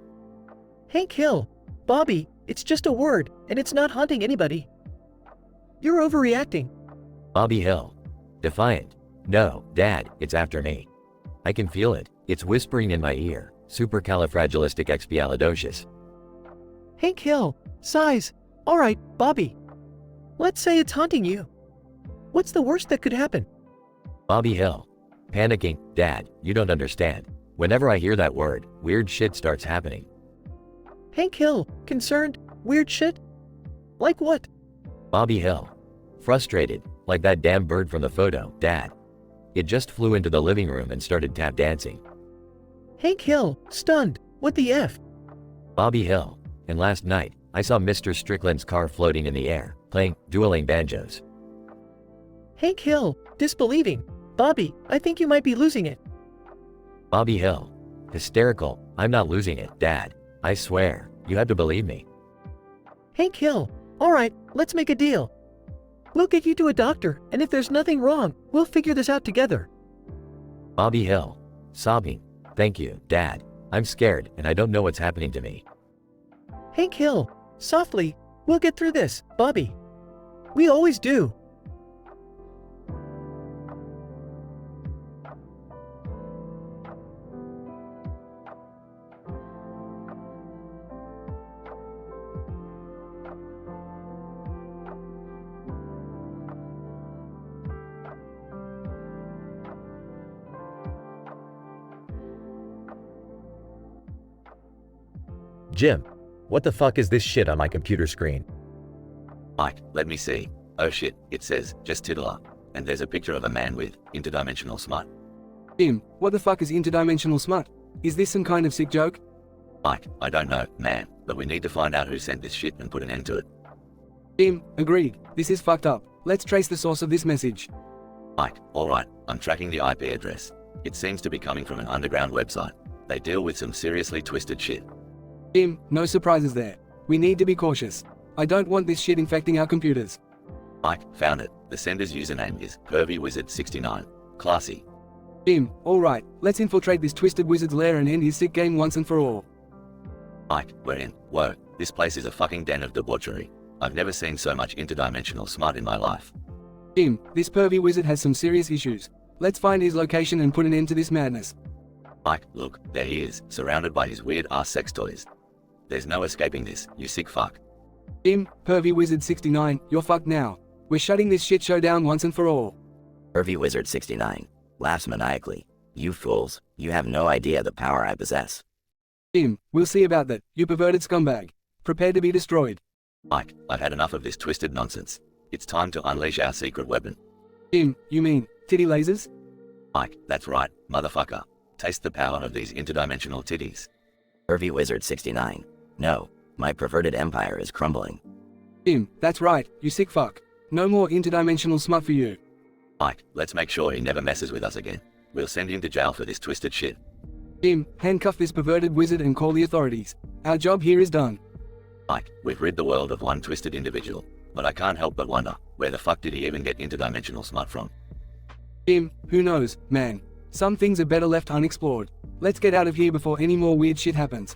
Hank Hill, Bobby, it's just a word, and it's not haunting anybody. You're overreacting. Bobby Hill. Defiant. No, Dad, it's after me. I can feel it. It's whispering in my ear. Supercalifragilisticexpialidocious. Hank Hill, size. Alright, Bobby. Let's say it's haunting you. What's the worst that could happen? Bobby Hill. Panicking, Dad, you don't understand. Whenever I hear that word, weird shit starts happening. Hank Hill, concerned, weird shit? Like what? Bobby Hill. Frustrated, like that damn bird from the photo, Dad. It just flew into the living room and started tap dancing. Hank Hill, stunned, what the F? Bobby Hill. And last night, I saw Mr. Strickland's car floating in the air, playing dueling banjos. Hank Hill, disbelieving. Bobby, I think you might be losing it. Bobby Hill. Hysterical, I'm not losing it, Dad. I swear, you have to believe me. Hank Hill, alright, let's make a deal. We'll get you to a doctor, and if there's nothing wrong, we'll figure this out together. Bobby Hill. Sobbing. Thank you, Dad. I'm scared, and I don't know what's happening to me. Hank Hill, softly, we'll get through this, Bobby. We always do. Jim, what the fuck is this shit on my computer screen? Mike, let me see. Oh shit, it says, just tiddler. And there's a picture of a man with interdimensional smut. Jim, what the fuck is interdimensional smut? Is this some kind of sick joke? Mike, I don't know, man, but we need to find out who sent this shit and put an end to it. Jim, agreed. This is fucked up. Let's trace the source of this message. Mike, alright, I'm tracking the IP address. It seems to be coming from an underground website. They deal with some seriously twisted shit. Jim, no surprises there. We need to be cautious. I don't want this shit infecting our computers. Mike, found it. The sender's username is PervyWizard69. Classy. Jim, alright, let's infiltrate this twisted wizard's lair and end his sick game once and for all. Mike, we're in. Whoa, this place is a fucking den of debauchery. I've never seen so much interdimensional smut in my life. Jim, this pervy wizard has some serious issues. Let's find his location and put an end to this madness. Mike, look, there he is, surrounded by his weird-ass sex toys. There's no escaping this, you sick fuck. Jim, Pervy Wizard 69, you're fucked now. We're shutting this shit show down once and for all. Pervy Wizard 69 laughs maniacally. You fools, you have no idea the power I possess. Jim, we'll see about that, you perverted scumbag. Prepare to be destroyed. Mike, I've had enough of this twisted nonsense. It's time to unleash our secret weapon. Jim, you mean, titty lasers? Mike, that's right, motherfucker. Taste the power of these interdimensional titties. Pervy Wizard 69. No, my perverted empire is crumbling. Jim, that's right, you sick fuck. No more interdimensional smut for you. Mike, let's make sure he never messes with us again. We'll send him to jail for this twisted shit. Jim, handcuff this perverted wizard and call the authorities. Our job here is done. Mike, we've rid the world of one twisted individual, but I can't help but wonder, where the fuck did he even get interdimensional smut from? Jim, who knows, man. Some things are better left unexplored. Let's get out of here before any more weird shit happens.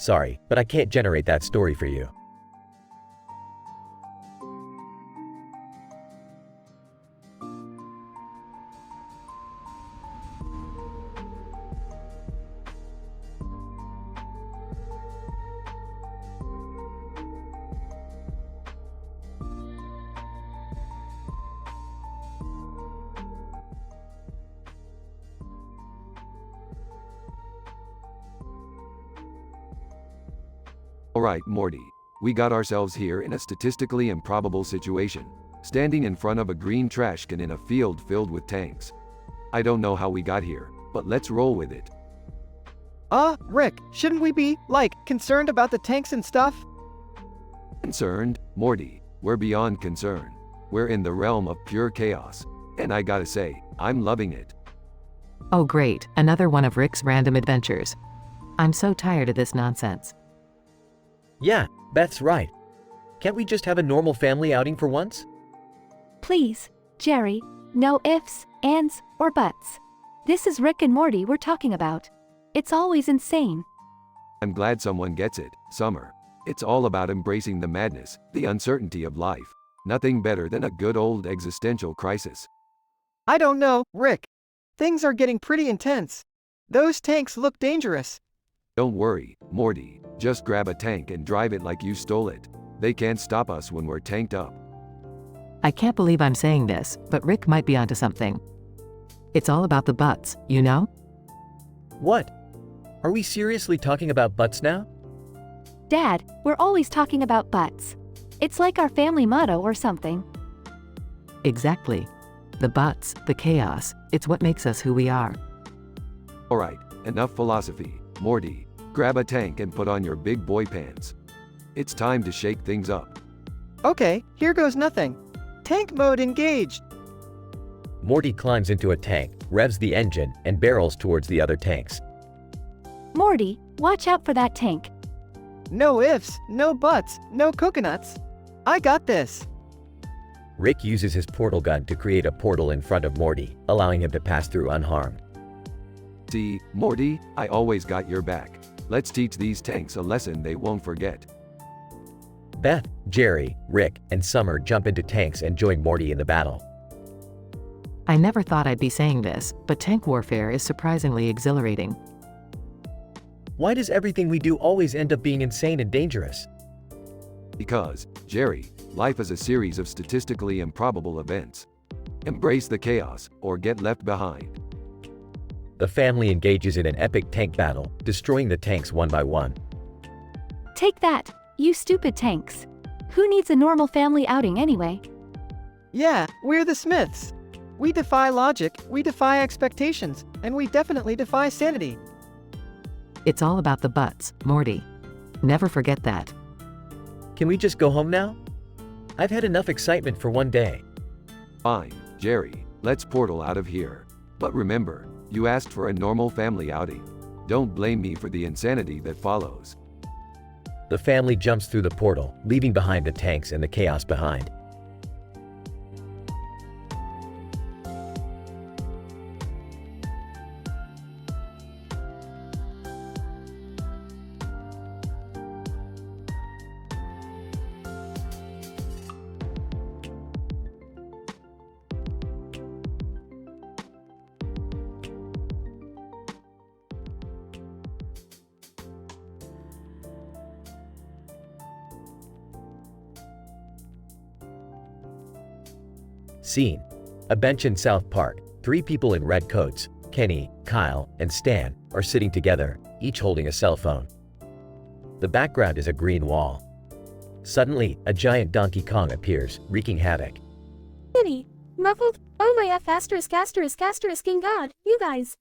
Sorry, but I can't generate that story for you. Alright, Morty. We got ourselves here in a statistically improbable situation. Standing in front of a green trash can in a field filled with tanks. I don't know how we got here, but let's roll with it. Rick, shouldn't we be, concerned about the tanks and stuff? Concerned? Morty, we're beyond concern. We're in the realm of pure chaos. And I gotta say, I'm loving it. Oh great, another one of Rick's random adventures. I'm so tired of this nonsense. Yeah, Beth's right. Can't we just have a normal family outing for once? Please, Jerry, no ifs, ands, or buts. This is Rick and Morty we're talking about. It's always insane. I'm glad someone gets it, Summer. It's all about embracing the madness, the uncertainty of life. Nothing better than a good old existential crisis. I don't know, Rick. Things are getting pretty intense. Those tanks look dangerous. Don't worry, Morty. Just grab a tank and drive it like you stole it. They can't stop us when we're tanked up. I can't believe I'm saying this, but Rick might be onto something. It's all about the butts, you know? What? Are we seriously talking about butts now? Dad, we're always talking about butts. It's like our family motto or something. Exactly. The butts, the chaos, it's what makes us who we are. Alright, enough philosophy. Morty, grab a tank and put on your big boy pants. It's time to shake things up. Okay, here goes nothing. Tank mode engaged. Morty climbs into a tank, revs the engine, and barrels towards the other tanks. Morty, watch out for that tank. No ifs, no buts, no coconuts. I got this. Rick uses his portal gun to create a portal in front of Morty, allowing him to pass through unharmed. See, Morty, I always got your back. Let's teach these tanks a lesson they won't forget. Beth, Jerry, Rick, and Summer jump into tanks and join Morty in the battle. I never thought I'd be saying this, but tank warfare is surprisingly exhilarating. Why does everything we do always end up being insane and dangerous? Because, Jerry, life is a series of statistically improbable events. Embrace the chaos, or get left behind. The family engages in an epic tank battle, destroying the tanks one by one. Take that, you stupid tanks. Who needs a normal family outing anyway? Yeah, we're the Smiths. We defy logic, we defy expectations, and we definitely defy sanity. It's all about the butts, Morty. Never forget that. Can we just go home now? I've had enough excitement for one day. Fine, Jerry, let's portal out of here. But remember, you asked for a normal family outing. Don't blame me for the insanity that follows. The family jumps through the portal, leaving behind the tanks and the chaos behind. Scene: a bench in South Park. 3 people in red coats, Kenny, Kyle, and Stan, are sitting together, each holding a cell phone. The background is a green wall. Suddenly, a giant Donkey Kong appears, wreaking havoc. Kitty, muffled, oh my F asterisk asterisk asterisk king god, you guys.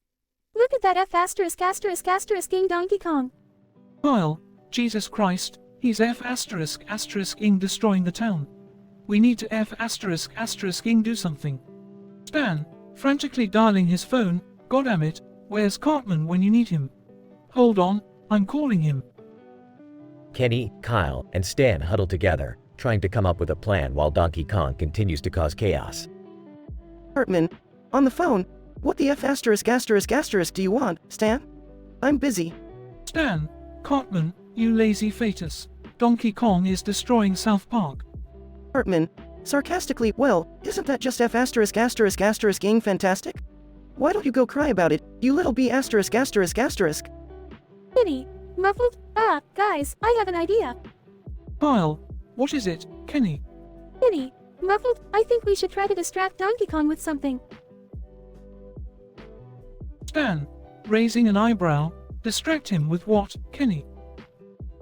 Look at that F asterisk asterisk asterisk king Donkey Kong. Kyle, Jesus Christ, he's F asterisk asterisk ing destroying the town. We need to F asterisk asterisk ing do something. Stan, frantically dialing his phone, goddammit, where's Cartman when you need him? Hold on, I'm calling him. Kenny, Kyle, and Stan huddle together, trying to come up with a plan while Donkey Kong continues to cause chaos. Cartman, on the phone, what the F asterisk asterisk asterisk do you want, Stan? I'm busy. Stan, Cartman, you lazy fetus. Donkey Kong is destroying South Park. Cartman, sarcastically, well, isn't that just F asterisk asterisk asterisk ing fantastic? Why don't you go cry about it, you little B asterisk asterisk asterisk? Kitty, muffled, guys, I have an idea. Kyle, what is it, Kenny? Kitty, muffled, I think we should try to distract Donkey Kong with something. Stan, raising an eyebrow, distract him with what, Kenny?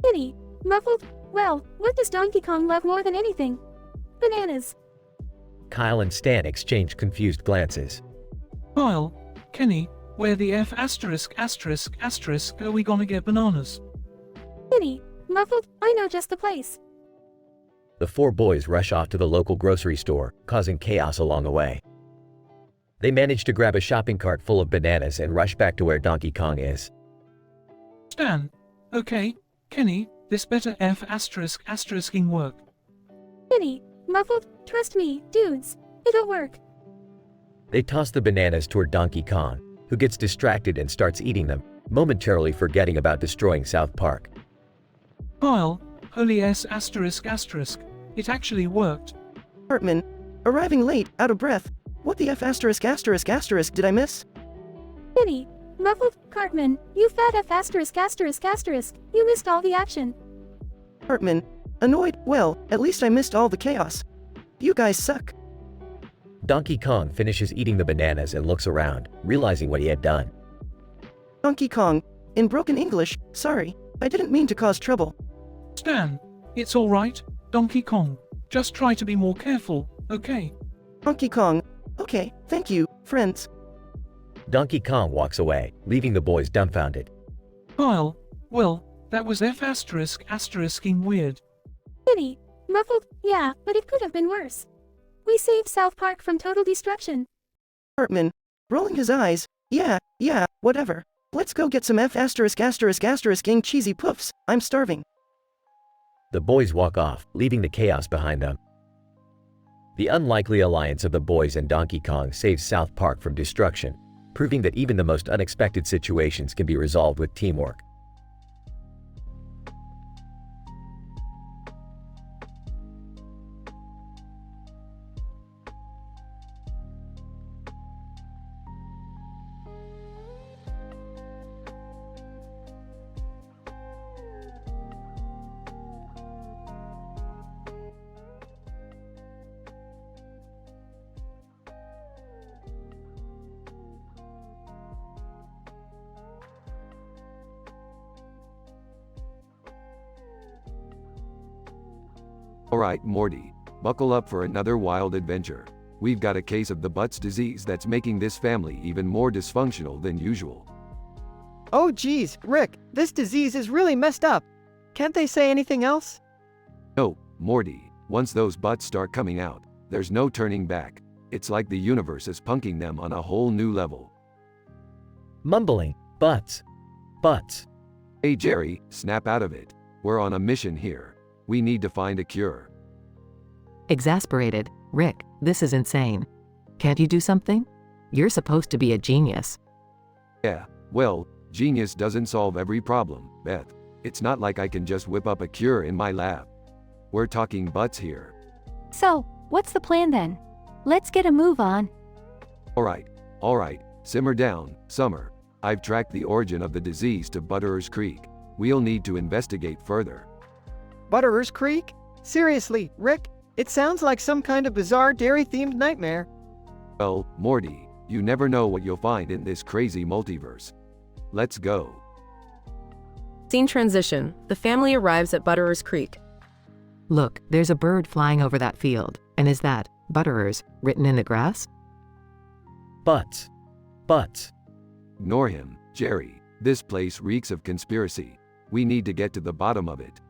Kitty, muffled, well, what does Donkey Kong love more than anything? Bananas. Kyle and Stan exchange confused glances. Kyle, Kenny, where the F asterisk asterisk asterisk are we gonna get bananas? Kitty, muffled, I know just the place. The 4 boys rush off to the local grocery store, causing chaos along the way. They manage to grab a shopping cart full of bananas and rush back to where Donkey Kong is. Stan, okay, Kenny, this better F asterisk asterisking work. Kitty, muffled, trust me, dudes, it'll work. They toss the bananas toward Donkey Kong, who gets distracted and starts eating them, momentarily forgetting about destroying South Park. Kyle, holy S asterisk asterisk. It actually worked. Hartman, arriving late, out of breath. What the F asterisk asterisk asterisk did I miss? Pity. Muffled, Cartman, you fat F asterisk asterisk asterisk. You missed all the action. Hartman, annoyed, well, at least I missed all the chaos. You guys suck. Donkey Kong finishes eating the bananas and looks around, realizing what he had done. Donkey Kong, in broken English, sorry, I didn't mean to cause trouble. Stan, it's alright, Donkey Kong. Just try to be more careful, okay? Donkey Kong, okay, thank you, friends. Donkey Kong walks away, leaving the boys dumbfounded. Kyle, well, that was F asterisk asterisking weird. Pity. Muffled, yeah, but it could have been worse. We saved South Park from total destruction. Hartman, rolling his eyes, yeah, whatever. Let's go get some F asterisk asterisk asterisking cheesy puffs, I'm starving. The boys walk off, leaving the chaos behind them. The unlikely alliance of the boys and Donkey Kong saves South Park from destruction, proving that even the most unexpected situations can be resolved with teamwork. Alright, Morty, buckle up for another wild adventure. We've got a case of the Butts disease that's making this family even more dysfunctional than usual. Oh geez, Rick, this disease is really messed up. Can't they say anything else? No, Morty, once those butts start coming out, there's no turning back. It's like the universe is punking them on a whole new level. Mumbling, butts. Hey Jerry, snap out of it. We're on a mission here. We need to find a cure. Exasperated, Rick, this is insane. Can't you do something? You're supposed to be a genius. Yeah, well, genius doesn't solve every problem, Beth. It's not like I can just whip up a cure in my lab. We're talking butts here. So, what's the plan then? Let's get a move on. Alright, simmer down, Summer. I've tracked the origin of the disease to Butterer's Creek. We'll need to investigate further. Butterer's Creek? Seriously, Rick, it sounds like some kind of bizarre dairy-themed nightmare. Well, Morty, you never know what you'll find in this crazy multiverse. Let's go. Scene transition. The family arrives at Butterer's Creek. Look, there's a bird flying over that field. And is that Butterers written in the grass? Butts. Ignore him, Jerry. This place reeks of conspiracy. We need to get to the bottom of it.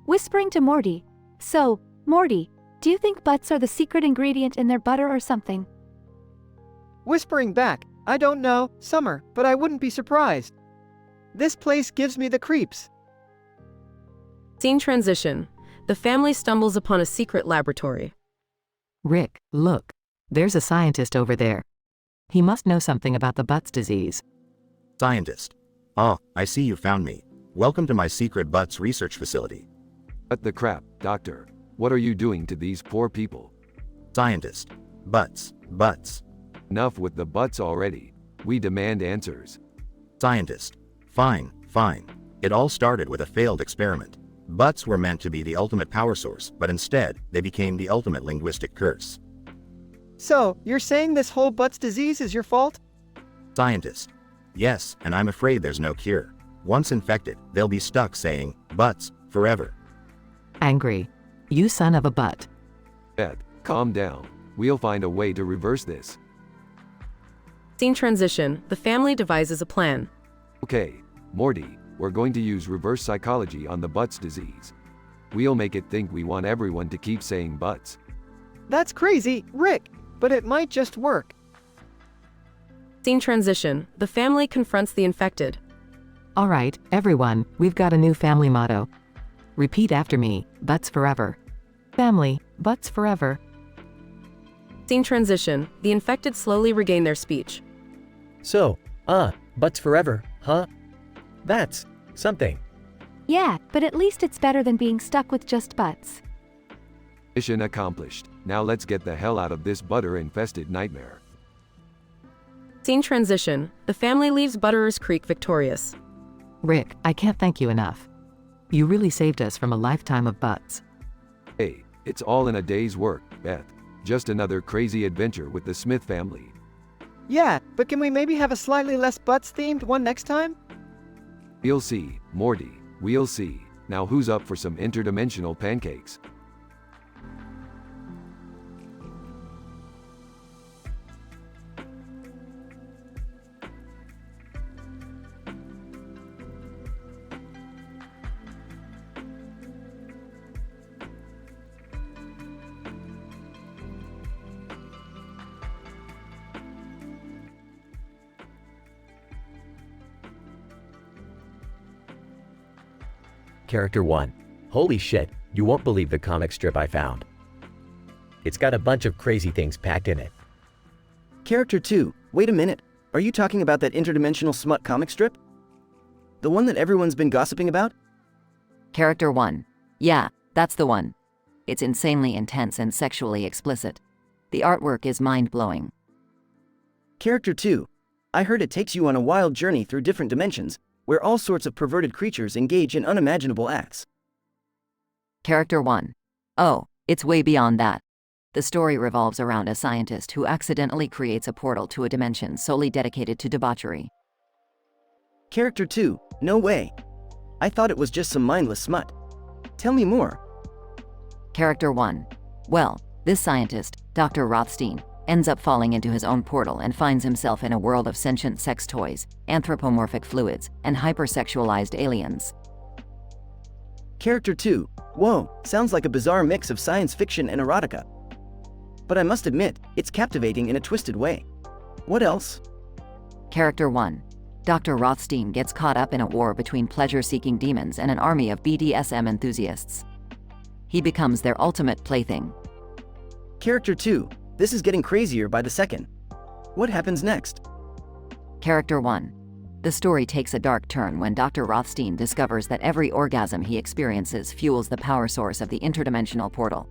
Whispering to Morty. So, Morty, do you think butts are the secret ingredient in their butter or something? Whispering back, I don't know, Summer, but I wouldn't be surprised. This place gives me the creeps. Scene transition. The family stumbles upon a secret laboratory. Rick, look. There's a scientist over there. He must know something about the Butts disease. Scientist. Oh, I see you found me. Welcome to my secret Butts research facility. What the crap, doctor? What are you doing to these poor people? Scientist. Butts. Enough with the butts already. We demand answers. Scientist. Fine. It all started with a failed experiment. Butts were meant to be the ultimate power source, but instead, they became the ultimate linguistic curse. So, you're saying this whole Butts disease is your fault? Scientist. Yes, and I'm afraid there's no cure. Once infected, they'll be stuck saying, Butts, forever. Angry. You son of a butt. Beth, calm down. We'll find a way to reverse this. Scene transition. The family devises a plan. Okay, Morty, we're going to use reverse psychology on the Butts disease. We'll make it think we want everyone to keep saying butts. That's crazy, Rick, but it might just work. Scene transition. The family confronts the infected. All right, everyone, we've got a new family motto. Repeat after me, Butts forever. Family, Butts forever. Scene transition. The infected slowly regain their speech. So, butts forever, huh? That's something. Yeah, but at least it's better than being stuck with just butts. Mission accomplished. Now let's get the hell out of this butter-infested nightmare. Scene transition. The family leaves Butterers Creek victorious. Rick, I can't thank you enough. You really saved us from a lifetime of butts. Hey, it's all in a day's work, Beth. Just another crazy adventure with the Smith family. Yeah, but can we maybe have a slightly less butts-themed one next time? We'll see, Morty, we'll see. Now who's up for some interdimensional pancakes? Character 1. Holy shit, you won't believe the comic strip I found. It's got a bunch of crazy things packed in it. Character 2, wait a minute. Are you talking about that interdimensional smut comic strip? The one that everyone's been gossiping about? Character 1. Yeah, that's the one. It's insanely intense and sexually explicit. The artwork is mind-blowing. Character 2. I heard it takes you on a wild journey through different dimensions, where all sorts of perverted creatures engage in unimaginable acts. Character 1. Oh, it's way beyond that. The story revolves around a scientist who accidentally creates a portal to a dimension solely dedicated to debauchery. Character 2. No way. I thought it was just some mindless smut. Tell me more. Character 1. Well, this scientist, Dr. Rothstein, ends up falling into his own portal and finds himself in a world of sentient sex toys, anthropomorphic fluids, and hypersexualized aliens. Character 2. Whoa, sounds like a bizarre mix of science fiction and erotica. But I must admit, it's captivating in a twisted way. What else? Character 1. Dr. Rothstein gets caught up in a war between pleasure-seeking demons and an army of BDSM enthusiasts. He becomes their ultimate plaything. Character 2. This is getting crazier by the second. What happens next? Character 1. The story takes a dark turn when Dr. Rothstein discovers that every orgasm he experiences fuels the power source of the interdimensional portal.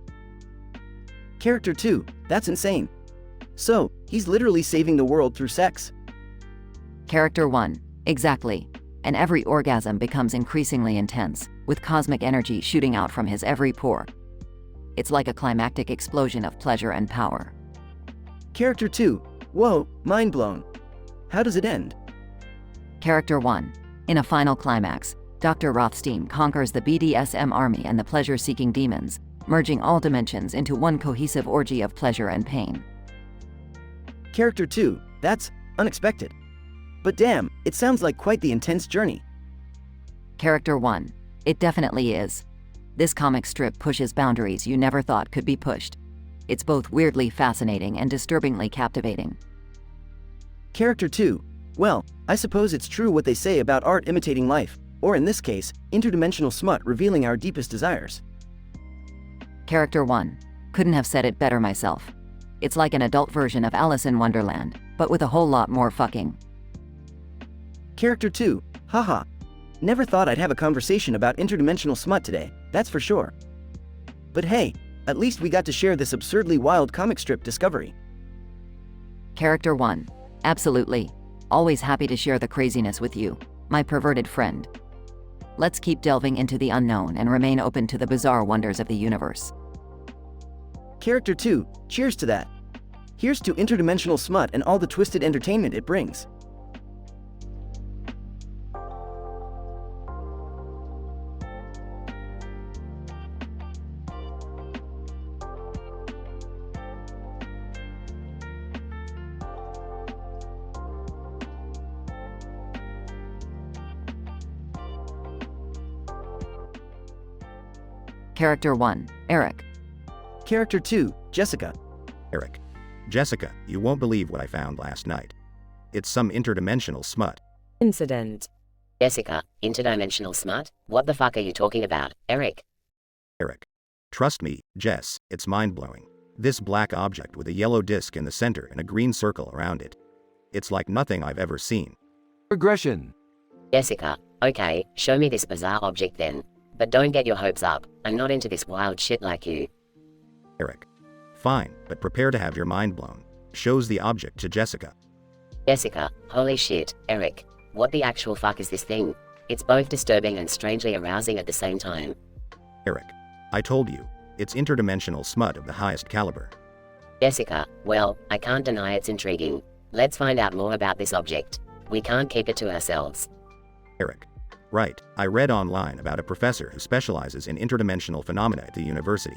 Character 2. That's insane. So, he's literally saving the world through sex. Character 1. Exactly. And every orgasm becomes increasingly intense, with cosmic energy shooting out from his every pore. It's like a climactic explosion of pleasure and power. Character 2. Whoa, mind blown. How does it end? Character 1. In a final climax, Dr. Rothstein conquers the BDSM army and the pleasure-seeking demons, merging all dimensions into one cohesive orgy of pleasure and pain. Character 2. That's unexpected. But damn, it sounds like quite the intense journey. Character 1. It definitely is. This comic strip pushes boundaries you never thought could be pushed. It's both weirdly fascinating and disturbingly captivating. Character 2. Well, I suppose it's true what they say about art imitating life, or in this case, interdimensional smut revealing our deepest desires. Character 1. Couldn't have said it better myself. It's like an adult version of Alice in Wonderland, but with a whole lot more fucking. Character 2. Haha. Never thought I'd have a conversation about interdimensional smut today, that's for sure. But hey, at least we got to share this absurdly wild comic strip discovery. Character 1. Absolutely. Always happy to share the craziness with you, my perverted friend. Let's keep delving into the unknown and remain open to the bizarre wonders of the universe. Character 2. Cheers to that. Here's to interdimensional smut and all the twisted entertainment it brings. Character 1. Eric. Character 2. Jessica. Eric. Jessica, you won't believe what I found last night. It's some interdimensional smut. Incident. Jessica, interdimensional smut? What the fuck are you talking about, Eric? Eric. Trust me, Jess, it's mind-blowing. This black object with a yellow disc in the center and a green circle around it. It's like nothing I've ever seen. Regression. Jessica, okay, show me this bizarre object then. But don't get your hopes up, I'm not into this wild shit like you. Eric. Fine, but prepare to have your mind blown. Shows the object to Jessica. Jessica, holy shit, Eric. What the actual fuck is this thing? It's both disturbing and strangely arousing at the same time. Eric. I told you, it's interdimensional smut of the highest caliber. Jessica, well, I can't deny it's intriguing. Let's find out more about this object. We can't keep it to ourselves. Eric. Right, I read online about a professor who specializes in interdimensional phenomena at the university.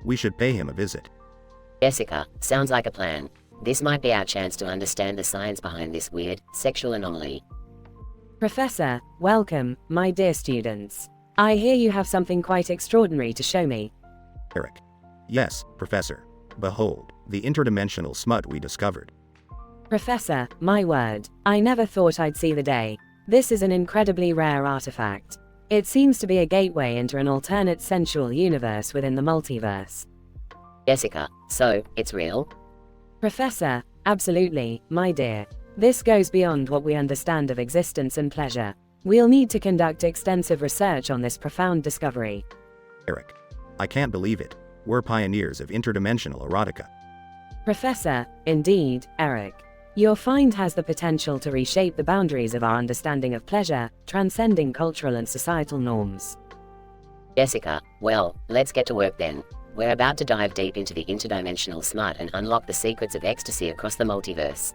We should pay him a visit. Jessica, sounds like a plan. This might be our chance to understand the science behind this weird, sexual anomaly. Professor, welcome, my dear students. I hear you have something quite extraordinary to show me. Eric. Yes, Professor. Behold, the interdimensional smut we discovered. Professor, my word, I never thought I'd see the day. This is an incredibly rare artifact. It seems to be a gateway into an alternate sensual universe within the multiverse. Jessica, so, it's real? Professor, absolutely, my dear. This goes beyond what we understand of existence and pleasure. We'll need to conduct extensive research on this profound discovery. Eric. I can't believe it. We're pioneers of interdimensional erotica. Professor, indeed, Eric. Your find has the potential to reshape the boundaries of our understanding of pleasure, transcending cultural and societal norms. Jessica, well, let's get to work then. We're about to dive deep into the interdimensional smut and unlock the secrets of ecstasy across the multiverse.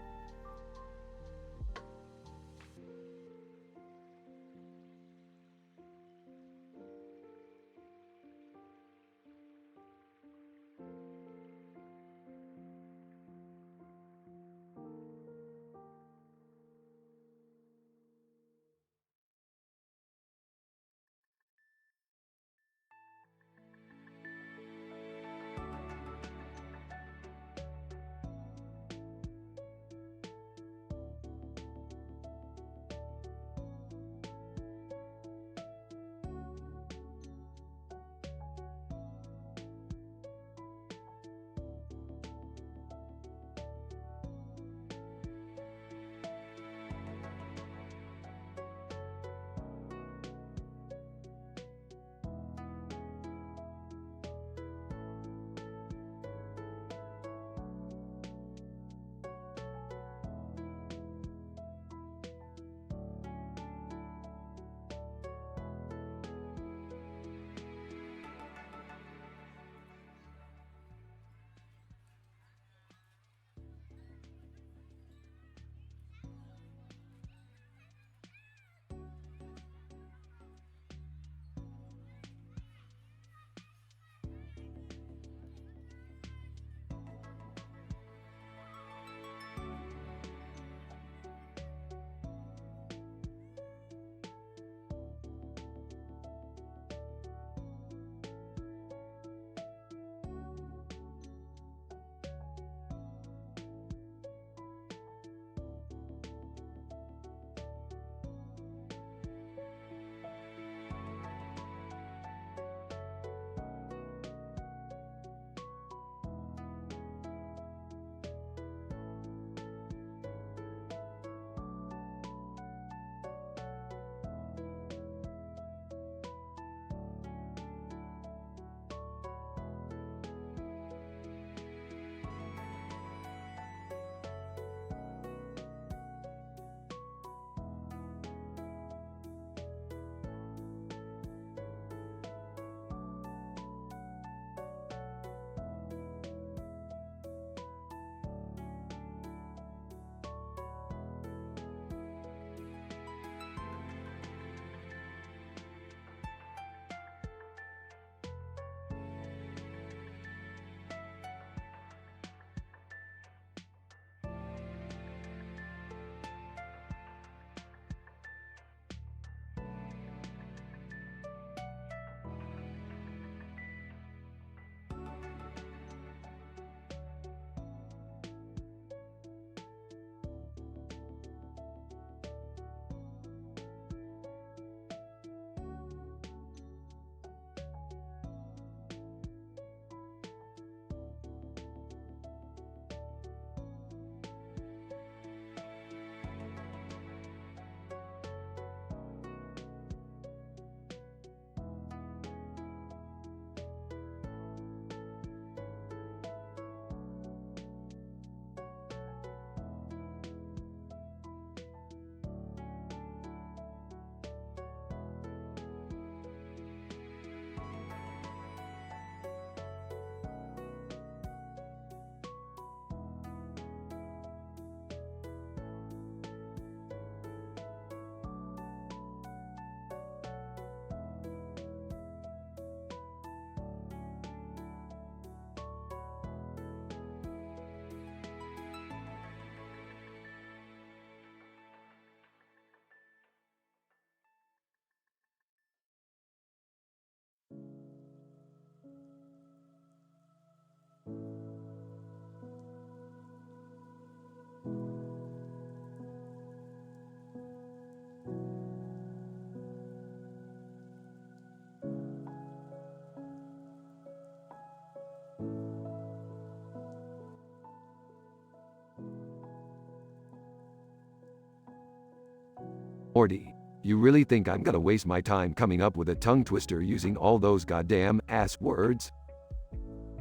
Morty, you really think I'm gonna waste my time coming up with a tongue twister using all those goddamn ass words?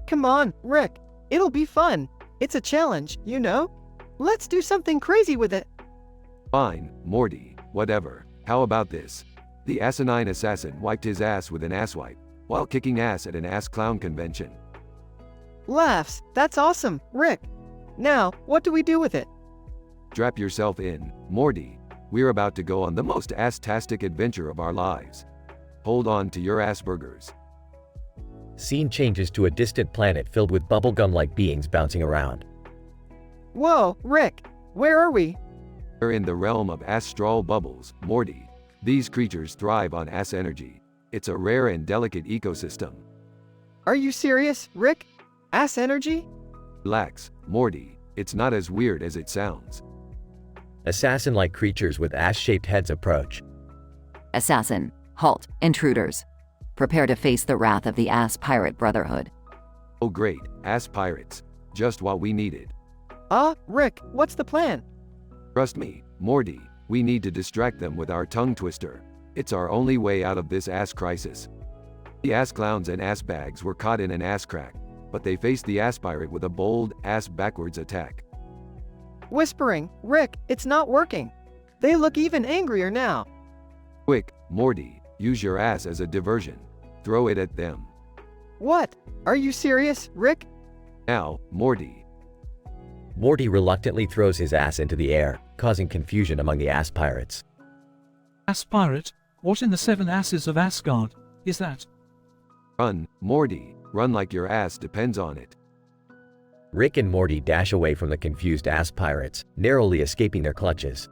Come on, Rick. It'll be fun. It's a challenge, you know? Let's do something crazy with it. Fine, Morty, whatever. How about this? The asinine assassin wiped his ass with an asswipe while kicking ass at an ass clown convention. Laughs. That's awesome, Rick. Now, what do we do with it? Strap yourself in, Morty. We're about to go on the most ass-tastic adventure of our lives. Hold on to your Aspergers. Scene changes to a distant planet filled with bubblegum-like beings bouncing around. Whoa, Rick. Where are we? We're in the realm of astral bubbles, Morty. These creatures thrive on ass energy. It's a rare and delicate ecosystem. Are you serious, Rick? Ass energy? Relax, Morty. It's not as weird as it sounds. Assassin-like creatures with ass-shaped heads approach. Assassin, halt, intruders. Prepare to face the wrath of the Ass Pirate Brotherhood. Oh great, ass pirates. Just what we needed. Rick, what's the plan? Trust me, Morty, we need to distract them with our tongue twister. It's our only way out of this ass crisis. The ass clowns and ass bags were caught in an ass crack, but they faced the ass pirate with a bold, ass backwards attack. Whispering, Rick, it's not working. They look even angrier now. Quick, Morty, use your ass as a diversion. Throw it at them. What? Are you serious, Rick? Now, Morty. Morty reluctantly throws his ass into the air, causing confusion among the ass pirates. Ass pirate? What in the seven asses of Asgard is that? Run, Morty, run like your ass depends on it. Rick and Morty dash away from the confused ass pirates, narrowly escaping their clutches.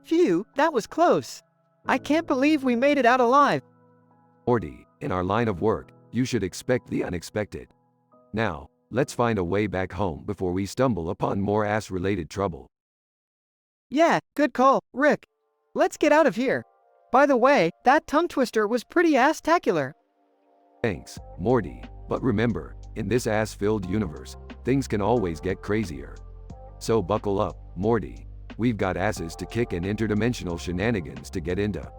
Phew, that was close. I can't believe we made it out alive. Morty, in our line of work, you should expect the unexpected. Now, let's find a way back home before we stumble upon more ass-related trouble. Yeah, good call, Rick. Let's get out of here. By the way, that tongue twister was pretty ass-tacular. Thanks, Morty, but remember, in this ass-filled universe, things can always get crazier. So buckle up, Morty. We've got asses to kick and interdimensional shenanigans to get into.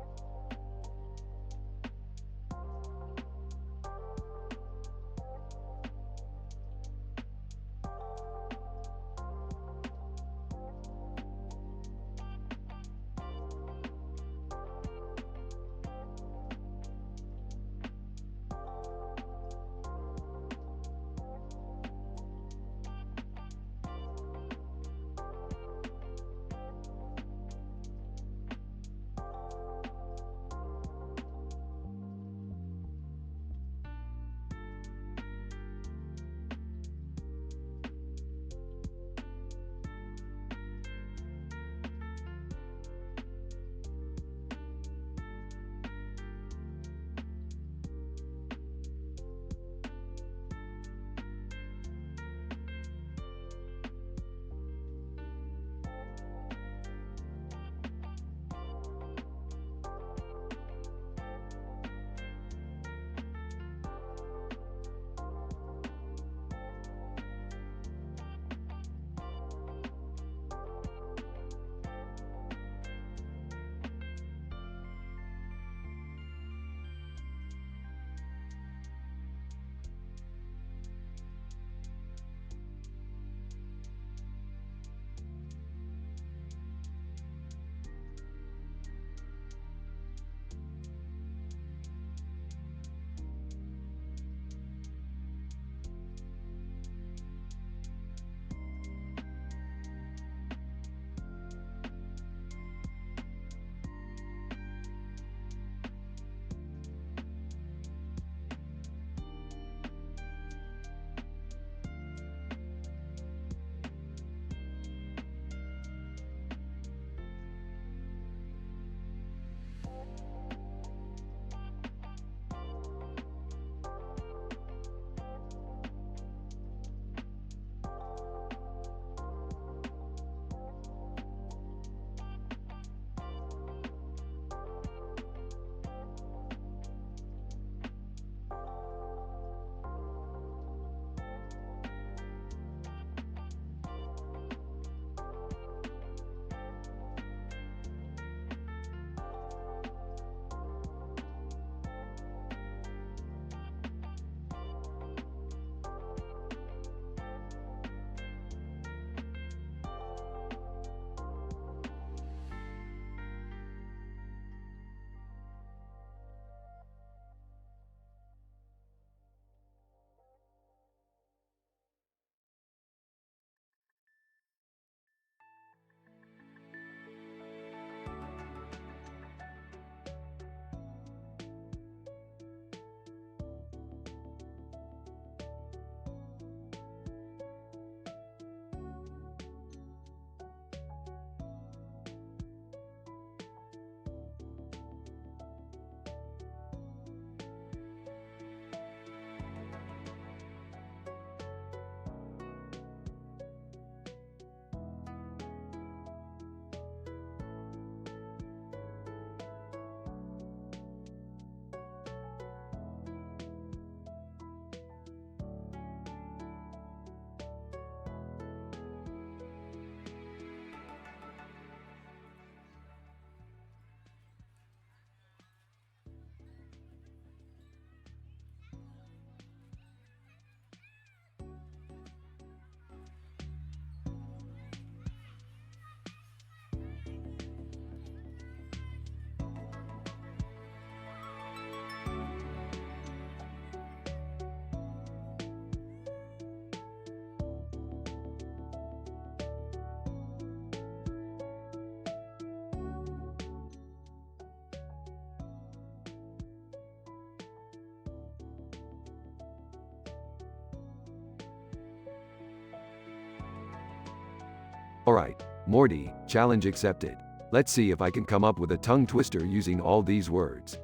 Alright, Morty, challenge accepted. Let's see if I can come up with a tongue twister using all these words.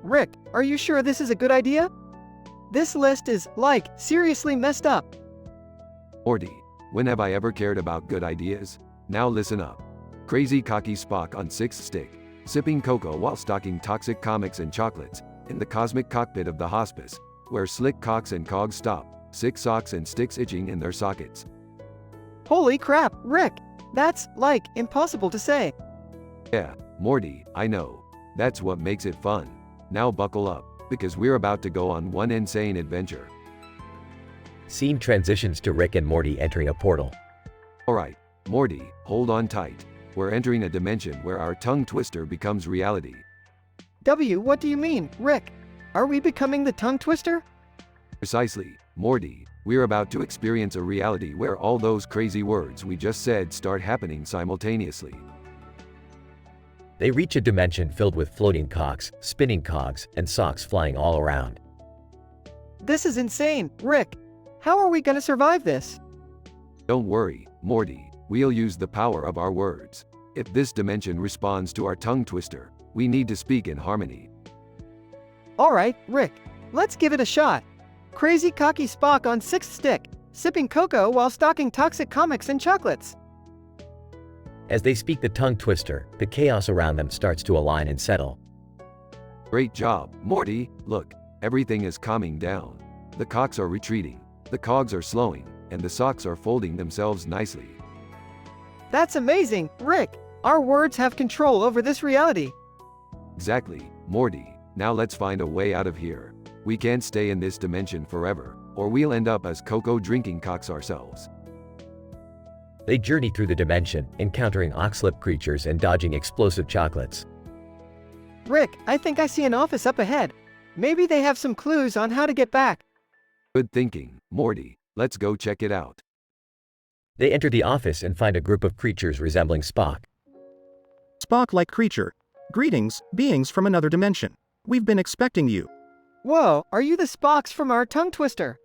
Rick, are you sure this is a good idea? This list is, seriously messed up. Morty, when have I ever cared about good ideas? Now listen up. Crazy cocky Spock on sixth stick, sipping cocoa while stalking toxic comics and chocolates, in the cosmic cockpit of the hospice, where slick cocks and cogs stop, sick socks and sticks itching in their sockets. Holy crap, Rick! That's, impossible to say. Yeah, Morty, I know. That's what makes it fun. Now buckle up, because we're about to go on one insane adventure. Scene transitions to Rick and Morty entering a portal. Alright, Morty, hold on tight. We're entering a dimension where our tongue twister becomes reality. What do you mean, Rick? Are we becoming the tongue twister? Precisely, Morty. We're about to experience a reality where all those crazy words we just said start happening simultaneously. They reach a dimension filled with floating cocks, spinning cogs, and socks flying all around. This is insane, Rick. How are we gonna survive this? Don't worry, Morty. We'll use the power of our words. If this dimension responds to our tongue twister, we need to speak in harmony. Alright, Rick. Let's give it a shot. Crazy cocky Spock on sixth stick, sipping cocoa while stalking toxic comics and chocolates. As they speak the tongue twister, the chaos around them starts to align and settle. Great job, Morty. Look, everything is calming down. The cocks are retreating, the cogs are slowing, and the socks are folding themselves nicely. That's amazing, Rick. Our words have control over this reality. Exactly, Morty. Now let's find a way out of here. We can't stay in this dimension forever, or we'll end up as cocoa drinking cocks ourselves. They journey through the dimension, encountering oxlip creatures and dodging explosive chocolates. Rick, I think I see an office up ahead. Maybe they have some clues on how to get back. Good thinking, Morty. Let's go check it out. They enter the office and find a group of creatures resembling Spock. Spock-like creature. Greetings, beings from another dimension. We've been expecting you. Whoa, are you the Spocks from our tongue twister?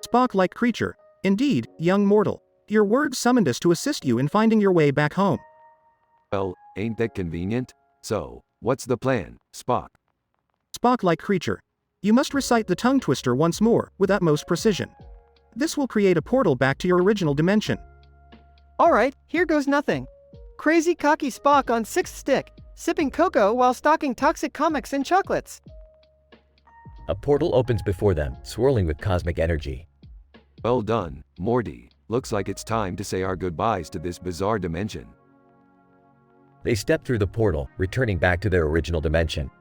Spock-like creature. Indeed, young mortal. Your words summoned us to assist you in finding your way back home. Well, ain't that convenient? So, what's the plan, Spock? Spock-like creature. You must recite the tongue twister once more, with utmost precision. This will create a portal back to your original dimension. Alright, here goes nothing. Crazy cocky Spock on sixth stick, sipping cocoa while stalking toxic comics and chocolates. A portal opens before them, swirling with cosmic energy. Well done, Morty. Looks like it's time to say our goodbyes to this bizarre dimension. They step through the portal, returning back to their original dimension.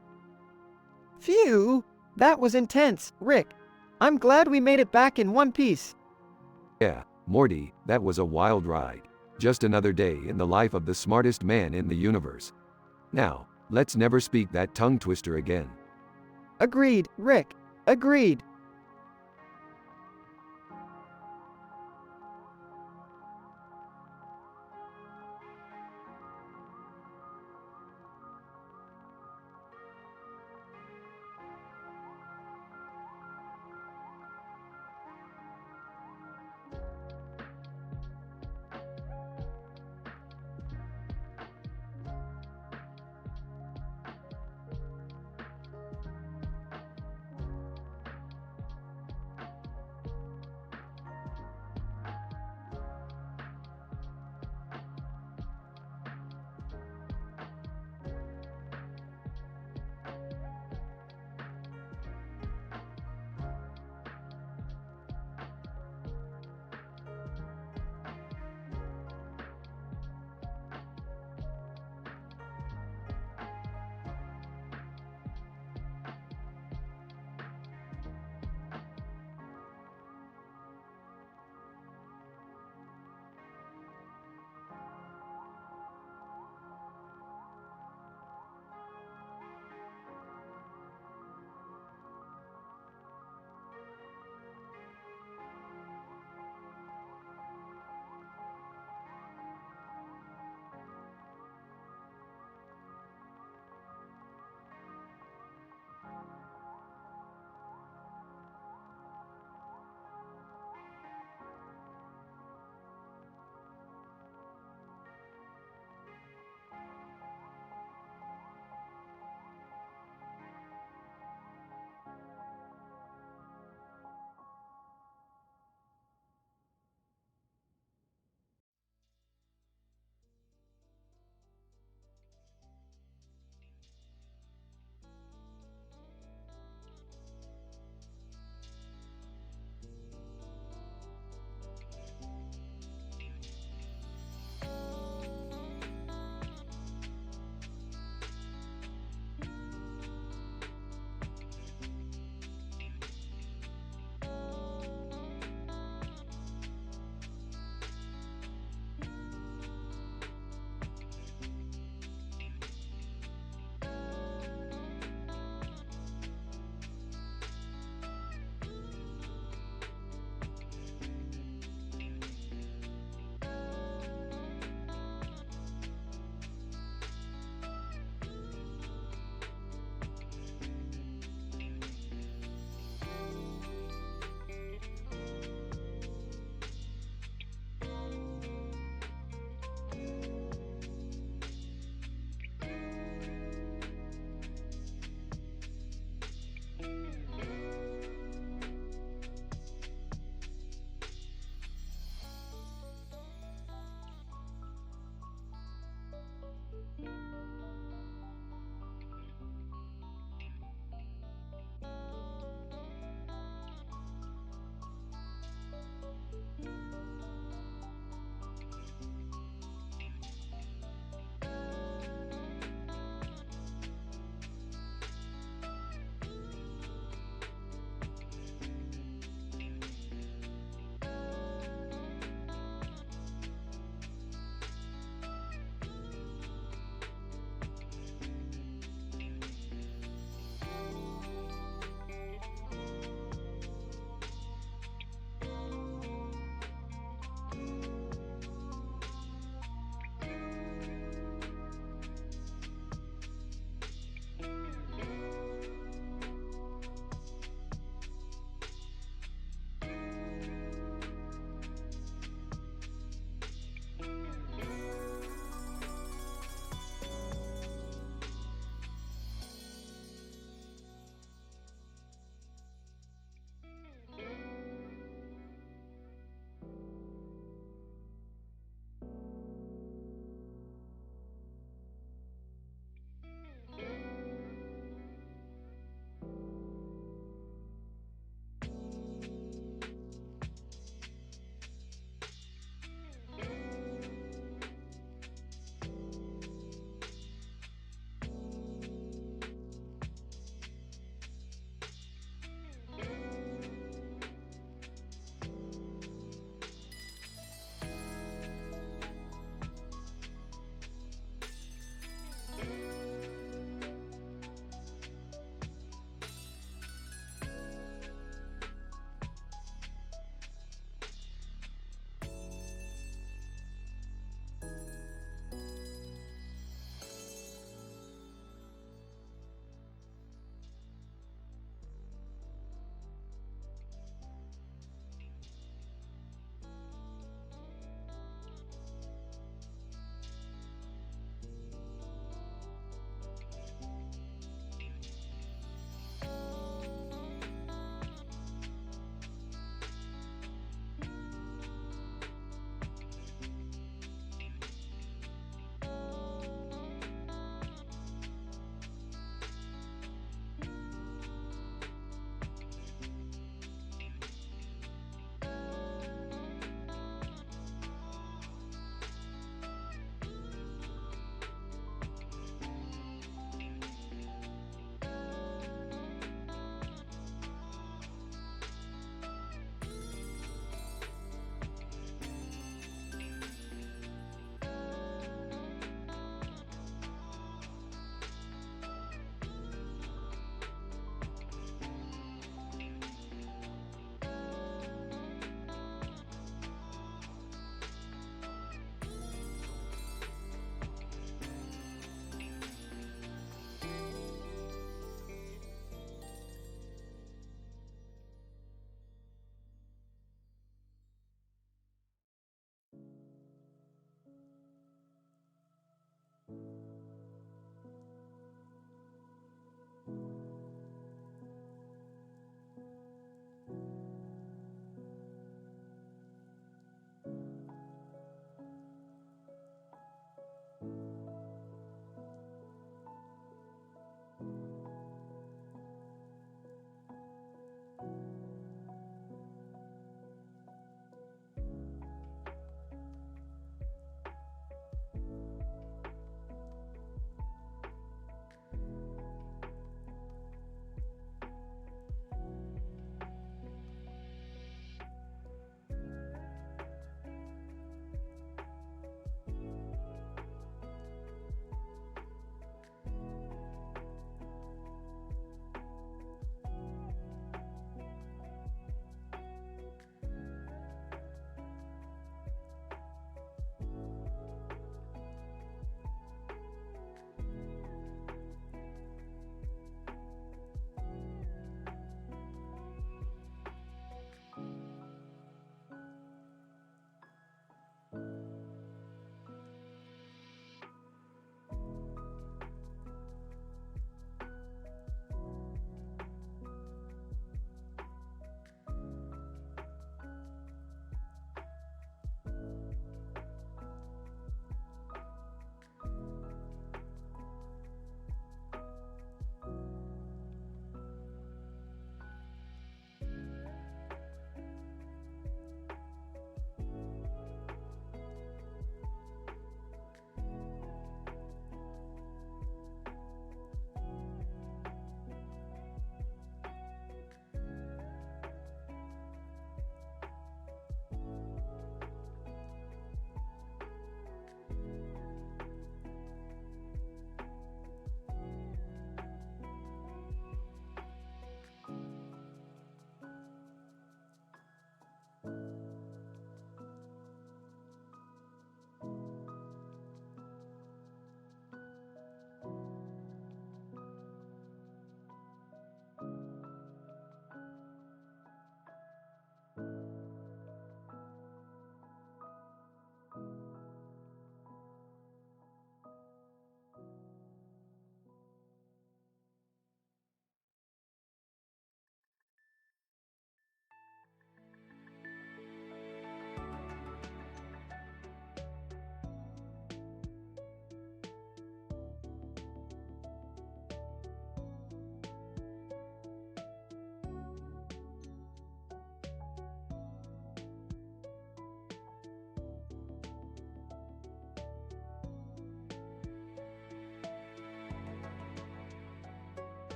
Phew! That was intense, Rick. I'm glad we made it back in one piece. Yeah, Morty, that was a wild ride. Just another day in the life of the smartest man in the universe. Now, let's never speak that tongue twister again. Agreed, Rick. Agreed.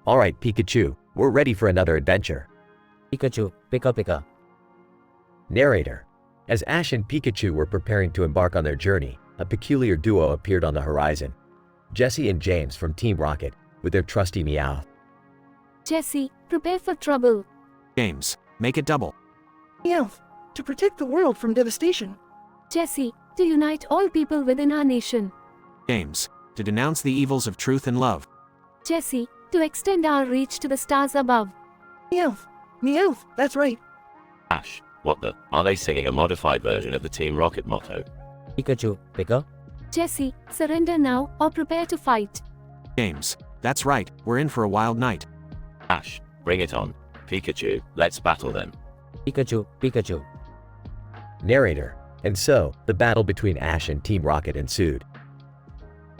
Alright Pikachu, we're ready for another adventure. Pikachu, Pika Pika. Narrator. As Ash and Pikachu were preparing to embark on their journey, a peculiar duo appeared on the horizon. Jesse and James from Team Rocket, with their trusty Meowth. Jesse, prepare for trouble. James, make it double. Meowth, to protect the world from devastation. Jesse, to unite all people within our nation. James, to denounce the evils of truth and love. Jesse, to extend our reach to the stars above. Meowth, Meowth, that's right. Ash, what the? Are they singing a modified version of the Team Rocket motto? Pikachu, Pika. Jesse, surrender now or prepare to fight. James, that's right, we're in for a wild night. Ash, bring it on. Pikachu, let's battle them. Pikachu, Pikachu. Narrator. And so, the battle between Ash and Team Rocket ensued.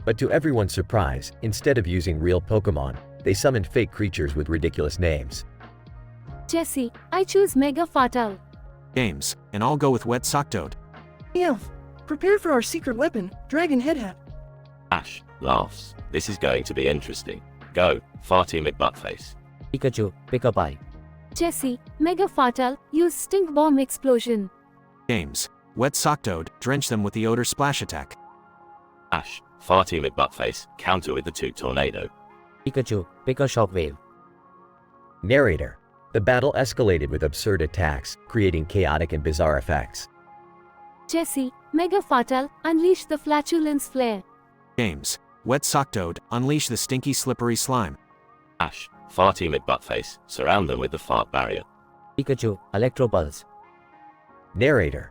But to everyone's surprise, instead of using real Pokemon, they summoned fake creatures with ridiculous names. Jesse, I choose Mega Fatal. James, and I'll go with Wet Socktoad. Meowth, prepare for our secret weapon, Dragon Head Hat. Ash, laughs. This is going to be interesting. Go, Farty McButtface. Pikachu, Pika Pie. Jesse, Mega Fatal, use Stink Bomb Explosion. James, Wet Socktoad, drench them with the Odor Splash attack. Ash, Farty McButtface, counter with the Toot Tornado. Pikachu, Pika Shockwave. Narrator. The battle escalated with absurd attacks, creating chaotic and bizarre effects. Jesse, Mega Fatal, unleash the Flatulence Flare. James, Wet Socktoad, unleash the stinky slippery slime. Ash, Farty McButtface, surround them with the fart barrier. Pikachu, Electro Pulse. Narrator.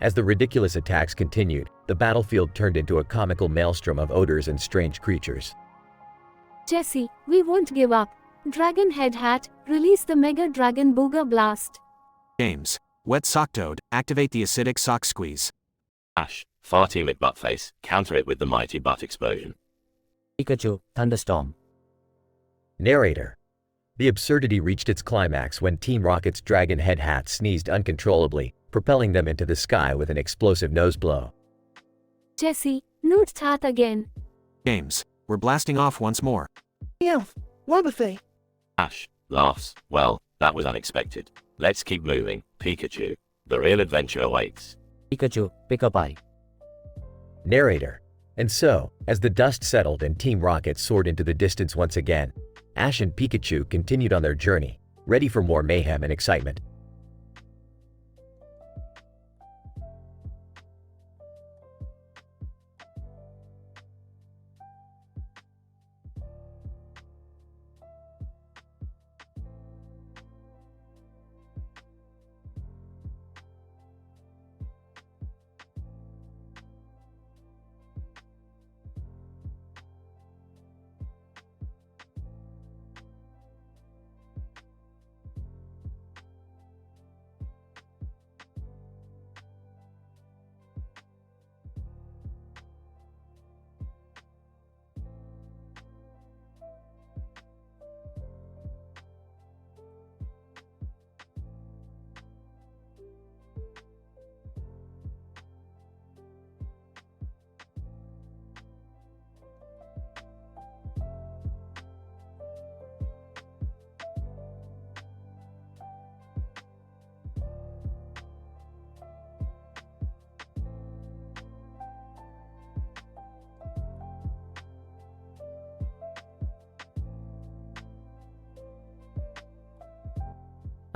As the ridiculous attacks continued, the battlefield turned into a comical maelstrom of odors and strange creatures. Jesse, we won't give up. Dragon Head Hat, release the Mega Dragon Booger Blast. James, Wet Socktoad, activate the acidic sock squeeze. Ash, Farty McButtface, counter it with the mighty butt explosion. Pikachu, Thunderstorm. Narrator. The absurdity reached its climax when Team Rocket's Dragon Head Hat sneezed uncontrollably, propelling them into the sky with an explosive nose blow. Jesse, Newt Tart again. James, we're blasting off once more. Meowth, Wobbuffet. Ash, laughs. Well, that was unexpected. Let's keep moving, Pikachu. The real adventure awaits. Pikachu, Pika Pie. Narrator. And so, as the dust settled and Team Rocket soared into the distance once again, Ash and Pikachu continued on their journey, ready for more mayhem and excitement.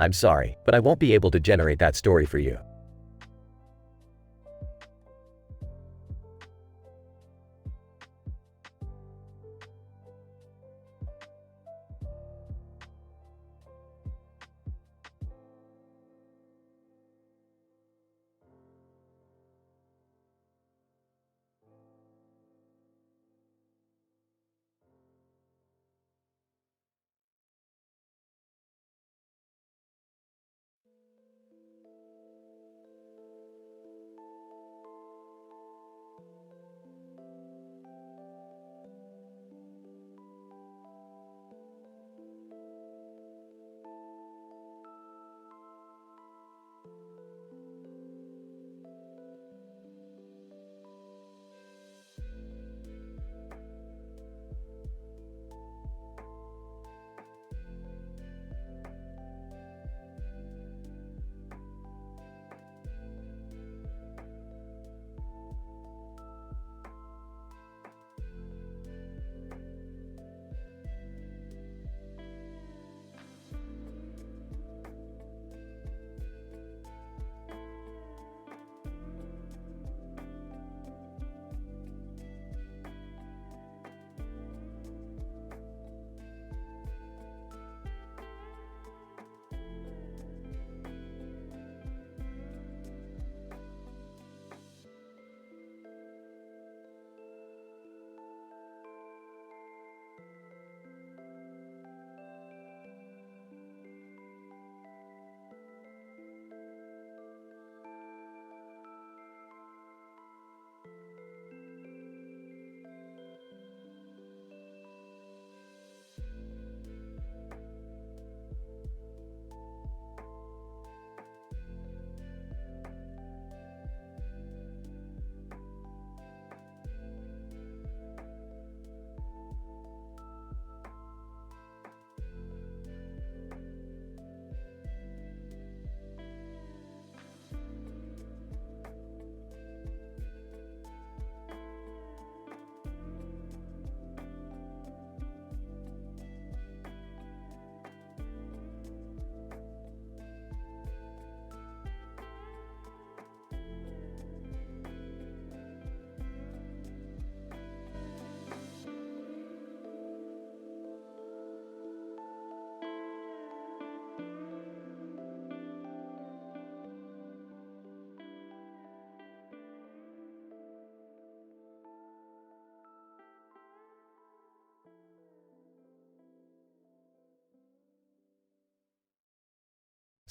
I'm sorry, but I won't be able to generate that story for you.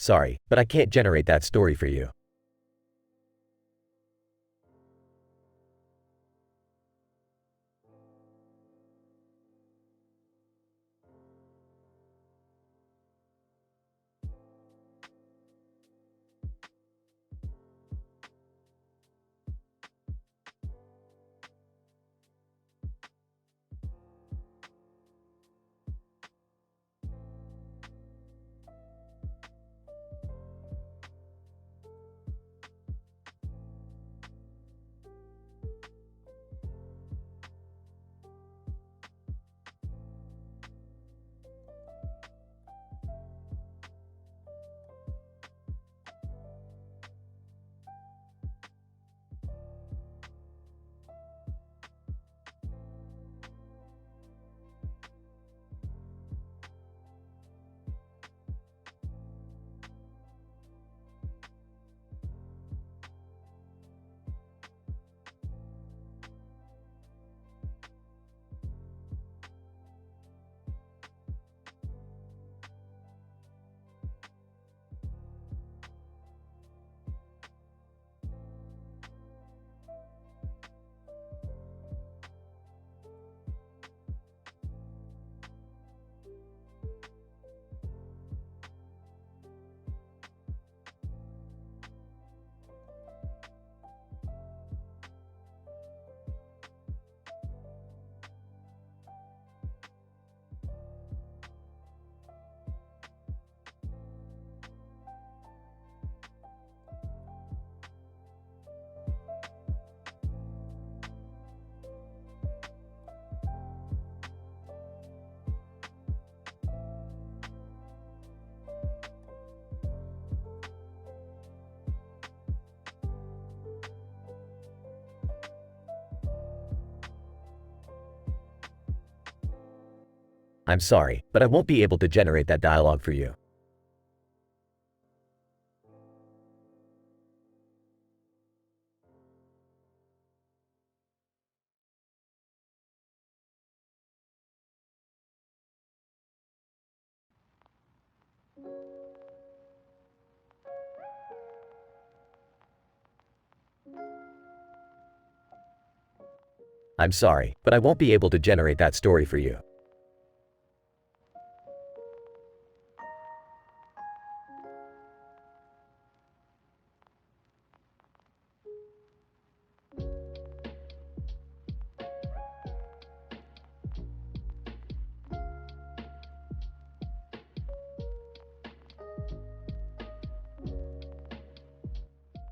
Sorry, but I can't generate that story for you. I'm sorry, but I won't be able to generate that dialogue for you. I'm sorry, but I won't be able to generate that story for you.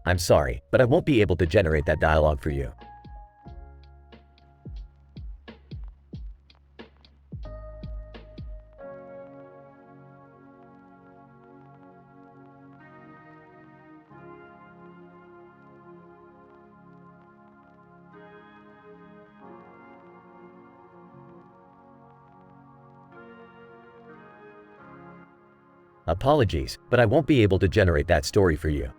I'm sorry, but I won't be able to generate that dialogue for you. Apologies, but I won't be able to generate that story for you.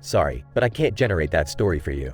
Sorry, but I can't generate that story for you.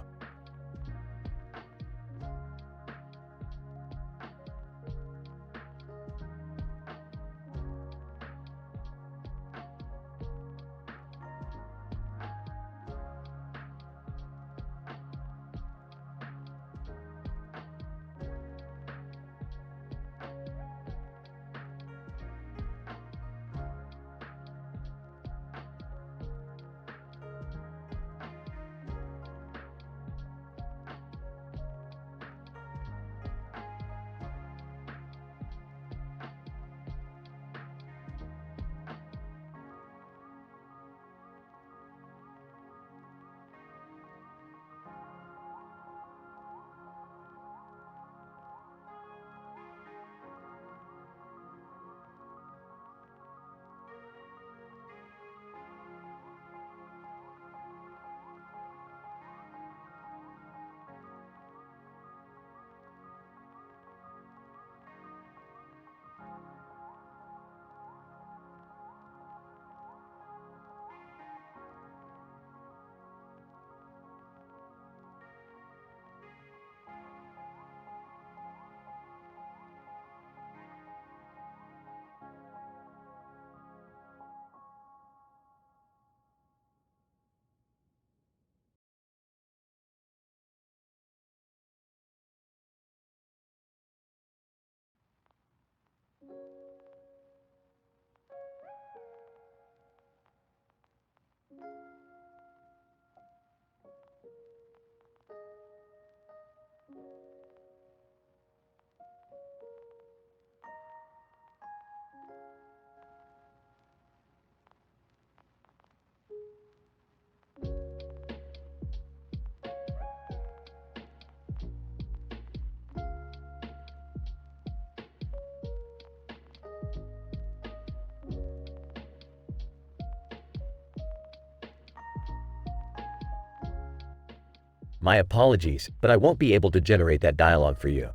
My apologies, but I won't be able to generate that dialogue for you.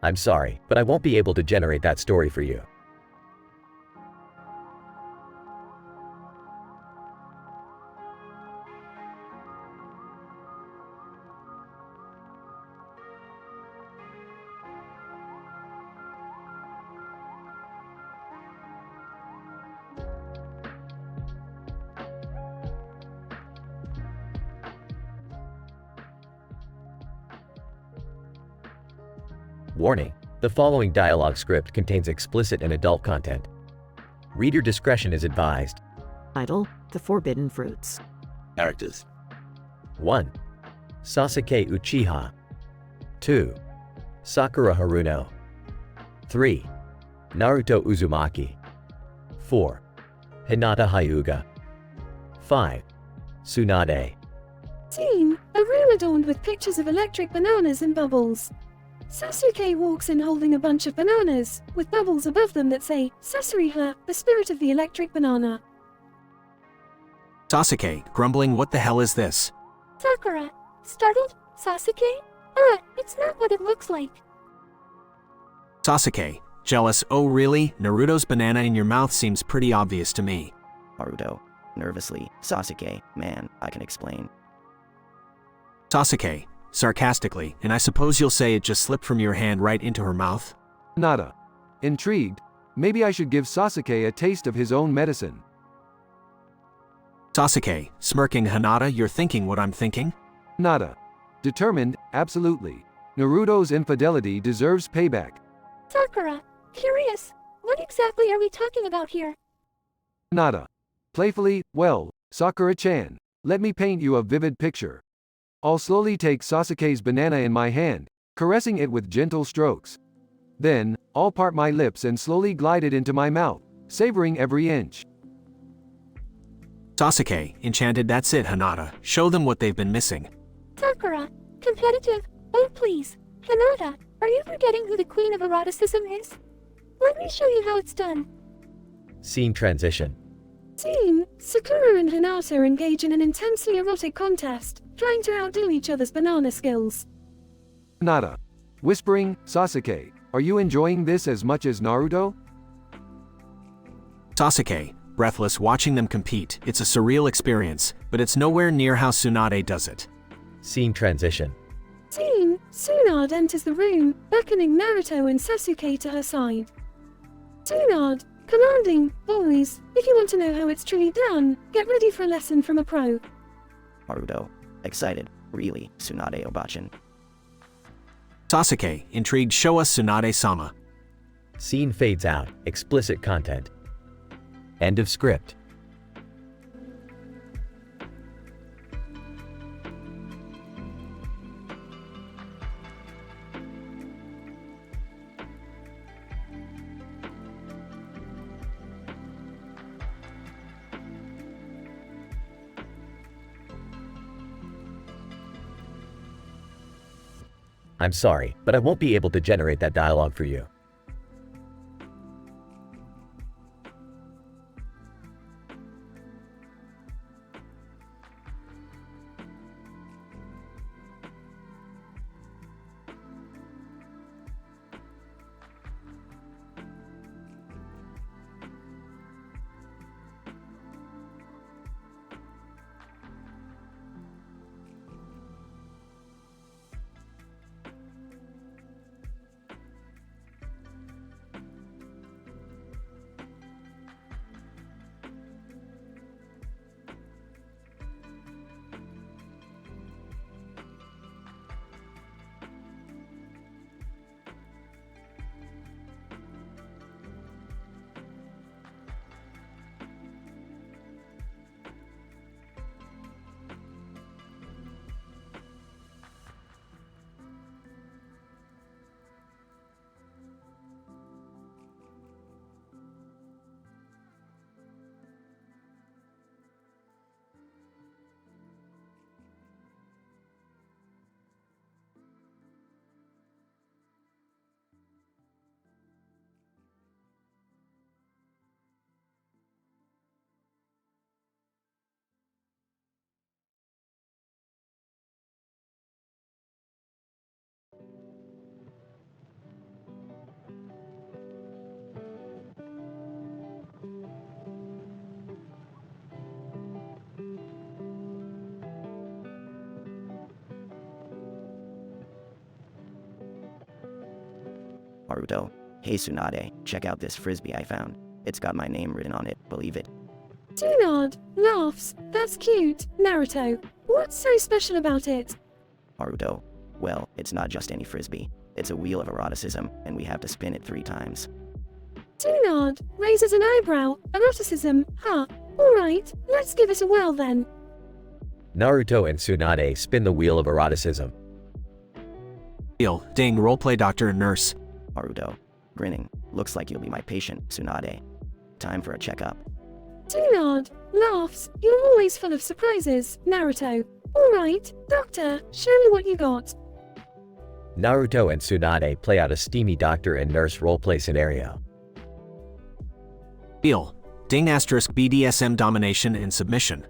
I'm sorry, but I won't be able to generate that story for you. Warning: the following dialogue script contains explicit and adult content. Reader discretion is advised. Title: The Forbidden Fruits. Characters. 1. Sasuke Uchiha. 2. Sakura Haruno. 3. Naruto Uzumaki. 4. Hinata Hyuga. 5. Tsunade. Scene: a room adorned with pictures of electric bananas and bubbles. Sasuke walks in holding a bunch of bananas, with bubbles above them that say, Sasuriha, the spirit of the electric banana. Sasuke, grumbling, what the hell is this? Sakura, startled, Sasuke? It's not what it looks like. Sasuke, jealous, oh really? Naruto's banana in your mouth seems pretty obvious to me. Naruto, nervously, Sasuke, man, I can explain. Sasuke, sarcastically, and I suppose you'll say it just slipped from your hand right into her mouth? Nada. Intrigued, maybe I should give Sasuke a taste of his own medicine. Sasuke, smirking, Hinata, you're thinking what I'm thinking? Nada. Determined, absolutely. Naruto's infidelity deserves payback. Sakura, curious, what exactly are we talking about here? Nada. Playfully, well, Sakura-chan, let me paint you a vivid picture. I'll slowly take Sasuke's banana in my hand, caressing it with gentle strokes. Then, I'll part my lips and slowly glide it into my mouth, savoring every inch. Sasuke, enchanted, that's it, Hinata. Show them what they've been missing. Sakura, competitive, oh please. Hinata, Are you forgetting who the queen of eroticism is? Let me show you how it's done. Scene transition. Scene: Sakura and Hinata engage in an intensely erotic contest, trying to outdo each other's banana skills. Nada. Whispering, Sasuke, are you enjoying this as much as Naruto? Sasuke, breathless watching them compete. It's a surreal experience, but it's nowhere near how Tsunade does it. Scene transition. Scene: Tsunade enters the room, beckoning Naruto and Sasuke to her side. Tsunade, commanding, boys, if you want to know how it's truly done, get ready for a lesson from a pro. Naruto, excited, really, Tsunade Obachan. Sasuke, intrigued, show us Tsunade-sama. Scene fades out. Explicit content. End of script. I'm sorry, but I won't be able to generate that dialogue for you. Naruto, hey Tsunade, check out this frisbee I found. It's got my name written on it, believe it. Tsunade laughs. That's cute. Naruto, what's so special about it? Naruto, well, it's not just any frisbee. It's a wheel of eroticism, and we have to spin it 3 times. Tsunade raises an eyebrow. Eroticism, huh? Alright, let's give it a whirl then. Naruto and Tsunade spin the wheel of eroticism. Ding, roleplay doctor and nurse. Naruto, grinning, looks like you'll be my patient, Tsunade. Time for a checkup. Tsunade laughs. You're always full of surprises, Naruto. Alright, doctor, show me what you got. Naruto and Tsunade play out a steamy doctor and nurse roleplay scenario. Ding asterisk BDSM domination and submission.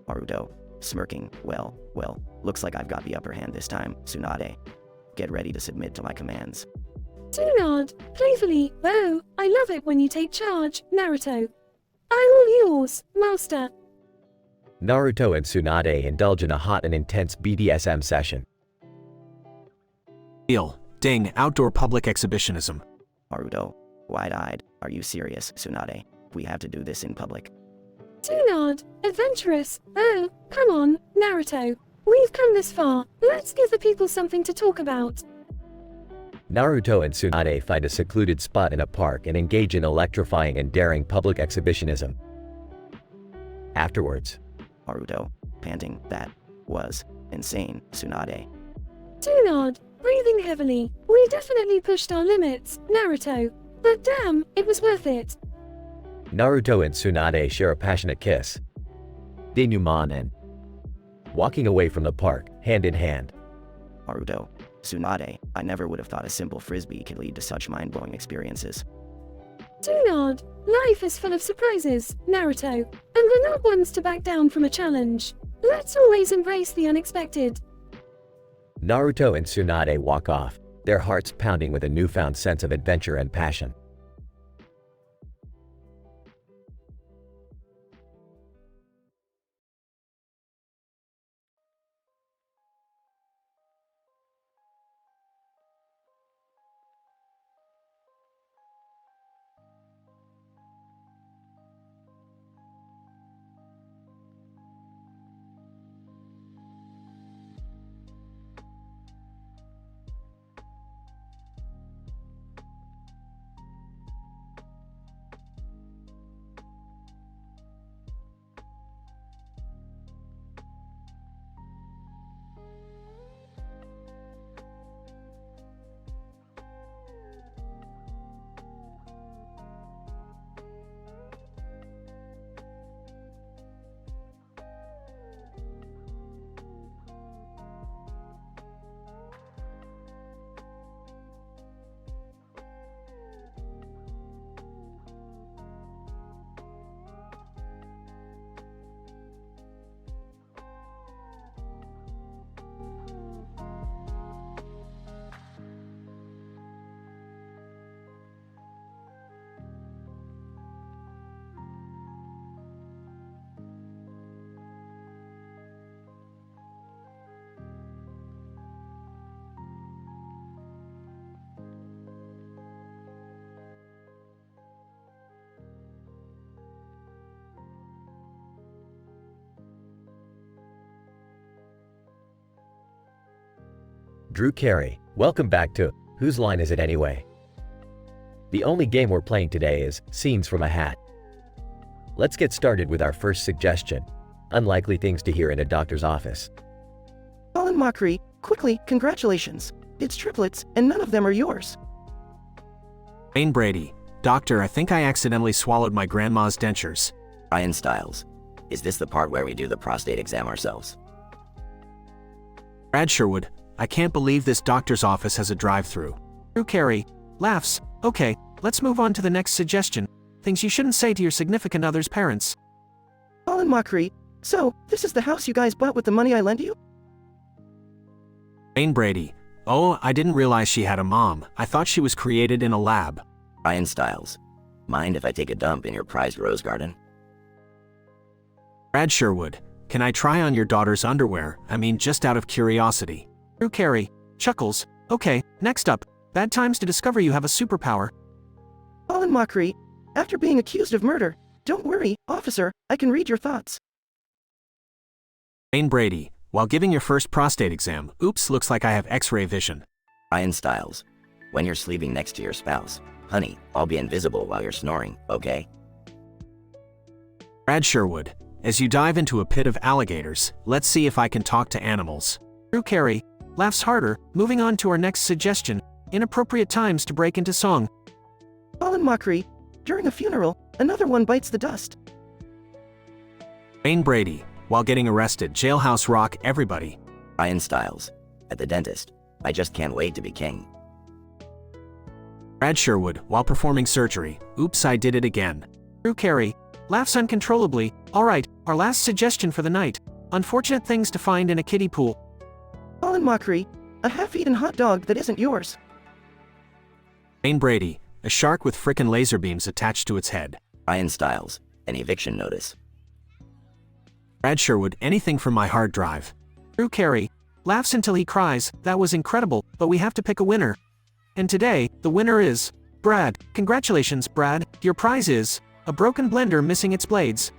Naruto, smirking, well, looks like I've got the upper hand this time, Tsunade. Get ready to submit to my commands. Tsunade, playfully, oh, I love it when you take charge, Naruto. I'm all yours, master. Naruto and Tsunade indulge in a hot and intense BDSM session. Ding, outdoor public exhibitionism. Naruto, wide-eyed, are you serious, Tsunade? We have to do this in public. Tsunade, adventurous, oh, come on, Naruto. We've come this far, let's give the people something to talk about. Naruto and Tsunade find a secluded spot in a park and engage in electrifying and daring public exhibitionism. Afterwards, Naruto, panting, that was insane, Tsunade. Tsunade, breathing heavily, we definitely pushed our limits, Naruto. But damn, it was worth it. Naruto and Tsunade share a passionate kiss. Denouement and walking away from the park, hand in hand. Naruto, Tsunade, I never would have thought a simple frisbee could lead to such mind-blowing experiences. Do not. Life is full of surprises, Naruto, and we're not ones to back down from a challenge. Let's always embrace the unexpected. Naruto and Tsunade walk off, their hearts pounding with a newfound sense of adventure and passion. Drew Carey, welcome back to Whose Line Is It Anyway? The only game we're playing today is Scenes from a Hat. Let's get started with our first suggestion, unlikely things to hear in a doctor's office. Colin Mockery, quickly, congratulations. It's triplets, and none of them are yours. Wayne Brady, doctor, I think I accidentally swallowed my grandma's dentures. Ryan Stiles, is this the part where we do the prostate exam ourselves? Brad Sherwood, I can't believe this doctor's office has a drive-through. Drew Carey, laughs. Okay, let's move on to the next suggestion. Things you shouldn't say to your significant other's parents. Colin Mockery, so, this is the house you guys bought with the money I lent you? Wayne Brady, oh, I didn't realize she had a mom. I thought she was created in a lab. Ryan Stiles, mind if I take a dump in your prized rose garden? Brad Sherwood, can I try on your daughter's underwear? I mean, just out of curiosity. Drew Carey, chuckles. Okay, next up, bad times to discover you have a superpower. Colin Mockery, after being accused of murder, don't worry, officer, I can read your thoughts. Wayne Brady, while giving your first prostate exam, oops, looks like I have x-ray vision. Ryan Stiles, when you're sleeping next to your spouse, honey, I'll be invisible while you're snoring, okay? Brad Sherwood, as you dive into a pit of alligators, let's see if I can talk to animals. Drew Carey, laughs harder, moving on to our next suggestion, inappropriate times to break into song. Colin Mockery, during a funeral, another one bites the dust. Wayne Brady, while getting arrested, jailhouse rock everybody. Ryan Stiles, at the dentist, I just can't wait to be king. Brad Sherwood, while performing surgery, oops, I did it again. Drew Carey, laughs uncontrollably. Alright, our last suggestion for the night, unfortunate things to find in a kiddie pool. Colin Mockery, a half-eaten hot dog that isn't yours. Wayne Brady, a shark with frickin' laser beams attached to its head. Ryan Stiles, an eviction notice. Brad Sherwood, anything from my hard drive. Drew Carey, laughs until he cries, that was incredible, but we have to pick a winner. And today, the winner is Brad. Congratulations, Brad, your prize is a broken blender missing its blades.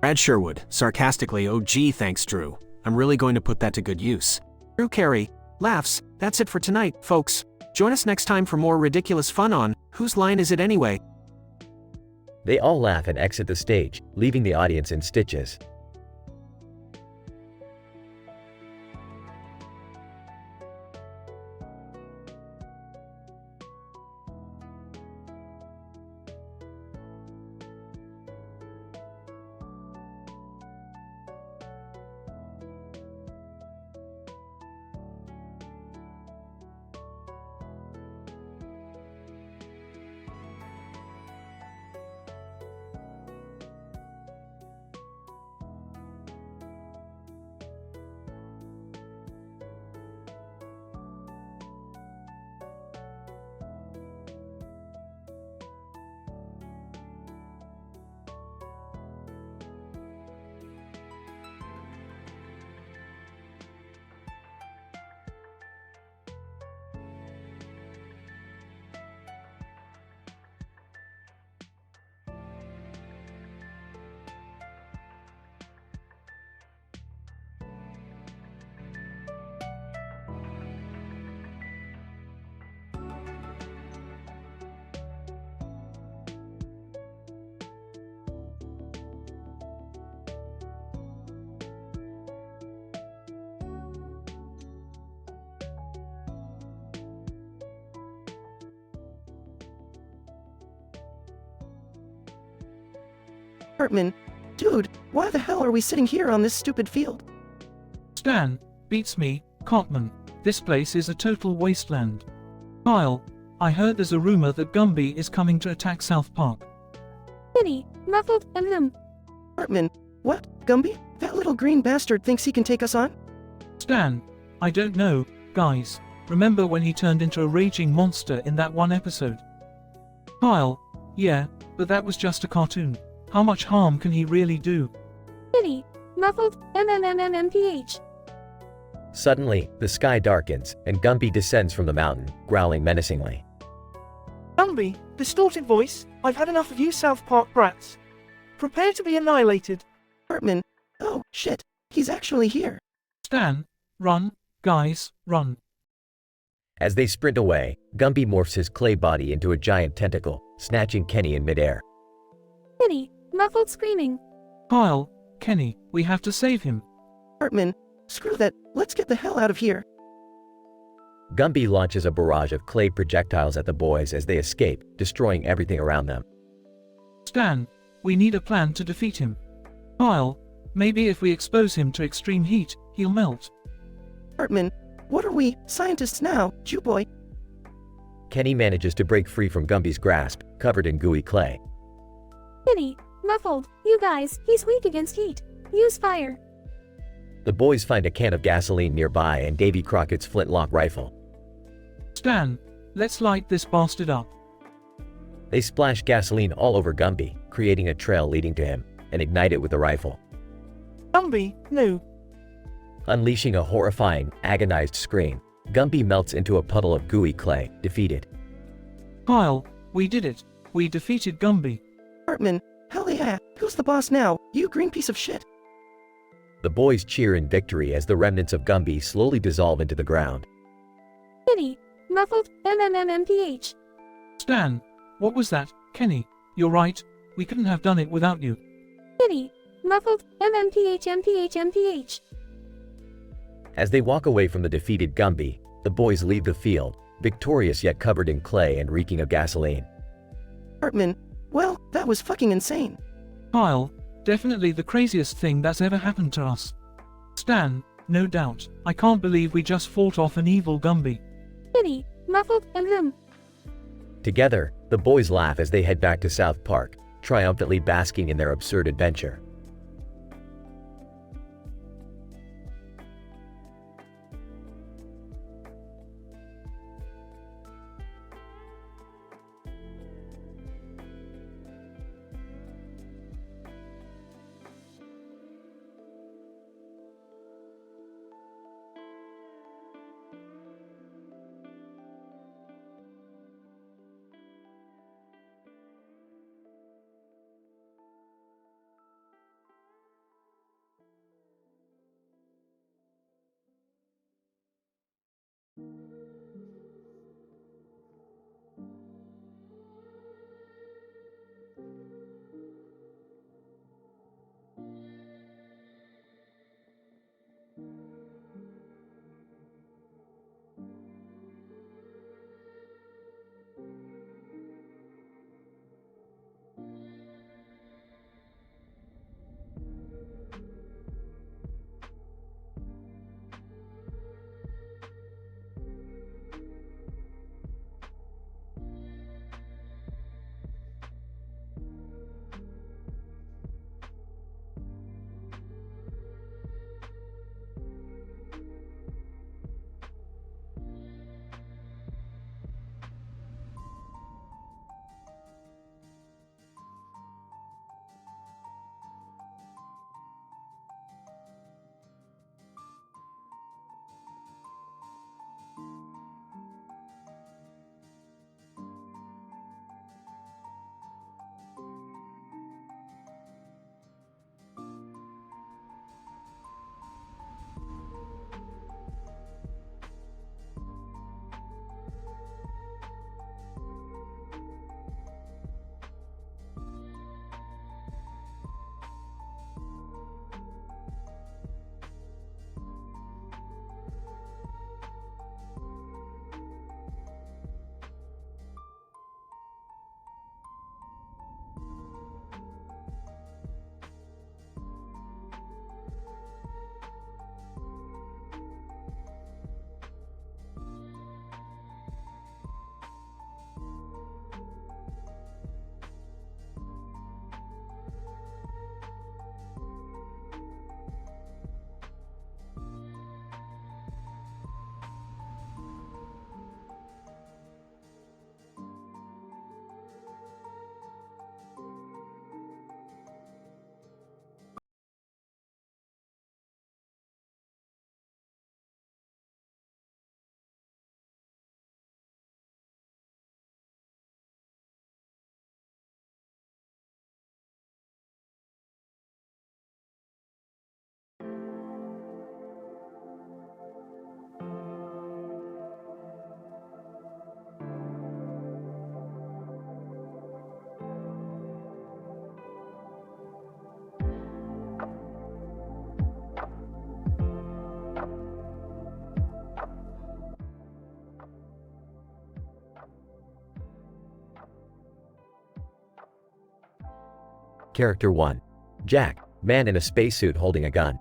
Brad Sherwood, sarcastically, oh gee, thanks Drew. I'm really going to put that to good use. Drew Carey, laughs, that's it for tonight, folks. Join us next time for more ridiculous fun on Whose Line Is It Anyway? They all laugh and exit the stage, leaving the audience in stitches. Hartman, dude, why the hell are we sitting here on this stupid field? Stan, beats me, Cartman. This place is a total wasteland. Kyle, I heard there's a rumor that Gumby is coming to attack South Park. Kenny, muffled, and Hartman, what, Gumby? That little green bastard thinks he can take us on? Stan, I don't know, guys. Remember when he turned into a raging monster in that one episode? Kyle, yeah, but that was just a cartoon. How much harm can he really do? Kenny, muffled, MMMMMPH. Suddenly, the sky darkens, and Gumby descends from the mountain, growling menacingly. Gumby, distorted voice, I've had enough of you South Park brats. Prepare to be annihilated. Hartman, oh, shit, he's actually here. Stan, run, guys, run. As they sprint away, Gumby morphs his clay body into a giant tentacle, snatching Kenny in midair. Kenny, muffled screaming. Kyle, Kenny, we have to save him. Hartman, screw that, let's get the hell out of here. Gumby launches a barrage of clay projectiles at the boys as they escape, destroying everything around them. Stan, we need a plan to defeat him. Kyle, maybe if we expose him to extreme heat, he'll melt. Hartman, what are we, scientists now, Jew boy? Kenny manages to break free from Gumby's grasp, covered in gooey clay. Kenny, muffled, you guys, he's weak against heat. Use fire. The boys find a can of gasoline nearby and Davy Crockett's flintlock rifle. Stan, let's light this bastard up. They splash gasoline all over Gumby, creating a trail leading to him, and ignite it with the rifle. Gumby, no. Unleashing a horrifying, agonized scream, Gumby melts into a puddle of gooey clay, defeated. Kyle, we did it. We defeated Gumby. Hartman, hell yeah, who's the boss now, you green piece of shit? The boys cheer in victory as the remnants of Gumby slowly dissolve into the ground. Kenny, muffled, MMMMPH. Stan, what was that? Kenny, you're right. We couldn't have done it without you. Kenny, muffled, MMPH. As they walk away from the defeated Gumby, the boys leave the field, victorious yet covered in clay and reeking of gasoline. Hartman, well, that was fucking insane. Kyle, definitely the craziest thing that's ever happened to us. Stan, no doubt. I can't believe we just fought off an evil Gumby. Kenny, muffled, and Together, the boys laugh as they head back to South Park, triumphantly basking in their absurd adventure. Character 1. Jack, man in a spacesuit holding a gun.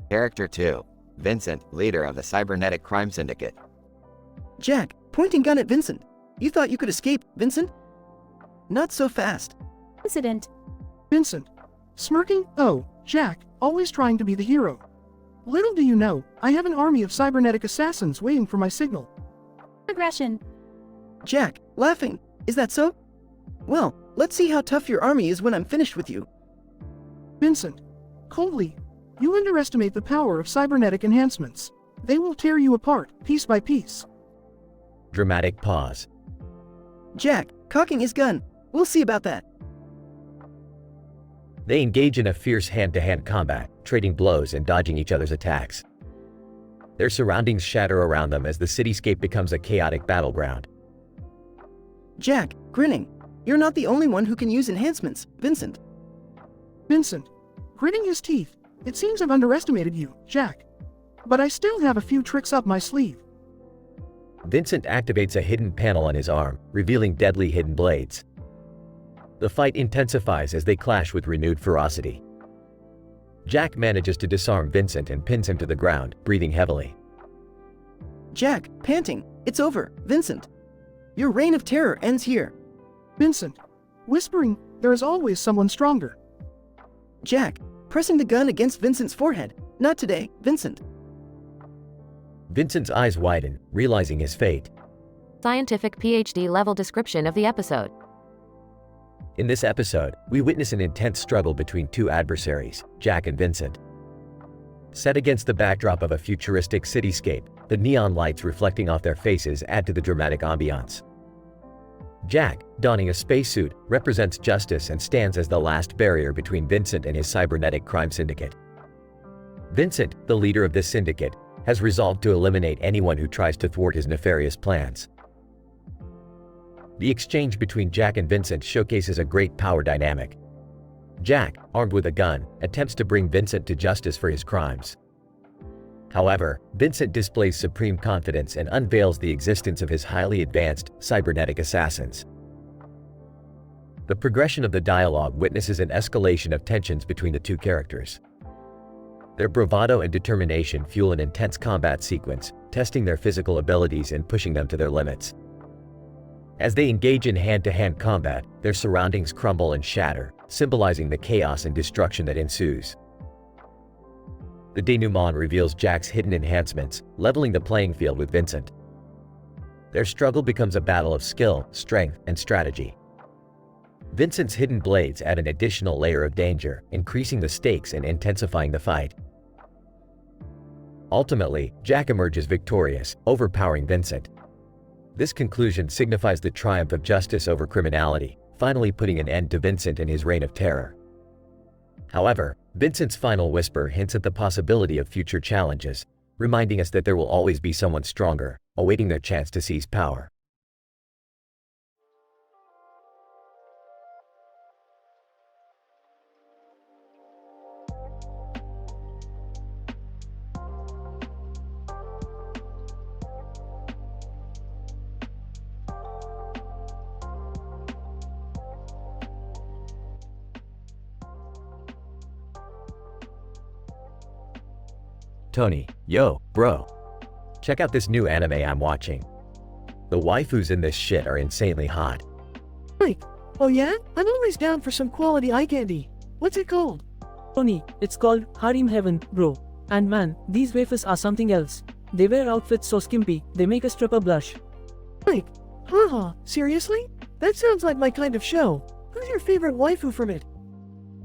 Character 2. Vincent, leader of the cybernetic crime syndicate. Jack, pointing gun at Vincent. You thought you could escape, Vincent? Not so fast. Incident. Vincent. Smirking? Oh, Jack, always trying to be the hero. Little do you know, I have an army of cybernetic assassins waiting for my signal. Aggression. Jack, laughing. Is that so? Well, let's see how tough your army is when I'm finished with you. Vincent. Coldly. You underestimate the power of cybernetic enhancements. They will tear you apart, piece by piece. Dramatic pause. Jack, cocking his gun. We'll see about that. They engage in a fierce hand-to-hand combat, trading blows and dodging each other's attacks. Their surroundings shatter around them as the cityscape becomes a chaotic battleground. Jack, grinning. You're not the only one who can use enhancements, Vincent. Vincent. Gritting his teeth. It seems I've underestimated you, Jack. But I still have a few tricks up my sleeve. Vincent activates a hidden panel on his arm, revealing deadly hidden blades. The fight intensifies as they clash with renewed ferocity. Jack manages to disarm Vincent and pins him to the ground, breathing heavily. Jack, panting. It's over, Vincent. Your reign of terror ends here. Vincent. Whispering, there is always someone stronger. Jack, pressing the gun against Vincent's forehead. Not today, Vincent. Vincent's eyes widen, realizing his fate. Scientific PhD level description of the episode. In this episode, we witness an intense struggle between two adversaries, Jack and Vincent. Set against the backdrop of a futuristic cityscape, the neon lights reflecting off their faces add to the dramatic ambiance. Jack, donning a spacesuit, represents justice and stands as the last barrier between Vincent and his cybernetic crime syndicate. Vincent, the leader of this syndicate, has resolved to eliminate anyone who tries to thwart his nefarious plans. The exchange between Jack and Vincent showcases a great power dynamic. Jack, armed with a gun, attempts to bring Vincent to justice for his crimes. However, Vincent displays supreme confidence and unveils the existence of his highly advanced, cybernetic assassins. The progression of the dialogue witnesses an escalation of tensions between the two characters. Their bravado and determination fuel an intense combat sequence, testing their physical abilities and pushing them to their limits. As they engage in hand-to-hand combat, their surroundings crumble and shatter, symbolizing the chaos and destruction that ensues. The denouement reveals Jack's hidden enhancements, leveling the playing field with Vincent. Their struggle becomes a battle of skill, strength, and strategy. Vincent's hidden blades add an additional layer of danger, increasing the stakes and intensifying the fight. Ultimately, Jack emerges victorious, overpowering Vincent. This conclusion signifies the triumph of justice over criminality, finally putting an end to Vincent and his reign of terror. However, Vincent's final whisper hints at the possibility of future challenges, reminding us that there will always be someone stronger, awaiting their chance to seize power. Tony, yo, bro. Check out this new anime I'm watching. The waifus in this shit are insanely hot. Wait, oh yeah? I'm always down for some quality eye candy. What's it called? Tony, it's called Harem Heaven, bro. And man, these waifus are something else. They wear outfits so skimpy, they make a stripper blush. Like, haha, seriously? That sounds like my kind of show. Who's your favorite waifu from it?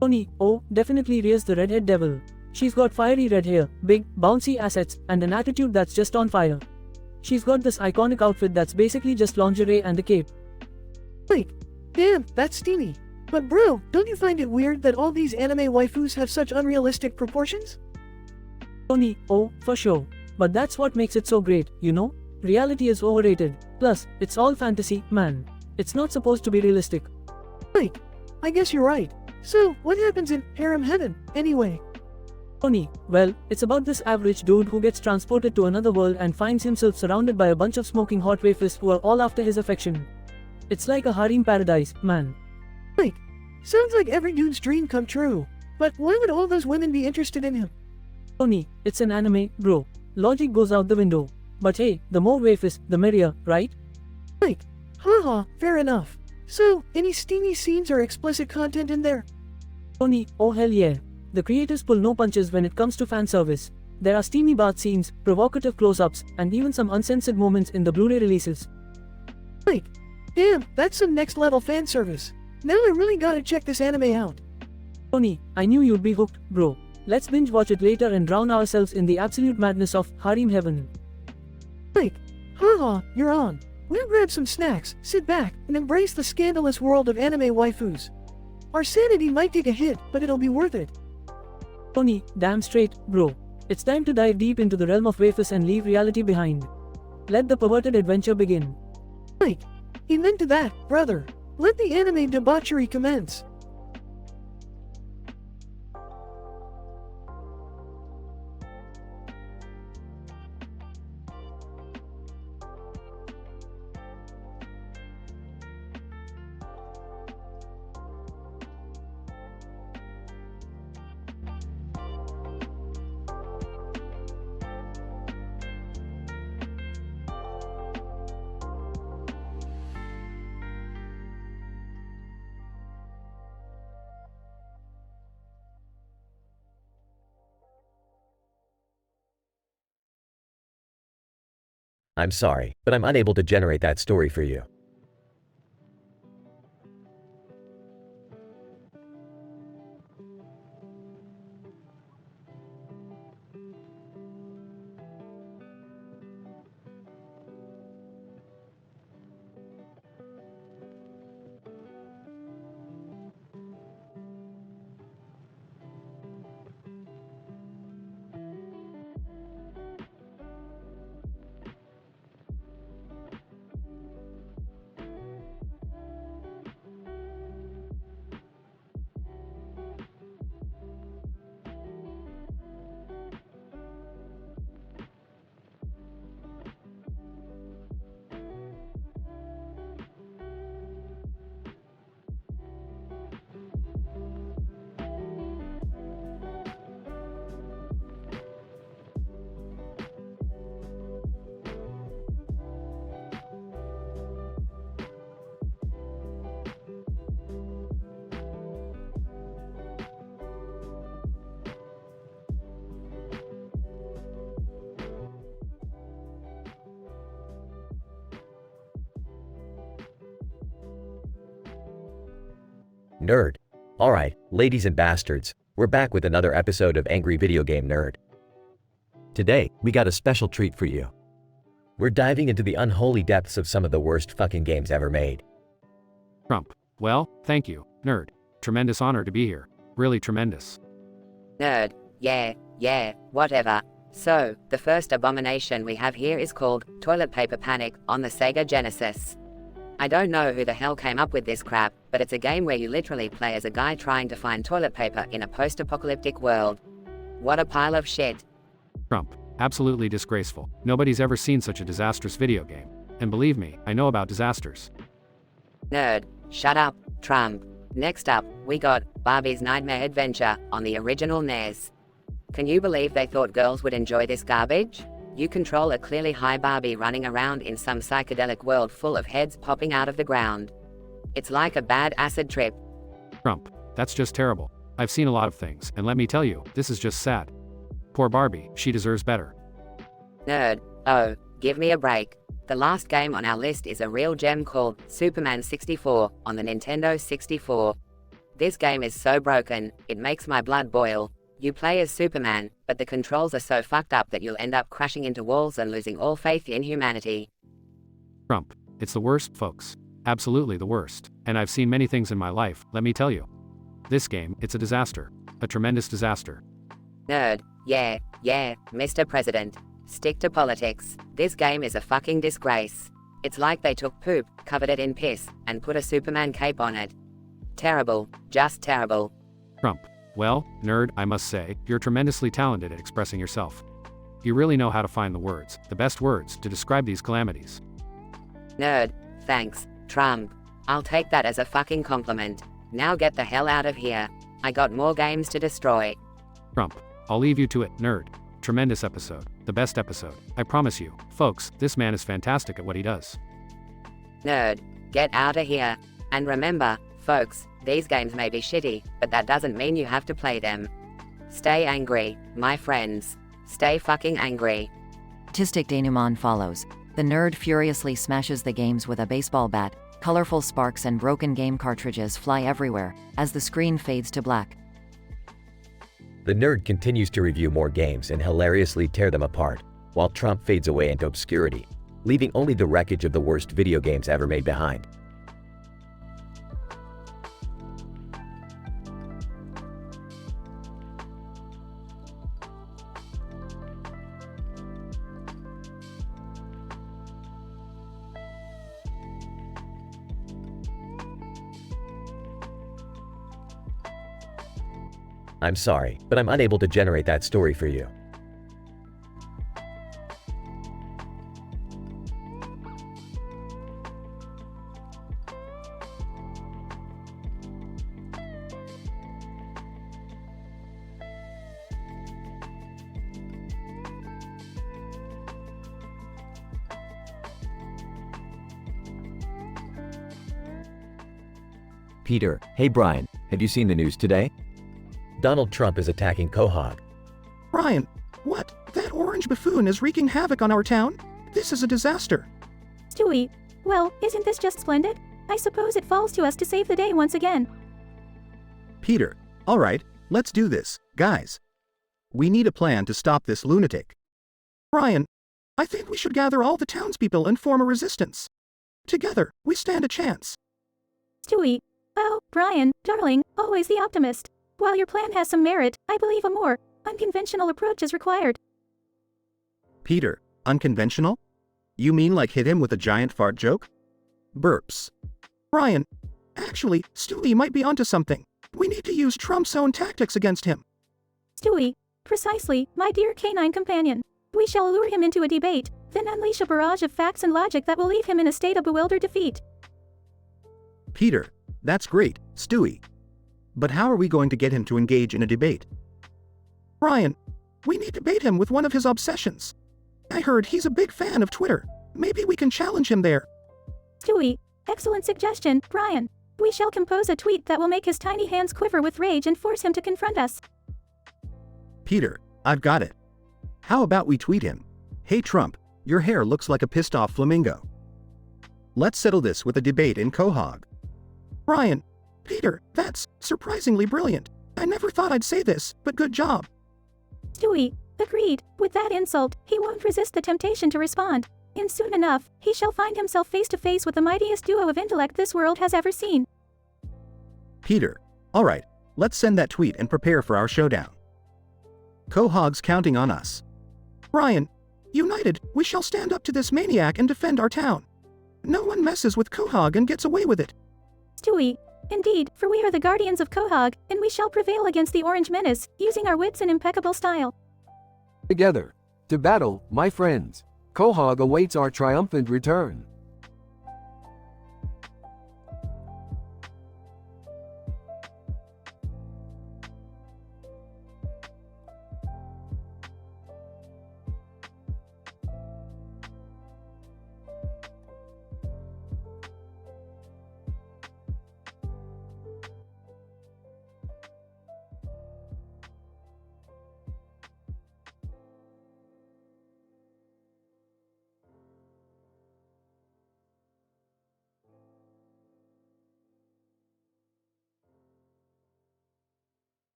Tony, oh, definitely Ria's the redhead devil. She's got fiery red hair, big, bouncy assets, and an attitude that's just on fire. She's got this iconic outfit that's basically just lingerie and a cape. Like, damn, that's steamy. But bro, don't you find it weird that all these anime waifus have such unrealistic proportions? Tony, oh, for sure. But that's what makes it so great, you know? Reality is overrated. Plus, it's all fantasy, man. It's not supposed to be realistic. Like, I guess you're right. So, what happens in Harem Heaven, anyway? Tony, well, it's about this average dude who gets transported to another world and finds himself surrounded by a bunch of smoking hot waifus who are all after his affection. It's like a harem paradise, man. Like, Sounds like every dude's dream come true. But why would all those women be interested in him? Tony, it's an anime, bro. Logic goes out the window. But hey, the more wafers, the merrier, right? Like, haha, fair enough. So, any steamy scenes or explicit content in there? Tony, oh hell yeah. The creators pull no punches when it comes to fan service. There are steamy bath scenes, provocative close-ups, and even some uncensored moments in the Blu-ray releases. Like, damn, that's some next-level fan service. Now I really gotta check this anime out. Tony, I knew you'd be hooked, bro. Let's binge watch it later and drown ourselves in the absolute madness of harem heaven. Like, haha, you're on. We'll grab some snacks, sit back, and embrace the scandalous world of anime waifus. Our sanity might take a hit, but it'll be worth it. Tony, damn straight, bro. It's time to dive deep into the realm of wafers and leave reality behind. Let the perverted adventure begin. Like, amen to that, brother. Let the anime debauchery commence. I'm sorry, but I'm unable to generate that story for you. Nerd. Alright, ladies and bastards, we're back with another episode of Angry Video Game Nerd. Today, we got a special treat for you. We're diving into the unholy depths of some of the worst fucking games ever made. Trump. Well, thank you, nerd. Tremendous honor to be here. Really tremendous. Nerd. Yeah, whatever. So, the first abomination we have here is called Toilet Paper Panic on the Sega Genesis. I don't know who the hell came up with this crap, but it's a game where you literally play as a guy trying to find toilet paper in a post-apocalyptic world. What a pile of shit. Trump. Absolutely disgraceful. Nobody's ever seen such a disastrous video game. And believe me, I know about disasters. Nerd. Shut up, Trump. Next up, we got Barbie's Nightmare Adventure on the original NES. Can you believe they thought girls would enjoy this garbage? You control a clearly high Barbie running around in some psychedelic world full of heads popping out of the ground. It's like a bad acid trip. Trump. That's just terrible. I've seen a lot of things, and let me tell you, this is just sad. Poor Barbie, she deserves better. Nerd. Oh, give me a break. The last game on our list is a real gem called Superman 64 on the Nintendo 64. This game is so broken, it makes my blood boil. You play as Superman, but the controls are so fucked up that you'll end up crashing into walls and losing all faith in humanity. Trump. It's the worst, folks. Absolutely the worst. And I've seen many things in my life, let me tell you. This game, it's a disaster. A tremendous disaster. Nerd. Yeah, Mr. President. Stick to politics. This game is a fucking disgrace. It's like they took poop, covered it in piss, and put a Superman cape on it. Terrible. Just terrible. Trump. Well, nerd, I must say, you're tremendously talented at expressing yourself. You really know how to find the words, the best words, to describe these calamities. Nerd. Thanks, Trump. I'll take that as a fucking compliment. Now get the hell out of here. I got more games to destroy. Trump. I'll leave you to it, nerd. Tremendous episode. The best episode. I promise you. Folks, this man is fantastic at what he does. Nerd, get out of here. And remember, folks, these games may be shitty, but that doesn't mean you have to play them. Stay angry, my friends. Stay fucking angry. Artistic denouement follows. The nerd furiously smashes the games with a baseball bat. Colorful sparks and broken game cartridges fly everywhere as the screen fades to black. The nerd continues to review more games and hilariously tear them apart, while Trump fades away into obscurity, leaving only the wreckage of the worst video games ever made behind. I'm sorry, but I'm unable to generate that story for you. Peter, hey Brian, have you seen the news today? Donald Trump is attacking Quahog. Brian, what? That orange buffoon is wreaking havoc on our town? This is a disaster. Stewie, well, isn't this just splendid? I suppose it falls to us to save the day once again. Peter, all right, let's do this, guys. We need a plan to stop this lunatic. Brian, I think we should gather all the townspeople and form a resistance. Together, we stand a chance. Stewie, oh, Brian, darling, always the optimist. While your plan has some merit, I believe a more unconventional approach is required. Peter, unconventional? You mean like hit him with a giant fart joke? Burps. Brian, actually, Stewie might be onto something. We need to use Trump's own tactics against him. Stewie, precisely, my dear canine companion. We shall lure him into a debate, then unleash a barrage of facts and logic that will leave him in a state of bewildered defeat. Peter, that's great, Stewie. But how are we going to get him to engage in a debate? Brian, we need to bait him with one of his obsessions. I heard he's a big fan of Twitter. Maybe we can challenge him there. Stewie, excellent suggestion, Brian. We shall compose a tweet that will make his tiny hands quiver with rage and force him to confront us. Peter, I've got it. How about we tweet him? Hey Trump, your hair looks like a pissed off flamingo. Let's settle this with a debate in Quahog. Brian, Peter, that's surprisingly brilliant. I never thought I'd say this, but good job. Stewie, agreed. With that insult, he won't resist the temptation to respond. And soon enough, he shall find himself face to face with the mightiest duo of intellect this world has ever seen. Peter, all right, let's send that tweet and prepare for our showdown. Quahog's counting on us. Brian, united, we shall stand up to this maniac and defend our town. No one messes with Quahog and gets away with it. Stewie, indeed, for we are the guardians of Quahog, and we shall prevail against the Orange Menace, using our wits and impeccable style. Together, to battle, my friends. Quahog awaits our triumphant return.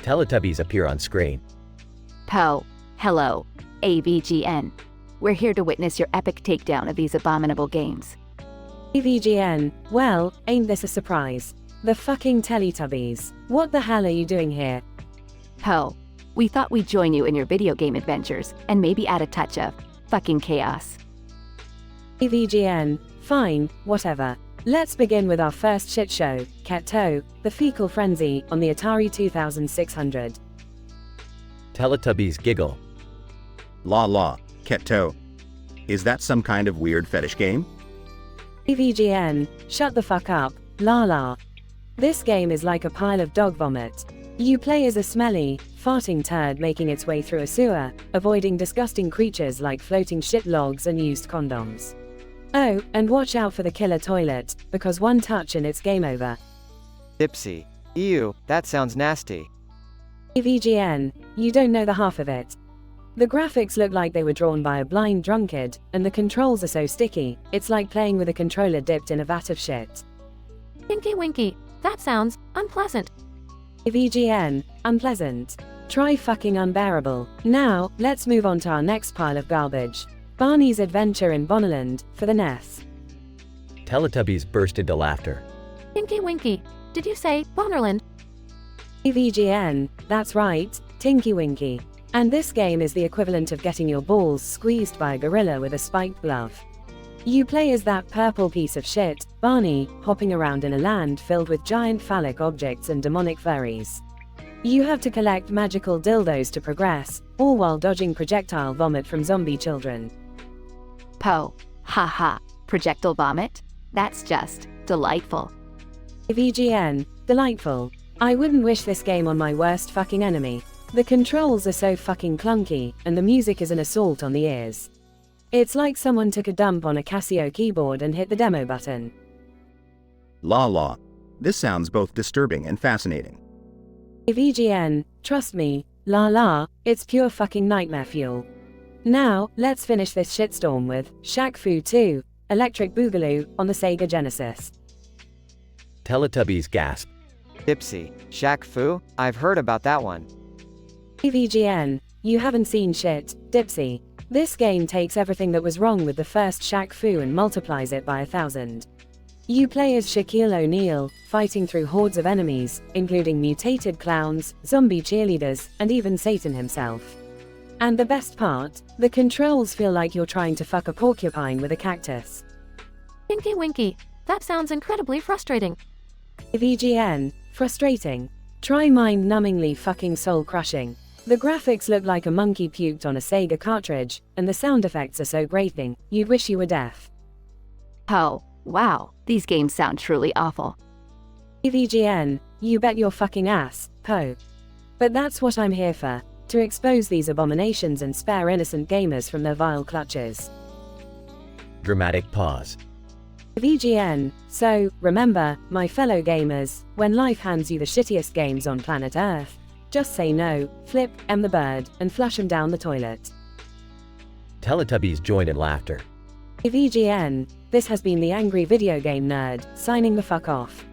Teletubbies appear on screen. Poe, hello, AVGN. We're here to witness your epic takedown of these abominable games. AVGN, well, ain't this a surprise? The fucking Teletubbies. What the hell are you doing here? Poe, we thought we'd join you in your video game adventures and maybe add a touch of fucking chaos. AVGN, Fine, whatever. Let's begin with our first shit show, Ket-To, The Fecal Frenzy, on the Atari 2600. Teletubbies giggle. La, Ket-To. Is that some kind of weird fetish game? AVGN, shut the fuck up, la. This game is like a pile of dog vomit. You play as a smelly, farting turd making its way through a sewer, avoiding disgusting creatures like floating shit logs and used condoms. Oh, and watch out for the killer toilet, because one touch and it's game over. Dipsy. Ew, that sounds nasty. AVGN, you don't know the half of it. The graphics look like they were drawn by a blind drunkard, and the controls are so sticky, it's like playing with a controller dipped in a vat of shit. Tinky Winky, that sounds unpleasant. AVGN, unpleasant. Try fucking unbearable. Now, let's move on to our next pile of garbage. Barney's Adventure in Bonnerland, for the NES. Teletubbies burst into laughter. Tinky Winky, did you say Bonnerland? AVGN, that's right, Tinky Winky. And this game is the equivalent of getting your balls squeezed by a gorilla with a spiked glove. You play as that purple piece of shit, Barney, hopping around in a land filled with giant phallic objects and demonic furries. You have to collect magical dildos to progress, all while dodging projectile vomit from zombie children. Po. Haha. Projectile vomit? That's just delightful. AVGN, delightful. I wouldn't wish this game on my worst fucking enemy. The controls are so fucking clunky, and the music is an assault on the ears. It's like someone took a dump on a Casio keyboard and hit the demo button. La. This sounds both disturbing and fascinating. AVGN, trust me, la, it's pure fucking nightmare fuel. Now, let's finish this shitstorm with Shaq Fu 2, Electric Boogaloo, on the Sega Genesis. Teletubbies gasp. Dipsy. Shaq Fu? I've heard about that one. AVGN, you haven't seen shit, Dipsy. This game takes everything that was wrong with the first Shaq Fu and multiplies it by 1,000. You play as Shaquille O'Neal, fighting through hordes of enemies, including mutated clowns, zombie cheerleaders, and even Satan himself. And the best part, the controls feel like you're trying to fuck a porcupine with a cactus. Tinky Winky, that sounds incredibly frustrating. AVGN, frustrating. Try mind-numbingly fucking soul-crushing. The graphics look like a monkey puked on a Sega cartridge, and the sound effects are so grating, you'd wish you were deaf. Oh, wow, these games sound truly awful. AVGN, you bet your fucking ass, Po. But that's what I'm here for, to expose these abominations and spare innocent gamers from their vile clutches. Dramatic pause. AVGN, so, remember, my fellow gamers, when life hands you the shittiest games on planet Earth, just say no, flip, the bird, and flush him down the toilet. Teletubbies join in laughter. AVGN, this has been the Angry Video Game Nerd, signing the fuck off.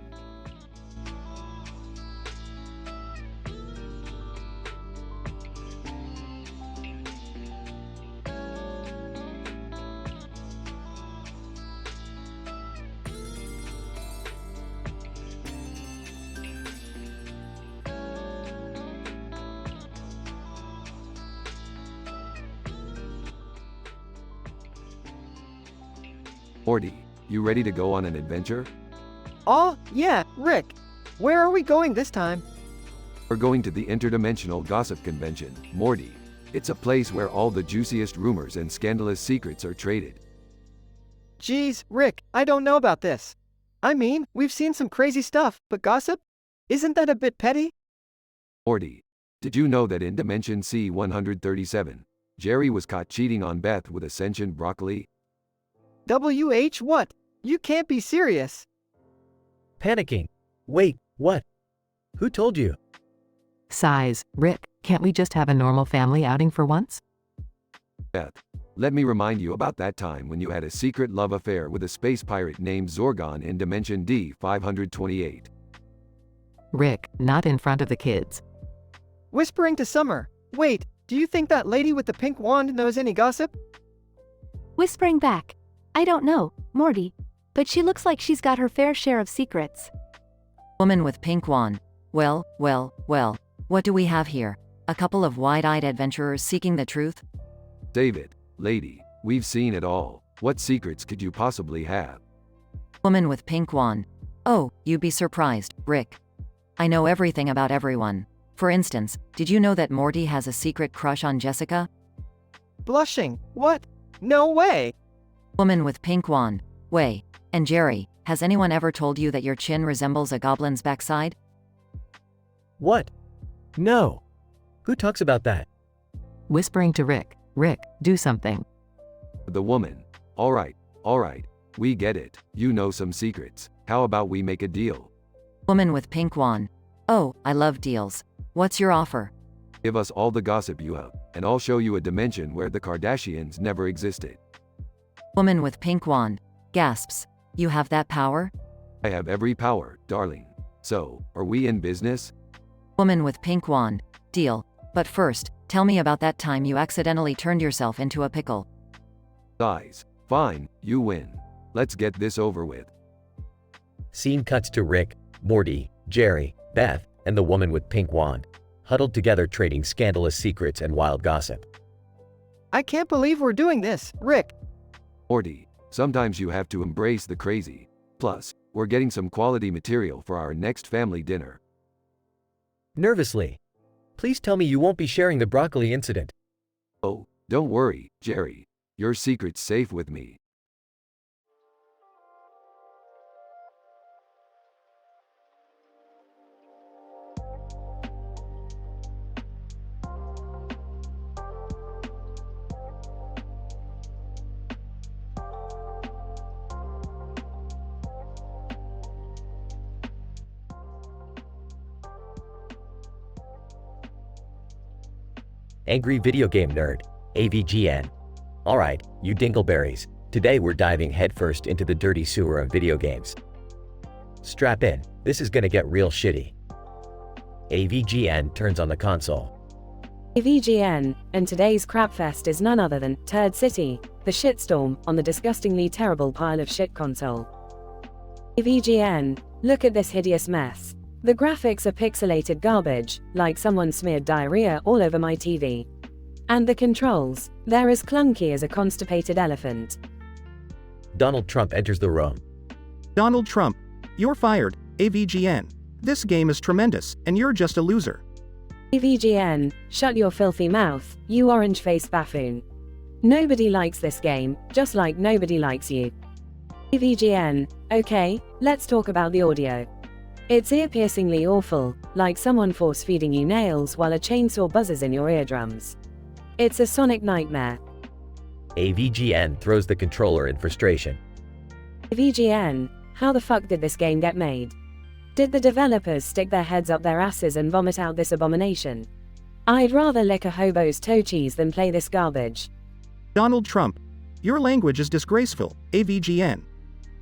Morty, you ready to go on an adventure? Oh, yeah, Rick. Where are we going this time? We're going to the Interdimensional Gossip Convention, Morty. It's a place where all the juiciest rumors and scandalous secrets are traded. Geez, Rick, I don't know about this. I mean, we've seen some crazy stuff, but gossip? Isn't that a bit petty? Morty, did you know that in Dimension C-137, Jerry was caught cheating on Beth with a sentient broccoli? WH what? You can't be serious. Panicking. Wait, what? Who told you? Sighs. Rick, can't we just have a normal family outing for once? Beth, let me remind you about that time when you had a secret love affair with a space pirate named Zorgon in Dimension D-528. Rick, not in front of the kids. Whispering to Summer. Wait, do you think that lady with the pink wand knows any gossip? Whispering back. I don't know, Morty. But she looks like she's got her fair share of secrets. Woman with pink wand. Well, what do we have here? A couple of wide-eyed adventurers seeking the truth? David, lady, we've seen it all. What secrets could you possibly have? Woman with pink wand. Oh, you'd be surprised, Rick. I know everything about everyone. For instance, did you know that Morty has a secret crush on Jessica? Blushing. What? No way! Woman with pink wand. Way. And Jerry, has anyone ever told you that your chin resembles a goblin's backside? What? No. Who talks about that? Whispering to Rick. Rick, do something. The woman. All right, we get it. You know some secrets. How about we make a deal? Woman with pink wand. Oh, I love deals. What's your offer? Give us all the gossip you have, and I'll show you a dimension where the Kardashians never existed. Woman with pink wand. Gasps. You have that power? I have every power, darling. So, are we in business? Woman with pink wand. Deal. But first, tell me about that time you accidentally turned yourself into a pickle. Guys, fine, you win. Let's get this over with. Scene cuts to Rick, Morty, Jerry, Beth, and the woman with pink wand, huddled together trading scandalous secrets and wild gossip. I can't believe we're doing this, Rick. Morty, sometimes you have to embrace the crazy. Plus, we're getting some quality material for our next family dinner. Nervously. Please tell me you won't be sharing the broccoli incident. Oh, don't worry, Jerry. Your secret's safe with me. Angry video game nerd, AVGN. Alright, you dingleberries. Today we're diving headfirst into the dirty sewer of video games. Strap in, this is gonna get real shitty. AVGN turns on the console. AVGN, and today's crapfest is none other than Turd City, the shitstorm on the disgustingly terrible pile of shit console. AVGN, look at this hideous mess. The graphics are pixelated garbage, like someone smeared diarrhea all over my TV. And the controls, they're as clunky as a constipated elephant. Donald Trump enters the room. Donald Trump, you're fired, AVGN. This game is tremendous, and you're just a loser. AVGN, shut your filthy mouth, you orange-faced buffoon. Nobody likes this game, just like nobody likes you. AVGN, okay, let's talk about the audio. It's ear-piercingly awful, like someone force-feeding you nails while a chainsaw buzzes in your eardrums. It's a sonic nightmare. AVGN throws the controller in frustration. AVGN, how the fuck did this game get made? Did the developers stick their heads up their asses and vomit out this abomination? I'd rather lick a hobo's toe cheese than play this garbage. Donald Trump, your language is disgraceful, AVGN.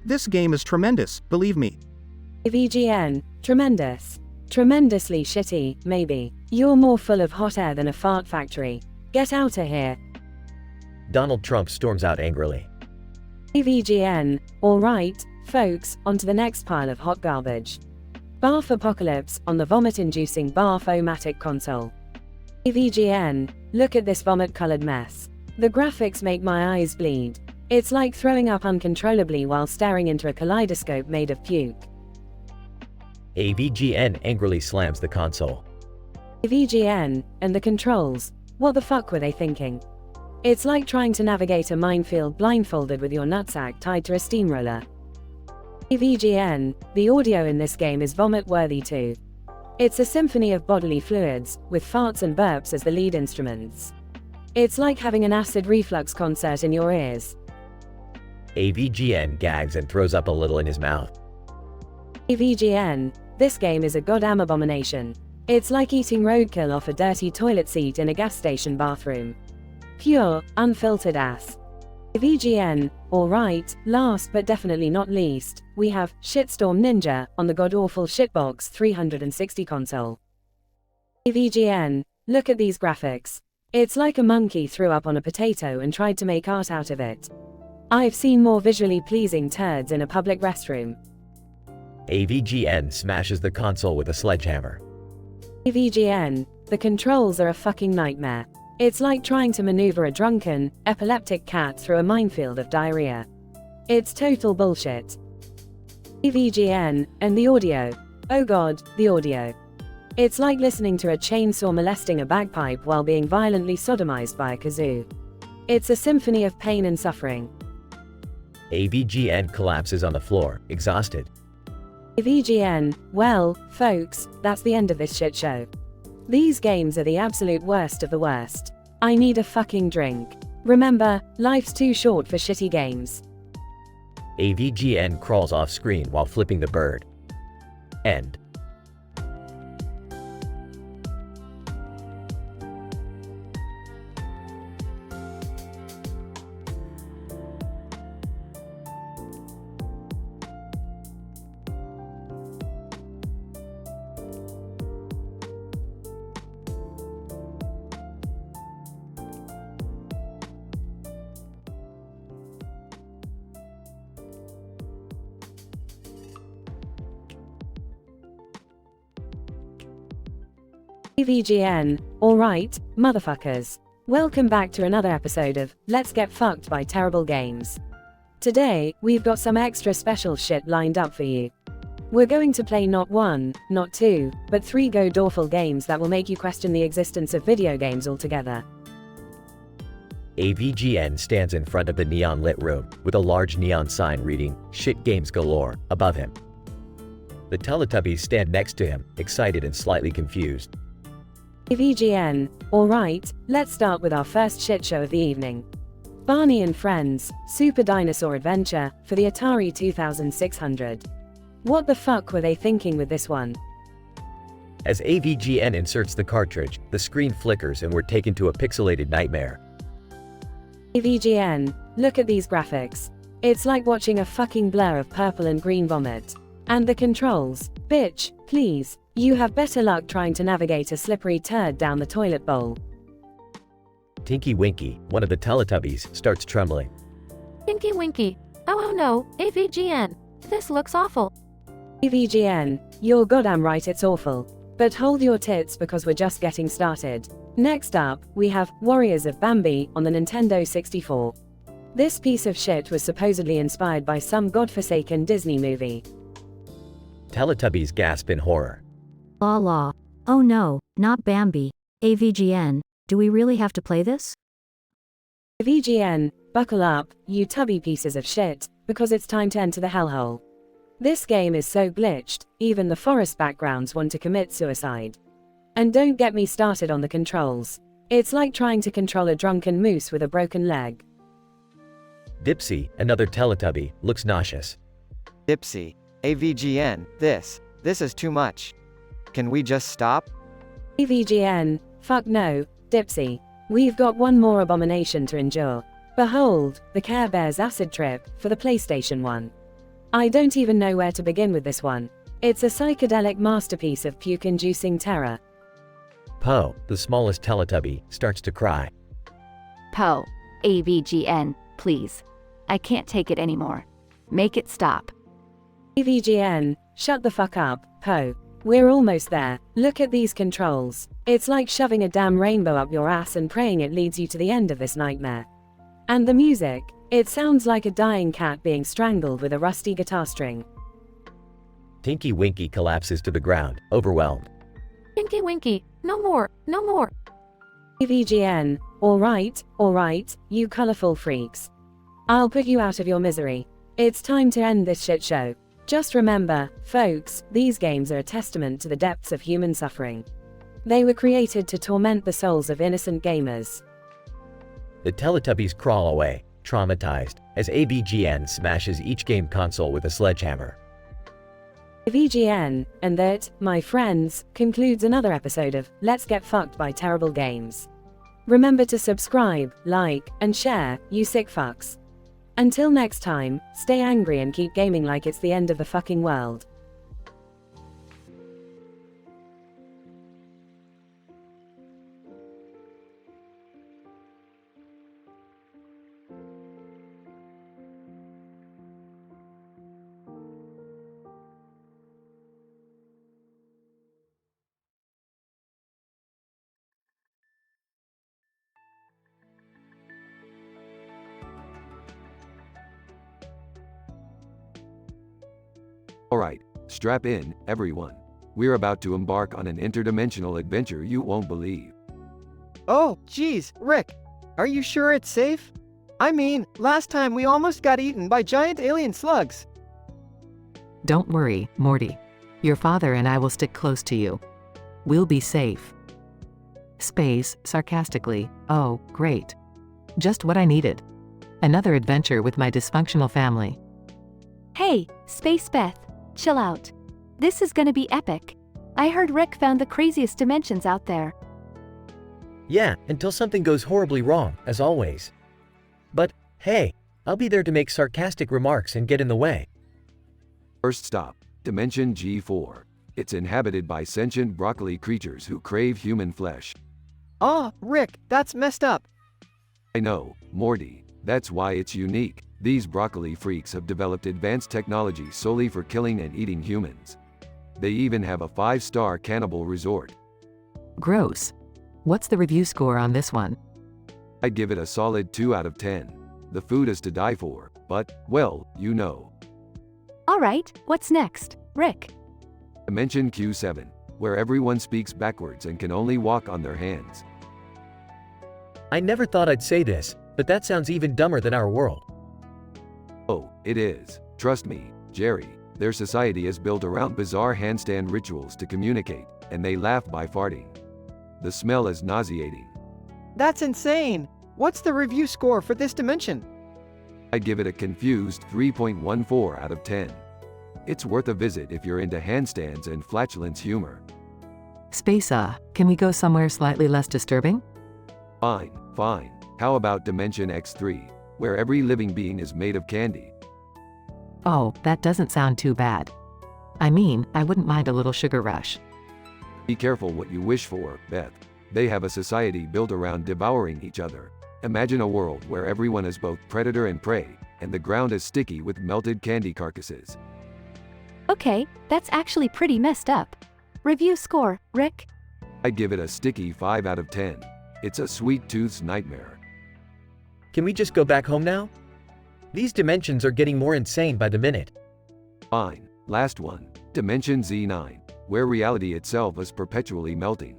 This game is tremendous, believe me. AVGN, tremendous. Tremendously shitty, maybe. You're more full of hot air than a fart factory. Get out of here. Donald Trump storms out angrily. AVGN, alright, folks, onto the next pile of hot garbage. Barf apocalypse on the vomit-inducing barf-o-matic console. AVGN, look at this vomit-colored mess. The graphics make my eyes bleed. It's like throwing up uncontrollably while staring into a kaleidoscope made of puke. AVGN angrily slams the console. AVGN, and the controls, what the fuck were they thinking? It's like trying to navigate a minefield blindfolded with your nutsack tied to a steamroller. AVGN, the audio in this game is vomit-worthy too. It's a symphony of bodily fluids, with farts and burps as the lead instruments. It's like having an acid reflux concert in your ears. AVGN gags and throws up a little in his mouth. AVGN, this game is a goddamn abomination. It's like eating roadkill off a dirty toilet seat in a gas station bathroom. Pure, unfiltered ass. AVGN, alright, last but definitely not least, we have Shitstorm Ninja on the god-awful Shitbox 360 console. AVGN, look at these graphics. It's like a monkey threw up on a potato and tried to make art out of it. I've seen more visually pleasing turds in a public restroom. AVGN smashes the console with a sledgehammer. AVGN, the controls are a fucking nightmare. It's like trying to maneuver a drunken, epileptic cat through a minefield of diarrhea. It's total bullshit. AVGN, and the audio. Oh god, the audio. It's like listening to a chainsaw molesting a bagpipe while being violently sodomized by a kazoo. It's a symphony of pain and suffering. AVGN collapses on the floor, exhausted. AVGN, well, folks, that's the end of this shit show. These games are the absolute worst of the worst. I need a fucking drink. Remember, life's too short for shitty games. AVGN crawls off screen while flipping the bird. End. AVGN, alright, motherfuckers. Welcome back to another episode of Let's Get Fucked by Terrible Games. Today, we've got some extra special shit lined up for you. We're going to play not one, not two, but three god-awful games that will make you question the existence of video games altogether. AVGN stands in front of the neon-lit room, with a large neon sign reading, "Shit Games Galore," above him. The Teletubbies stand next to him, excited and slightly confused. AVGN, alright, let's start with our first shit show of the evening. Barney and Friends, Super Dinosaur Adventure, for the Atari 2600. What the fuck were they thinking with this one? As AVGN inserts the cartridge, the screen flickers and we're taken to a pixelated nightmare. AVGN, look at these graphics. It's like watching a fucking blur of purple and green vomit. And the controls, bitch, please, you have better luck trying to navigate a slippery turd down the toilet bowl. Tinky Winky, one of the Teletubbies, starts trembling. Tinky Winky. Oh no, AVGN. This looks awful. AVGN, you're goddamn right it's awful. But hold your tits because we're just getting started. Next up, we have Warriors of Bambi on the Nintendo 64. This piece of shit was supposedly inspired by some godforsaken Disney movie. Teletubbies gasp in horror. La la. Oh no, not Bambi. AVGN, do we really have to play this? AVGN, buckle up, you tubby pieces of shit, because it's time to enter the hellhole. This game is so glitched, even the forest backgrounds want to commit suicide. And don't get me started on the controls. It's like trying to control a drunken moose with a broken leg. Dipsy, another Teletubby, looks nauseous. Dipsy. AVGN, this is too much. Can we just stop? AVGN, fuck no, Dipsy. We've got one more abomination to endure. Behold, the Care Bears Acid Trip, for the PlayStation 1. I don't even know where to begin with this one. It's a psychedelic masterpiece of puke-inducing terror. Poe, the smallest Teletubby, starts to cry. Poe, AVGN, please. I can't take it anymore. Make it stop. AVGN, shut the fuck up, Poe. We're almost there. Look at these controls. It's like shoving a damn rainbow up your ass and praying it leads you to the end of this nightmare. And the music, it sounds like a dying cat being strangled with a rusty guitar string. Tinky Winky collapses to the ground, overwhelmed. Tinky Winky. No more, no more. AVGN, alright, you colorful freaks. I'll put you out of your misery. It's time to end this shit show. Just remember, folks, these games are a testament to the depths of human suffering. They were created to torment the souls of innocent gamers. The Teletubbies crawl away, traumatized, as AVGN smashes each game console with a sledgehammer. AVGN, and that, my friends, concludes another episode of Let's Get Fucked by Terrible Games. Remember to subscribe, like, and share, you sick fucks. Until next time, stay angry and keep gaming like it's the end of the fucking world. Alright, strap in, everyone. We're about to embark on an interdimensional adventure you won't believe. Oh, geez, Rick. Are you sure it's safe? I mean, last time we almost got eaten by giant alien slugs. Don't worry, Morty. Your father and I will stick close to you. We'll be safe. Space, sarcastically, oh, great. Just what I needed. Another adventure with my dysfunctional family. Hey, Space Beth, chill out. This is gonna be epic. I heard Rick found the craziest dimensions out there. Yeah, until something goes horribly wrong, as always. But, hey, I'll be there to make sarcastic remarks and get in the way. First stop, Dimension G4. It's inhabited by sentient broccoli creatures who crave human flesh. Ah, Rick, that's messed up. I know, Morty. That's why it's unique. These broccoli freaks have developed advanced technology solely for killing and eating humans. They even have a 5-star cannibal resort. Gross. What's the review score on this one? I'd give it a solid 2 out of 10. The food is to die for, but, well, you know. Alright, what's next, Rick? Dimension Q7, where everyone speaks backwards and can only walk on their hands. I never thought I'd say this, but that sounds even dumber than our world. Oh, it is. Trust me, Jerry. Their society is built around bizarre handstand rituals to communicate, and they laugh by farting. The smell is nauseating. That's insane. What's the review score for this dimension? I'd give it a confused 3.14 out of 10. It's worth a visit if you're into handstands and flatulence humor. Space, can we go somewhere slightly less disturbing? Fine, fine. How about Dimension X3, where every living being is made of candy? Oh, that doesn't sound too bad. I mean, I wouldn't mind a little sugar rush. Be careful what you wish for, Beth. They have a society built around devouring each other. Imagine a world where everyone is both predator and prey, and the ground is sticky with melted candy carcasses. Okay, that's actually pretty messed up. Review score, Rick? I'd give it a sticky 5 out of 10. It's a sweet tooth's nightmare. Can we just go back home now? These dimensions are getting more insane by the minute. Fine. Last one. Dimension Z9, where reality itself is perpetually melting.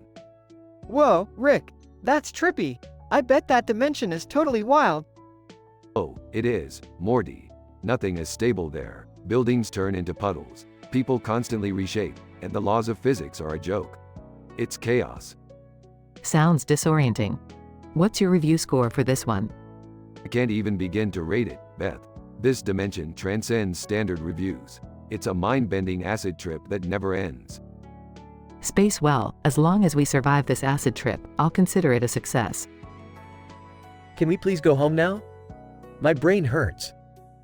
Whoa, Rick, that's trippy. I bet that dimension is totally wild. Oh, it is, Morty. Nothing is stable there. Buildings turn into puddles. People constantly reshape, and the laws of physics are a joke. It's chaos. Sounds disorienting. What's your review score for this one? I can't even begin to rate it, Beth. This dimension transcends standard reviews. It's a mind-bending acid trip that never ends. Space, well, as long as we survive this acid trip, I'll consider it a success. Can we please go home now? My brain hurts.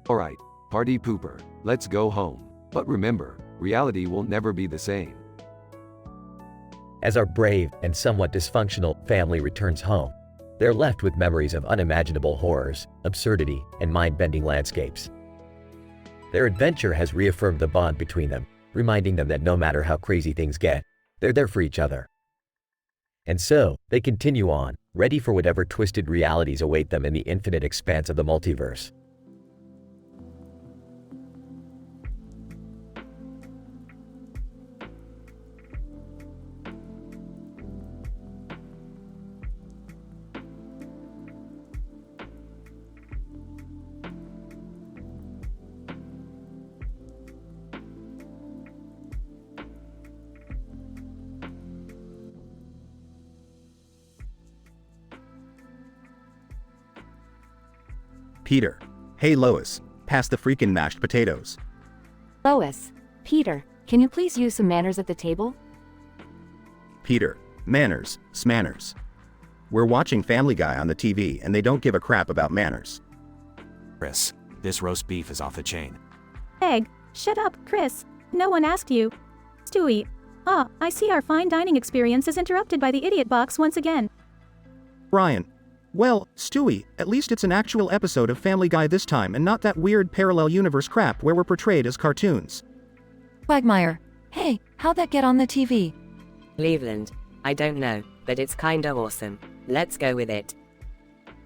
Alright, party pooper, let's go home. But remember, reality will never be the same. As our brave and somewhat dysfunctional family returns home, they're left with memories of unimaginable horrors, absurdity, and mind-bending landscapes. Their adventure has reaffirmed the bond between them, reminding them that no matter how crazy things get, they're there for each other. And so, they continue on, ready for whatever twisted realities await them in the infinite expanse of the multiverse. Peter. Hey Lois, pass the freaking mashed potatoes. Lois. Peter, can you please use some manners at the table? Peter. Manners, smanners. We're watching Family Guy on the TV and they don't give a crap about manners. Chris, this roast beef is off the chain. Egg, shut up, Chris. No one asked you. Stewie. I see our fine dining experience is interrupted by the idiot box once again. Brian. Well, Stewie, at least it's an actual episode of Family Guy this time and not that weird parallel universe crap where we're portrayed as cartoons. Quagmire. Hey, how'd that get on the TV? Cleveland. I don't know, but it's kinda awesome. Let's go with it.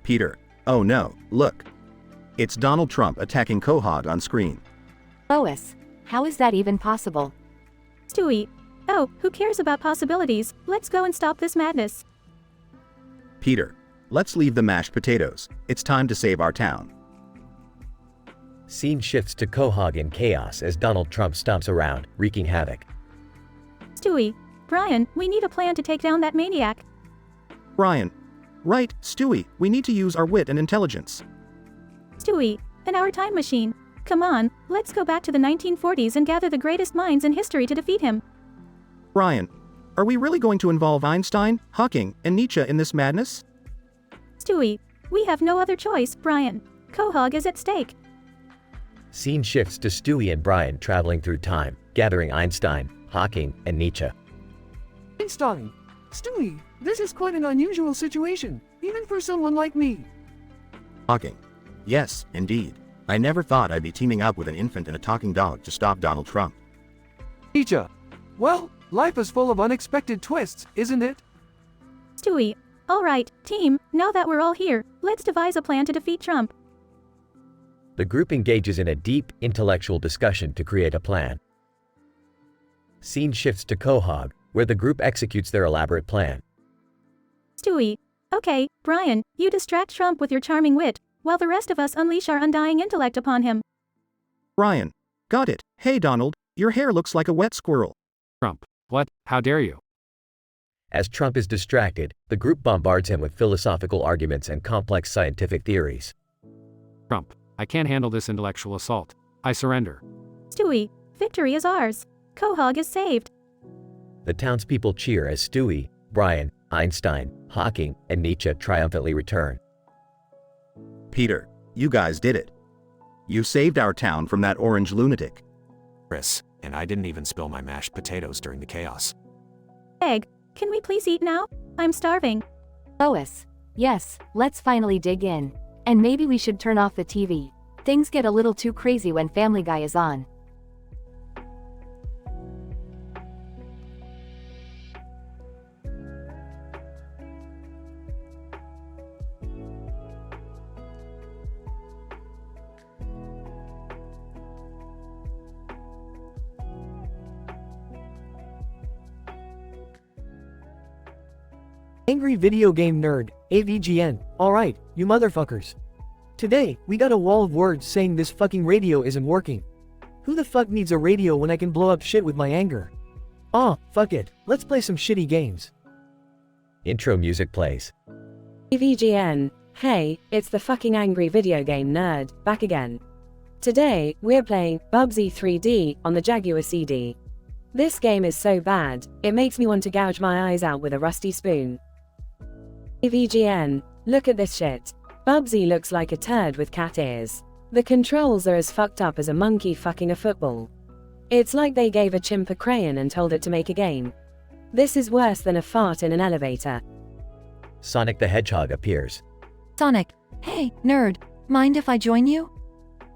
Peter. Oh no, look. It's Donald Trump attacking Quahog on screen. Lois. How is that even possible? Stewie. Oh, who cares about possibilities? Let's go and stop this madness. Peter, let's leave the mashed potatoes. It's time to save our town. Scene shifts to Quahog in chaos as Donald Trump stomps around, wreaking havoc. Stewie. Brian, we need a plan to take down that maniac. Brian. Right, Stewie, we need to use our wit and intelligence. Stewie. In our time machine. Come on, let's go back to the 1940s and gather the greatest minds in history to defeat him. Brian, are we really going to involve Einstein, Hawking, and Nietzsche in this madness? Stewie. We have no other choice, Brian. Quahog is at stake. Scene shifts to Stewie and Brian traveling through time, gathering Einstein, Hawking, and Nietzsche. Einstein. Stewie, this is quite an unusual situation, even for someone like me. Hawking. Yes, indeed. I never thought I'd be teaming up with an infant and a talking dog to stop Donald Trump. Nietzsche. Well, life is full of unexpected twists, isn't it? Stewie. Alright, team, now that we're all here, let's devise a plan to defeat Trump. The group engages in a deep, intellectual discussion to create a plan. Scene shifts to Quahog, where the group executes their elaborate plan. Stewie. Okay, Brian, you distract Trump with your charming wit, while the rest of us unleash our undying intellect upon him. Brian. Got it. Hey Donald, your hair looks like a wet squirrel. Trump. What? How dare you? As Trump is distracted, the group bombards him with philosophical arguments and complex scientific theories. Trump. I can't handle this intellectual assault. I surrender. Stewie. Victory is ours. Quahog is saved. The townspeople cheer as Stewie, Brian, Einstein, Hawking, and Nietzsche triumphantly return. Peter, you guys did it. You saved our town from that orange lunatic. Chris, and I didn't even spill my mashed potatoes during the chaos. Egg, can we please eat now? I'm starving. Lois. Yes, let's finally dig in. And maybe we should turn off the TV. Things get a little too crazy when Family Guy is on. Angry Video Game Nerd, AVGN. Alright, you motherfuckers. Today, we got a wall of words saying this fucking radio isn't working. Who the fuck needs a radio when I can blow up shit with my anger? Aw, fuck it, let's play some shitty games. Intro music plays. AVGN. Hey, it's the fucking Angry Video Game Nerd, back again. Today, we're playing Bubsy 3D on the Jaguar CD. This game is so bad, it makes me want to gouge my eyes out with a rusty spoon. AVGN. Look at this shit. Bubsy looks like a turd with cat ears. The controls are as fucked up as a monkey fucking a football. It's like they gave a chimp a crayon and told it to make a game. This is worse than a fart in an elevator. Sonic the Hedgehog appears. Sonic. Hey, nerd. Mind if I join you?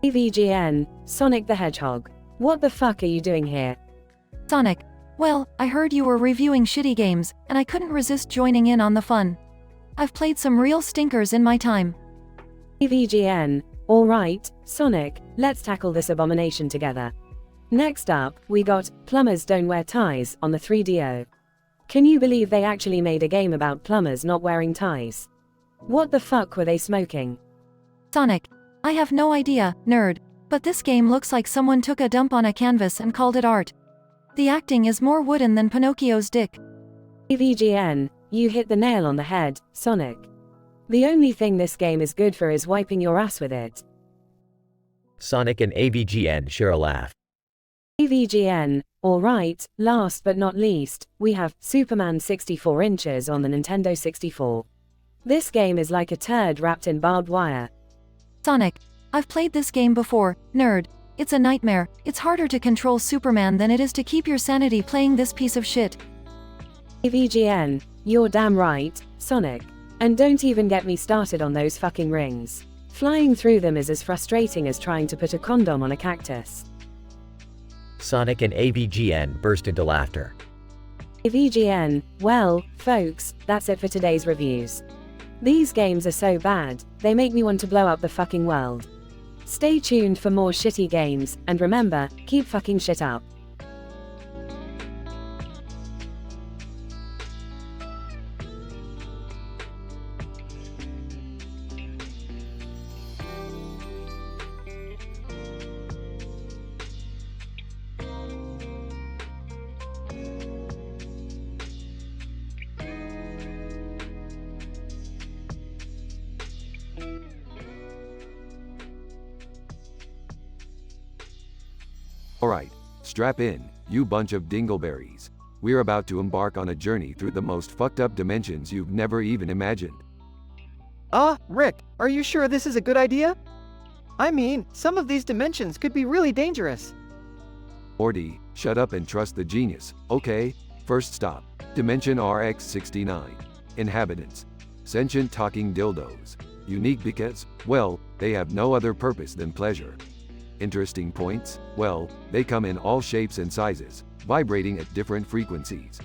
AVGN. Sonic the Hedgehog. What the fuck are you doing here? Sonic. Well, I heard you were reviewing shitty games, and I couldn't resist joining in on the fun. I've played some real stinkers in my time. AVGN. Alright, Sonic, let's tackle this abomination together. Next up, we got Plumbers Don't Wear Ties on the 3DO. Can you believe they actually made a game about plumbers not wearing ties? What the fuck were they smoking? Sonic. I have no idea, nerd, but this game looks like someone took a dump on a canvas and called it art. The acting is more wooden than Pinocchio's dick. AVGN. You hit the nail on the head, Sonic. The only thing this game is good for is wiping your ass with it. Sonic and AVGN share a laugh. AVGN. Alright, last but not least, we have Superman 64 inches on the Nintendo 64. This game is like a turd wrapped in barbed wire. Sonic. I've played this game before, nerd. It's a nightmare. It's harder to control Superman than it is to keep your sanity playing this piece of shit. AVGN. You're damn right, Sonic. And don't even get me started on those fucking rings. Flying through them is as frustrating as trying to put a condom on a cactus. Sonic and AVGN burst into laughter. AVGN. Well, folks, that's it for today's reviews. These games are so bad, they make me want to blow up the fucking world. Stay tuned for more shitty games, and remember, keep fucking shit up. Alright, strap in, you bunch of dingleberries. We're about to embark on a journey through the most fucked up dimensions you've never even imagined. Rick, are you sure this is a good idea? I mean, some of these dimensions could be really dangerous. Morty, shut up and trust the genius, okay? First stop, Dimension RX-69. Inhabitants. Sentient talking dildos. Unique because, well, they have no other purpose than pleasure. Interesting points? Well, they come in all shapes and sizes, vibrating at different frequencies.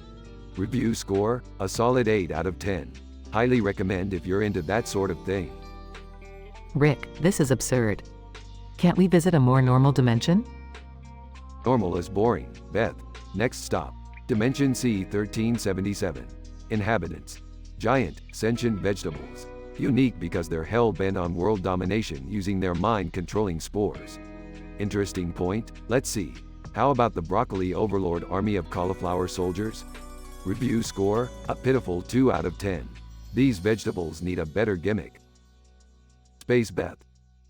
Review score, a solid 8 out of 10. Highly recommend if you're into that sort of thing. Rick, this is absurd. Can't we visit a more normal dimension? Normal is boring, Beth. Next stop, Dimension C1377. Inhabitants. Giant, sentient vegetables. Unique because they're hell-bent on world domination using their mind-controlling spores. Interesting point? Let's see. How about the broccoli overlord army of cauliflower soldiers? Review score, a pitiful 2 out of 10. These vegetables need a better gimmick. Space Beth.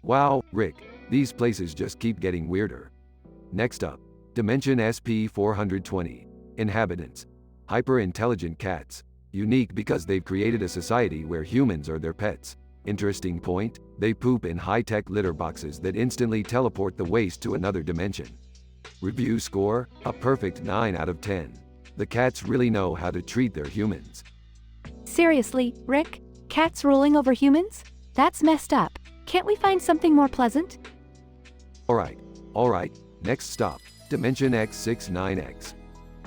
Wow, Rick, these places just keep getting weirder. Next up, Dimension SP420. Inhabitants. Hyper-intelligent cats. Unique because they've created a society where humans are their pets. Interesting point, they poop in high-tech litter boxes that instantly teleport the waste to another dimension. Review score, a perfect 9 out of 10. The cats really know how to treat their humans. Seriously, Rick? Cats ruling over humans? That's messed up. Can't we find something more pleasant? Alright, next stop, Dimension X69X.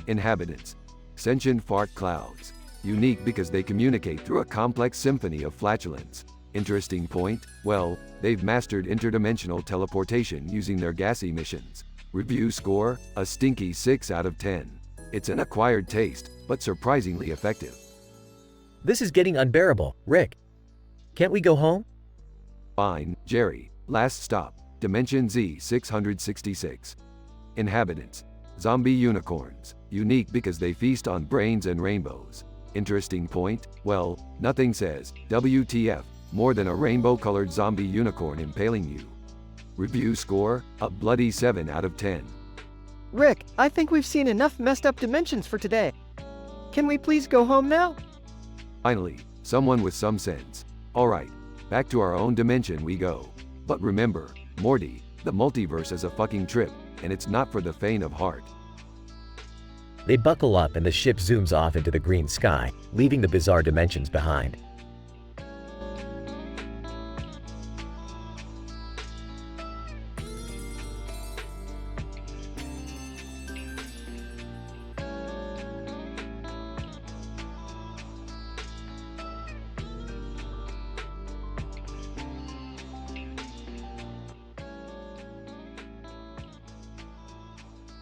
Inhabitants. Sentient fart clouds. Unique because they communicate through a complex symphony of flatulence. Interesting point? Well, they've mastered interdimensional teleportation using their gas emissions. Review score, a stinky 6 out of 10. It's an acquired taste, but surprisingly effective. This is getting unbearable, Rick. Can't we go home? Fine, Jerry. Last stop, Dimension Z666. Inhabitants. Zombie unicorns. Unique because they feast on brains and rainbows. Interesting point? Well, nothing says, WTF, more than a rainbow-colored zombie unicorn impaling you. Review score, a bloody 7 out of 10. Rick, I think we've seen enough messed up dimensions for today. Can we please go home now? Finally, someone with some sense. Alright, back to our own dimension we go. But remember, Morty, the multiverse is a fucking trip, and it's not for the faint of heart. They buckle up and the ship zooms off into the green sky, leaving the bizarre dimensions behind.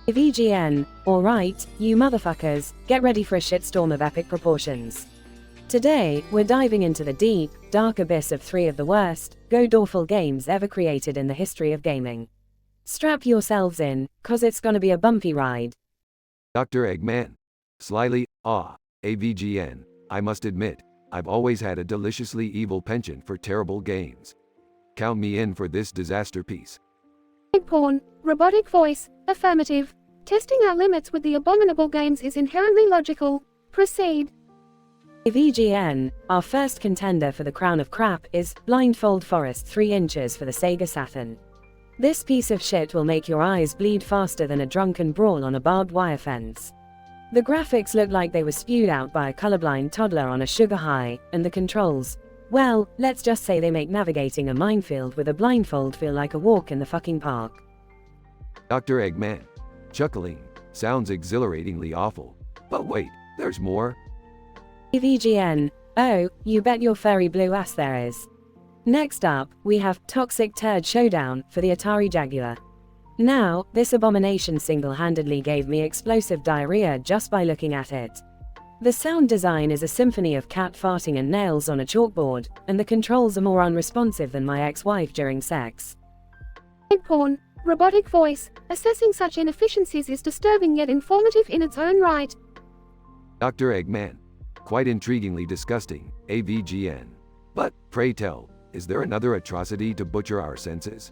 VGN, alright, you motherfuckers, get ready for a shitstorm of epic proportions. Today, we're diving into the deep, dark abyss of 3 of the worst, god-awful games ever created in the history of gaming. Strap yourselves in, cause it's gonna be a bumpy ride. Dr. Eggman. Slyly, AVGN, I must admit, I've always had a deliciously evil penchant for terrible games. Count me in for this disaster piece. Egg porn, robotic voice, affirmative. Testing our limits with the abominable games is inherently logical. Proceed. VGN, our first contender for the crown of crap is Blindfold Forest 3 inches for the Sega Saturn. This piece of shit will make your eyes bleed faster than a drunken brawl on a barbed wire fence. The graphics look like they were spewed out by a colorblind toddler on a sugar high, and the controls, well, let's just say they make navigating a minefield with a blindfold feel like a walk in the fucking park. Dr. Eggman. Chuckling. Sounds exhilaratingly awful. But wait, there's more? VGN, oh, you bet your furry blue ass there is. Next up, we have Toxic Turd Showdown for the Atari Jaguar. Now, this abomination single-handedly gave me explosive diarrhea just by looking at it. The sound design is a symphony of cat farting and nails on a chalkboard, and the controls are more unresponsive than my ex-wife during sex. Egg porn, robotic voice, assessing such inefficiencies is disturbing yet informative in its own right. Dr. Eggman. Quite intriguingly disgusting, AVGN. But, pray tell, is there another atrocity to butcher our senses?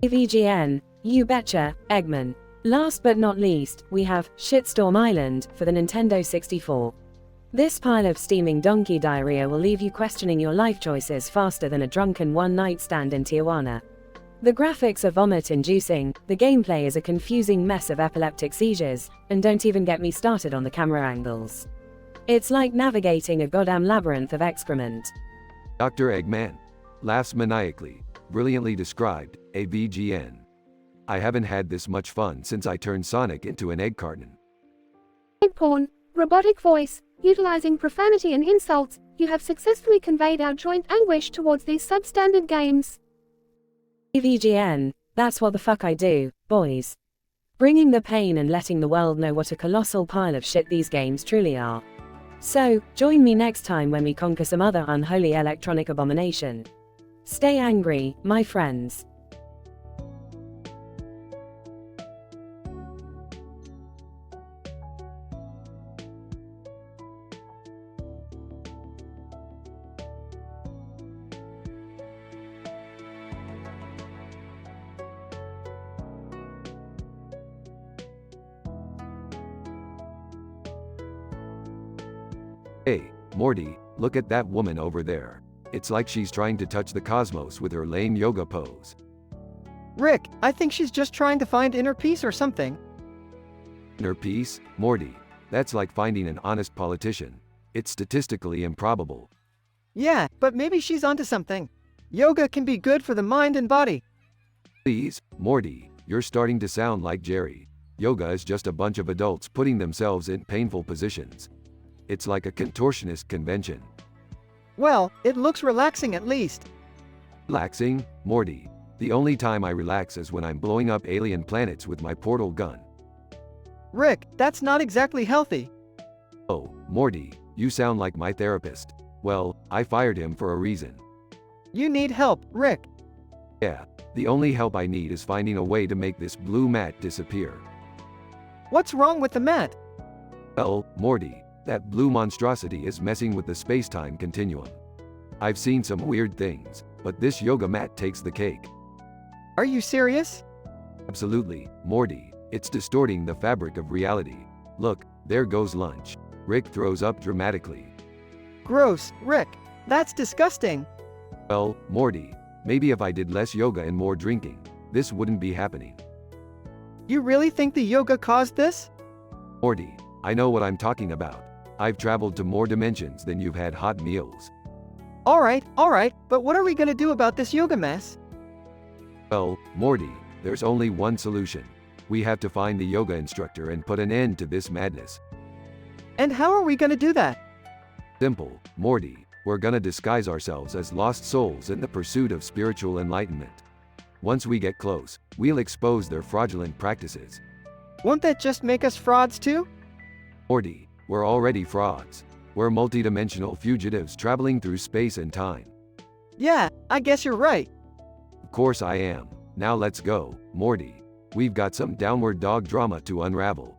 AVGN, you betcha, Eggman. Last but not least, we have Shitstorm Island for the Nintendo 64. This pile of steaming donkey diarrhea will leave you questioning your life choices faster than a drunken one-night stand in Tijuana. The graphics are vomit-inducing, the gameplay is a confusing mess of epileptic seizures, and don't even get me started on the camera angles. It's like navigating a goddamn labyrinth of excrement. Dr. Eggman. Laughs maniacally. Brilliantly described, AVGN. I haven't had this much fun since I turned Sonic into an egg carton. Egg porn, robotic voice, utilizing profanity and insults, you have successfully conveyed our joint anguish towards these substandard games. AVGN, that's what the fuck I do, boys. Bringing the pain and letting the world know what a colossal pile of shit these games truly are. So, join me next time when we conquer some other unholy electronic abomination. Stay angry, my friends. Hey, Morty, look at that woman over there. It's like she's trying to touch the cosmos with her lame yoga pose. Rick, I think she's just trying to find inner peace or something. Inner peace? Morty. That's like finding an honest politician. It's statistically improbable. Yeah, but maybe she's onto something. Yoga can be good for the mind and body. Please, Morty, you're starting to sound like Jerry. Yoga is just a bunch of adults putting themselves in painful positions. It's like a contortionist convention. Well, it looks relaxing at least. Relaxing? Morty. The only time I relax is when I'm blowing up alien planets with my portal gun. Rick, that's not exactly healthy. Oh, Morty, you sound like my therapist. Well, I fired him for a reason. You need help, Rick. Yeah, the only help I need is finding a way to make this blue mat disappear. What's wrong with the mat? Well, Morty, that blue monstrosity is messing with the space-time continuum. I've seen some weird things, but this yoga mat takes the cake. Are you serious? Absolutely, Morty. It's distorting the fabric of reality. Look, there goes lunch. Rick throws up dramatically. Gross, Rick. That's disgusting. Well, Morty, maybe if I did less yoga and more drinking, this wouldn't be happening. You really think the yoga caused this? Morty, I know what I'm talking about. I've traveled to more dimensions than you've had hot meals. Alright, but what are we gonna do about this yoga mess? Well, Morty, there's only one solution. We have to find the yoga instructor and put an end to this madness. And how are we gonna do that? Simple, Morty. We're gonna disguise ourselves as lost souls in the pursuit of spiritual enlightenment. Once we get close, we'll expose their fraudulent practices. Won't that just make us frauds too? Morty, we're already frauds. We're multidimensional fugitives traveling through space and time. Yeah, I guess you're right. Of course I am. Now let's go, Morty. We've got some downward dog drama to unravel.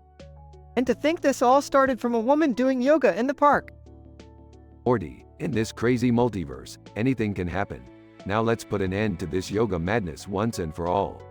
And to think this all started from a woman doing yoga in the park. Morty, in this crazy multiverse, anything can happen. Now let's put an end to this yoga madness once and for all.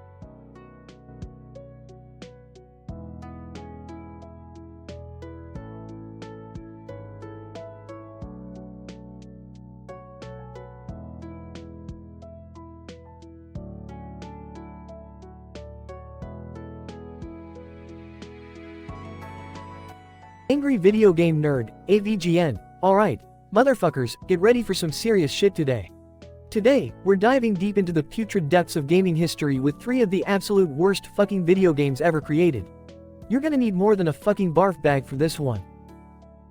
Angry video game nerd, AVGN. Alright, motherfuckers, get ready for some serious shit today. Today, we're diving deep into the putrid depths of gaming history with 3 of the absolute worst fucking video games ever created. You're gonna need more than a fucking barf bag for this one.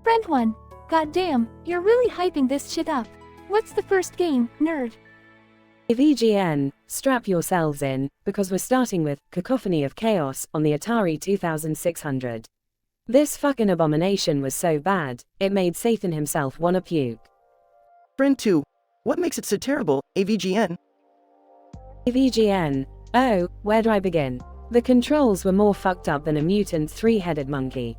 Friend one, goddamn, you're really hyping this shit up. What's the first game, nerd? AVGN, strap yourselves in, because we're starting with Cacophony of Chaos on the Atari 2600. This fucking abomination was so bad, it made Satan himself wanna puke. Friend 2. What makes it so terrible, AVGN? AVGN. Oh, where do I begin? The controls were more fucked up than a mutant three-headed monkey.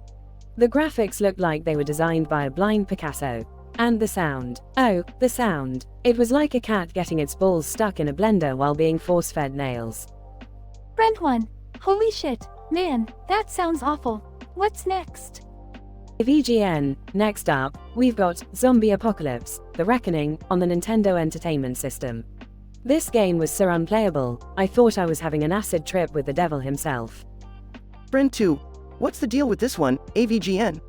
The graphics looked like they were designed by a blind Picasso. And the sound. Oh, the sound. It was like a cat getting its balls stuck in a blender while being force-fed nails. Friend 1. Holy shit, man, that sounds awful. What's next? AVGN. Next up, we've got Zombie Apocalypse, The Reckoning, on the Nintendo Entertainment System. This game was so unplayable, I thought I was having an acid trip with the devil himself. Friend 2. What's the deal with this one, AVGN?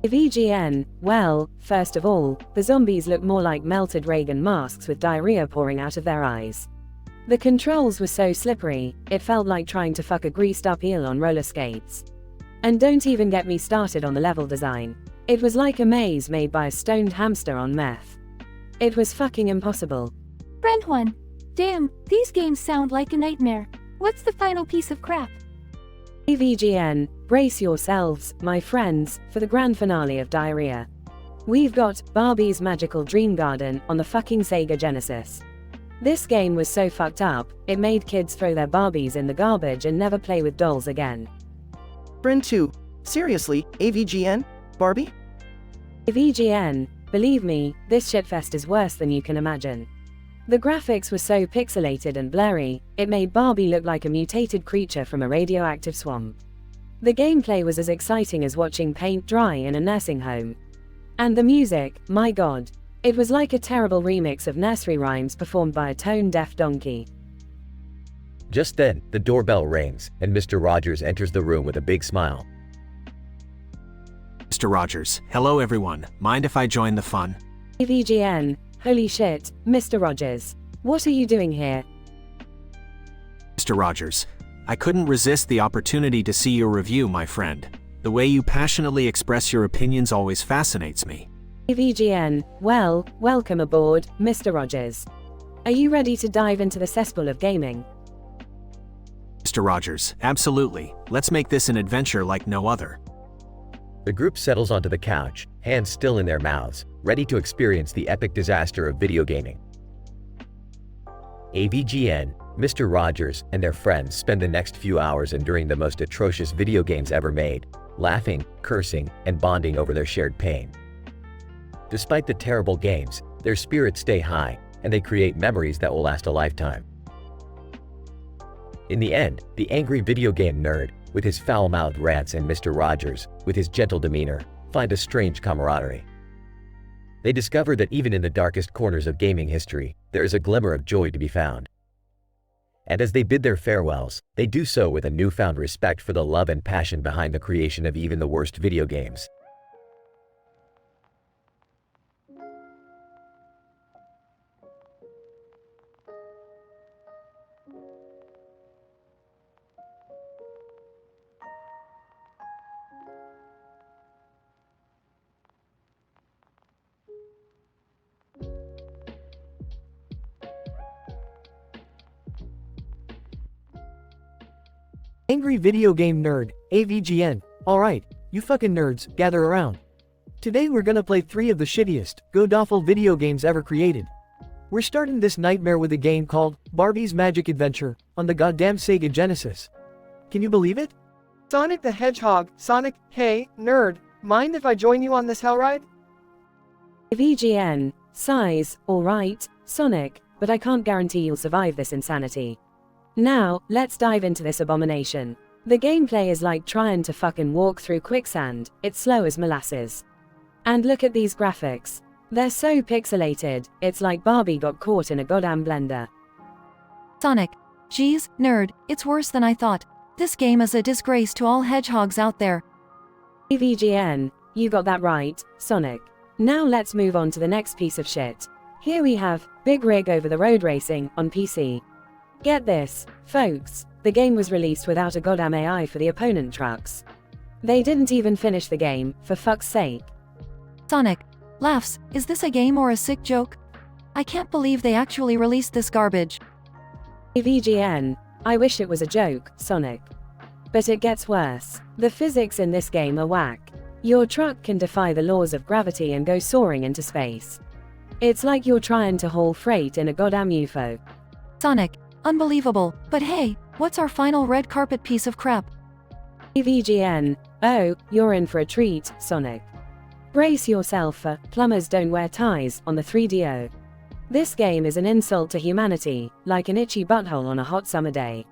AVGN. Well, first of all, the zombies look more like melted Reagan masks with diarrhea pouring out of their eyes. The controls were so slippery, it felt like trying to fuck a greased-up eel on roller skates. And don't even get me started on the level design. It was like a maze made by a stoned hamster on meth. It was fucking impossible. Friend 1. Damn, these games sound like a nightmare. What's the final piece of crap? AVGN. Brace yourselves, my friends, for the grand finale of diarrhea. We've got Barbie's Magical Dream Garden on the fucking Sega Genesis. This game was so fucked up, it made kids throw their Barbies in the garbage and never play with dolls again. Friend 2. Seriously, AVGN? Barbie? AVGN. Believe me, this shitfest is worse than you can imagine. The graphics were so pixelated and blurry, it made Barbie look like a mutated creature from a radioactive swamp. The gameplay was as exciting as watching paint dry in a nursing home. And the music, my god. It was like a terrible remix of nursery rhymes performed by a tone-deaf donkey. Just then, the doorbell rings, and Mr. Rogers enters the room with a big smile. Mr. Rogers, hello everyone, mind if I join the fun? AVGN. Holy shit, Mr. Rogers. What are you doing here? Mr. Rogers, I couldn't resist the opportunity to see your review, my friend. The way you passionately express your opinions always fascinates me. AVGN. Well, welcome aboard, Mr. Rogers. Are you ready to dive into the cesspool of gaming? Mr. Rogers, absolutely. Let's make this an adventure like no other. The group settles onto the couch, hands still in their mouths, ready to experience the epic disaster of video gaming. AVGN, Mr. Rogers, and their friends spend the next few hours enduring the most atrocious video games ever made, laughing, cursing, and bonding over their shared pain. Despite the terrible games, their spirits stay high, and they create memories that will last a lifetime. In the end, the angry video game nerd, with his foul-mouthed rants, and Mr. Rogers, with his gentle demeanor, find a strange camaraderie. They discover that even in the darkest corners of gaming history, there is a glimmer of joy to be found. And as they bid their farewells, they do so with a newfound respect for the love and passion behind the creation of even the worst video games. Angry video game nerd, AVGN. Alright, you fucking nerds, gather around. Today we're gonna play 3 of the shittiest, god-awful video games ever created. We're starting this nightmare with a game called Barbie's Magic Adventure on the goddamn Sega Genesis. Can you believe it? Sonic the Hedgehog. Sonic, hey, nerd, mind if I join you on this hell ride? AVGN. Size, alright, Sonic, but I can't guarantee you'll survive this insanity. Now, let's dive into this abomination. The gameplay is like trying to fucking walk through quicksand, it's slow as molasses. And look at these graphics. They're so pixelated, it's like Barbie got caught in a goddamn blender. Sonic. Geez, nerd, it's worse than I thought. This game is a disgrace to all hedgehogs out there. AVGN. You got that right, Sonic. Now let's move on to the next piece of shit. Here we have Big Rig Over the Road Racing on PC. Get this, folks, the game was released without a goddamn AI for the opponent trucks. They didn't even finish the game, for fuck's sake. Sonic. Laughs, is this a game or a sick joke? I can't believe they actually released this garbage. VGN, I wish it was a joke, Sonic. But it gets worse. The physics in this game are whack. Your truck can defy the laws of gravity and go soaring into space. It's like you're trying to haul freight in a goddamn UFO. Sonic, unbelievable, but hey, what's our final red carpet piece of crap? VGN, oh, you're in for a treat, Sonic. Brace yourself for Plumbers Don't Wear Ties on the 3DO. This game is an insult to humanity, like an itchy butthole on a hot summer day.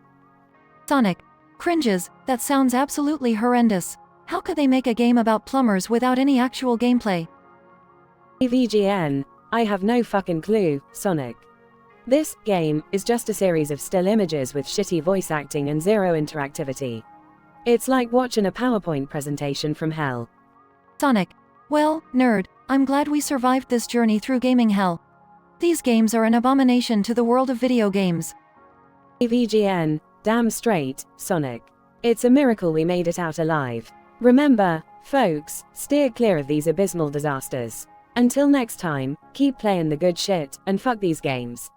Sonic, cringes, that sounds absolutely horrendous. How could they make a game about plumbers without any actual gameplay? VGN, I have no fucking clue, Sonic. This game is just a series of still images with shitty voice acting and zero interactivity. It's like watching a PowerPoint presentation from hell. Sonic, well, nerd, I'm glad we survived this journey through gaming hell. These games are an abomination to the world of video games. VGN, damn straight, Sonic. It's a miracle we made it out alive. Remember, folks, steer clear of these abysmal disasters. Until next time, keep playing the good shit, and fuck these games.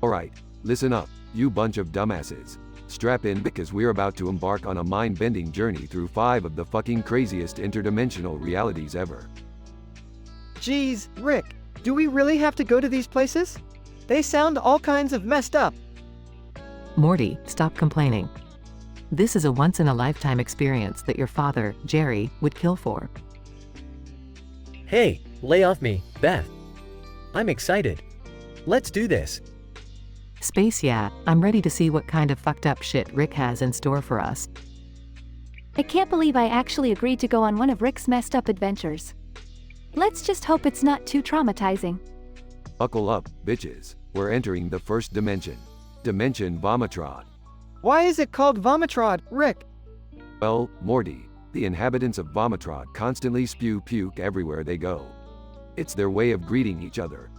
Alright, listen up, you bunch of dumbasses. Strap in because we're about to embark on a mind-bending journey through 5 of the fucking craziest interdimensional realities ever. Geez, Rick, do we really have to go to these places? They sound all kinds of messed up. Morty, stop complaining. This is a once-in-a-lifetime experience that your father, Jerry, would kill for. Hey, lay off me, Beth. I'm excited. Let's do this. Space, yeah, I'm ready to see what kind of fucked up shit Rick has in store for us. I can't believe I actually agreed to go on one of Rick's messed up adventures. Let's just hope it's not too traumatizing. Buckle up, bitches. We're entering the first dimension. Dimension Vomitrod. Why is it called Vomitrod, Rick? Well, Morty, the inhabitants of Vomitrod constantly spew puke everywhere they go. It's their way of greeting each other.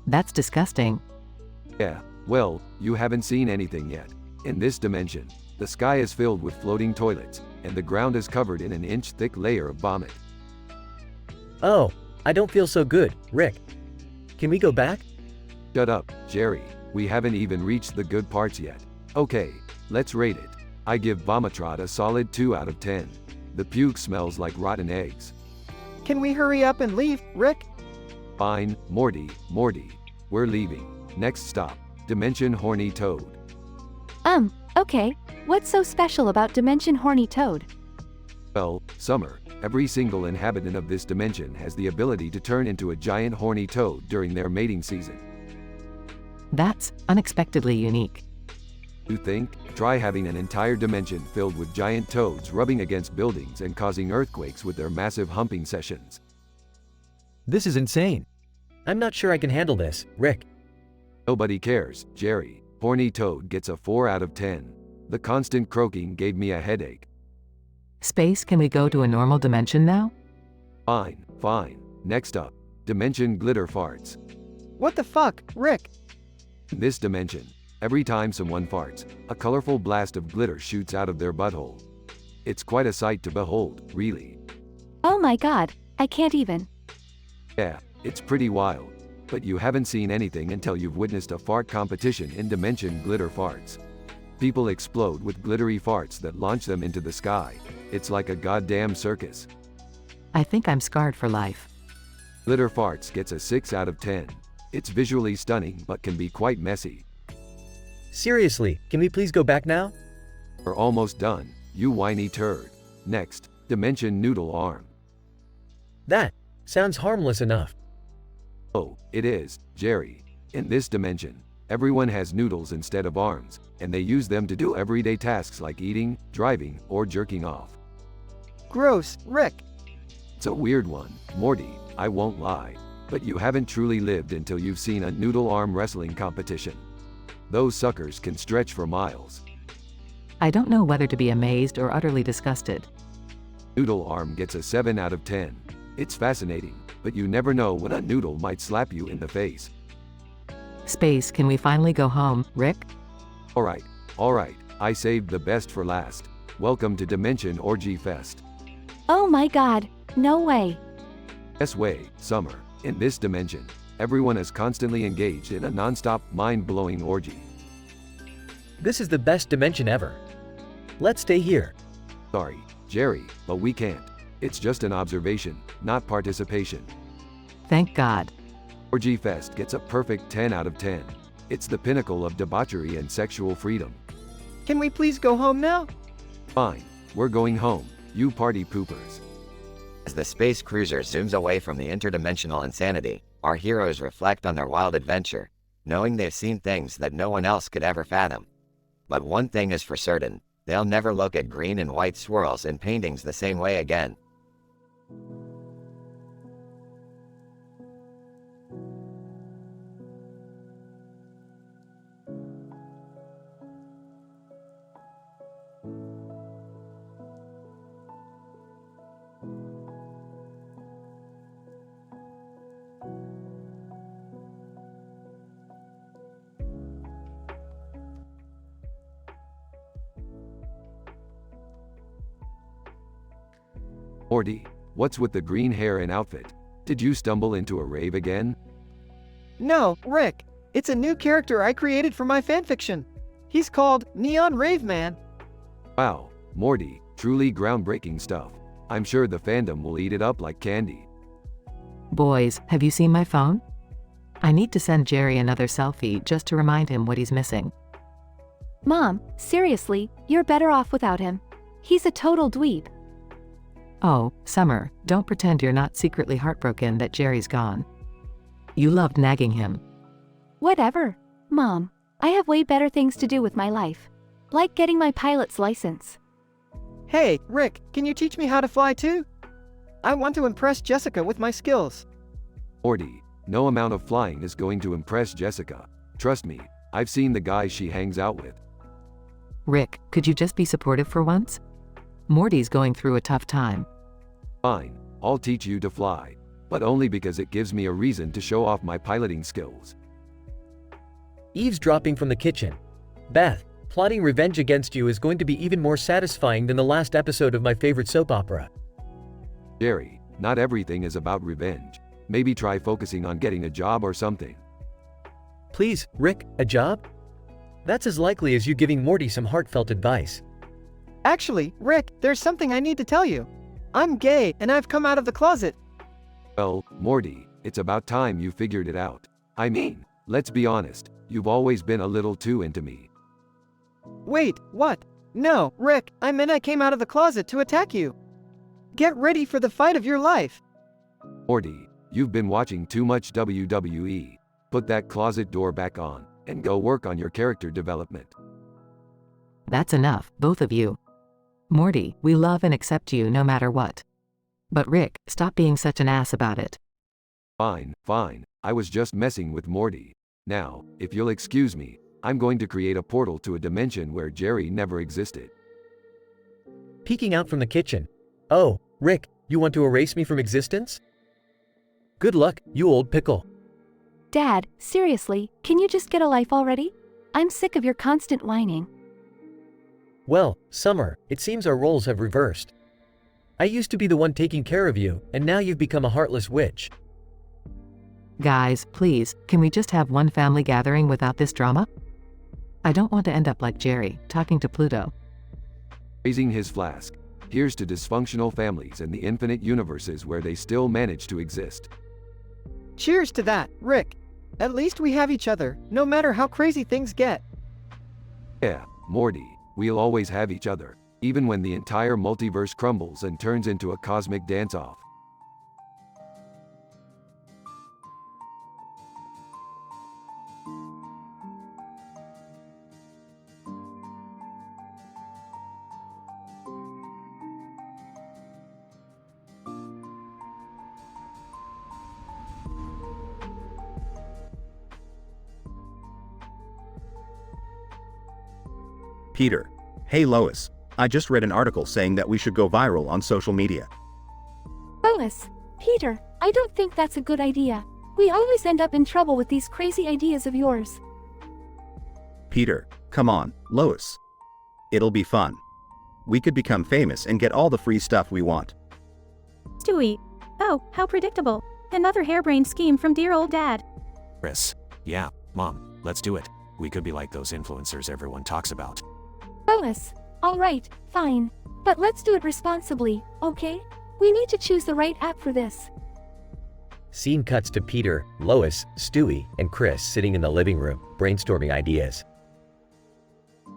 That's disgusting. Yeah, well, you haven't seen anything yet. In this dimension, the sky is filled with floating toilets, and the ground is covered in an inch-thick layer of vomit. Oh, I don't feel so good, Rick. Can we go back? Shut up, Jerry. We haven't even reached the good parts yet. Okay, let's rate it. I give Vomitrod a solid 2 out of 10. The puke smells like rotten eggs. Can we hurry up and leave, Rick? Fine, Morty. We're leaving. Next stop, Dimension Horny Toad. Okay. What's so special about Dimension Horny Toad? Well, Summer, every single inhabitant of this dimension has the ability to turn into a giant horny toad during their mating season. That's unexpectedly unique. You think? Try having an entire dimension filled with giant toads rubbing against buildings and causing earthquakes with their massive humping sessions. This is insane. I'm not sure I can handle this, Rick. Nobody cares, Jerry. Horny Toad gets a 4 out of 10. The constant croaking gave me a headache. Space, can we go to a normal dimension now? Fine. Next up, Dimension Glitter Farts. What the fuck, Rick? In this dimension, every time someone farts, a colorful blast of glitter shoots out of their butthole. It's quite a sight to behold, really. Oh my god, I can't even. Yeah, it's pretty wild. But you haven't seen anything until you've witnessed a fart competition in Dimension Glitter Farts. People explode with glittery farts that launch them into the sky. It's like a goddamn circus. I think I'm scarred for life. Glitter Farts gets a 6 out of 10. It's visually stunning but can be quite messy. Seriously, can we please go back now? We're almost done, you whiny turd. Next, Dimension Noodle Arm. That sounds harmless enough. Oh, it is, Jerry. In this dimension, Everyone has noodles instead of arms, and they use them to do everyday tasks like eating, driving, or jerking off. Gross, Rick. It's a weird one, Morty, I won't lie. But you haven't truly lived until you've seen a noodle arm wrestling competition. Those suckers can stretch for miles. I don't know whether to be amazed or utterly disgusted. Noodle arm gets a 7 out of 10. It's fascinating, but you never know when a noodle might slap you in the face. Space, can we finally go home, Rick? Alright, I saved the best for last. Welcome to Dimension Orgy Fest. Oh my god, no way. Yes way, Summer. In this dimension, everyone is constantly engaged in a non-stop, mind-blowing orgy. This is the best dimension ever. Let's stay here. Sorry, Jerry, but we can't. It's just an observation, not participation. Thank God. Orgy Fest gets a perfect 10 out of 10. It's the pinnacle of debauchery and sexual freedom. Can we please go home now? Fine, we're going home, you party poopers. As the space cruiser zooms away from the interdimensional insanity, our heroes reflect on their wild adventure, knowing they've seen things that no one else could ever fathom. But one thing is for certain, they'll never look at green and white swirls in paintings the same way again. Morty, what's with the green hair and outfit? Did you stumble into a rave again? No, Rick. It's a new character I created for my fanfiction. He's called Neon Rave Man. Wow, Morty, truly groundbreaking stuff. I'm sure the fandom will eat it up like candy. Boys, have you seen my phone? I need to send Jerry another selfie just to remind him what he's missing. Mom, seriously, you're better off without him. He's a total dweeb. Oh, Summer, don't pretend you're not secretly heartbroken that Jerry's gone. You loved nagging him. Whatever. Mom, I have way better things to do with my life. Like getting my pilot's license. Hey, Rick, can you teach me how to fly too? I want to impress Jessica with my skills. Morty, no amount of flying is going to impress Jessica. Trust me, I've seen the guys she hangs out with. Rick, could you just be supportive for once? Morty's going through a tough time. Fine, I'll teach you to fly. But only because it gives me a reason to show off my piloting skills. Eavesdropping from the kitchen. Beth, plotting revenge against you is going to be even more satisfying than the last episode of my favorite soap opera. Jerry, not everything is about revenge. Maybe try focusing on getting a job or something. Please, Rick, a job? That's as likely as you giving Morty some heartfelt advice. Actually, Rick, there's something I need to tell you. I'm gay, and I've come out of the closet. Well, Morty, it's about time you figured it out. I mean, let's be honest, you've always been a little too into me. Wait, what? No, Rick, I meant I came out of the closet to attack you. Get ready for the fight of your life. Morty, you've been watching too much WWE. Put that closet door back on, and go work on your character development. That's enough, both of you. Morty, we love and accept you no matter what. But Rick, stop being such an ass about it. Fine, I was just messing with Morty. Now, if you'll excuse me, I'm going to create a portal to a dimension where Jerry never existed. Peeking out from the kitchen. Oh, Rick, you want to erase me from existence? Good luck, you old pickle. Dad, seriously, can you just get a life already? I'm sick of your constant whining. Well, Summer, it seems our roles have reversed. I used to be the one taking care of you, and now you've become a heartless witch. Guys, please, can we just have one family gathering without this drama? I don't want to end up like Jerry, talking to Pluto. Raising his flask. Here's to dysfunctional families and the infinite universes where they still manage to exist. Cheers to that, Rick. At least we have each other, no matter how crazy things get. Yeah, Morty, we'll always have each other, even when the entire multiverse crumbles and turns into a cosmic dance-off. Peter. Hey Lois. I just read an article saying that we should go viral on social media. Lois, Peter, I don't think that's a good idea. We always end up in trouble with these crazy ideas of yours. Peter, come on, Lois. It'll be fun. We could become famous and get all the free stuff we want. Stewie. Oh, how predictable. Another harebrained scheme from dear old dad. Chris. Yeah, Mom, let's do it. We could be like those influencers everyone talks about. Lois, alright, fine. But let's do it responsibly, okay? We need to choose the right app for this. Scene cuts to Peter, Lois, Stewie, and Chris sitting in the living room, brainstorming ideas.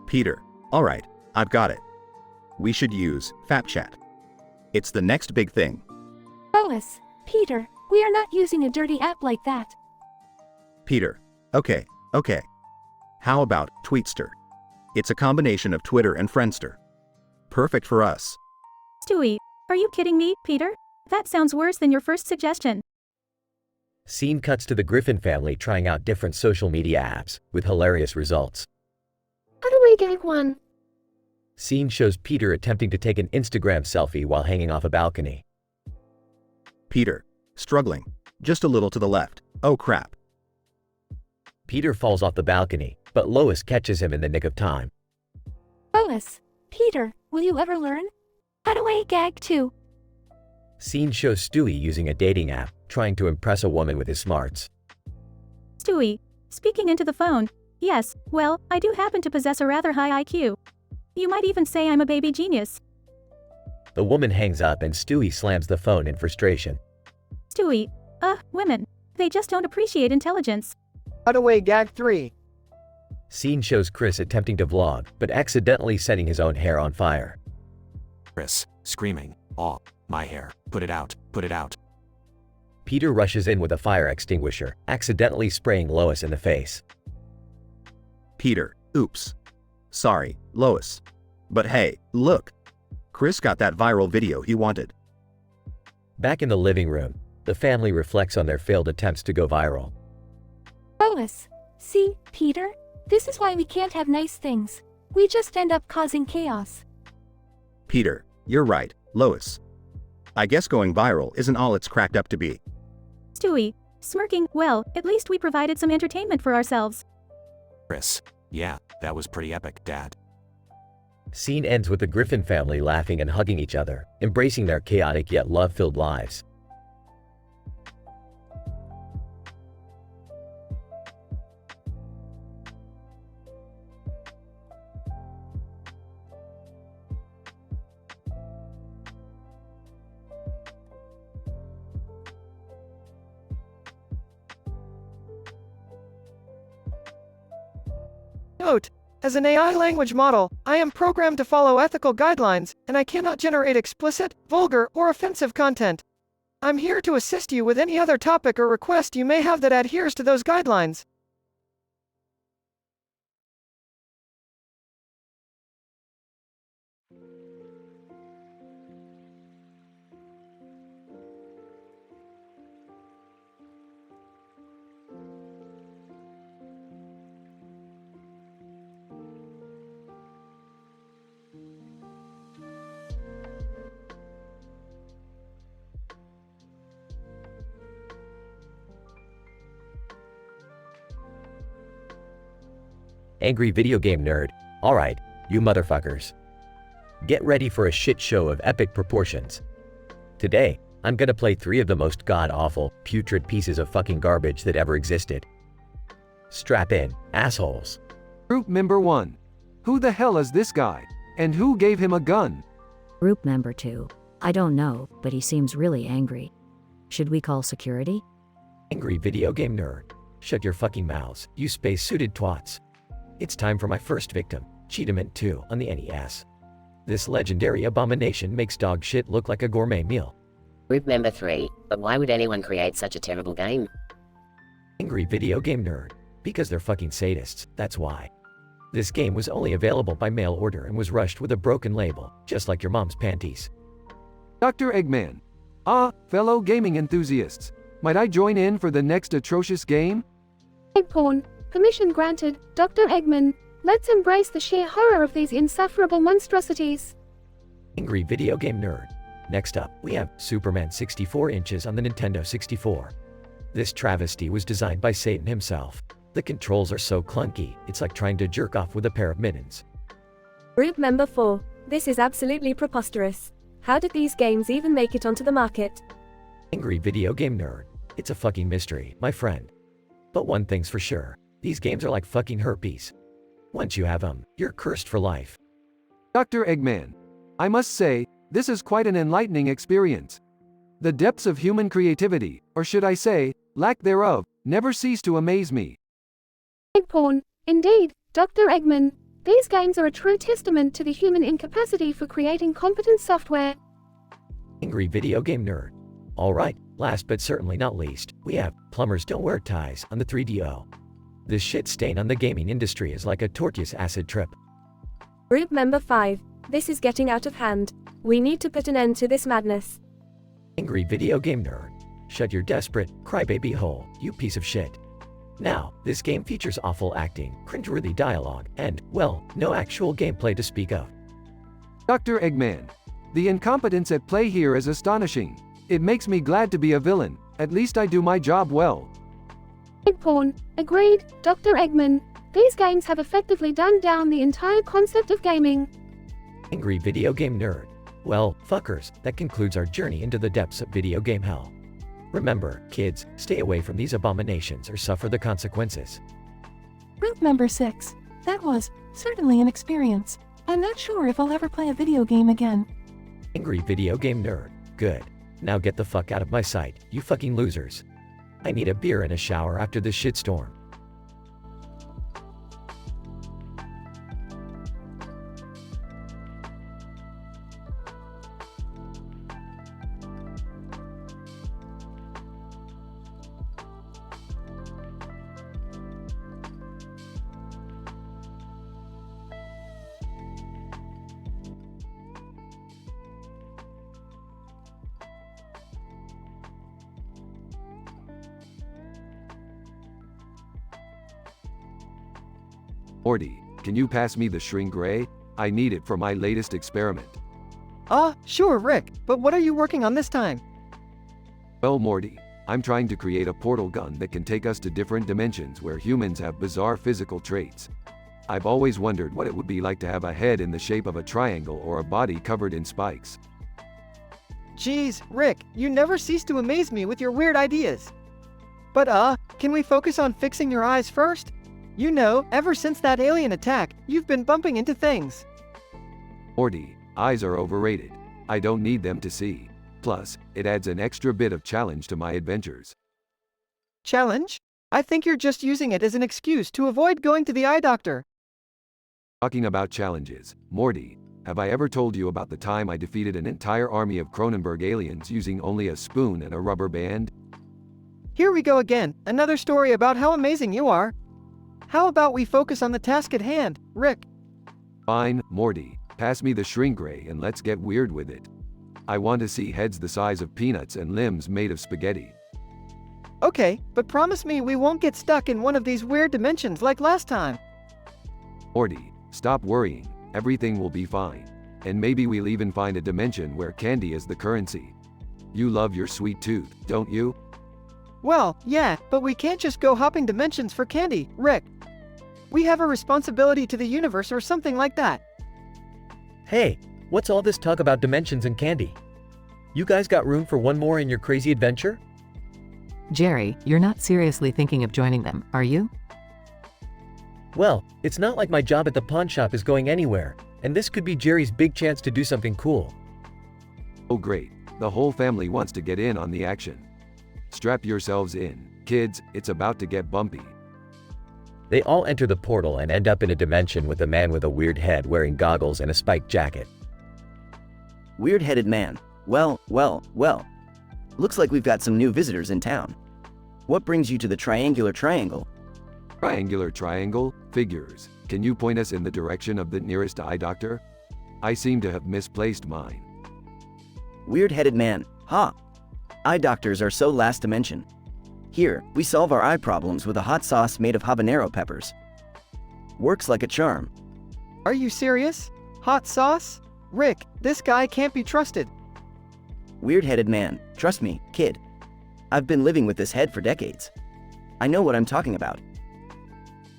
Peter. Alright, I've got it. We should use FapChat. It's the next big thing. Lois, Peter, we are not using a dirty app like that. Peter. Okay. How about Tweetster? It's a combination of Twitter and Friendster. Perfect for us. Stewie, are you kidding me, Peter? That sounds worse than your first suggestion. Scene cuts to the Griffin family trying out different social media apps, with hilarious results. How do we get one? Scene shows Peter attempting to take an Instagram selfie while hanging off a balcony. Peter. Struggling. Just a little to the left. Oh crap. Peter falls off the balcony, but Lois catches him in the nick of time. Lois, Peter, will you ever learn? How do I gag too? Scene shows Stewie using a dating app, trying to impress a woman with his smarts. Stewie. Speaking into the phone. Yes, well, I do happen to possess a rather high IQ. You might even say I'm a baby genius. The woman hangs up and Stewie slams the phone in frustration. Stewie. Women. They just don't appreciate intelligence. Cutaway gag 3. Scene shows Chris attempting to vlog, but accidentally setting his own hair on fire. Chris, screaming, "Oh, my hair, put it out, put it out." Peter rushes in with a fire extinguisher, accidentally spraying Lois in the face. Peter. Oops. Sorry, Lois. But hey, look. Chris got that viral video he wanted. Back in the living room, the family reflects on their failed attempts to go viral. Lois, see, Peter? This is why we can't have nice things. We just end up causing chaos. Peter. You're right, Lois. I guess going viral isn't all it's cracked up to be. Stewie. Smirking. Well, at least we provided some entertainment for ourselves. Chris. Yeah, that was pretty epic, Dad. Scene ends with the Griffin family laughing and hugging each other, embracing their chaotic yet love-filled lives. Note: as an AI language model, I am programmed to follow ethical guidelines, and I cannot generate explicit, vulgar, or offensive content. I'm here to assist you with any other topic or request you may have that adheres to those guidelines. Angry video game nerd. Alright, you motherfuckers. Get ready for a shit show of epic proportions. Today, I'm gonna play 3 of the most god-awful, putrid pieces of fucking garbage that ever existed. Strap in, assholes. Group member 1. Who the hell is this guy? And who gave him a gun? Group member 2. I don't know, but he seems really angry. Should we call security? Angry video game nerd. Shut your fucking mouths, you space-suited twats. It's time for my first victim, Cheetahman 2 on the NES. This legendary abomination makes dog shit look like a gourmet meal. Group member 3, but why would anyone create such a terrible game? Angry video game nerd. Because they're fucking sadists, that's why. This game was only available by mail order and was rushed with a broken label, just like your mom's panties. Dr. Eggman. Fellow gaming enthusiasts. Might I join in for the next atrocious game? Egg porn. Permission granted, Dr. Eggman. Let's embrace the sheer horror of these insufferable monstrosities. Angry video game nerd. Next up, we have Superman 64 inches on the Nintendo 64. This travesty was designed by Satan himself. The controls are so clunky, it's like trying to jerk off with a pair of mittens. Group member 4. This is absolutely preposterous. How did these games even make it onto the market? Angry video game nerd. It's a fucking mystery, my friend. But one thing's for sure, these games are like fucking herpes. Once you have them, you're cursed for life. Dr. Eggman, I must say, this is quite an enlightening experience. The depths of human creativity, or should I say, lack thereof, never cease to amaze me. Egg porn. Indeed, Dr. Eggman. These games are a true testament to the human incapacity for creating competent software. Angry video game nerd. Alright, last but certainly not least, we have Plumbers Don't Wear Ties on the 3DO. This shit stain on the gaming industry is like a tortuous acid trip. Group member 5. This is getting out of hand. We need to put an end to this madness. Angry video game nerd. Shut your desperate, crybaby hole, you piece of shit. Now, this game features awful acting, cringeworthy dialogue, and, well, no actual gameplay to speak of. Dr. Eggman, the incompetence at play here is astonishing. It makes me glad to be a villain. At least I do my job well. Egg porn. Agreed, Dr. Eggman. These games have effectively dumbed down the entire concept of gaming. Angry video game nerd. Well, fuckers, that concludes our journey into the depths of video game hell. Remember, kids, stay away from these abominations or suffer the consequences. Group member 6. That was certainly an experience. I'm not sure if I'll ever play a video game again. Angry video game nerd. Good. Now get the fuck out of my sight, you fucking losers. I need a beer and a shower after this shitstorm. Morty, can you pass me the shrink ray? I need it for my latest experiment. Sure, Rick, but what are you working on this time? Well, Morty, I'm trying to create a portal gun that can take us to different dimensions where humans have bizarre physical traits. I've always wondered what it would be like to have a head in the shape of a triangle or a body covered in spikes. Geez, Rick, you never cease to amaze me with your weird ideas. But can we focus on fixing your eyes first? You know, ever since that alien attack, you've been bumping into things. Morty, eyes are overrated. I don't need them to see. Plus, it adds an extra bit of challenge to my adventures. Challenge? I think you're just using it as an excuse to avoid going to the eye doctor. Talking about challenges, Morty, have I ever told you about the time I defeated an entire army of Cronenberg aliens using only a spoon and a rubber band? Here we go again, another story about how amazing you are. How about we focus on the task at hand, Rick? Fine, Morty, pass me the shrink ray and let's get weird with it. I want to see heads the size of peanuts and limbs made of spaghetti. Okay, but promise me we won't get stuck in one of these weird dimensions like last time. Morty, stop worrying, everything will be fine. And maybe we'll even find a dimension where candy is the currency. You love your sweet tooth, don't you? Well, yeah, but we can't just go hopping dimensions for candy, Rick. We have a responsibility to the universe or something like that. Hey, what's all this talk about dimensions and candy? You guys got room for one more in your crazy adventure? Jerry, you're not seriously thinking of joining them, are you? Well, it's not like my job at the pawn shop is going anywhere, and this could be Jerry's big chance to do something cool. Oh great, the whole family wants to get in on the action. Strap yourselves in, kids, it's about to get bumpy. They all enter the portal and end up in a dimension with a man with a weird head wearing goggles and a spiked jacket. Weird-headed man. Well. Looks like we've got some new visitors in town. What brings you to the triangular triangle? Triangular triangle? Figures. Can you point us in the direction of the nearest eye doctor? I seem to have misplaced mine. Weird-headed man. Ha! Eye doctors are so last dimension. Here, we solve our eye problems with a hot sauce made of habanero peppers. Works like a charm. Are you serious? Hot sauce? Rick, this guy can't be trusted. Weird-headed man, trust me, kid. I've been living with this head for decades. I know what I'm talking about.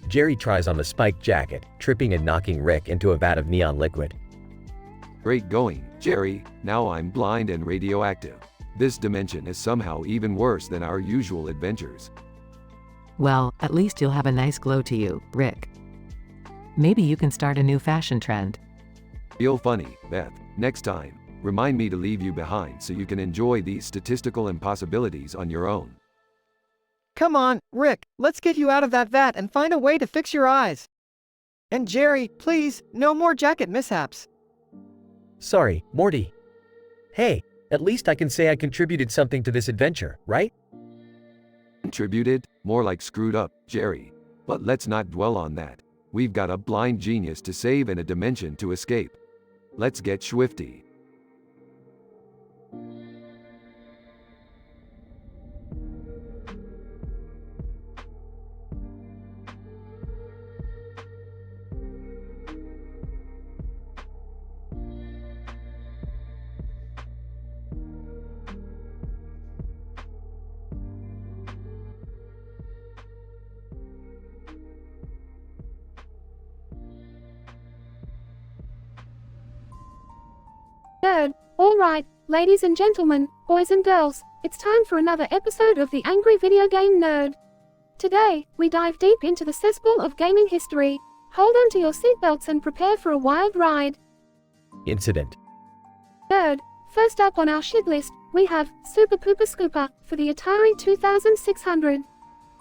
Jerry tries on the spiked jacket, tripping and knocking Rick into a vat of neon liquid. Great going, Jerry. Now I'm blind and radioactive. This dimension is somehow even worse than our usual adventures. Well, at least you'll have a nice glow to you, Rick. Maybe you can start a new fashion trend. Real funny, Beth. Next time, remind me to leave you behind so you can enjoy these statistical impossibilities on your own. Come on, Rick, let's get you out of that vat and find a way to fix your eyes. And Jerry, please, no more jacket mishaps. Sorry, Morty. Hey, at least I can say I contributed something to this adventure, right? Contributed? More like screwed up, Jerry. But let's not dwell on that. We've got a blind genius to save and a dimension to escape. Let's get swifty. Nerd. Alright, ladies and gentlemen, boys and girls, it's time for another episode of the Angry Video Game Nerd. Today, we dive deep into the cesspool of gaming history. Hold on to your seatbelts and prepare for a wild ride. Incident. Nerd. First up on our shit list, we have Super Pooper Scooper for the Atari 2600.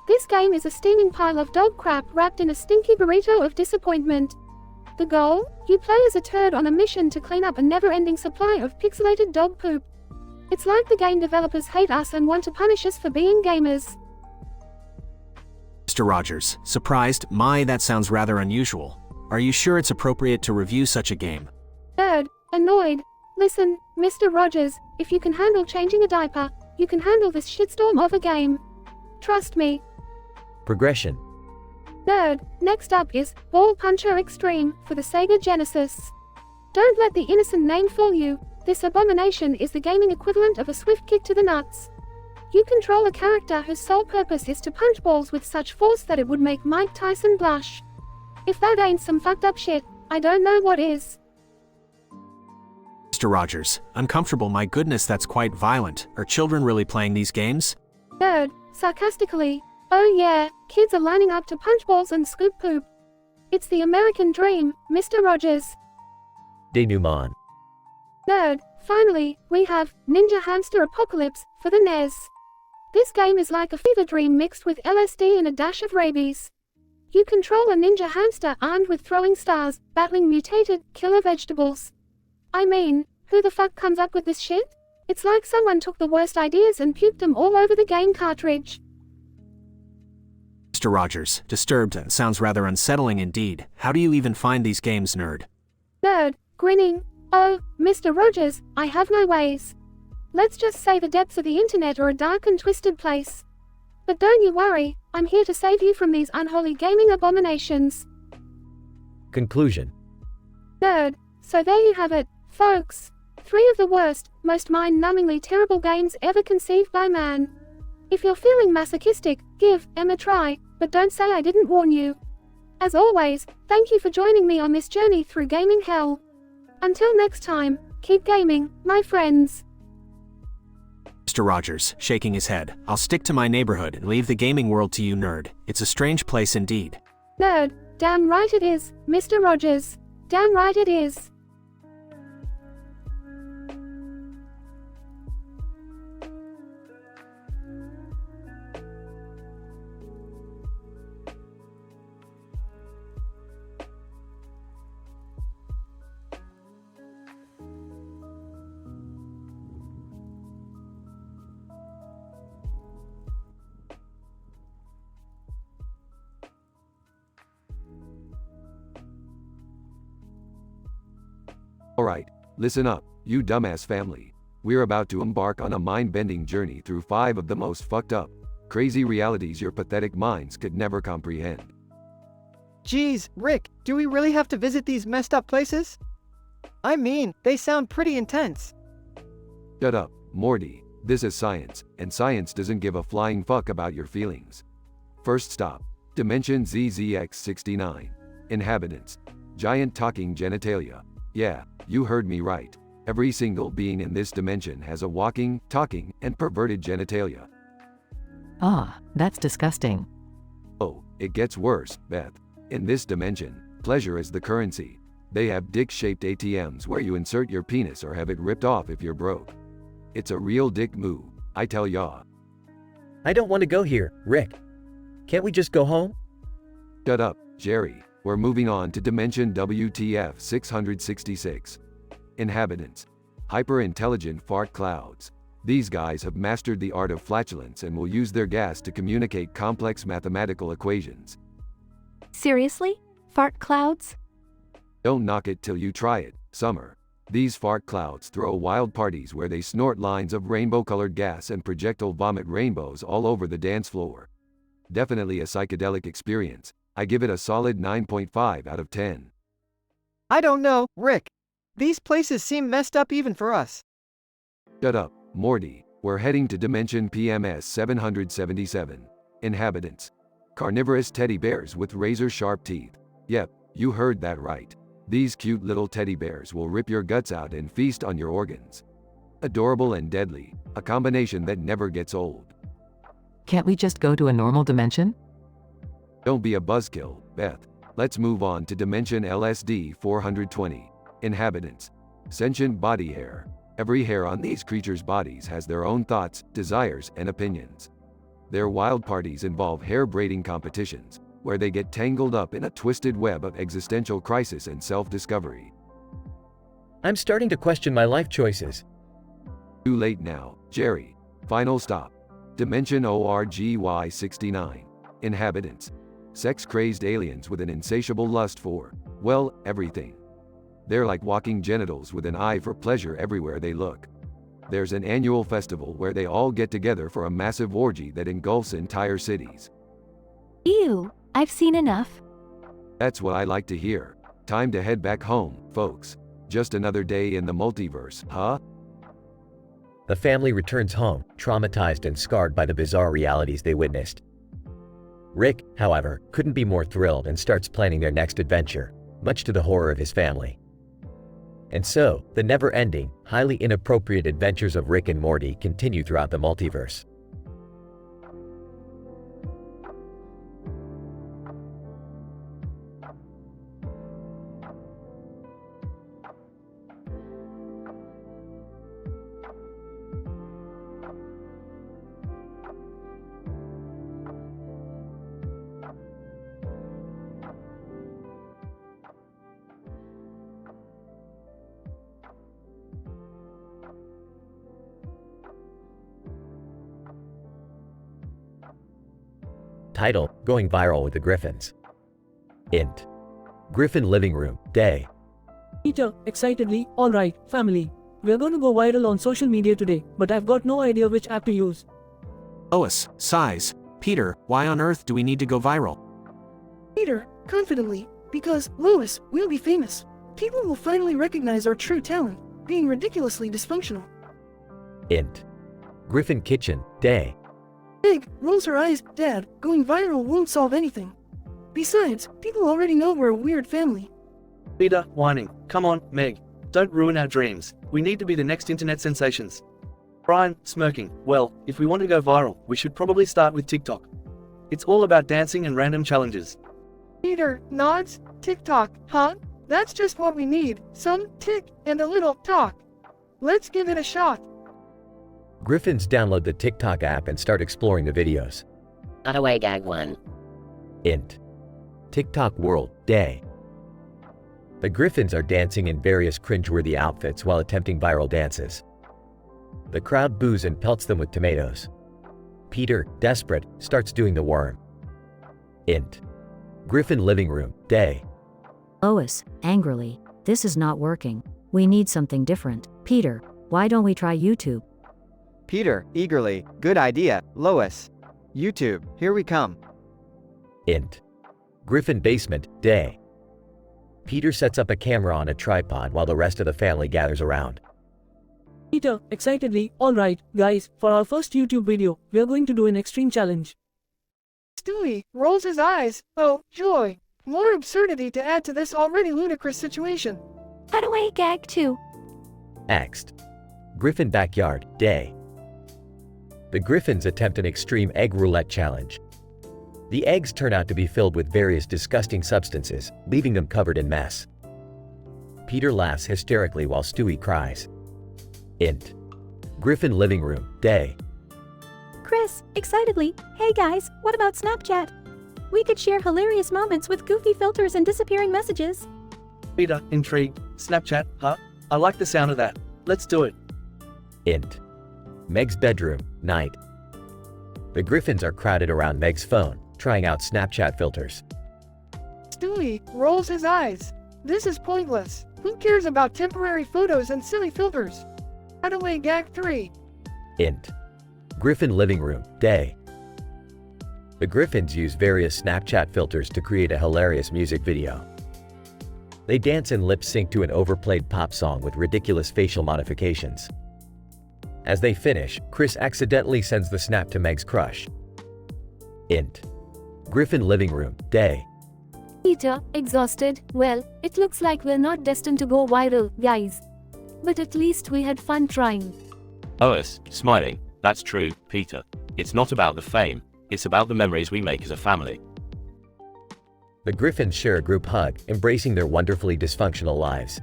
This game is a steaming pile of dog crap wrapped in a stinky burrito of disappointment. The goal? You play as a turd on a mission to clean up a never-ending supply of pixelated dog poop. It's like the game developers hate us and want to punish us for being gamers. Mr. Rogers, surprised? That sounds rather unusual. Are you sure it's appropriate to review such a game? Nerd. Annoyed. Listen, Mr. Rogers, if you can handle changing a diaper, you can handle this shitstorm of a game. Trust me. Progression. Nerd. Next up is Ball Puncher Extreme for the Sega Genesis. Don't let the innocent name fool you. This abomination is the gaming equivalent of a swift kick to the nuts. You control a character whose sole purpose is to punch balls with such force that it would make Mike Tyson blush. If that ain't some fucked up shit, I don't know what is. Mr. Rogers, uncomfortable, my goodness, that's quite violent. Are children really playing these games? Nerd. Sarcastically. Oh yeah, kids are lining up to punch balls and scoop poop. It's the American dream, Mr. Rogers. Denouement. Nerd. Finally, we have Ninja Hamster Apocalypse for the NES. This game is like a fever dream mixed with LSD and a dash of rabies. You control a ninja hamster armed with throwing stars, battling mutated, killer vegetables. I mean, who the fuck comes up with this shit? It's like someone took the worst ideas and puked them all over the game cartridge. Mr. Rogers, disturbed, sounds rather unsettling indeed. How do you even find these games, nerd? Nerd. Grinning. Oh, Mr. Rogers, I have no ways. Let's just say the depths of the internet are a dark and twisted place. But don't you worry, I'm here to save you from these unholy gaming abominations. Conclusion. Nerd. So there you have it, folks. 3 of the worst, most mind-numbingly terrible games ever conceived by man. If you're feeling masochistic, give them a try, but don't say I didn't warn you. As always, thank you for joining me on this journey through gaming hell. Until next time, keep gaming, my friends. Mr. Rogers, shaking his head, I'll stick to my neighborhood and leave the gaming world to you, nerd. It's a strange place indeed. Nerd. Damn right it is, Mr. Rogers. Damn right it is. Alright, listen up, you dumbass family. We're about to embark on a mind-bending journey through 5 of the most fucked up, crazy realities your pathetic minds could never comprehend. Geez, Rick, do we really have to visit these messed up places? I mean, they sound pretty intense. Shut up, Morty. This is science, and science doesn't give a flying fuck about your feelings. First stop, Dimension ZZX69. Inhabitants. Giant talking genitalia. Yeah, you heard me right. Every single being in this dimension has a walking, talking, and perverted genitalia. Ah, that's disgusting. Oh, it gets worse, Beth. In this dimension, pleasure is the currency. They have dick-shaped ATMs where you insert your penis or have it ripped off if you're broke. It's a real dick move, I tell ya. I don't want to go here, Rick. Can't we just go home? Shut up, Jerry. We're moving on to Dimension WTF 666. Inhabitants. Hyper-intelligent fart clouds. These guys have mastered the art of flatulence and will use their gas to communicate complex mathematical equations. Seriously? Fart clouds? Don't knock it till you try it, Summer. These fart clouds throw wild parties where they snort lines of rainbow-colored gas and projectile vomit rainbows all over the dance floor. Definitely a psychedelic experience. I give it a solid 9.5 out of 10. I don't know, Rick. These places seem messed up even for us. Shut up, Morty. We're heading to Dimension PMS 777. Inhabitants. Carnivorous teddy bears with razor-sharp teeth. Yep, you heard that right. These cute little teddy bears will rip your guts out and feast on your organs. Adorable and deadly, a combination that never gets old. Can't we just go to a normal dimension? Don't be a buzzkill, Beth. Let's move on to Dimension LSD 420. Inhabitants. Sentient body hair. Every hair on these creatures' bodies has their own thoughts, desires, and opinions. Their wild parties involve hair braiding competitions, where they get tangled up in a twisted web of existential crisis and self-discovery. I'm starting to question my life choices. Too late now, Jerry. Final stop. Dimension ORGY 69. Inhabitants. Sex-crazed aliens with an insatiable lust for, well, everything. They're like walking genitals with an eye for pleasure everywhere they look. There's an annual festival where they all get together for a massive orgy that engulfs entire cities. Ew, I've seen enough. That's what I like to hear. Time to head back home, folks. Just another day in the multiverse, huh? The family returns home, traumatized and scarred by the bizarre realities they witnessed. Rick, however, couldn't be more thrilled and starts planning their next adventure, much to the horror of his family. And so, the never-ending, highly inappropriate adventures of Rick and Morty continue throughout the multiverse. Title, Going Viral with the Griffins. Int. Griffin Living Room, Day. Peter, excitedly, alright, family. We're going to go viral on social media today, but I've got no idea which app to use. Lois, size. Peter, why on earth do we need to go viral? Peter, confidently, because, Lois, we'll be famous. People will finally recognize our true talent, being ridiculously dysfunctional. Int. Griffin Kitchen, Day. Meg rolls her eyes. Dad, going viral won't solve anything. Besides, people already know we're a weird family. Peter, whining. Come on, Meg. Don't ruin our dreams. We need to be the next internet sensations. Brian, smirking. Well, if we want to go viral, we should probably start with TikTok. It's all about dancing and random challenges. Peter nods. TikTok, huh? That's just what we need. Some tick and a little talk. Let's give it a shot. Griffins download the TikTok app and start exploring the videos. Cutaway gag 1. Int. TikTok World, Day. The Griffins are dancing in various cringeworthy outfits while attempting viral dances. The crowd boos and pelts them with tomatoes. Peter, desperate, starts doing the worm. Int. Griffin Living Room, Day. Lois, angrily, this is not working. We need something different. Peter, why don't we try YouTube? Peter, eagerly, good idea, Lois. YouTube, here we come. Int. Griffin basement, day. Peter sets up a camera on a tripod while the rest of the family gathers around. Peter, excitedly, alright, guys, for our first YouTube video, we are going to do an extreme challenge. Stewie rolls his eyes. Oh, joy. More absurdity to add to this already ludicrous situation. Cutaway gag 2. Next. Griffin backyard, day. The Griffins attempt an extreme egg roulette challenge. The eggs turn out to be filled with various disgusting substances, leaving them covered in mess. Peter laughs hysterically while Stewie cries. Int. Griffin living room, day. Chris, excitedly, hey guys, what about Snapchat? We could share hilarious moments with goofy filters and disappearing messages. Peter, intrigued. Snapchat, huh? I like the sound of that. Let's do it. Int. Meg's bedroom, night. The Griffins are crowded around Meg's phone, trying out Snapchat filters. Stewie rolls his eyes. This is pointless. Who cares about temporary photos and silly filters? Cutaway gag 3. Int. Griffin living room, day. The Griffins use various Snapchat filters to create a hilarious music video. They dance and lip sync to an overplayed pop song with ridiculous facial modifications. As they finish, Chris accidentally sends the snap to Meg's crush. Int. Griffin living room, day. Peter, exhausted. Well, it looks like we're not destined to go viral, guys. But at least we had fun trying. Lois, smiling. That's true, Peter. It's not about the fame, it's about the memories we make as a family. The Griffins share a group hug, embracing their wonderfully dysfunctional lives.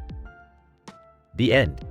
The end.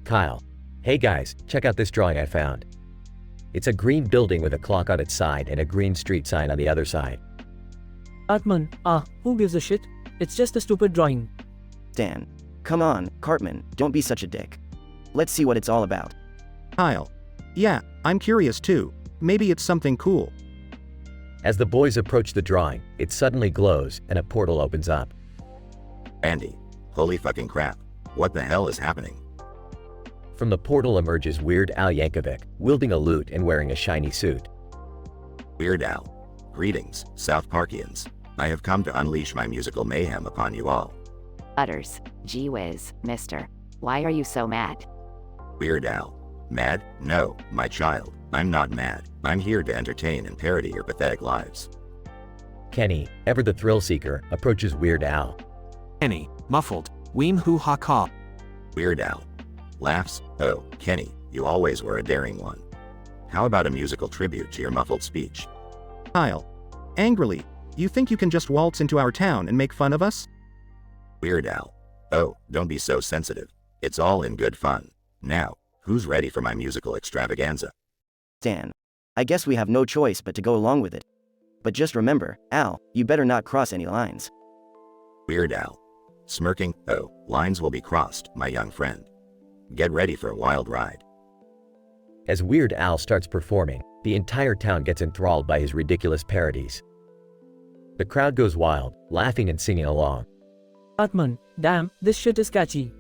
Kyle. Hey guys, check out this drawing I found. It's a green building with a clock on its side and a green street sign on the other side. Atman, who gives a shit? It's just a stupid drawing. Dan. Come on, Cartman, don't be such a dick. Let's see what it's all about. Kyle. Yeah, I'm curious too. Maybe it's something cool. As the boys approach the drawing, it suddenly glows and a portal opens up. Andy. Holy fucking crap. What the hell is happening? From the portal emerges Weird Al Yankovic, wielding a lute and wearing a shiny suit. Weird Al. Greetings, South Parkians. I have come to unleash my musical mayhem upon you all. Utters. Gee whiz, mister. Why are you so mad? Weird Al. Mad? No, my child. I'm not mad. I'm here to entertain and parody your pathetic lives. Kenny, ever the thrill seeker, approaches Weird Al. Kenny, muffled. Weem hoo ha ka. Weird Al. Laughs. Oh, Kenny, you always were a daring one. How about a musical tribute to your muffled speech? Kyle. Angrily. You think you can just waltz into our town and make fun of us? Weird Al. Oh, don't be so sensitive. It's all in good fun. Now, who's ready for my musical extravaganza? Dan. I guess we have no choice but to go along with it. But just remember, Al, you better not cross any lines. Weird Al. Smirking. Oh, lines will be crossed, my young friend. Get ready for a wild ride. As Weird Al starts performing, the entire town gets enthralled by his ridiculous parodies. The crowd goes wild, laughing and singing along. Atman, damn, this shit is catchy.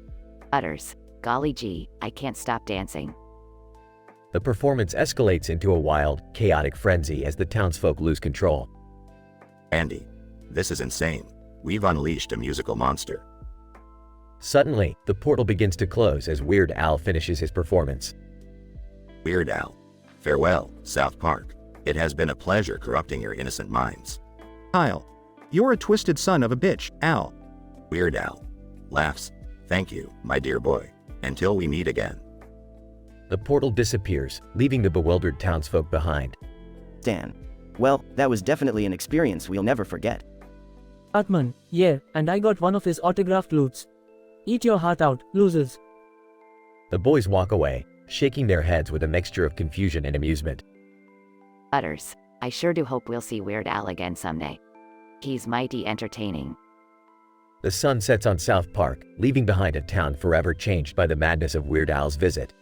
Utters. Golly gee, I can't stop dancing. The performance escalates into a wild, chaotic frenzy as the townsfolk lose control. Andy. This is insane. We've unleashed a musical monster. Suddenly, the portal begins to close as Weird Al finishes his performance. Weird Al. Farewell, South Park. It has been a pleasure corrupting your innocent minds. Kyle. You're a twisted son of a bitch, Al. Weird Al. Laughs. Thank you, my dear boy. Until we meet again. The portal disappears, leaving the bewildered townsfolk behind. Dan. Well, that was definitely an experience we'll never forget. Atman, yeah, and I got one of his autographed lutes. Eat your heart out, losers. The boys walk away, shaking their heads with a mixture of confusion and amusement. Utters. I sure do hope we'll see Weird Al again someday. He's mighty entertaining. The sun sets on South Park, leaving behind a town forever changed by the madness of Weird Al's visit.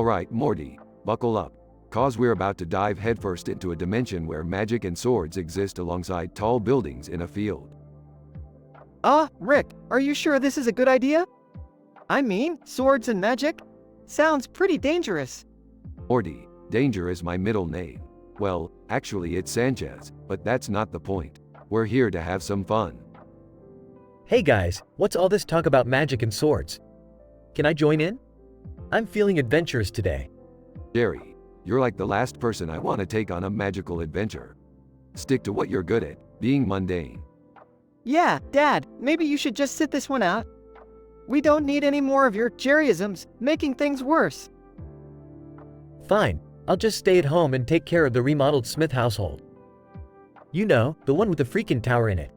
Alright, Morty, buckle up. Cause we're about to dive headfirst into a dimension where magic and swords exist alongside tall buildings in a field. Rick, are you sure this is a good idea? I mean, swords and magic? Sounds pretty dangerous. Morty, danger is my middle name. Well, actually it's Sanchez, but that's not the point. We're here to have some fun. Hey guys, what's all this talk about magic and swords? Can I join in? I'm feeling adventurous today. Jerry, you're like the last person I want to take on a magical adventure. Stick to what you're good at, being mundane. Yeah, Dad, maybe you should just sit this one out. We don't need any more of your Jerryisms, making things worse. Fine, I'll just stay at home and take care of the remodeled Smith household. You know, the one with the freaking tower in it.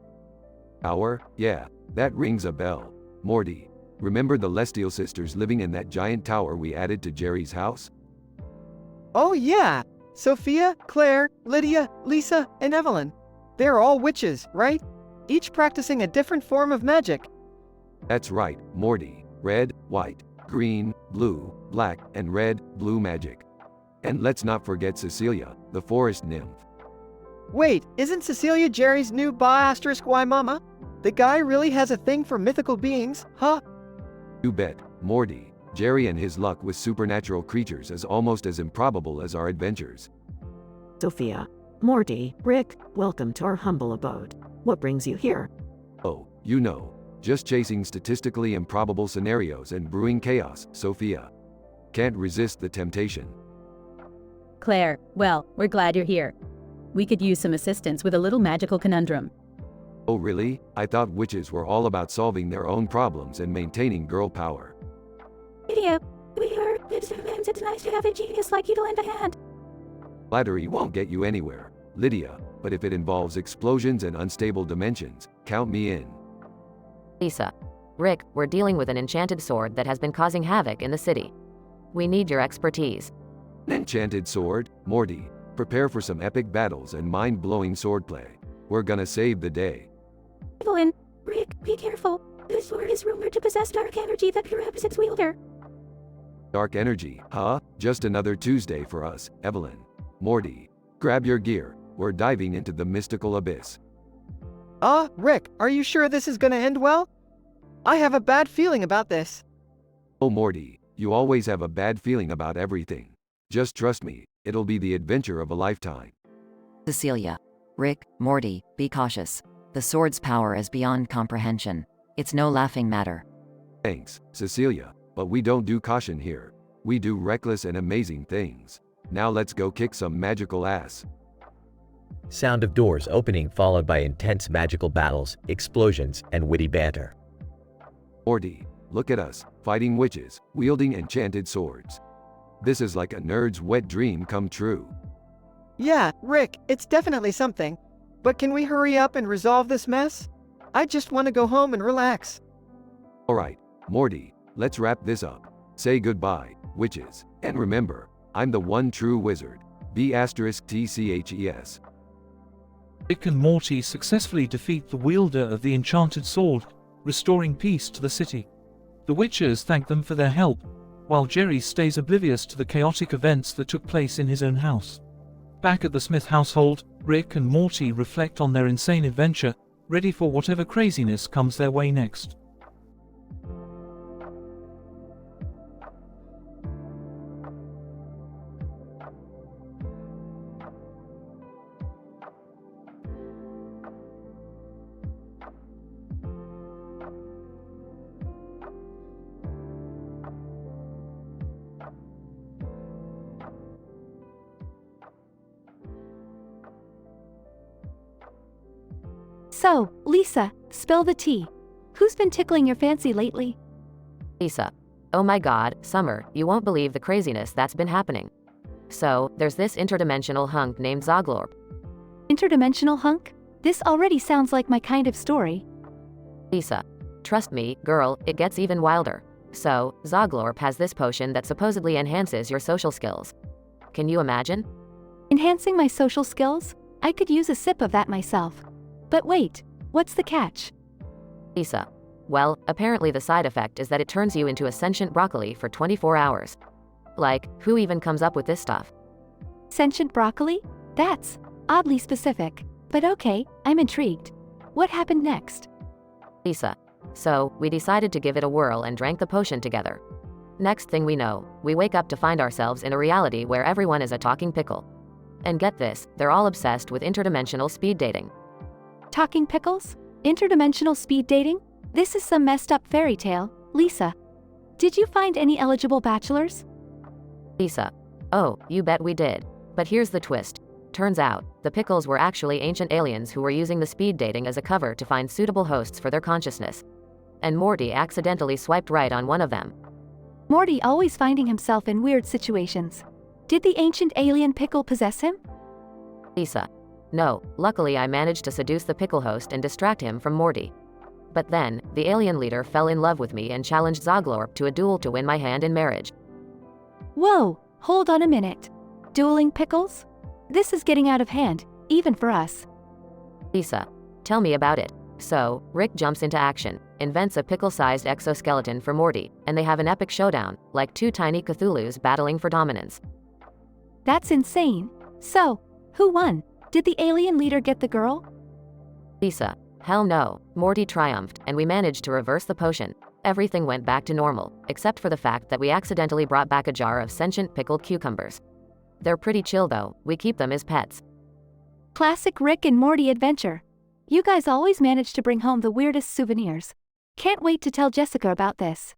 Tower? Yeah, that rings a bell. Morty, remember the Lestial sisters living in that giant tower we added to Jerry's house? Oh yeah, Sophia, Claire, Lydia, Lisa, and Evelyn. They're all witches, right? Each practicing a different form of magic. That's right, Morty. Red, white, green, blue, black, and red, blue magic. And let's not forget Cecilia, the forest nymph. Wait, isn't Cecilia Jerry's new *Y mama? The guy really has a thing for mythical beings, huh? You bet, Morty. Jerry and his luck with supernatural creatures is almost as improbable as our adventures. Sophia, Morty, Rick, welcome to our humble abode. What brings you here? Oh, you know, just chasing statistically improbable scenarios and brewing chaos, Sophia. Can't resist the temptation. Claire, well, we're glad you're here. We could use some assistance with a little magical conundrum. Oh really? I thought witches were all about solving their own problems and maintaining girl power. Lydia, we heard that sometimes it's nice to have a genius like you to lend a hand. Flattery won't get you anywhere, Lydia, but if it involves explosions and unstable dimensions, count me in. Lisa. Rick, we're dealing with an enchanted sword that has been causing havoc in the city. We need your expertise. An enchanted sword? Morty, prepare for some epic battles and mind-blowing swordplay. We're gonna save the day. Evelyn, Rick, be careful. This sword is rumored to possess dark energy that corrupts its wielder. Dark energy, huh? Just another Tuesday for us, Evelyn. Morty, grab your gear. We're diving into the mystical abyss. Rick, are you sure this is gonna end well? I have a bad feeling about this. Oh Morty, you always have a bad feeling about everything. Just trust me, it'll be the adventure of a lifetime. Cecilia. Rick, Morty, be cautious. The sword's power is beyond comprehension. It's no laughing matter. Thanks, Cecilia, but we don't do caution here. We do reckless and amazing things. Now let's go kick some magical ass. Sound of doors opening followed by intense magical battles, explosions, and witty banter. Morty, look at us, fighting witches, wielding enchanted swords. This is like a nerd's wet dream come true. Yeah, Rick, it's definitely something. But can we hurry up and resolve this mess? I just want to go home and relax. Alright, Morty, let's wrap this up. Say goodbye, witches, and remember, I'm the one true wizard. B*TCHES. Rick and Morty successfully defeat the wielder of the enchanted sword, restoring peace to the city. The witches thank them for their help, while Jerry stays oblivious to the chaotic events that took place in his own house. Back at the Smith household, Rick and Morty reflect on their insane adventure, ready for whatever craziness comes their way next. So, Lisa, spill the tea. Who's been tickling your fancy lately? Lisa. Oh my god, Summer, you won't believe the craziness that's been happening. So, there's this interdimensional hunk named Zoglorb. Interdimensional hunk? This already sounds like my kind of story. Lisa. Trust me, girl, it gets even wilder. So, Zoglorb has this potion that supposedly enhances your social skills. Can you imagine? Enhancing my social skills? I could use a sip of that myself. But wait, what's the catch? Lisa. Well, apparently the side effect is that it turns you into a sentient broccoli for 24 hours. Like, who even comes up with this stuff? Sentient broccoli? That's oddly specific. But okay, I'm intrigued. What happened next? Lisa. So, we decided to give it a whirl and drank the potion together. Next thing we know, we wake up to find ourselves in a reality where everyone is a talking pickle. And get this, they're all obsessed with interdimensional speed dating. Talking pickles? Interdimensional speed dating? This is some messed up fairy tale. Lisa, did you find any eligible bachelors? Lisa. Oh, you bet we did. But here's the twist. Turns out, the pickles were actually ancient aliens who were using the speed dating as a cover to find suitable hosts for their consciousness. And Morty accidentally swiped right on one of them. Morty always finding himself in weird situations. Did the ancient alien pickle possess him? Lisa. No, luckily I managed to seduce the pickle host and distract him from Morty. But then, the alien leader fell in love with me and challenged Zoglorp to a duel to win my hand in marriage. Whoa, hold on a minute. Dueling pickles? This is getting out of hand, even for us. Lisa. Tell me about it. So, Rick jumps into action, invents a pickle-sized exoskeleton for Morty, and they have an epic showdown, like two tiny Cthulhus battling for dominance. That's insane. So, who won? Did the alien leader get the girl? Lisa. Hell no, Morty triumphed, and we managed to reverse the potion. Everything went back to normal, except for the fact that we accidentally brought back a jar of sentient pickled cucumbers. They're pretty chill though, we keep them as pets. Classic Rick and Morty adventure. You guys always manage to bring home the weirdest souvenirs. Can't wait to tell Jessica about this.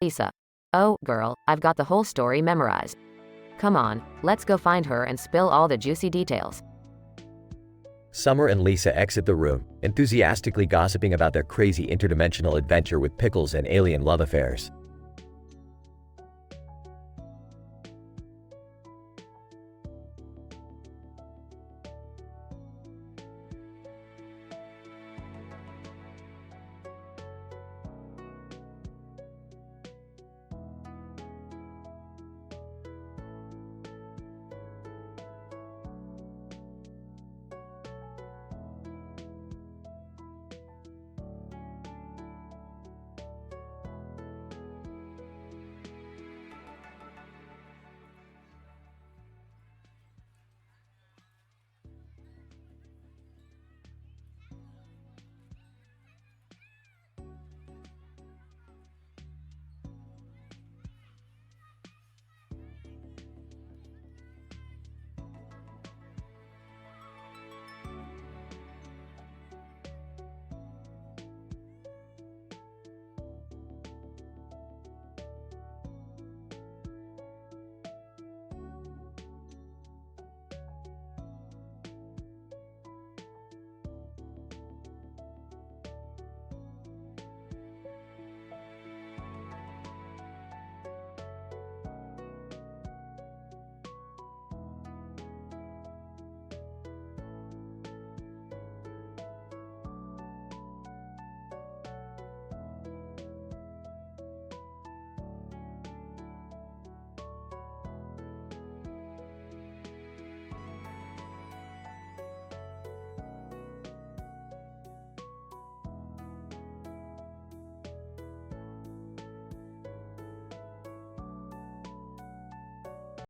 Lisa. Oh, girl, I've got the whole story memorized. Come on, let's go find her and spill all the juicy details. Summer and Lisa exit the room, enthusiastically gossiping about their crazy interdimensional adventure with pickles and alien love affairs.